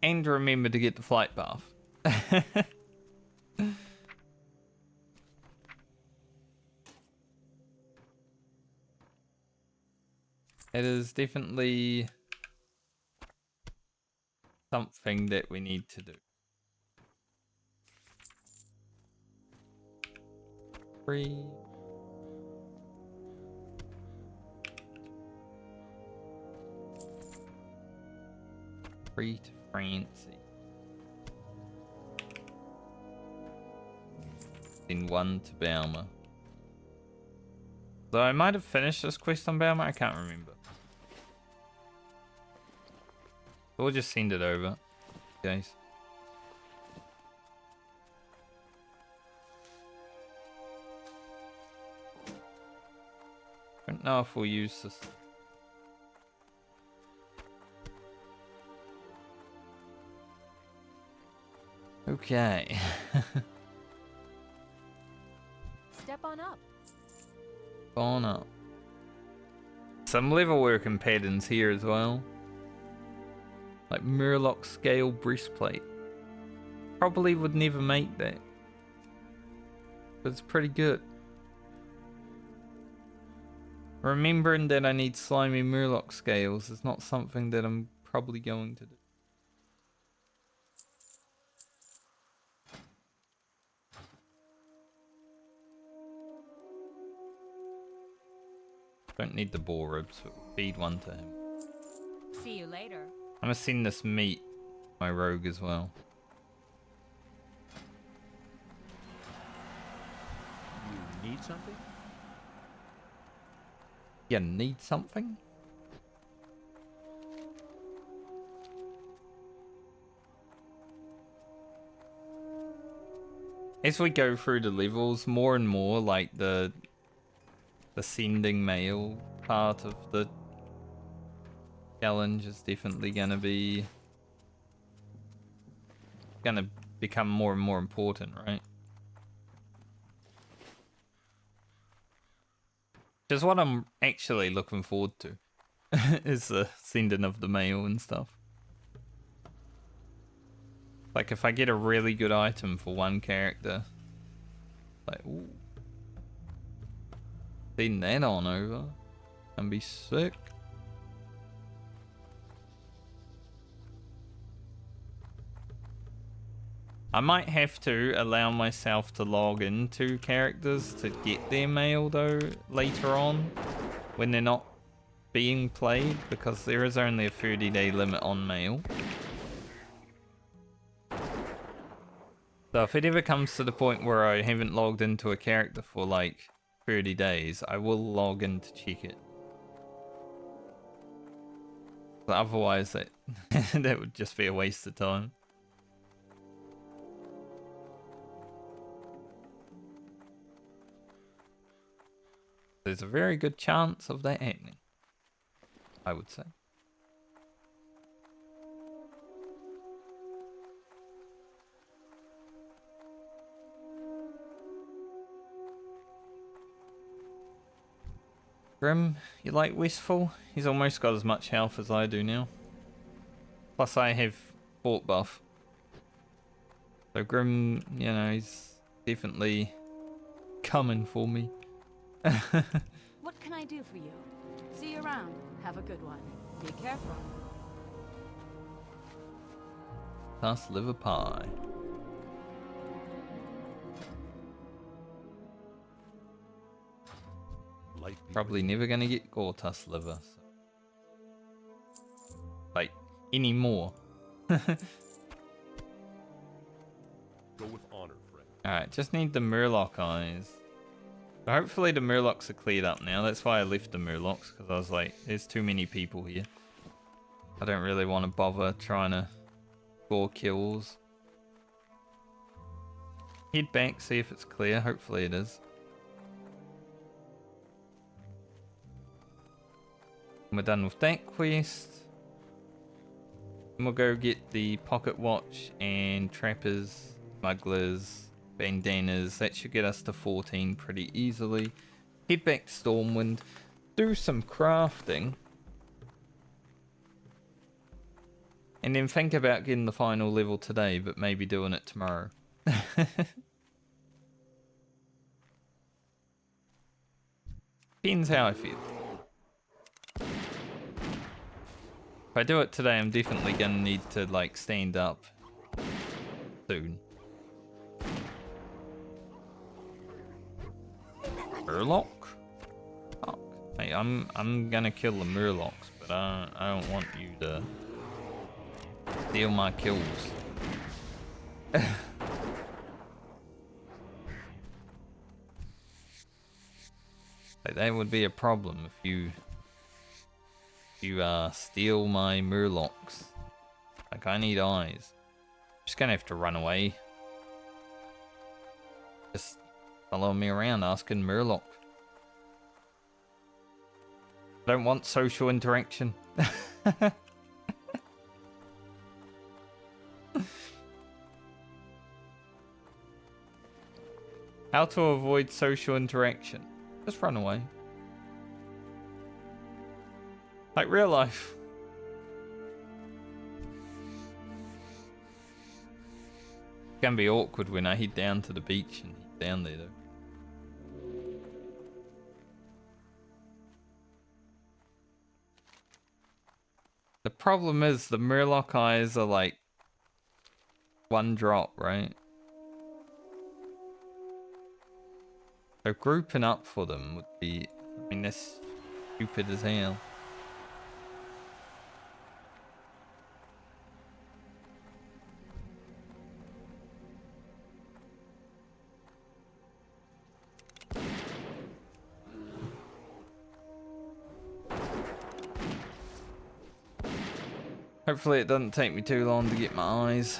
And remember to get the flight bath. It is definitely something that we need to do. Free. Free to Francie. Then one to Baumer. So I might have finished this quest on Baumer, I can't remember. We'll just send it over, guys. don't know if we'll use this. Okay. Step on up. On up. Some leatherworking patterns here as well. Like Murloc scale breastplate. Probably would never make that. But it's pretty good. Remembering that I need slimy Murloc scales is not something that I'm probably going to do. Don't need the boar ribs, but we'll feed one to him. See you later. I'm gonna send this meat my rogue as well. You need something? You need something? As we go through the levels, more and more, like the sending mail part of the challenge is definitely gonna become more and more important, right? Which is what I'm actually looking forward to, is the sending of the mail and stuff. Like if I get a really good item for one character, like ooh, send that on over and be sick. I might have to allow myself to log into characters to get their mail though later on when they're not being played, because there is only a 30-day limit on mail. So if it ever comes to the point where I haven't logged into a character for like 30 days, I will log in to check it. But otherwise that that would just be a waste of time. There's a very good chance of that happening, I would say. Grim, you like Wistful? He's almost got as much health as I do now. Plus I have fort buff. So Grim, you know, he's definitely coming for me. What can I do for you? See you around. Have a good one. Be careful. Tuss liver pie. Light be Probably never gonna get Gortus liver. So. Like, anymore. Go with honor, friend. Alright, just need the Murloc eyes. So hopefully the Murlocs are cleared up now. That's why I left the Murlocs, because I was like, there's too many people here. I don't really want to bother trying to score kills. Head back, see if it's clear. Hopefully it is. And we're done with that quest. And we'll go get the pocket watch and trappers, smugglers, bandanas. That should get us to 14 pretty easily. Head back to Stormwind, do some crafting, and then think about getting the final level today, but maybe doing it tomorrow. Depends how I feel. If I do it today, I'm definitely gonna need to like stand up soon. Murloc? Fuck. Hey, I'm gonna kill the Murlocs, but I don't want you to steal my kills. Like, that would be a problem if you steal my Murlocs. Like, I need eyes. Just gonna have to run away. Just follow me around asking Murloc. Don't want social interaction. How to avoid social interaction? Just run away. Like real life. It can be awkward when I head down to the beach and he's down there though. The problem is the Murloc eyes are like one drop, right? So grouping up for them would be, I mean, that's stupid as hell. Hopefully it doesn't take me too long to get my eyes.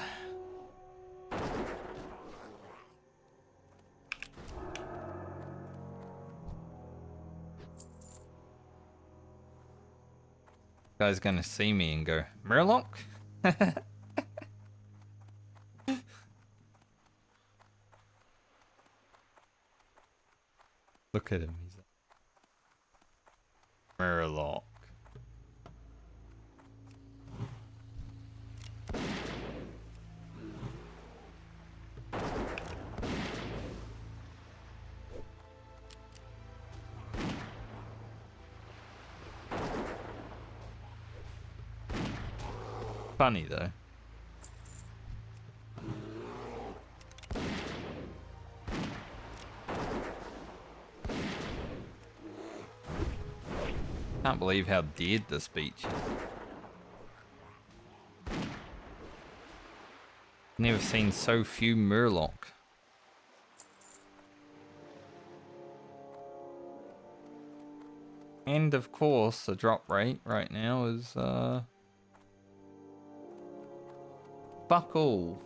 Guy's gonna see me and go, Murloc? Look at him, he's like, Murloc. Funny though. Can't believe how dead this beach is. Never seen so few Murloc. And of course, the drop rate right now is fuck all.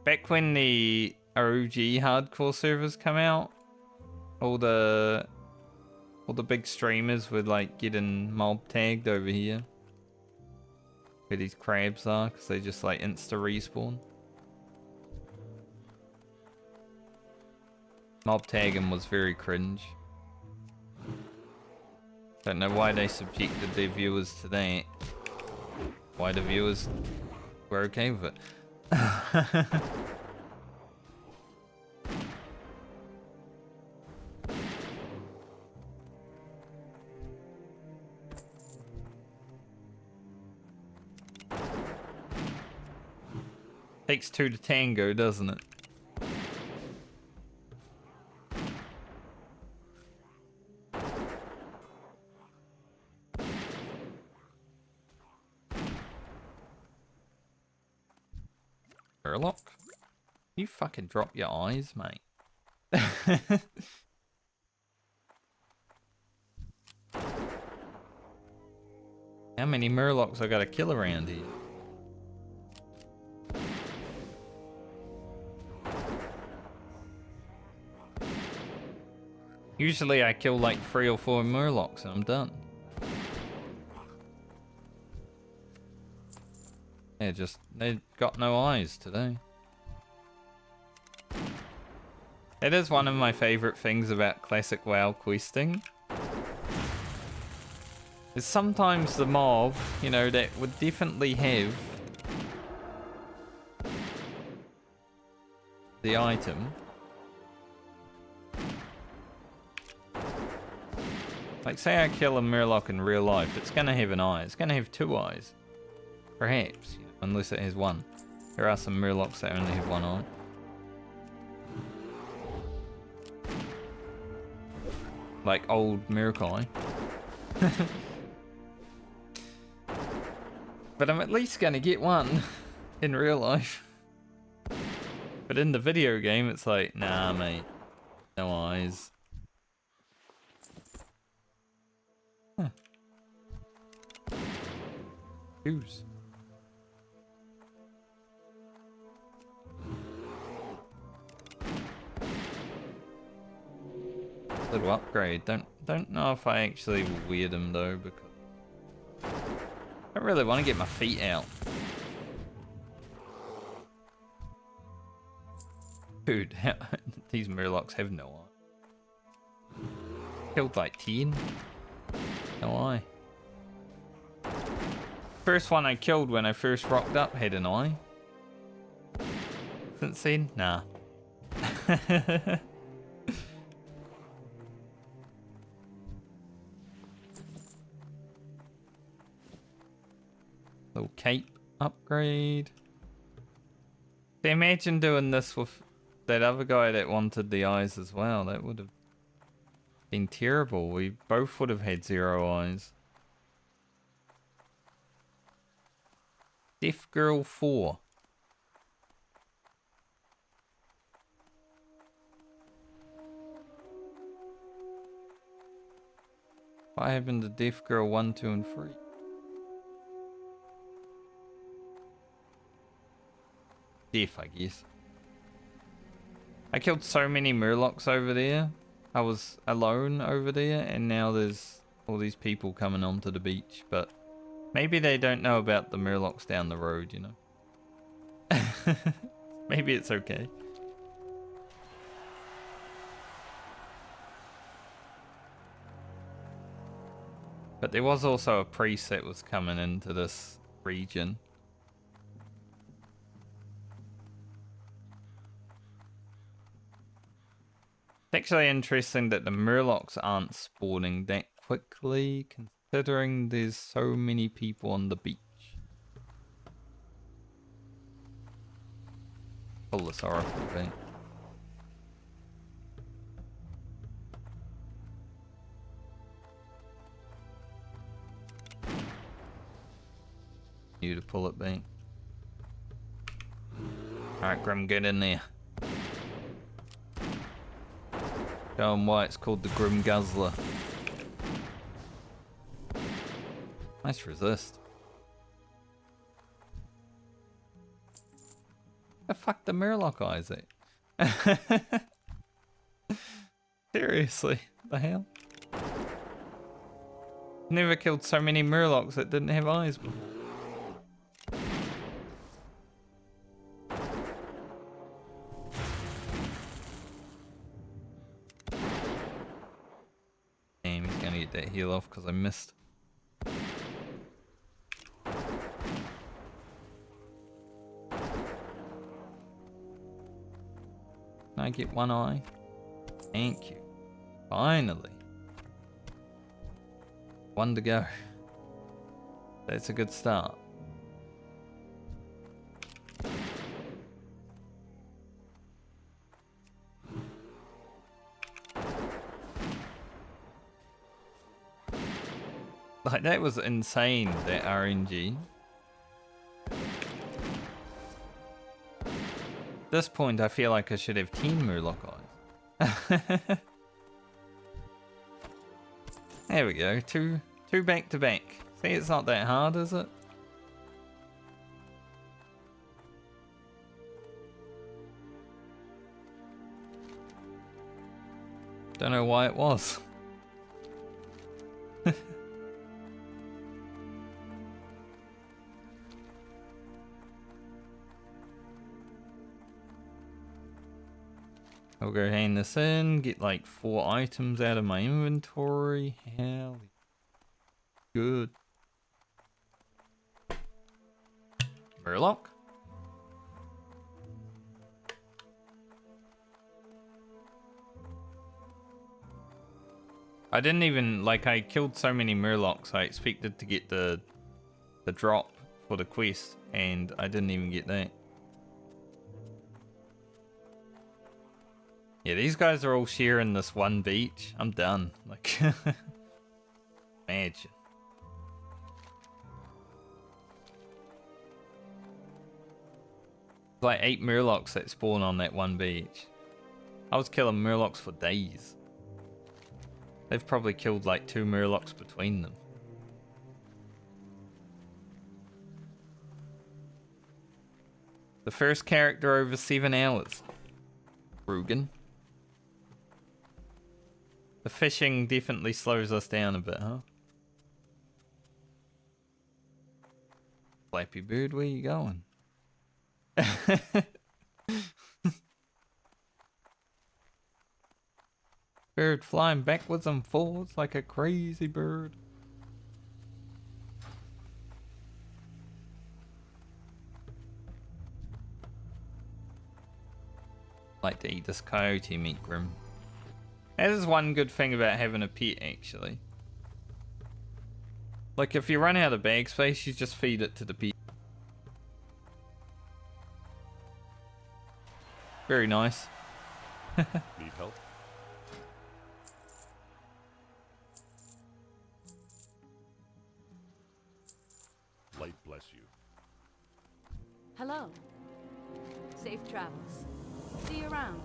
Back when the OG hardcore servers come out, all the big streamers would like getting mob tagged over here. Where these crabs are, because they just like insta respawn. Mob tagging was very cringe. Don't know why they subjected their viewers to that. Why the viewers were okay with it. Takes two to tango, doesn't it? Murloc? You fucking drop your eyes, mate. How many Murlocs I gotta kill around here? Usually I kill like 3 or 4 Murlocs and I'm done. Yeah, just, they got no eyes today. It is one of my favorite things about classic WoW questing. Is sometimes the mob, you know, that would definitely have the item. Like, say I kill a Murloc in real life, it's gonna have an eye. It's gonna have 2 eyes. Perhaps, you know, unless it has 1. There are some Murlocs that only have 1 eye. Like old Murloc. But I'm at least gonna get 1 in real life. But in the video game, it's like, nah, mate. No eyes. Huh. little upgrade. Don't know if I actually will wear them though, because I don't really want to get my feet out. Dude, these Murlocs have no eye. Killed like 10. No eye. First one I killed when I first rocked up had an eye. Since then, nah. Little cape upgrade. See, imagine doing this with that other guy that wanted the eyes as well. That would have been terrible. We both would have had 0 eyes. Deaf Girl 4. What happened to Deaf Girl 1, 2, and 3? Deaf, I guess. I killed so many Murlocs over there. I was alone over there, and now there's all these people coming onto the beach, but maybe they don't know about the Murlocs down the road, you know? Maybe it's okay. But there was also a priest that was coming into this region. It's actually interesting that the Murlocs aren't spawning that quickly, considering there's so many people on the beach. Pull this oracle back. You to pull it back. Alright, Grim, get in there. Show 'em why it's called the Grim Guzzler. Nice resist. The fuck the Murloc eyes at? Seriously, the hell? Never killed so many Murlocs that didn't have eyes before. Damn, he's gonna get that heal off because I missed. Can I get one eye? Thank you. Finally. One to go. That's a good start. Like, that was insane, that RNG. At this point, I feel like I should have 10 Murloc eyes. There we go, two back to back. See, it's not that hard, is it? Don't know why it was. I'll go hand this in, get like 4 items out of my inventory. Hell, good. Murloc? I didn't even, like, I killed so many Murlocs, I expected to get the drop for the quest, and I didn't even get that. Yeah, these guys are all sharing this one beach. I'm done. Like, imagine. Like 8 Murlocs that spawn on that one beach. I was killing Murlocs for days. They've probably killed like 2 Murlocs between them. The first character over 7 hours. Rugan. The fishing definitely slows us down a bit, huh? Flappy Bird, where you going? Bird flying backwards and forwards like a crazy bird. Like to eat this coyote meat, Grim. That is one good thing about having a pet, actually. Like, if you run out of bag space, you just feed it to the pet. Very nice. Need help? Light bless you. Hello. Safe travels. See you around.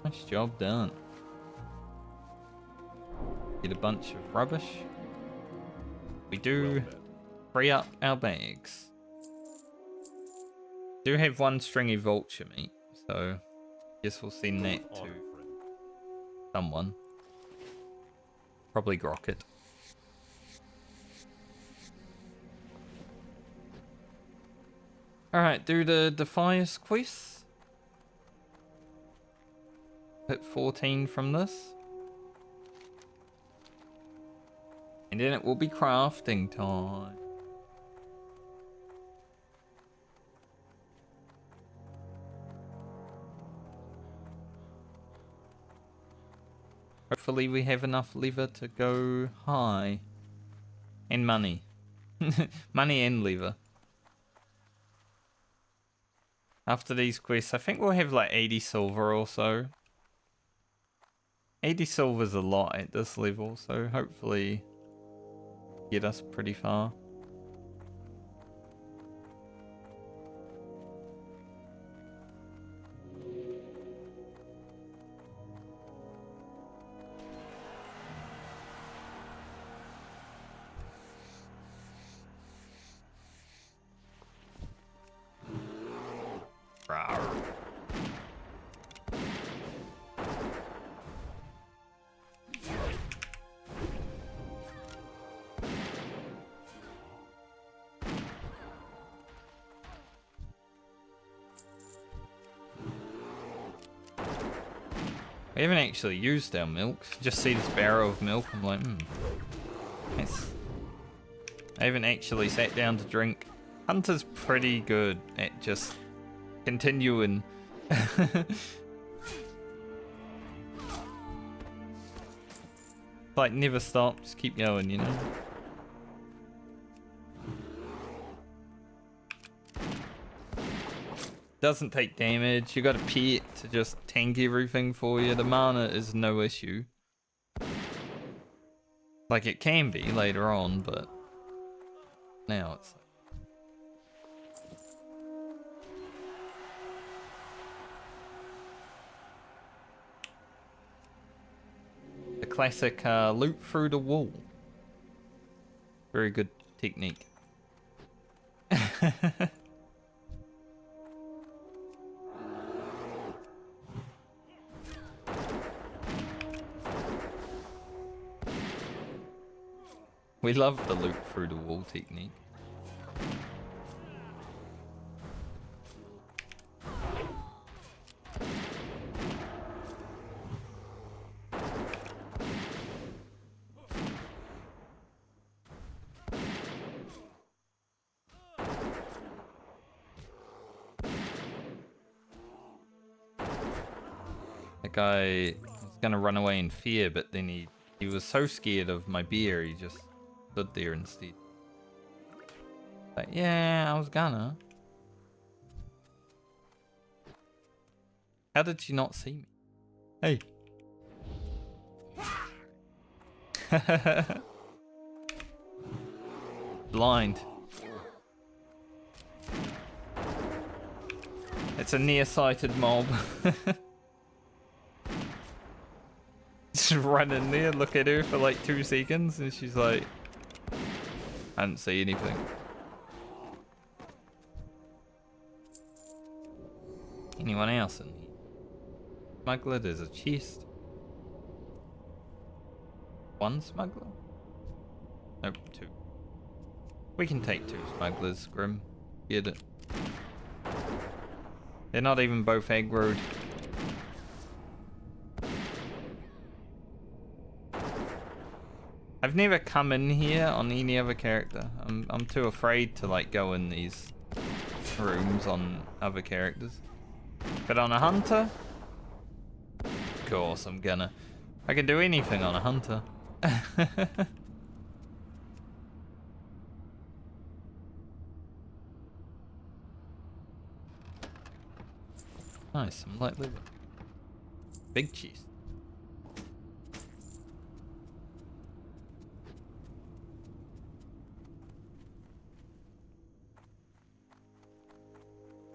Nice job done. Get a bunch of rubbish. We do Well met. free up our bags. Do have one stringy vulture meat, so guess we'll send that to Honor, friend. someone. Probably Grocket. Alright, do the Defias quest. Hit 14 from this. And then it will be crafting time. Hopefully we have enough lever to go high. And money. Money and lever. After these quests, I think we'll have like 80 silver or so. 80 silver's a lot at this level, so hopefully get us pretty far. Rawr. We haven't actually used our milk. Just see this barrel of milk. I'm like, nice. I haven't actually sat down to drink. Hunter's pretty good at just continuing. Like, never stop, just keep going, you know? Doesn't take damage. You got a pet to just tank everything for you. The mana is no issue. Like, it can be later on, but now it's the classic loop through the wall. Very good technique. We love the loop through the wall technique. The guy was gonna run away in fear, but then he was so scared of my beer, he just stood there instead. Like, yeah, I was gonna. How did she not see me? Hey. Blind. It's a nearsighted mob. Just run in there, look at her for like 2 seconds, and she's like, I didn't see anything. Anyone else in here? Smuggler, there's a chest. One smuggler? Nope, two. We can take two smugglers, Grim. Get it. They're not even both aggroed. I've never come in here on any other character. I'm too afraid to like go in these rooms on other characters. But on a hunter, of course I'm gonna. I can do anything on a hunter. Nice, some light liver. Big cheese.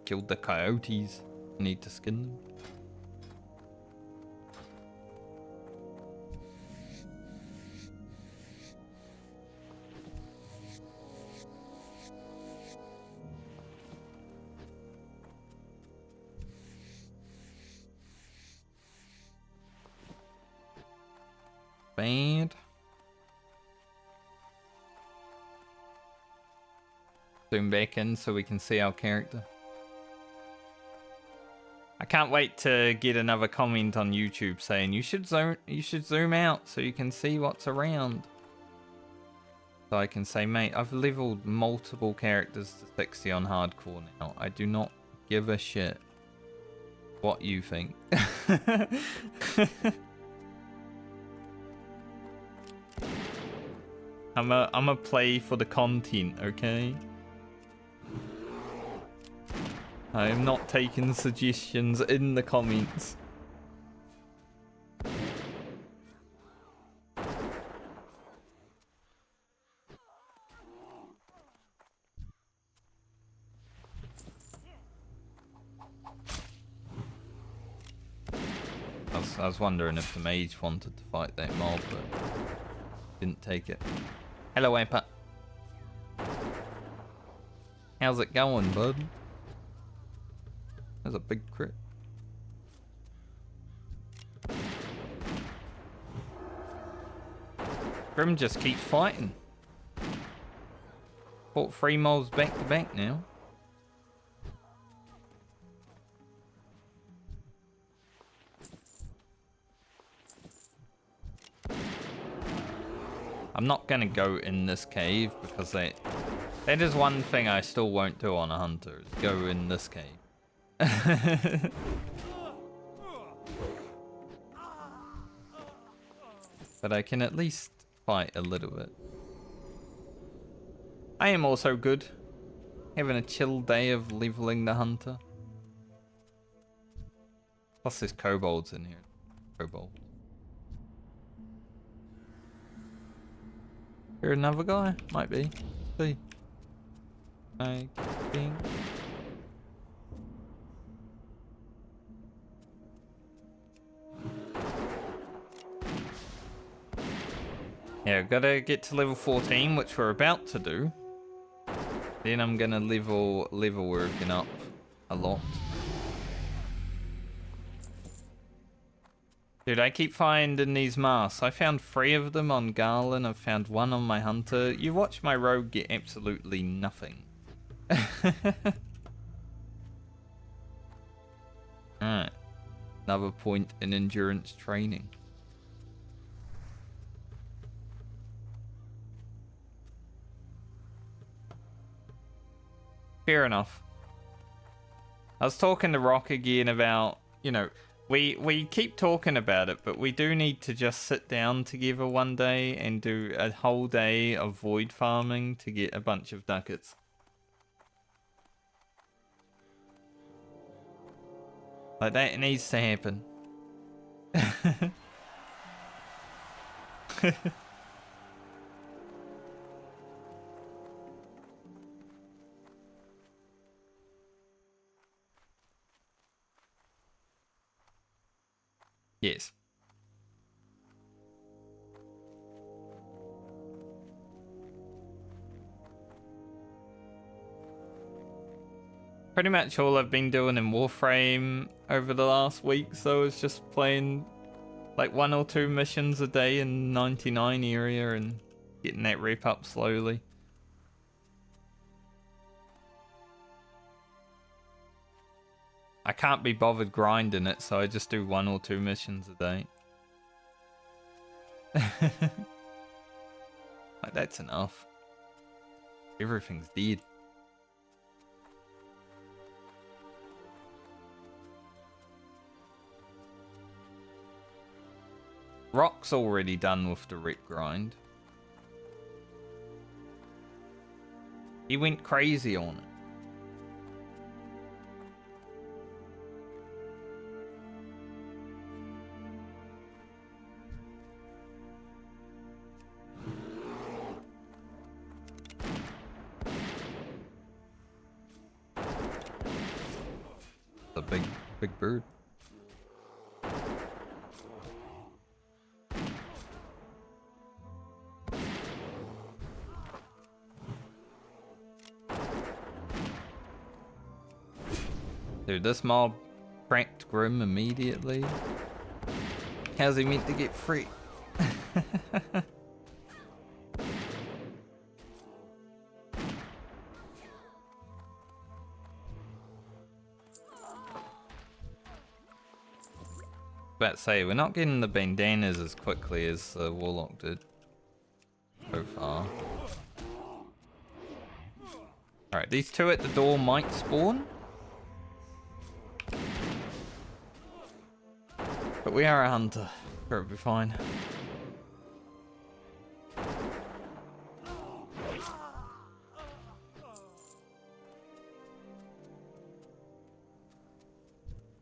Killed the coyotes. Need to skin them. Bad. Zoom back in so we can see our character. I can't wait to get another comment on YouTube saying you should zoom out so you can see what's around. So I can say, mate, I've leveled multiple characters to 60 on hardcore now. I do not give a shit what you think. I'm a play for the content, okay? I am not taking suggestions in the comments. I was wondering if the mage wanted to fight that mob, but didn't take it. Hello, Empa. How's it going, bud? That's a big crit. Grim just keeps fighting. Fought 3 mobs back to back now. I'm not gonna go in this cave because that is one thing I still won't do on a hunter, is go in this cave. But I can at least fight a little bit. I am also good. Having a chill day of leveling the hunter. Plus there's kobolds in here. Kobold. Here another guy? Might be. See. I think. Yeah, gotta get to level 14, which we're about to do. Then I'm gonna level working up a lot. Dude, I keep finding these masks. I found 3 of them on Garland. I've found 1 on my hunter. You watch my rogue get absolutely nothing. Alright. Another point in endurance training. Fair enough. I was talking to Rock again about, you know, we keep talking about it, but we do need to just sit down together one day and do a whole day of void farming to get a bunch of ducats. Like, that needs to happen. Yes. Pretty much all I've been doing in Warframe over the last week, so it's just playing Like 1 or 2 missions a day in 99 area and getting that rep up slowly. I can't be bothered grinding it, so I just do 1 or 2 missions a day. Like, that's enough. Everything's dead. Rock's already done with the rep grind. He went crazy on it. A big bird. Dude, this mob cracked Grim immediately. How's he meant to get free? About to say, we're not getting the bandanas as quickly as Warlock did so far. Alright, these two at the door might spawn. But we are a hunter. Sure, it'll be fine.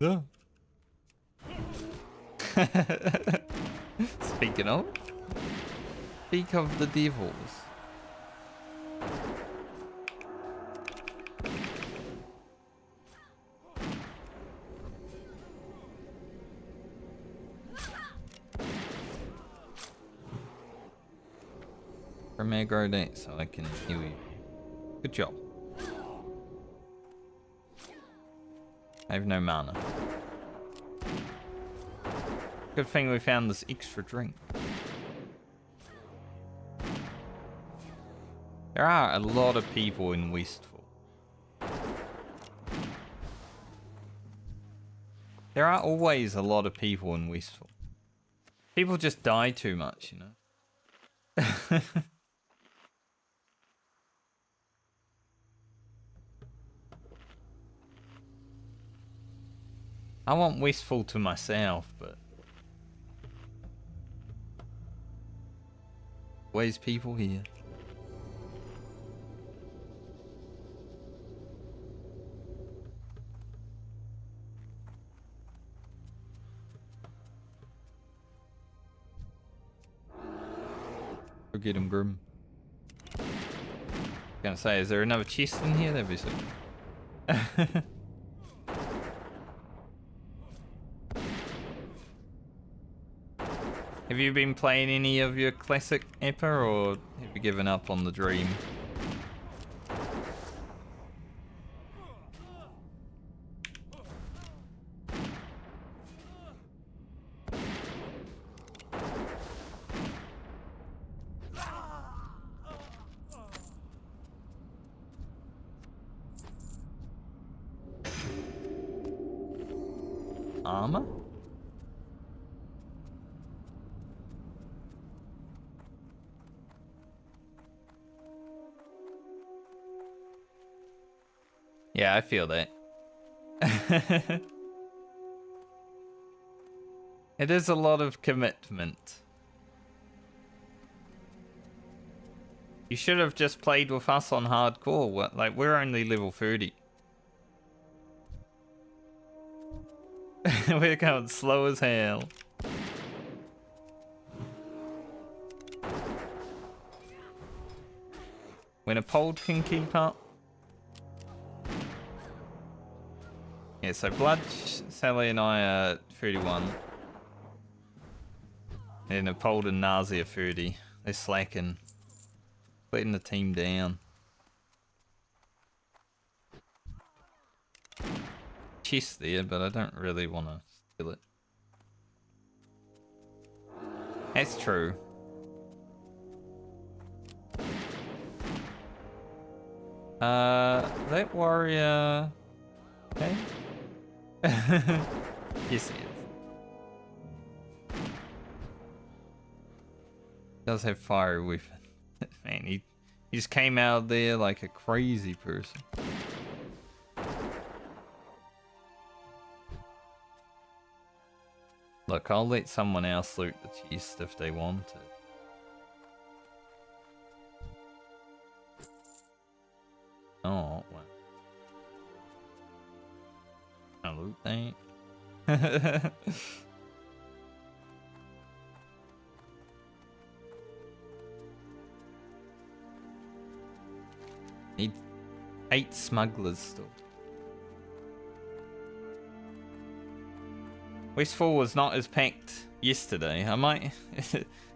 Yeah. Speak of the devils. From aggro that so I can heal you. Good job. I have no mana. Good thing we found this extra drink. There are a lot of people in Westfall. There are always a lot of people in Westfall. People just die too much, you know? I want Westfall to myself, but always people here. Go get him, Grim. Gonna say, is there another chest in here? That'd be sick. Have you been playing any of your classic Eppa, or have you given up on the dream? Armor? Yeah, I feel that. It is a lot of commitment. You should have just played with us on hardcore. Like, we're only level 30. We're going slow as hell. When a pole can keep up. Yeah, so Blood, Sally and I are 31. And Apold and Nazi are 30. They're slacking. Letting the team down. Chest there, but I don't really want to steal it. That's true. That warrior. Okay. Yes, he is. Does have fire with it. Man, he just came out there like a crazy person. Look, I'll let someone else loot the chest if they want it. Oh, well. I'll loot that. Need 8 smugglers still. Westfall was not as packed yesterday. I might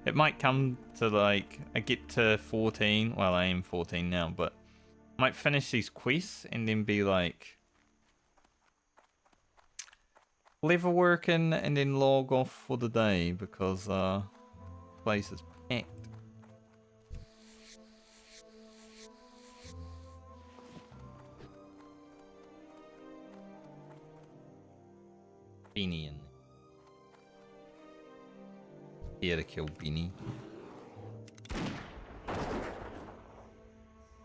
it might come to like I get to 14. Well, I am 14 now, but I might finish these quests and then be like level working and then log off for the day because place is packed. Beanie in here to kill Beanie.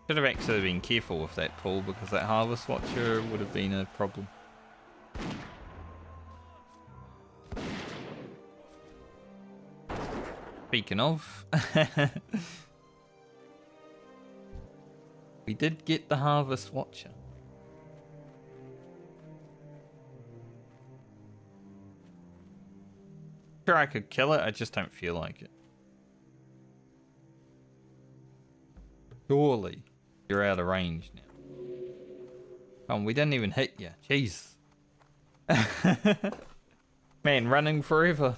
Should have actually been careful with that pull because that Harvest Watcher would have been a problem. Speaking of, we did get the Harvest Watcher. Sure, I could kill it, I just don't feel like it. Surely you're out of range now. Oh, we didn't even hit you. Jeez. Man, running forever.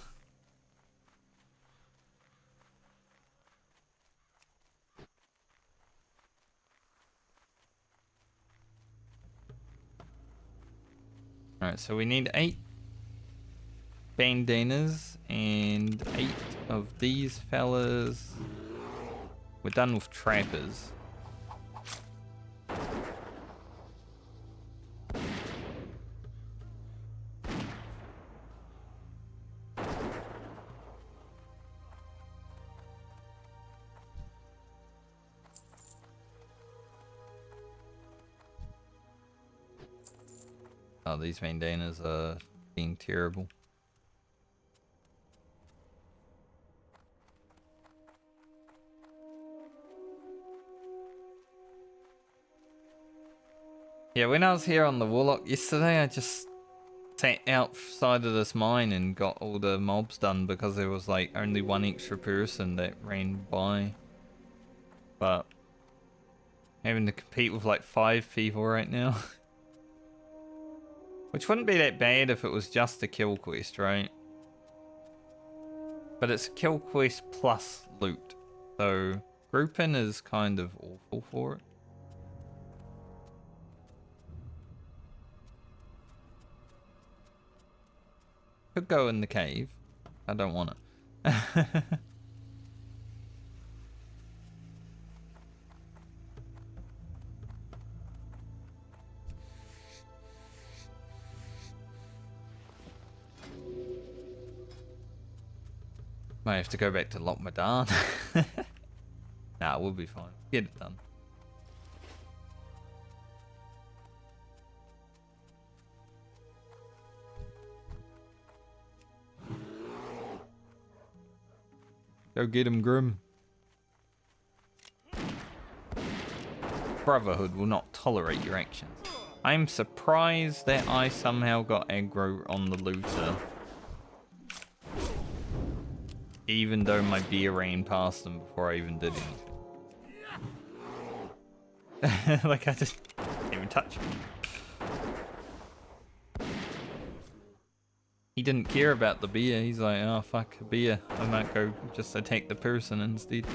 Alright, so we need 8 bandanas and 8 of these fellas. We're done with trappers. Oh, these bandanas are being terrible. Yeah, when I was here on the Warlock yesterday, I just sat outside of this mine and got all the mobs done because there was like only one extra person that ran by. But having to compete with like 5 people right now. Which wouldn't be that bad if it was just a kill quest, right? But it's a kill quest plus loot. So grouping is kind of awful for it. Could go in the cave. I don't want it. Might have to go back to Lockmadan. Nah, we'll be fine. Get it done. Go get him, Grim. Brotherhood will not tolerate your actions. I'm surprised that I somehow got aggro on the looter. Even though my beer ran past them before I even did anything. Like I just didn't even touch him. He didn't care about the beer. He's like, oh fuck, a beer. I might go just attack the person instead.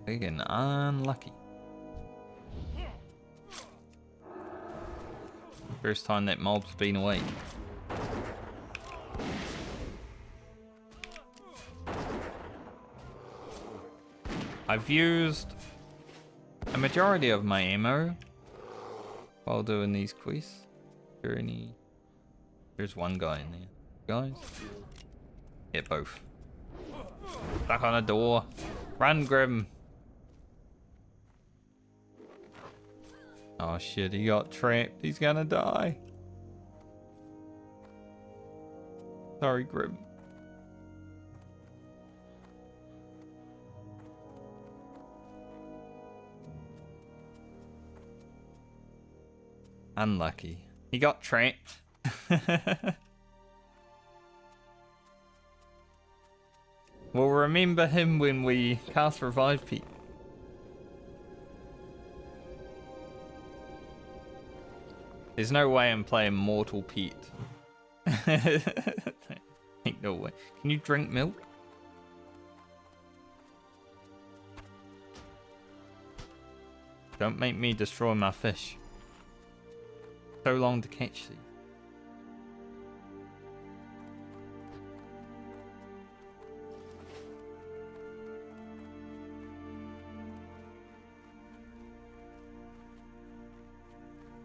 Again, unlucky. First time that mob's been away. I've used a majority of my ammo while doing these quests. Is there any... There's one guy in there. Guys? Yeah, both. Stuck on a door. Run, Grim. Oh shit, he got trapped. He's gonna die. Sorry, Grim. Unlucky. He got trapped. We'll remember him when we cast Revive Pete. There's no way I'm playing Mortal Pete. Ain't no way. Can you drink milk? Don't make me destroy my fish. So long to catch these.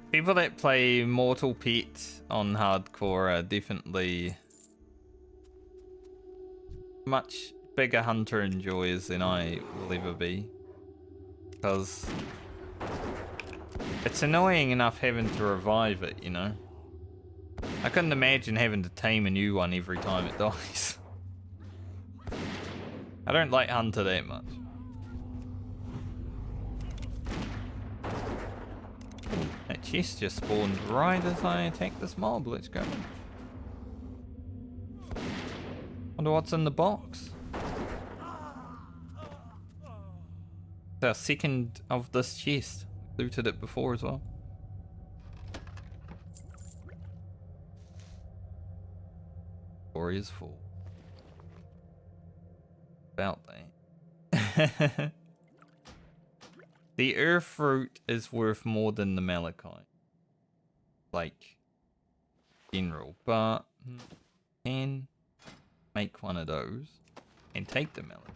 People that play Mortal Pete on hardcore are definitely much bigger hunter enjoyers than I will ever be. Because it's annoying enough having to revive it, you know? I couldn't imagine having to tame a new one every time it dies. I don't like hunter that much. That chest just spawned right as I attacked this mob. Let's go. Wonder what's in the box. It's our second of this chest. Looted it before as well. Story is full. About that. The earth fruit is worth more than the malachite. Like, general. But, can make one of those and take the malachite.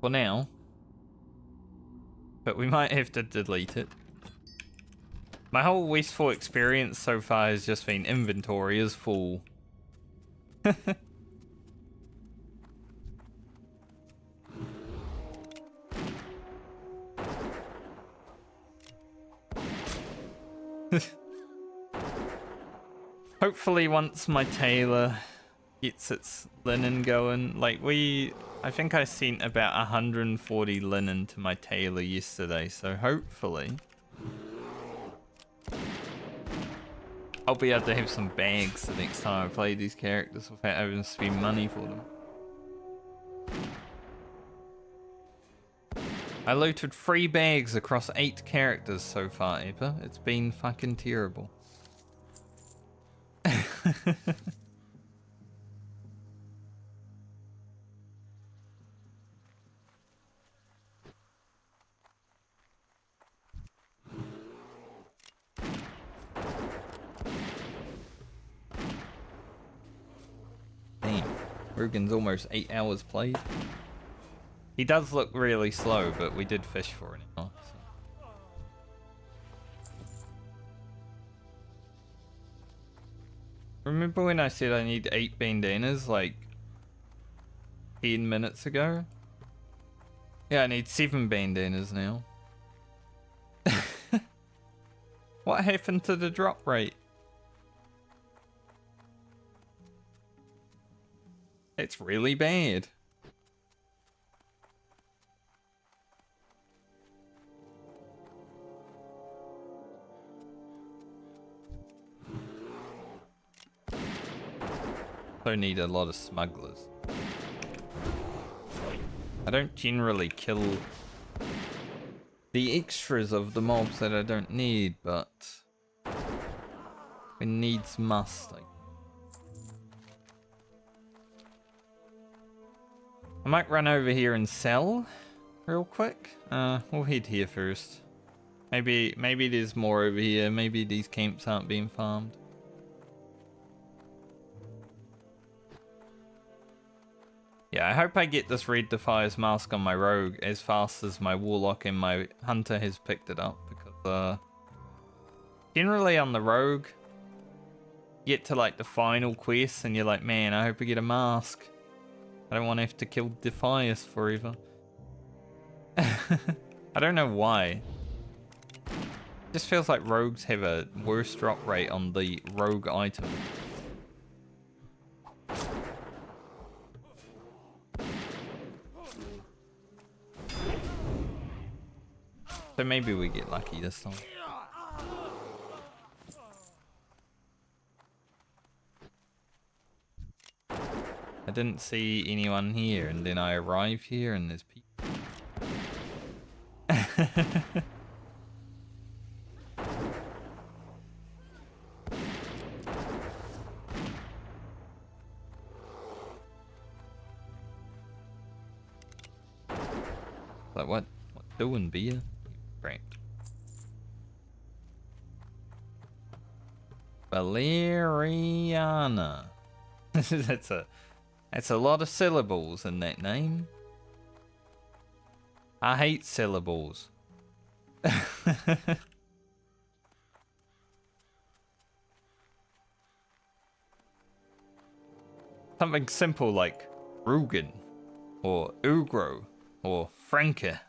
For now. But we might have to delete it. My whole Westfall experience so far has just been inventory is full. Hopefully once my tailor gets its linen going, like I think I sent about 140 linen to my tailor yesterday, so hopefully I'll be able to have some bags the next time I play these characters without having to spend money for them. I looted 3 bags across 8 characters so far, Epa. It's been fucking terrible. Damn, Rugan's almost 8 hours played. He does look really slow, but we did fish for it now. So. Remember when I said I need 8 bandanas like 10 minutes ago? Yeah, I need 7 bandanas now. What happened to the drop rate? It's really bad. I need a lot of smugglers. I don't generally kill the extras of the mobs that I don't need, but when needs must. I might run over here and sell real quick. We'll head here first. Maybe there's more over here. Maybe these camps aren't being farmed. Yeah, I hope I get this Red Defier's mask on my rogue as fast as my warlock and my hunter has picked it up, because generally on the rogue, you get to like the final quest and you're like, man, I hope I get a mask. I don't want to have to kill Defias forever. I don't know why. It just feels like rogues have a worse drop rate on the rogue item. So maybe we get lucky this time. I didn't see anyone here, and then I arrive here and there's people. Like what doing, beer? Great. Valeriana. That's a lot of syllables in that name. I hate syllables. Something simple like Rugan or Ugro or Franke.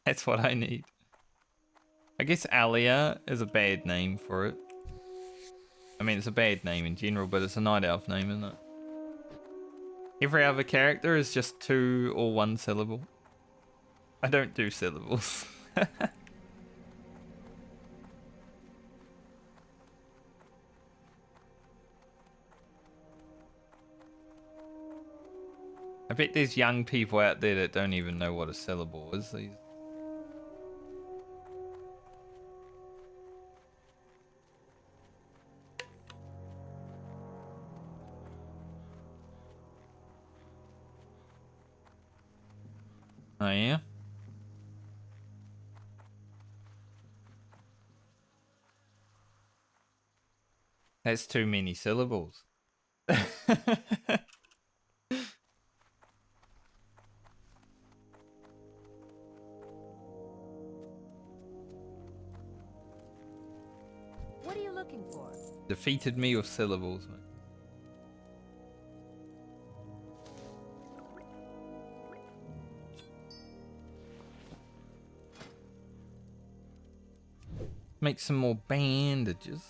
That's what I need. I guess Alia is a bad name for it. I mean, it's a bad name in general, but it's a night elf name, isn't it? Every other character is just 2 or 1 syllable. I don't do syllables. I bet there's young people out there that don't even know what a syllable is. These. Oh yeah? That's too many syllables. What are you looking for? Defeated me with syllables, mate. Make some more bandages.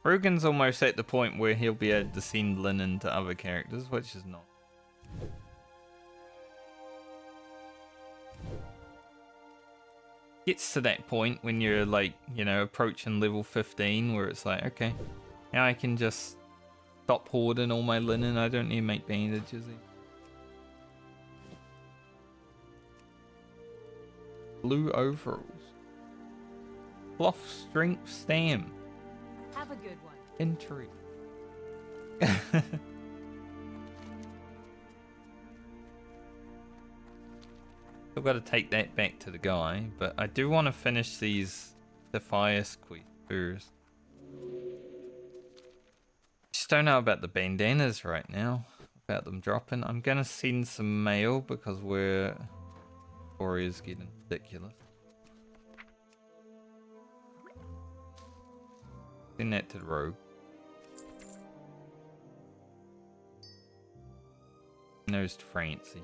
Rugan's almost at the point where he'll be able to send linen to other characters, which is not. Gets to that point when you're like, you know, approaching level 15 where it's like, okay, now I can just stop hoarding all my linen. I don't need to make bandages. Blue overalls. Cloth strength stam. Have a good one. Entry. I've got to take that back to the guy, but I do want to finish these Defias quests first. Just don't know about the bandanas right now, about them dropping. I'm gonna send some mail because warriors getting ridiculous. Send that to the rogue. Nosed Francie.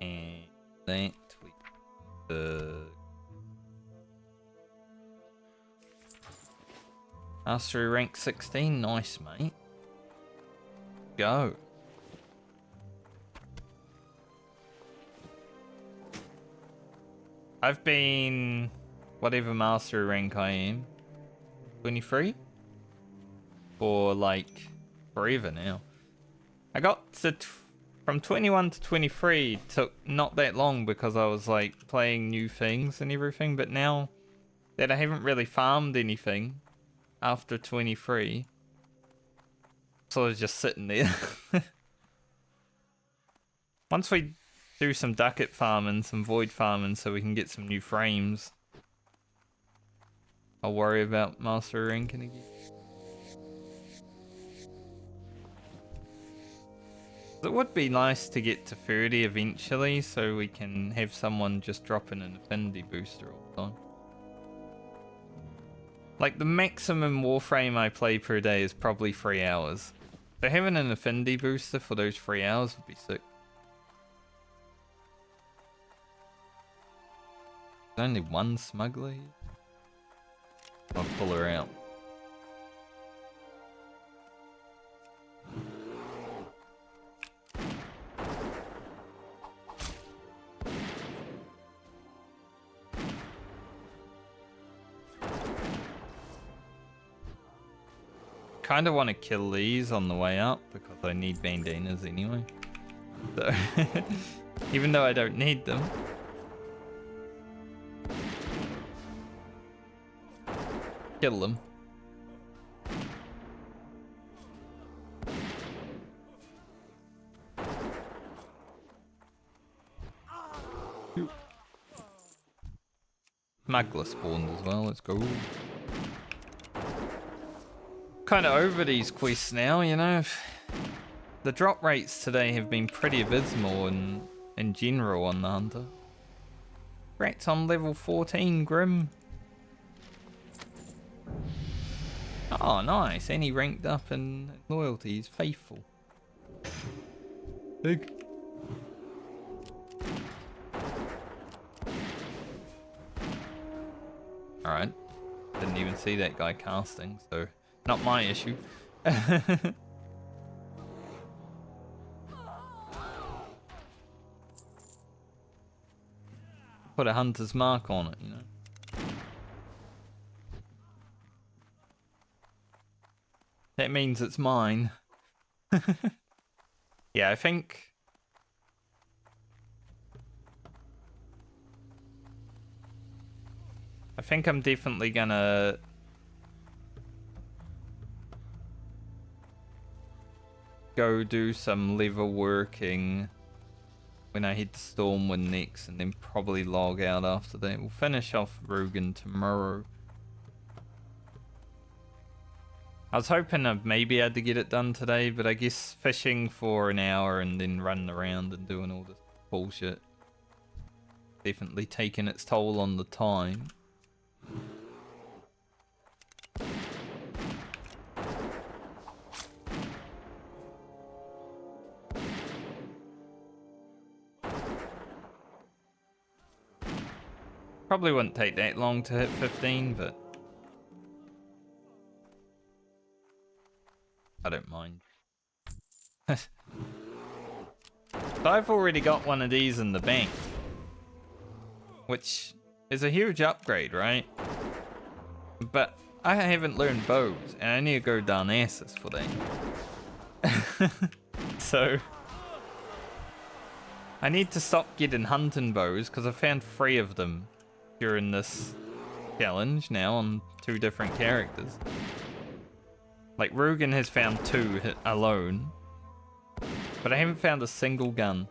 And that tweet. Mastery rank 16. Nice, mate. Go. I've been whatever mastery rank I am. 23? For like forever now. I got to from 21 to 23 took not that long because I was like playing new things and everything, but now that I haven't really farmed anything after 23, so I was just sitting there. Once we do some ducat farming, some void farming so we can get some new frames, I'll worry about master ranking again. It would be nice to get to 30 eventually so we can have someone just drop in an affinity booster all the time. Like the maximum Warframe I play per day is probably 3 hours. So having an affinity booster for those 3 hours would be sick. There's only one smuggler here. I'll pull her out. Kind of want to kill these on the way up because I need bandanas anyway. So, even though I don't need them. Kill them. Smuggler spawned as well, let's go. Kind of over these quests now, you know. The drop rates today have been pretty abysmal in general on the Hunter. Rats on level 14, Grim. Oh, nice. And he ranked up in loyalty. He's faithful. Big. Alright. Didn't even see that guy casting, so not my issue. Put a hunter's mark on it, you know. That means it's mine. Yeah, I think I'm definitely gonna go do some level working when I head to Stormwind next, and then probably log out after that. We'll finish off Rugan tomorrow. I was hoping I'd maybe had to get it done today, but I guess fishing for an hour and then running around and doing all this bullshit definitely taking its toll on the time. Probably wouldn't take that long to hit 15, but I don't mind. But I've already got one of these in the bank, which is a huge upgrade, right? But I haven't learned bows, and I need to go down asses for that. So I need to stop getting hunting bows because I found 3 of them during this challenge now on 2 different characters. Like, Rugan has found 2 alone, but I haven't found a single gun.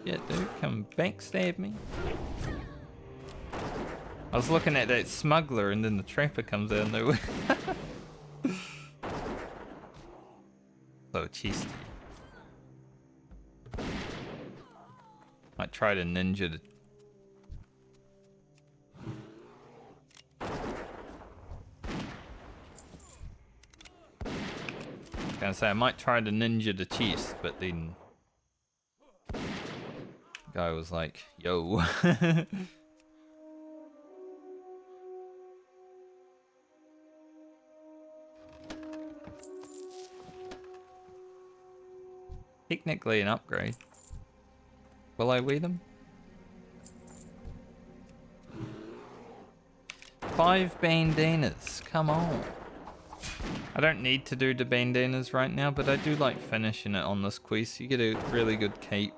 Yeah, dude, come backstab me. I was looking at that smuggler and then the trapper comes out of nowhere. So cheesy. Might try to ninja the... I was gonna say, I might try to ninja the chest, but then the guy was like, yo. Technically an upgrade. Will I wear them? 5 bandanas, come on. I don't need to do the bandanas right now, but I do like finishing it on this quest. You get a really good cape.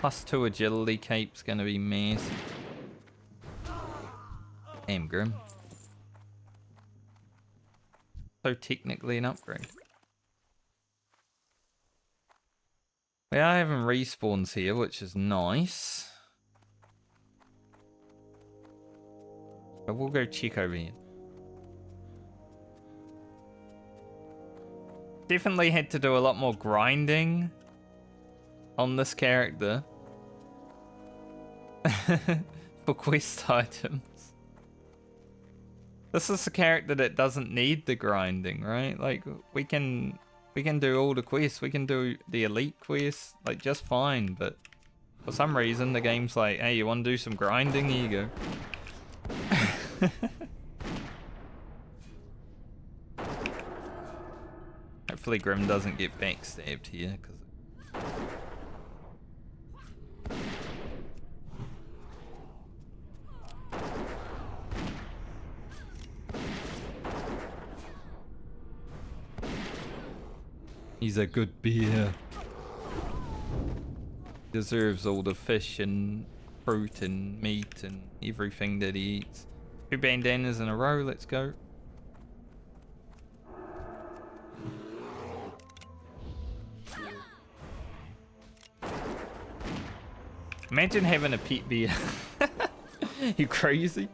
+2 agility cape's gonna be massive. Damn, Grim. So technically an upgrade. We are having respawns here, which is nice. But we'll go check over here. Definitely had to do a lot more grinding on this character for quest items. This is a character that doesn't need the grinding, right? Like we can do all the quests. We can do the elite quests like just fine, but for some reason the game's like, hey, you want to do some grinding? Here you go. Hopefully Grim doesn't get backstabbed here, because he's a good beer. Deserves all the fish and fruit and meat and everything that he eats. 2 bandanas in a row, let's go. Imagine having a pet beer. You crazy?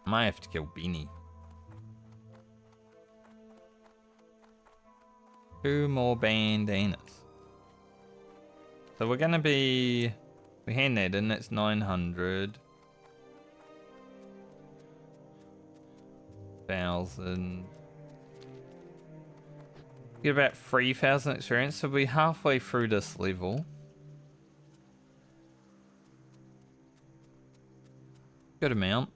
Might have to kill Beanie. 2 more bandanas. So we're gonna be... We hand that in, that's 900. 1,000. Get about 3,000 experience, so we'll be halfway through this level. Good amount.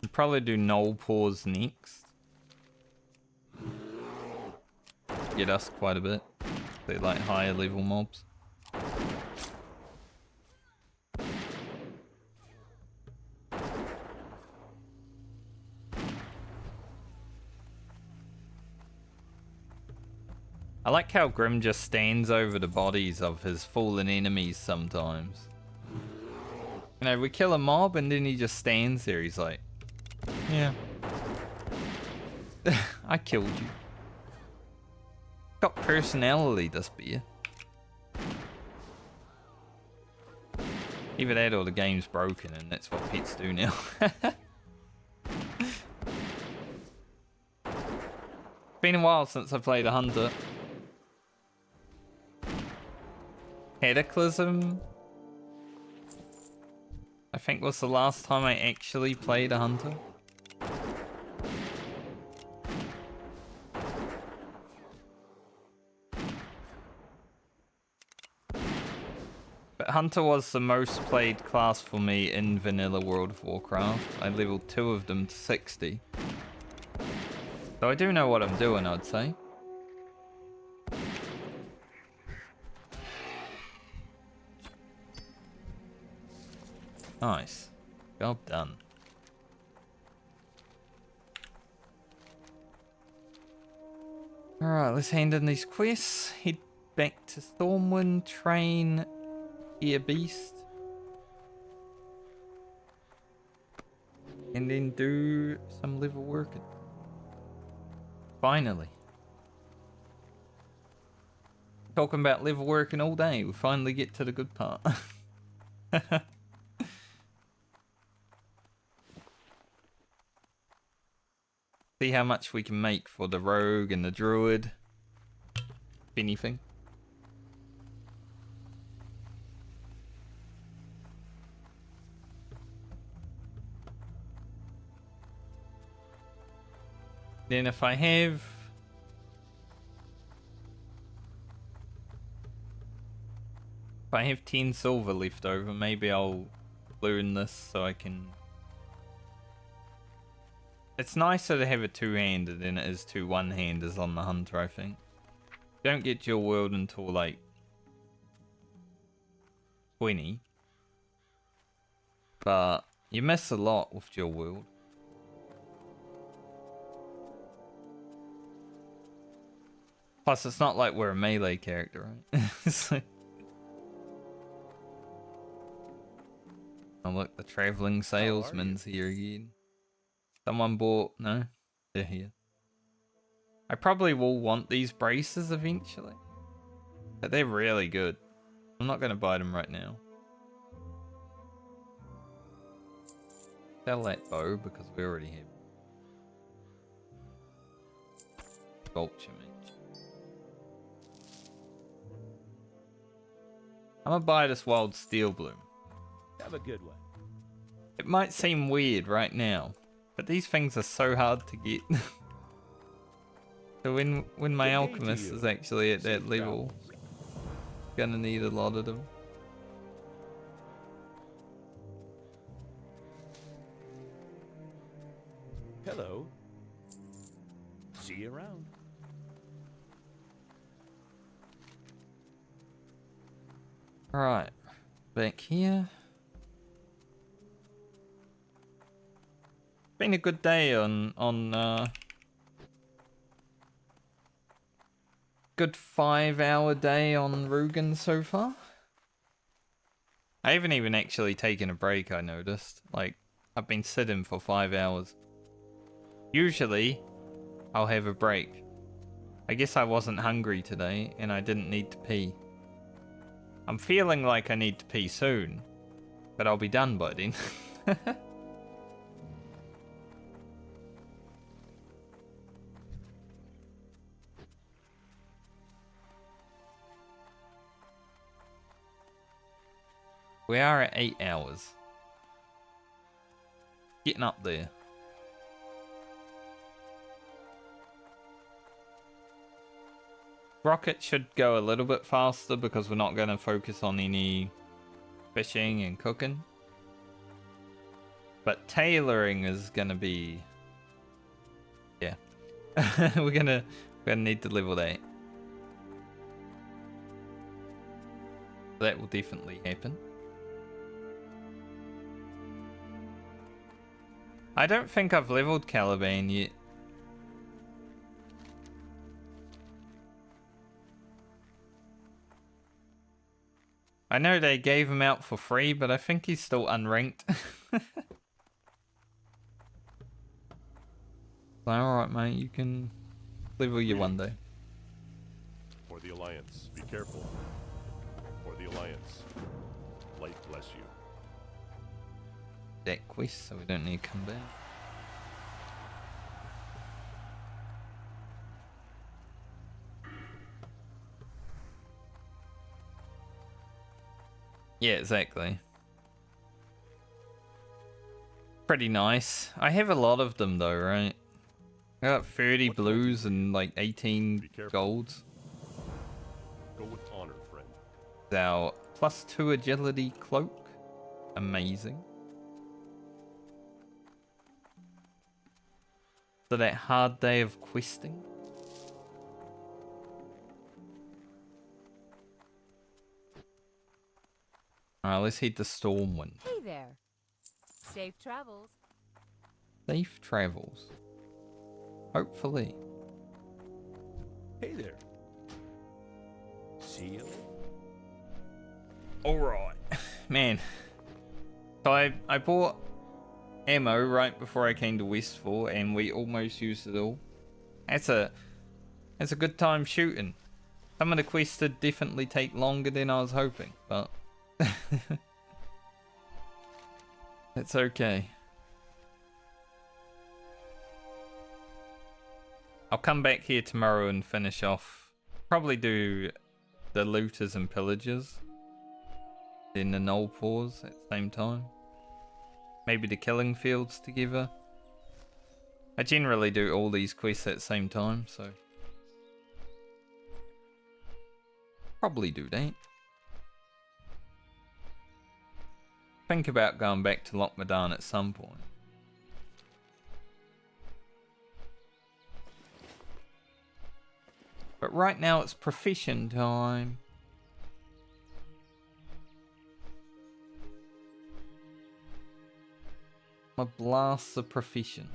We'll probably do Null Pause next. Get us quite a bit. They're like higher level mobs. I like how Grim just stands over the bodies of his fallen enemies sometimes. You know, we kill a mob and then he just stands there. He's like, yeah. I killed you. Got personality, this beer. Either that or the game's broken and that's what pets do now. Been a while since I played a hunter. Cataclysm, I think, was the last time I actually played a hunter. But hunter was the most played class for me in vanilla World of Warcraft. I leveled 2 of them to 60. So I do know what I'm doing, I'd say. Nice. Job done. Alright, let's hand in these quests. Head back to Stormwind, train Ear Beast. And then do some level working. Finally. Talking about level working all day, we finally get to the good part. See how much we can make for the rogue and the druid. If anything. Then if I have If I have 10 silver left over, maybe I'll learn this so I can... It's nicer to have a two-handed than it is two one-handers on the Hunter, I think. You don't get dual wield until like 20. But you miss a lot with dual wield. Plus, it's not like we're a melee character, right? It's like... Oh look, the traveling salesman's here again. Someone bought... No? They're here. I probably will want these braces eventually. But they're really good. I'm not going to buy them right now. Sell that bow because we already have vulture meat. I'm gonna buy this wild steel bloom. Have a good one. It might seem weird right now, but these things are so hard to get. So when my alchemist is actually at that level, gonna need a lot of them. Hello. See you around. Alright, back here. Been a good day on good 5-hour day on Rugan so far. I haven't even actually taken a break, I noticed. Like, I've been sitting for 5 hours. Usually, I'll have a break. I guess I wasn't hungry today, and I didn't need to pee. I'm feeling like I need to pee soon, but I'll be done by then. We are at 8 hours. Getting up there. Rocket should go a little bit faster because we're not going to focus on any fishing and cooking. But tailoring is going to be... Yeah. we're gonna need to level that. That will definitely happen. I don't think I've leveled Caliban yet. I know they gave him out for free, but I think he's still unranked. Alright mate, you can level you one day. For the Alliance, be careful. For the Alliance, light bless you. That quest, so we don't need to come back. Yeah, exactly. Pretty nice. I have a lot of them though, right? I got 30 blues and like 18 golds. Go with honor, friend. Our +2 agility cloak. Amazing. So that hard day of questing. Alright, let's head to Stormwind. Hey there. Safe travels. Safe travels. Hopefully. Hey there. See you. Alright. Man. So I bought ammo right before I came to Westfall and we almost used it all. That's a good time shooting. Some of the quests did definitely take longer than I was hoping, but it's okay. I'll come back here tomorrow and finish off. Probably do the looters and pillagers. Then the null paws at the same time. Maybe the killing fields together. I generally do all these quests at the same time, so probably do that. Think about going back to Lochmadan at some point. But right now it's profession time. I'm a blast the profession.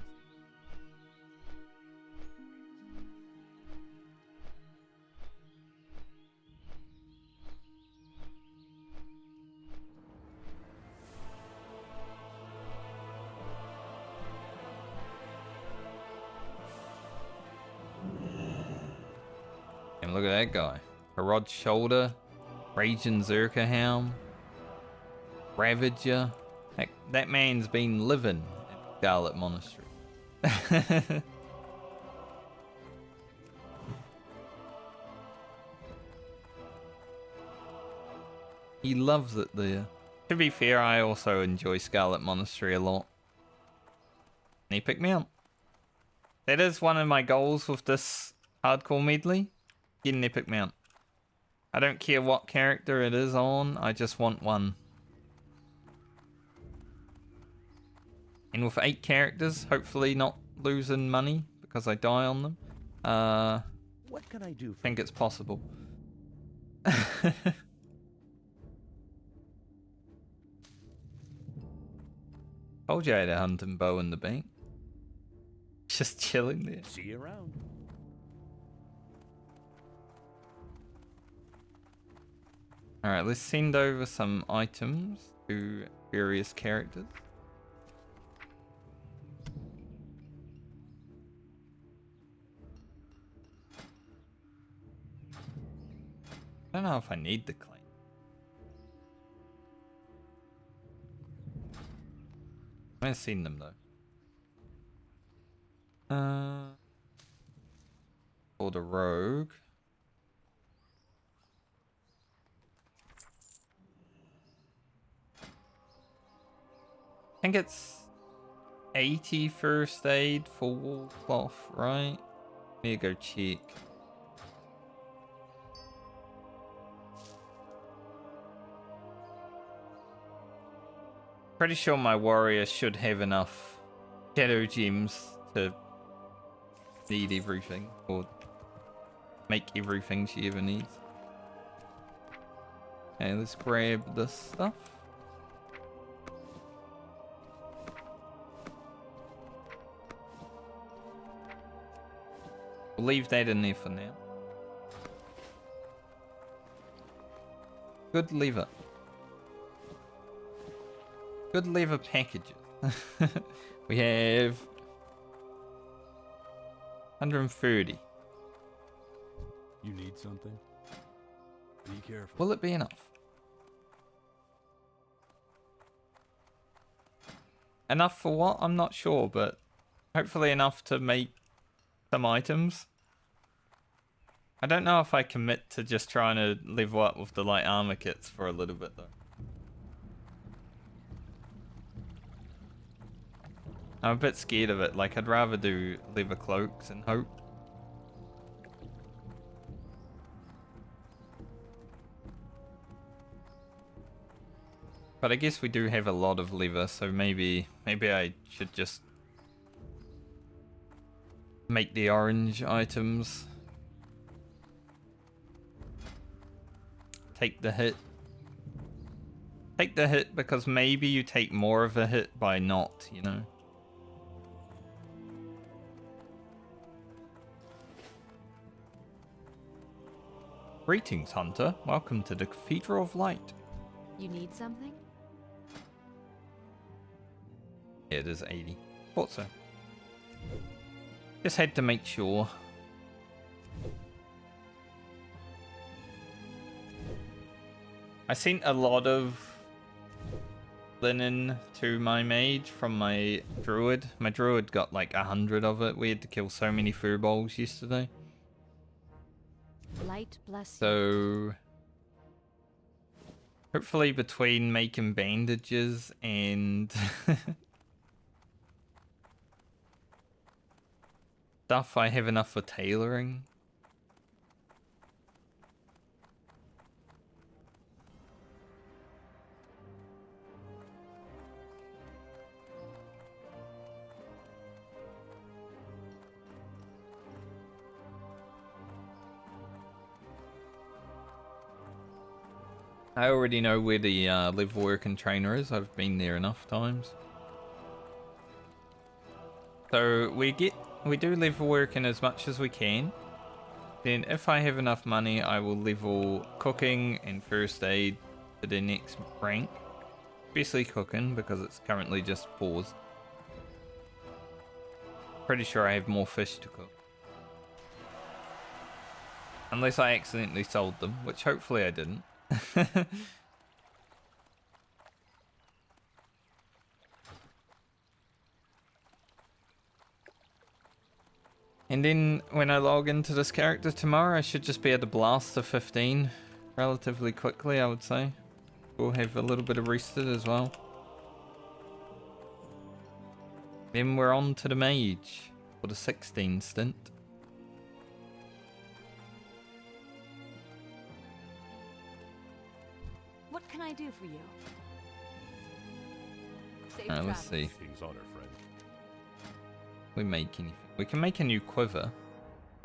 And look at that guy. Harrod Shoulder, Raging Zerkahelm, Ravager. That man's been living at Scarlet Monastery. He loves it there. To be fair, I also enjoy Scarlet Monastery a lot. And he picked me up. That is one of my goals with this hardcore medley. Getting epic mount. I don't care what character it is on, I just want one. And with 8 characters, hopefully not losing money because I die on them. What can I do I think it's possible. Told you I had a hunting bow in the bank. Just chilling there. See you around. Alright, let's send over some items to various characters. I don't know if I need the claim. I haven't seen them though. For the rogue. I think it's 80 first aid for wool cloth, right? Need to go check. Pretty sure my warrior should have enough shadow gems to need everything, or make everything she ever needs. Okay, let's grab this stuff. We'll leave that in there for now. Good lever. Good lever packages. We have 130. You need something? Be careful. Will it be enough? Enough for what? I'm not sure, but hopefully enough to make some items. I don't know if I commit to just trying to level up with the light armor kits for a little bit though. I'm a bit scared of it, like I'd rather do leather cloaks and hope. But I guess we do have a lot of leather, so maybe I should just make the orange items. Take the hit. Take the hit because maybe you take more of a hit by not, you know. Greetings, Hunter. Welcome to the Cathedral of Light. You need something? Yeah, it is 80. Thought so. Just had to make sure. I sent a lot of linen to my mage from my druid. My druid got like 100 of it. We had to kill so many furbolgs yesterday. Light bless you. So hopefully between making bandages and stuff, I have enough for tailoring. I already know where the live, work, and trainer is. I've been there enough times. So we do level working as much as we can. Then if I have enough money, I will level cooking and first aid to the next rank. Especially cooking, because it's currently just paused. Pretty sure I have more fish to cook. Unless I accidentally sold them, which hopefully I didn't. And then when I log into this character tomorrow, I should just be able to blast to 15 relatively quickly, I would say. We'll have a little bit of rested as well. Then we're on to the mage for the 16 stint. What can I do for you? Safe Alright, let's travels. see. King's honor, friend. We make anything. We can make a new quiver.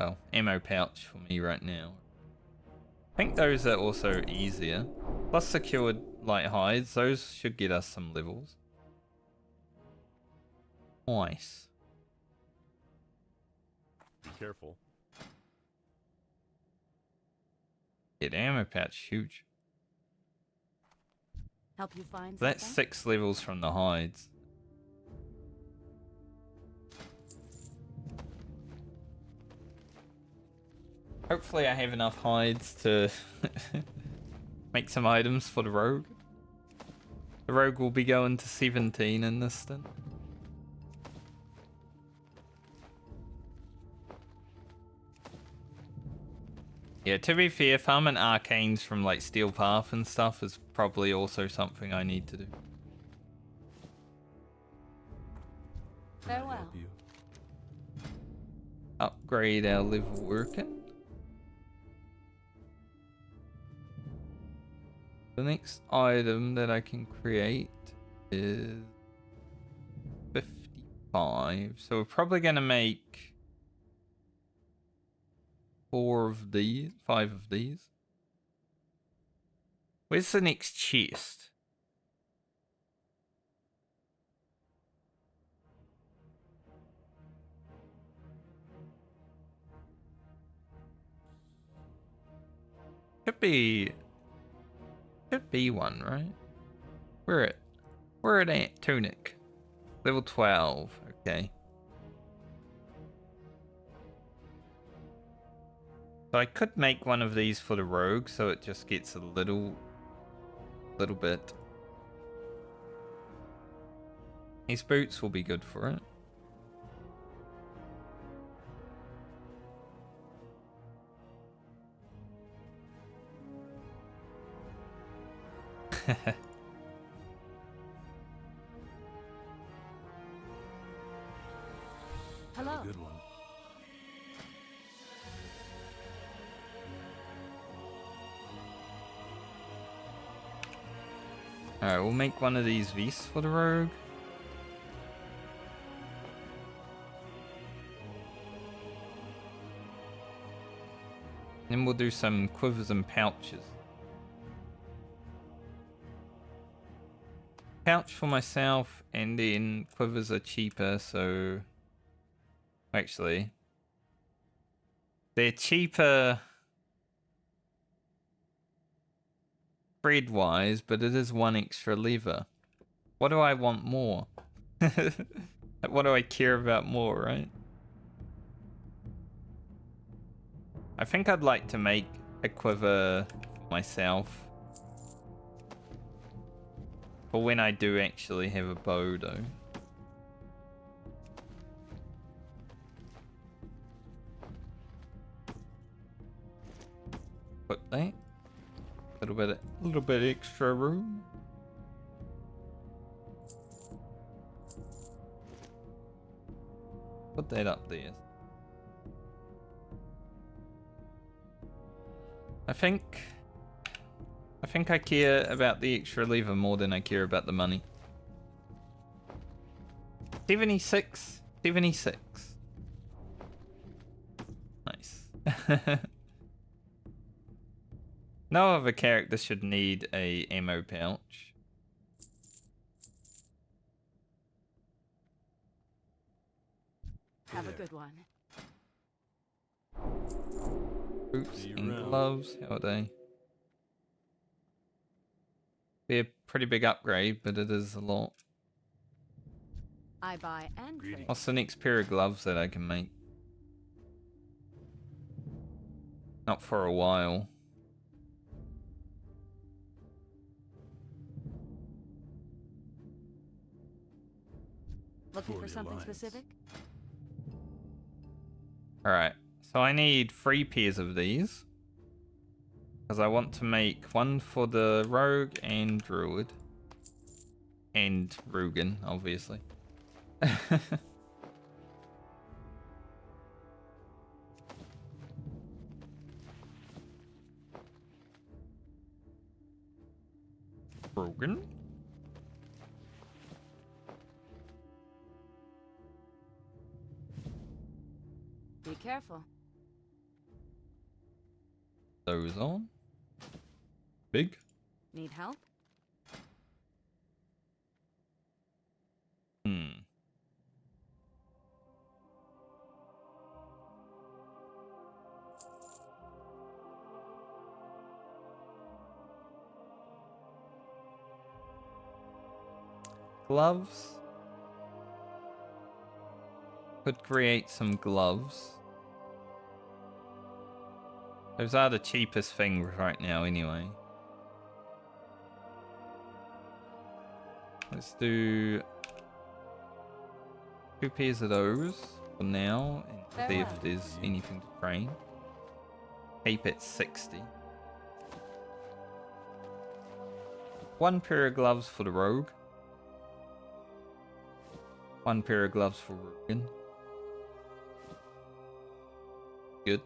Well, ammo pouch for me right now. I think those are also easier. Plus secured light hides. Those should get us some levels. Nice. Be careful. Yeah, the ammo pouch huge. Help you find That's something? 6 levels from the hides. Hopefully I have enough hides to make some items for the rogue. The rogue will be going to 17 in this stint. Yeah, to be fair, farming arcanes from like Steel Path and stuff is probably also something I need to do. Farewell. Help you. Upgrade our level working. The next item that I can create is 55. So we're probably going to make 5 of these. Where's the next chest? Should be one, right? Where it at? Tunic. Level 12, okay. So I could make one of these for the rogue, so it just gets a little bit. These boots will be good for it. Hello. Good one. Alright, we'll make one of these V's for the rogue. Then we'll do some quivers and pouches. Pouch for myself, and then quivers are cheaper, so... Actually... They're cheaper... Spread-wise, but it is one extra lever. What do I want more? What do I care about more, right? I think I'd like to make a quiver myself. For when I do actually have a bow, though. Put that. Little bit extra room. Put that up there. I think I care about the extra lever more than I care about the money. 76. 76. Nice. No other character should need a ammo pouch. Have a good one. Boots See you and around. gloves. How are they? Be a pretty big upgrade, but it is a lot. I buy and trade. What's the next pair of gloves that I can make? Not for a while. Looking For for the something Alliance. specific? Alright, so I need 3 pairs of these. Because I want to make one for the rogue and druid. And Rugan, obviously. Rugan? Be careful. Those on. Big. Need help? Hmm. Gloves. Could create some gloves. Those are the cheapest things right now anyway. Let's do 2 pairs of those for now and see if Farewell. there's anything to train. Keep it 60. 1 pair of gloves for the rogue. 1 pair of gloves for Rugan. Good.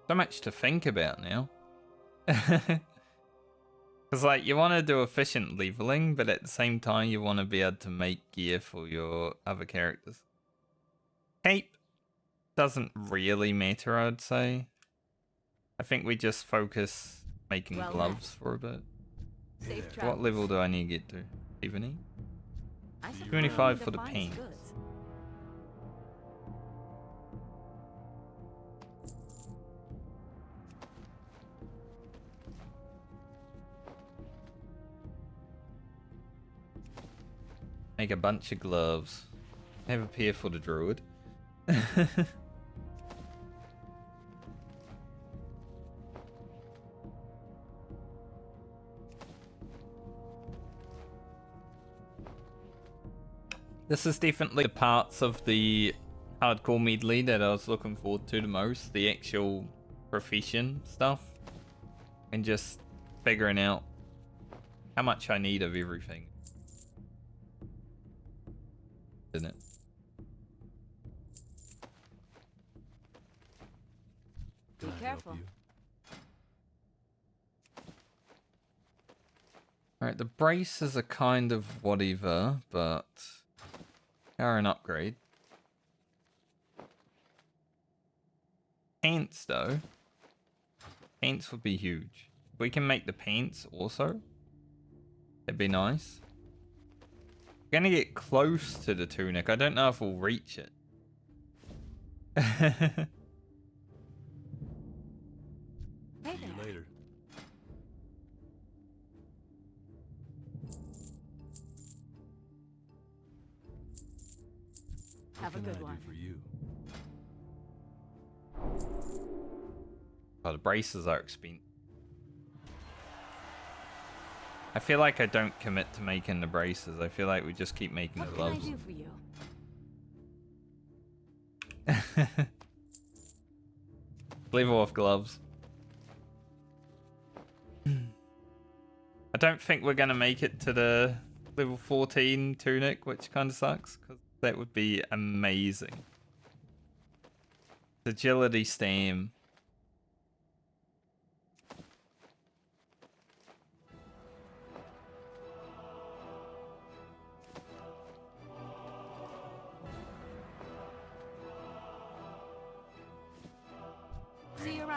So much to think about now. Because, like, you want to do efficient leveling, but at the same time, you want to be able to make gear for your other characters. Cape doesn't really matter, I'd say. I think we just focus making Well gloves for a bit. Safe travels. What level do I need to get to? Evening? I suppose 25 we for the defines paint. goods. Make a bunch of gloves. Have a pair for the druid. This is definitely the parts of the hardcore medley that I was looking forward to the most. The actual profession stuff. And just figuring out how much I need of everything. Isn't it? Be Can I help careful. you? Alright, the braces are kind of whatever, but are an upgrade. Pants though. Pants would be huge. If we can make the pants also, that'd be nice. We're gonna get close to the tunic. I don't know if we'll reach it. Hey See you there. later. Have a What can good I one. do for you? Oh, the braces are expensive. I feel like I don't commit to making the braces. I feel like we just keep making What can I gloves. do for you? Level off gloves. I don't think we're going to make it to the level 14 tunic, which kind of sucks, because that would be amazing. Agility stam.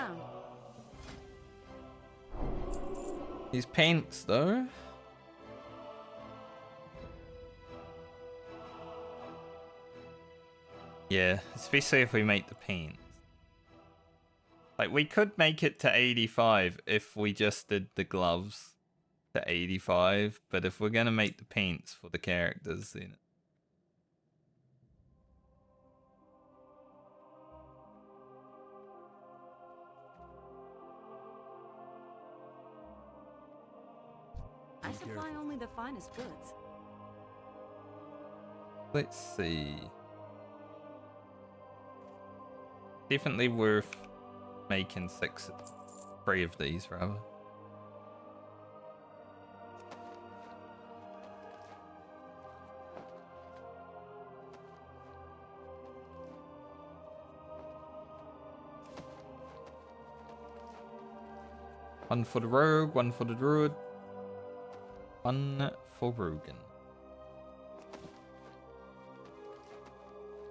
around. These paints, though. Yeah, especially if we make the paints. Like, we could make it to 85 if we just did the gloves to 85, but if we're gonna make the paints for the characters, then... I supply only the finest goods. Let's see. Definitely worth making 3 of these, rather. One for the rogue, one for the druid, one for Rugan.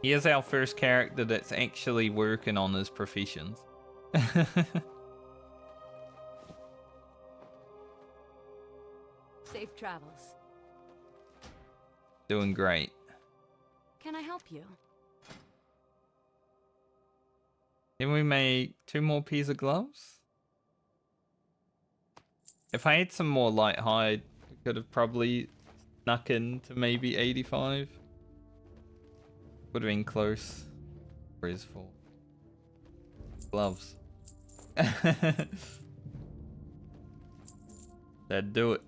He is our first character that's actually working on his professions. Safe travels. Doing great. Can I help you? Can we make 2 more pairs of gloves? If I had some more light hide, we could have probably snuck into maybe 85. Would have been close. Where's for gloves? That'd do it.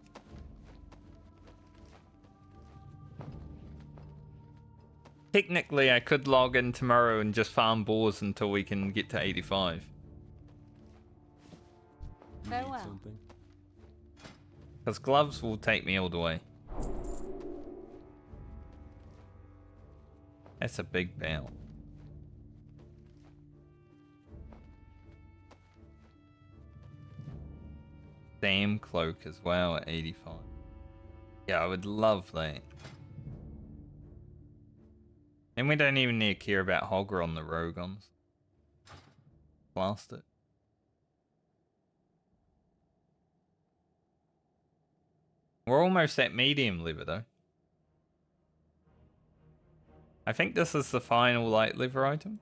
Technically, I could log in tomorrow and just farm boars until we can get to 85. Farewell. Because gloves will take me all the way. That's a big bout. Damn cloak as well at 85. Yeah, I would love that. And we don't even need to care about Hogger on the Rogons. Blast it. We're almost at medium liver though. I think this is the final light liver item.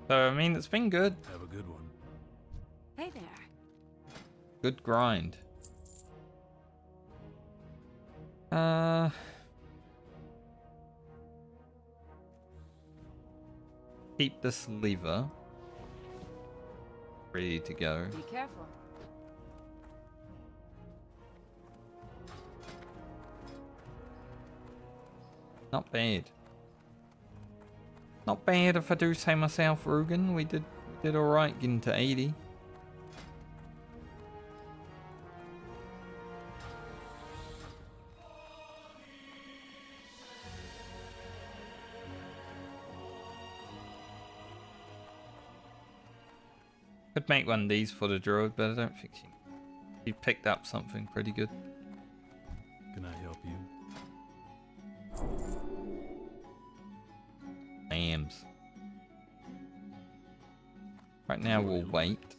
So, I mean, it's been good. Have a good one. Hey there. Good grind. Keep this lever ready to go. Be careful. Not bad. Not bad if I do say myself, Rugan. We did alright getting to 80. Could make one of these for the druid, but I don't think she picked up something pretty good. Can I help you? Lambs. Right now we'll wait.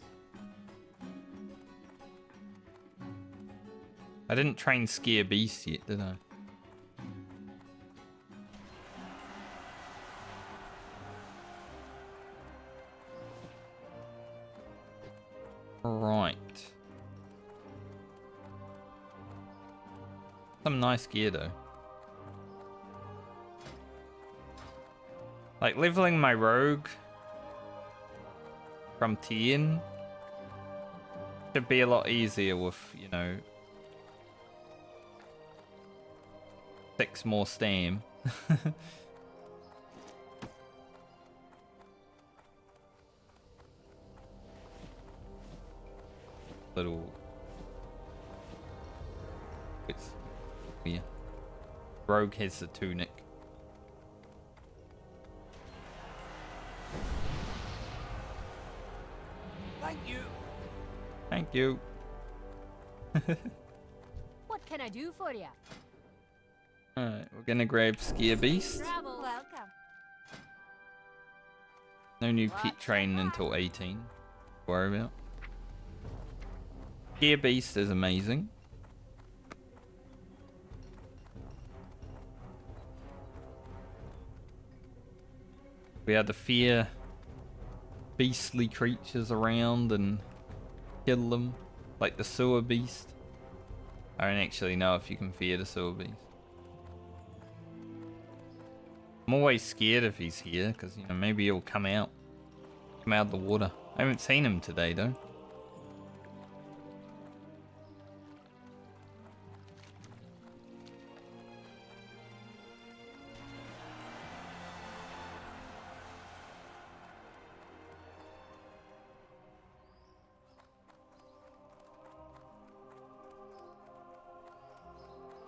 I didn't train Scare Beast yet, did I? Right. Some nice gear though. Like leveling my rogue from 10 should be a lot easier with, you know, 6 more stam. Little... It's... Yeah. Rogue has the tunic. Thank you. Thank you. What can I do for you? Alright, we're gonna grab Scare Beast. Travel. Welcome. No new pet training until 18. Worry about. Gear Beast is amazing. We had to fear beastly creatures around and kill them, like the sewer beast. I don't actually know if you can fear the sewer beast. I'm always scared if he's here, because, you know, maybe he'll come out of the water. I haven't seen him today, though.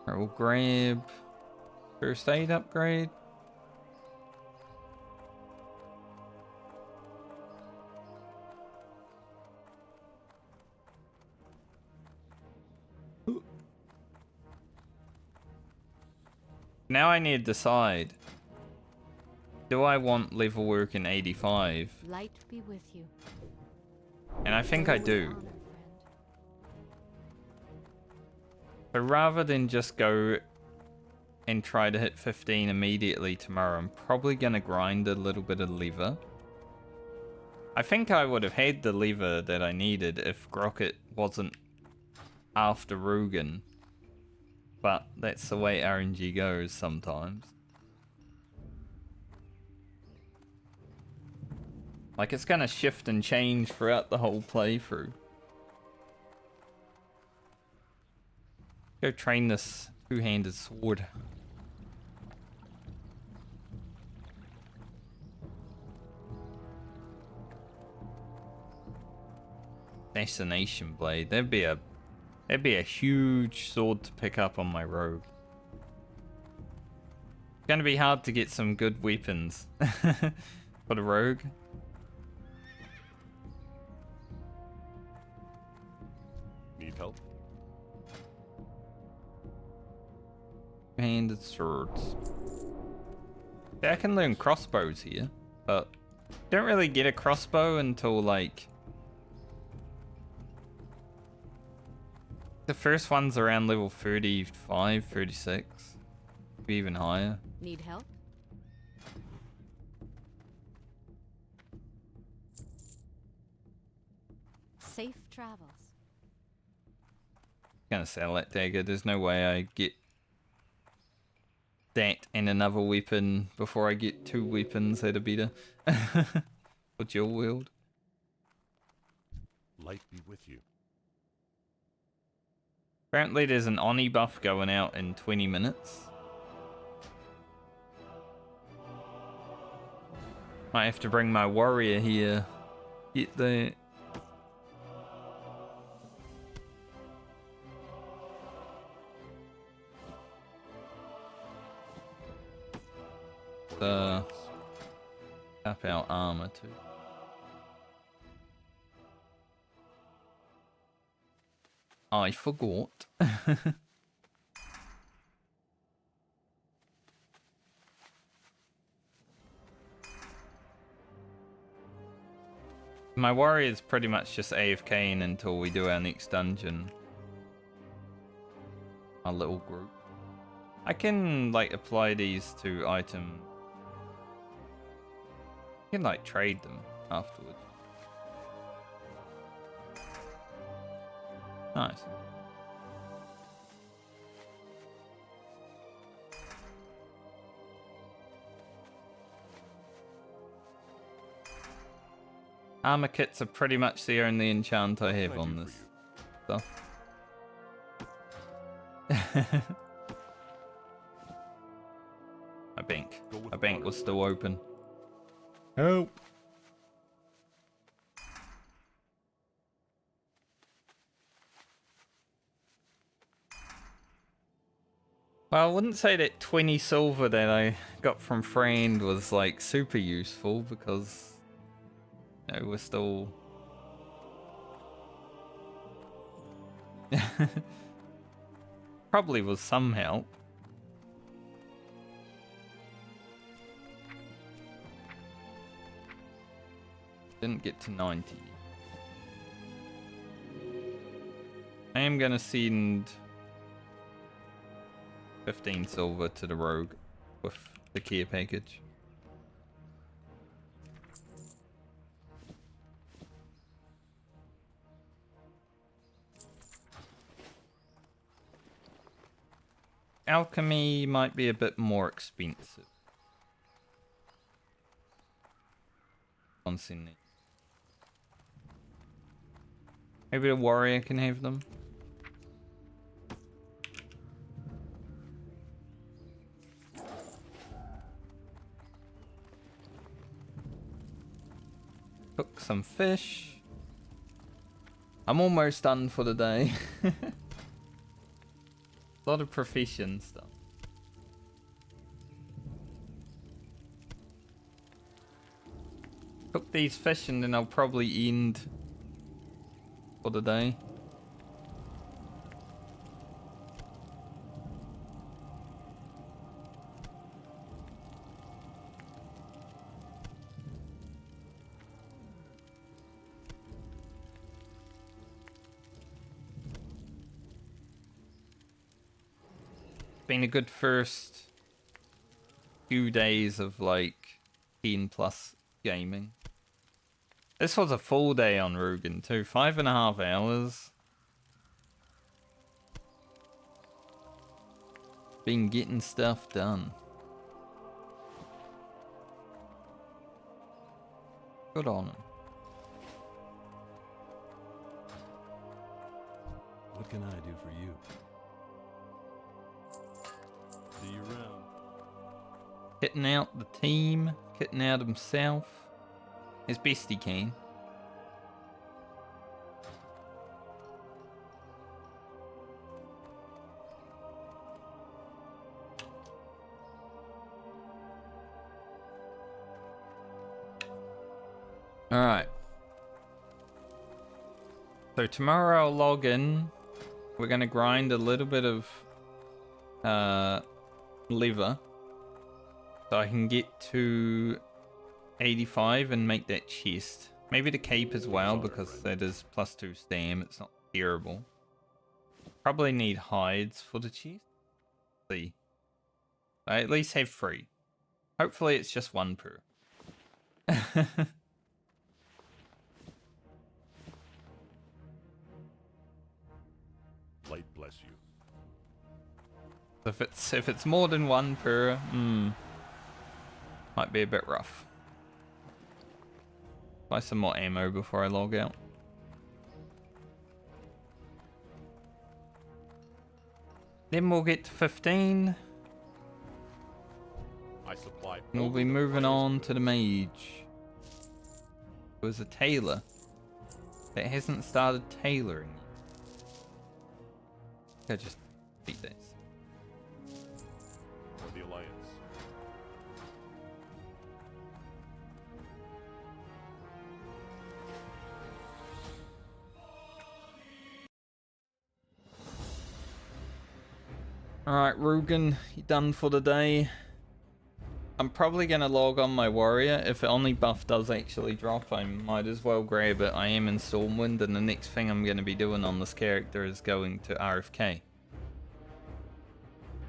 Alright, we'll grab first aid upgrade. Now I need to decide. Do I want level work in 85? Light be with you. And I think I do. Honor, friend. So rather than just go and try to hit 15 immediately tomorrow, I'm probably going to grind a little bit of lever. I think I would have had the lever that I needed if Grocket wasn't after Rugan. But that's the way RNG goes sometimes. Like, it's going to shift and change throughout the whole playthrough. Go train this two-handed sword. Assassination blade. That'd be a huge sword to pick up on my rogue. It's gonna be hard to get some good weapons for the rogue. Need help? Handed swords. Yeah, I can learn crossbows here, but don't really get a crossbow until like the first one's around level 35, 36, maybe even higher. Need help? Safe travels. Gonna sell that dagger. There's no way I get that and another weapon before I get two weapons that are better. For dual wield. Light be with you. Apparently there's an Oni buff going out in 20 minutes. Might have to bring my warrior here. Get that. Tap out armor too. I forgot. My warrior is pretty much just AFKing until we do our next dungeon. Our little group. I can like apply these to items. You can like trade them afterwards. Nice. Armor kits are pretty much the only enchant I have on this stuff. My bank was still open. Help! Well, I wouldn't say that 20 silver that I got from friend was like super useful because you know, we're still probably was some help. Didn't get to 90. I am gonna send 15 silver to the rogue with the care package. Alchemy might be a bit more expensive. On Sydney. Maybe the warrior can have them. Cook some fish. I'm almost done for the day. A lot of profession stuff. Cook these fish and then I'll probably end for the day. Been a good first few days of like 10 plus gaming. This was a full day on Rugan too, 5.5 hours. Been getting stuff done. Good on him. What can I do for you? See you around. Kitting out the team, kitting out himself. As best he can. Alright. So tomorrow I'll log in. We're gonna grind a little bit of leather. So I can get to 85 and make that chest. Maybe the cape as well, because that is +2 stam. It's not terrible. Probably need hides for the chest. See. I at least have 3. Hopefully it's just 1 per. Light bless you. If it's more than 1 per, might be a bit rough. Buy some more ammo before I log out. Then we'll get to 15. I supply. And we'll be moving on to the mage. It was a tailor that hasn't started tailoring yet. I just beat this. For the Alliance. Alright, Rugan, you done for the day. I'm probably going to log on my warrior. If the only buff does actually drop, I might as well grab it. I am in Stormwind, and the next thing I'm going to be doing on this character is going to RFK.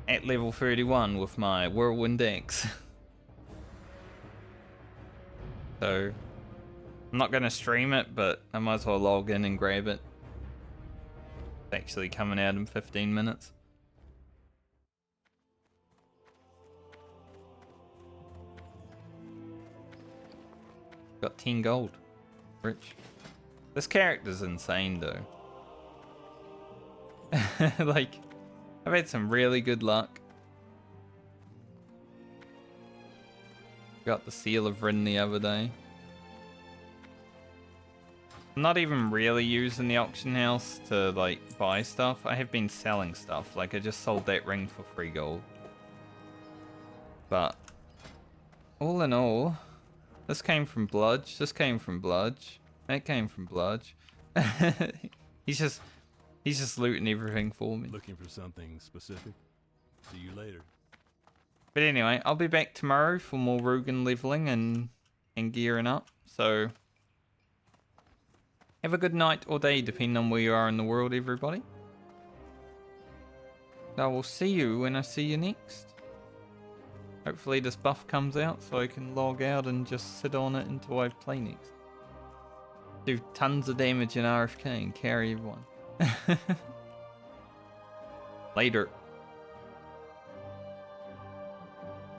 At level 31 with my Whirlwind Axe. So, I'm not going to stream it, but I might as well log in and grab it. It's actually coming out in 15 minutes. Got 10 gold. Rich. This character's insane though. Like, I've had some really good luck. Got the Seal of Rin the other day. I'm not even really using the auction house to like buy stuff. I have been selling stuff. Like I just sold that ring for 3 gold. But all in all, this came from Bludge, this came from Bludge, that came from Bludge. He's just looting everything for me. Looking for something specific? See you later. But anyway, I'll be back tomorrow for more Rugan leveling and gearing up. So Have a good night or day, depending on where you are in the world, everybody. I will see you when I see you next. Hopefully this buff comes out so I can log out and just sit on it until I play next. Do tons of damage in RFK and carry everyone. Later.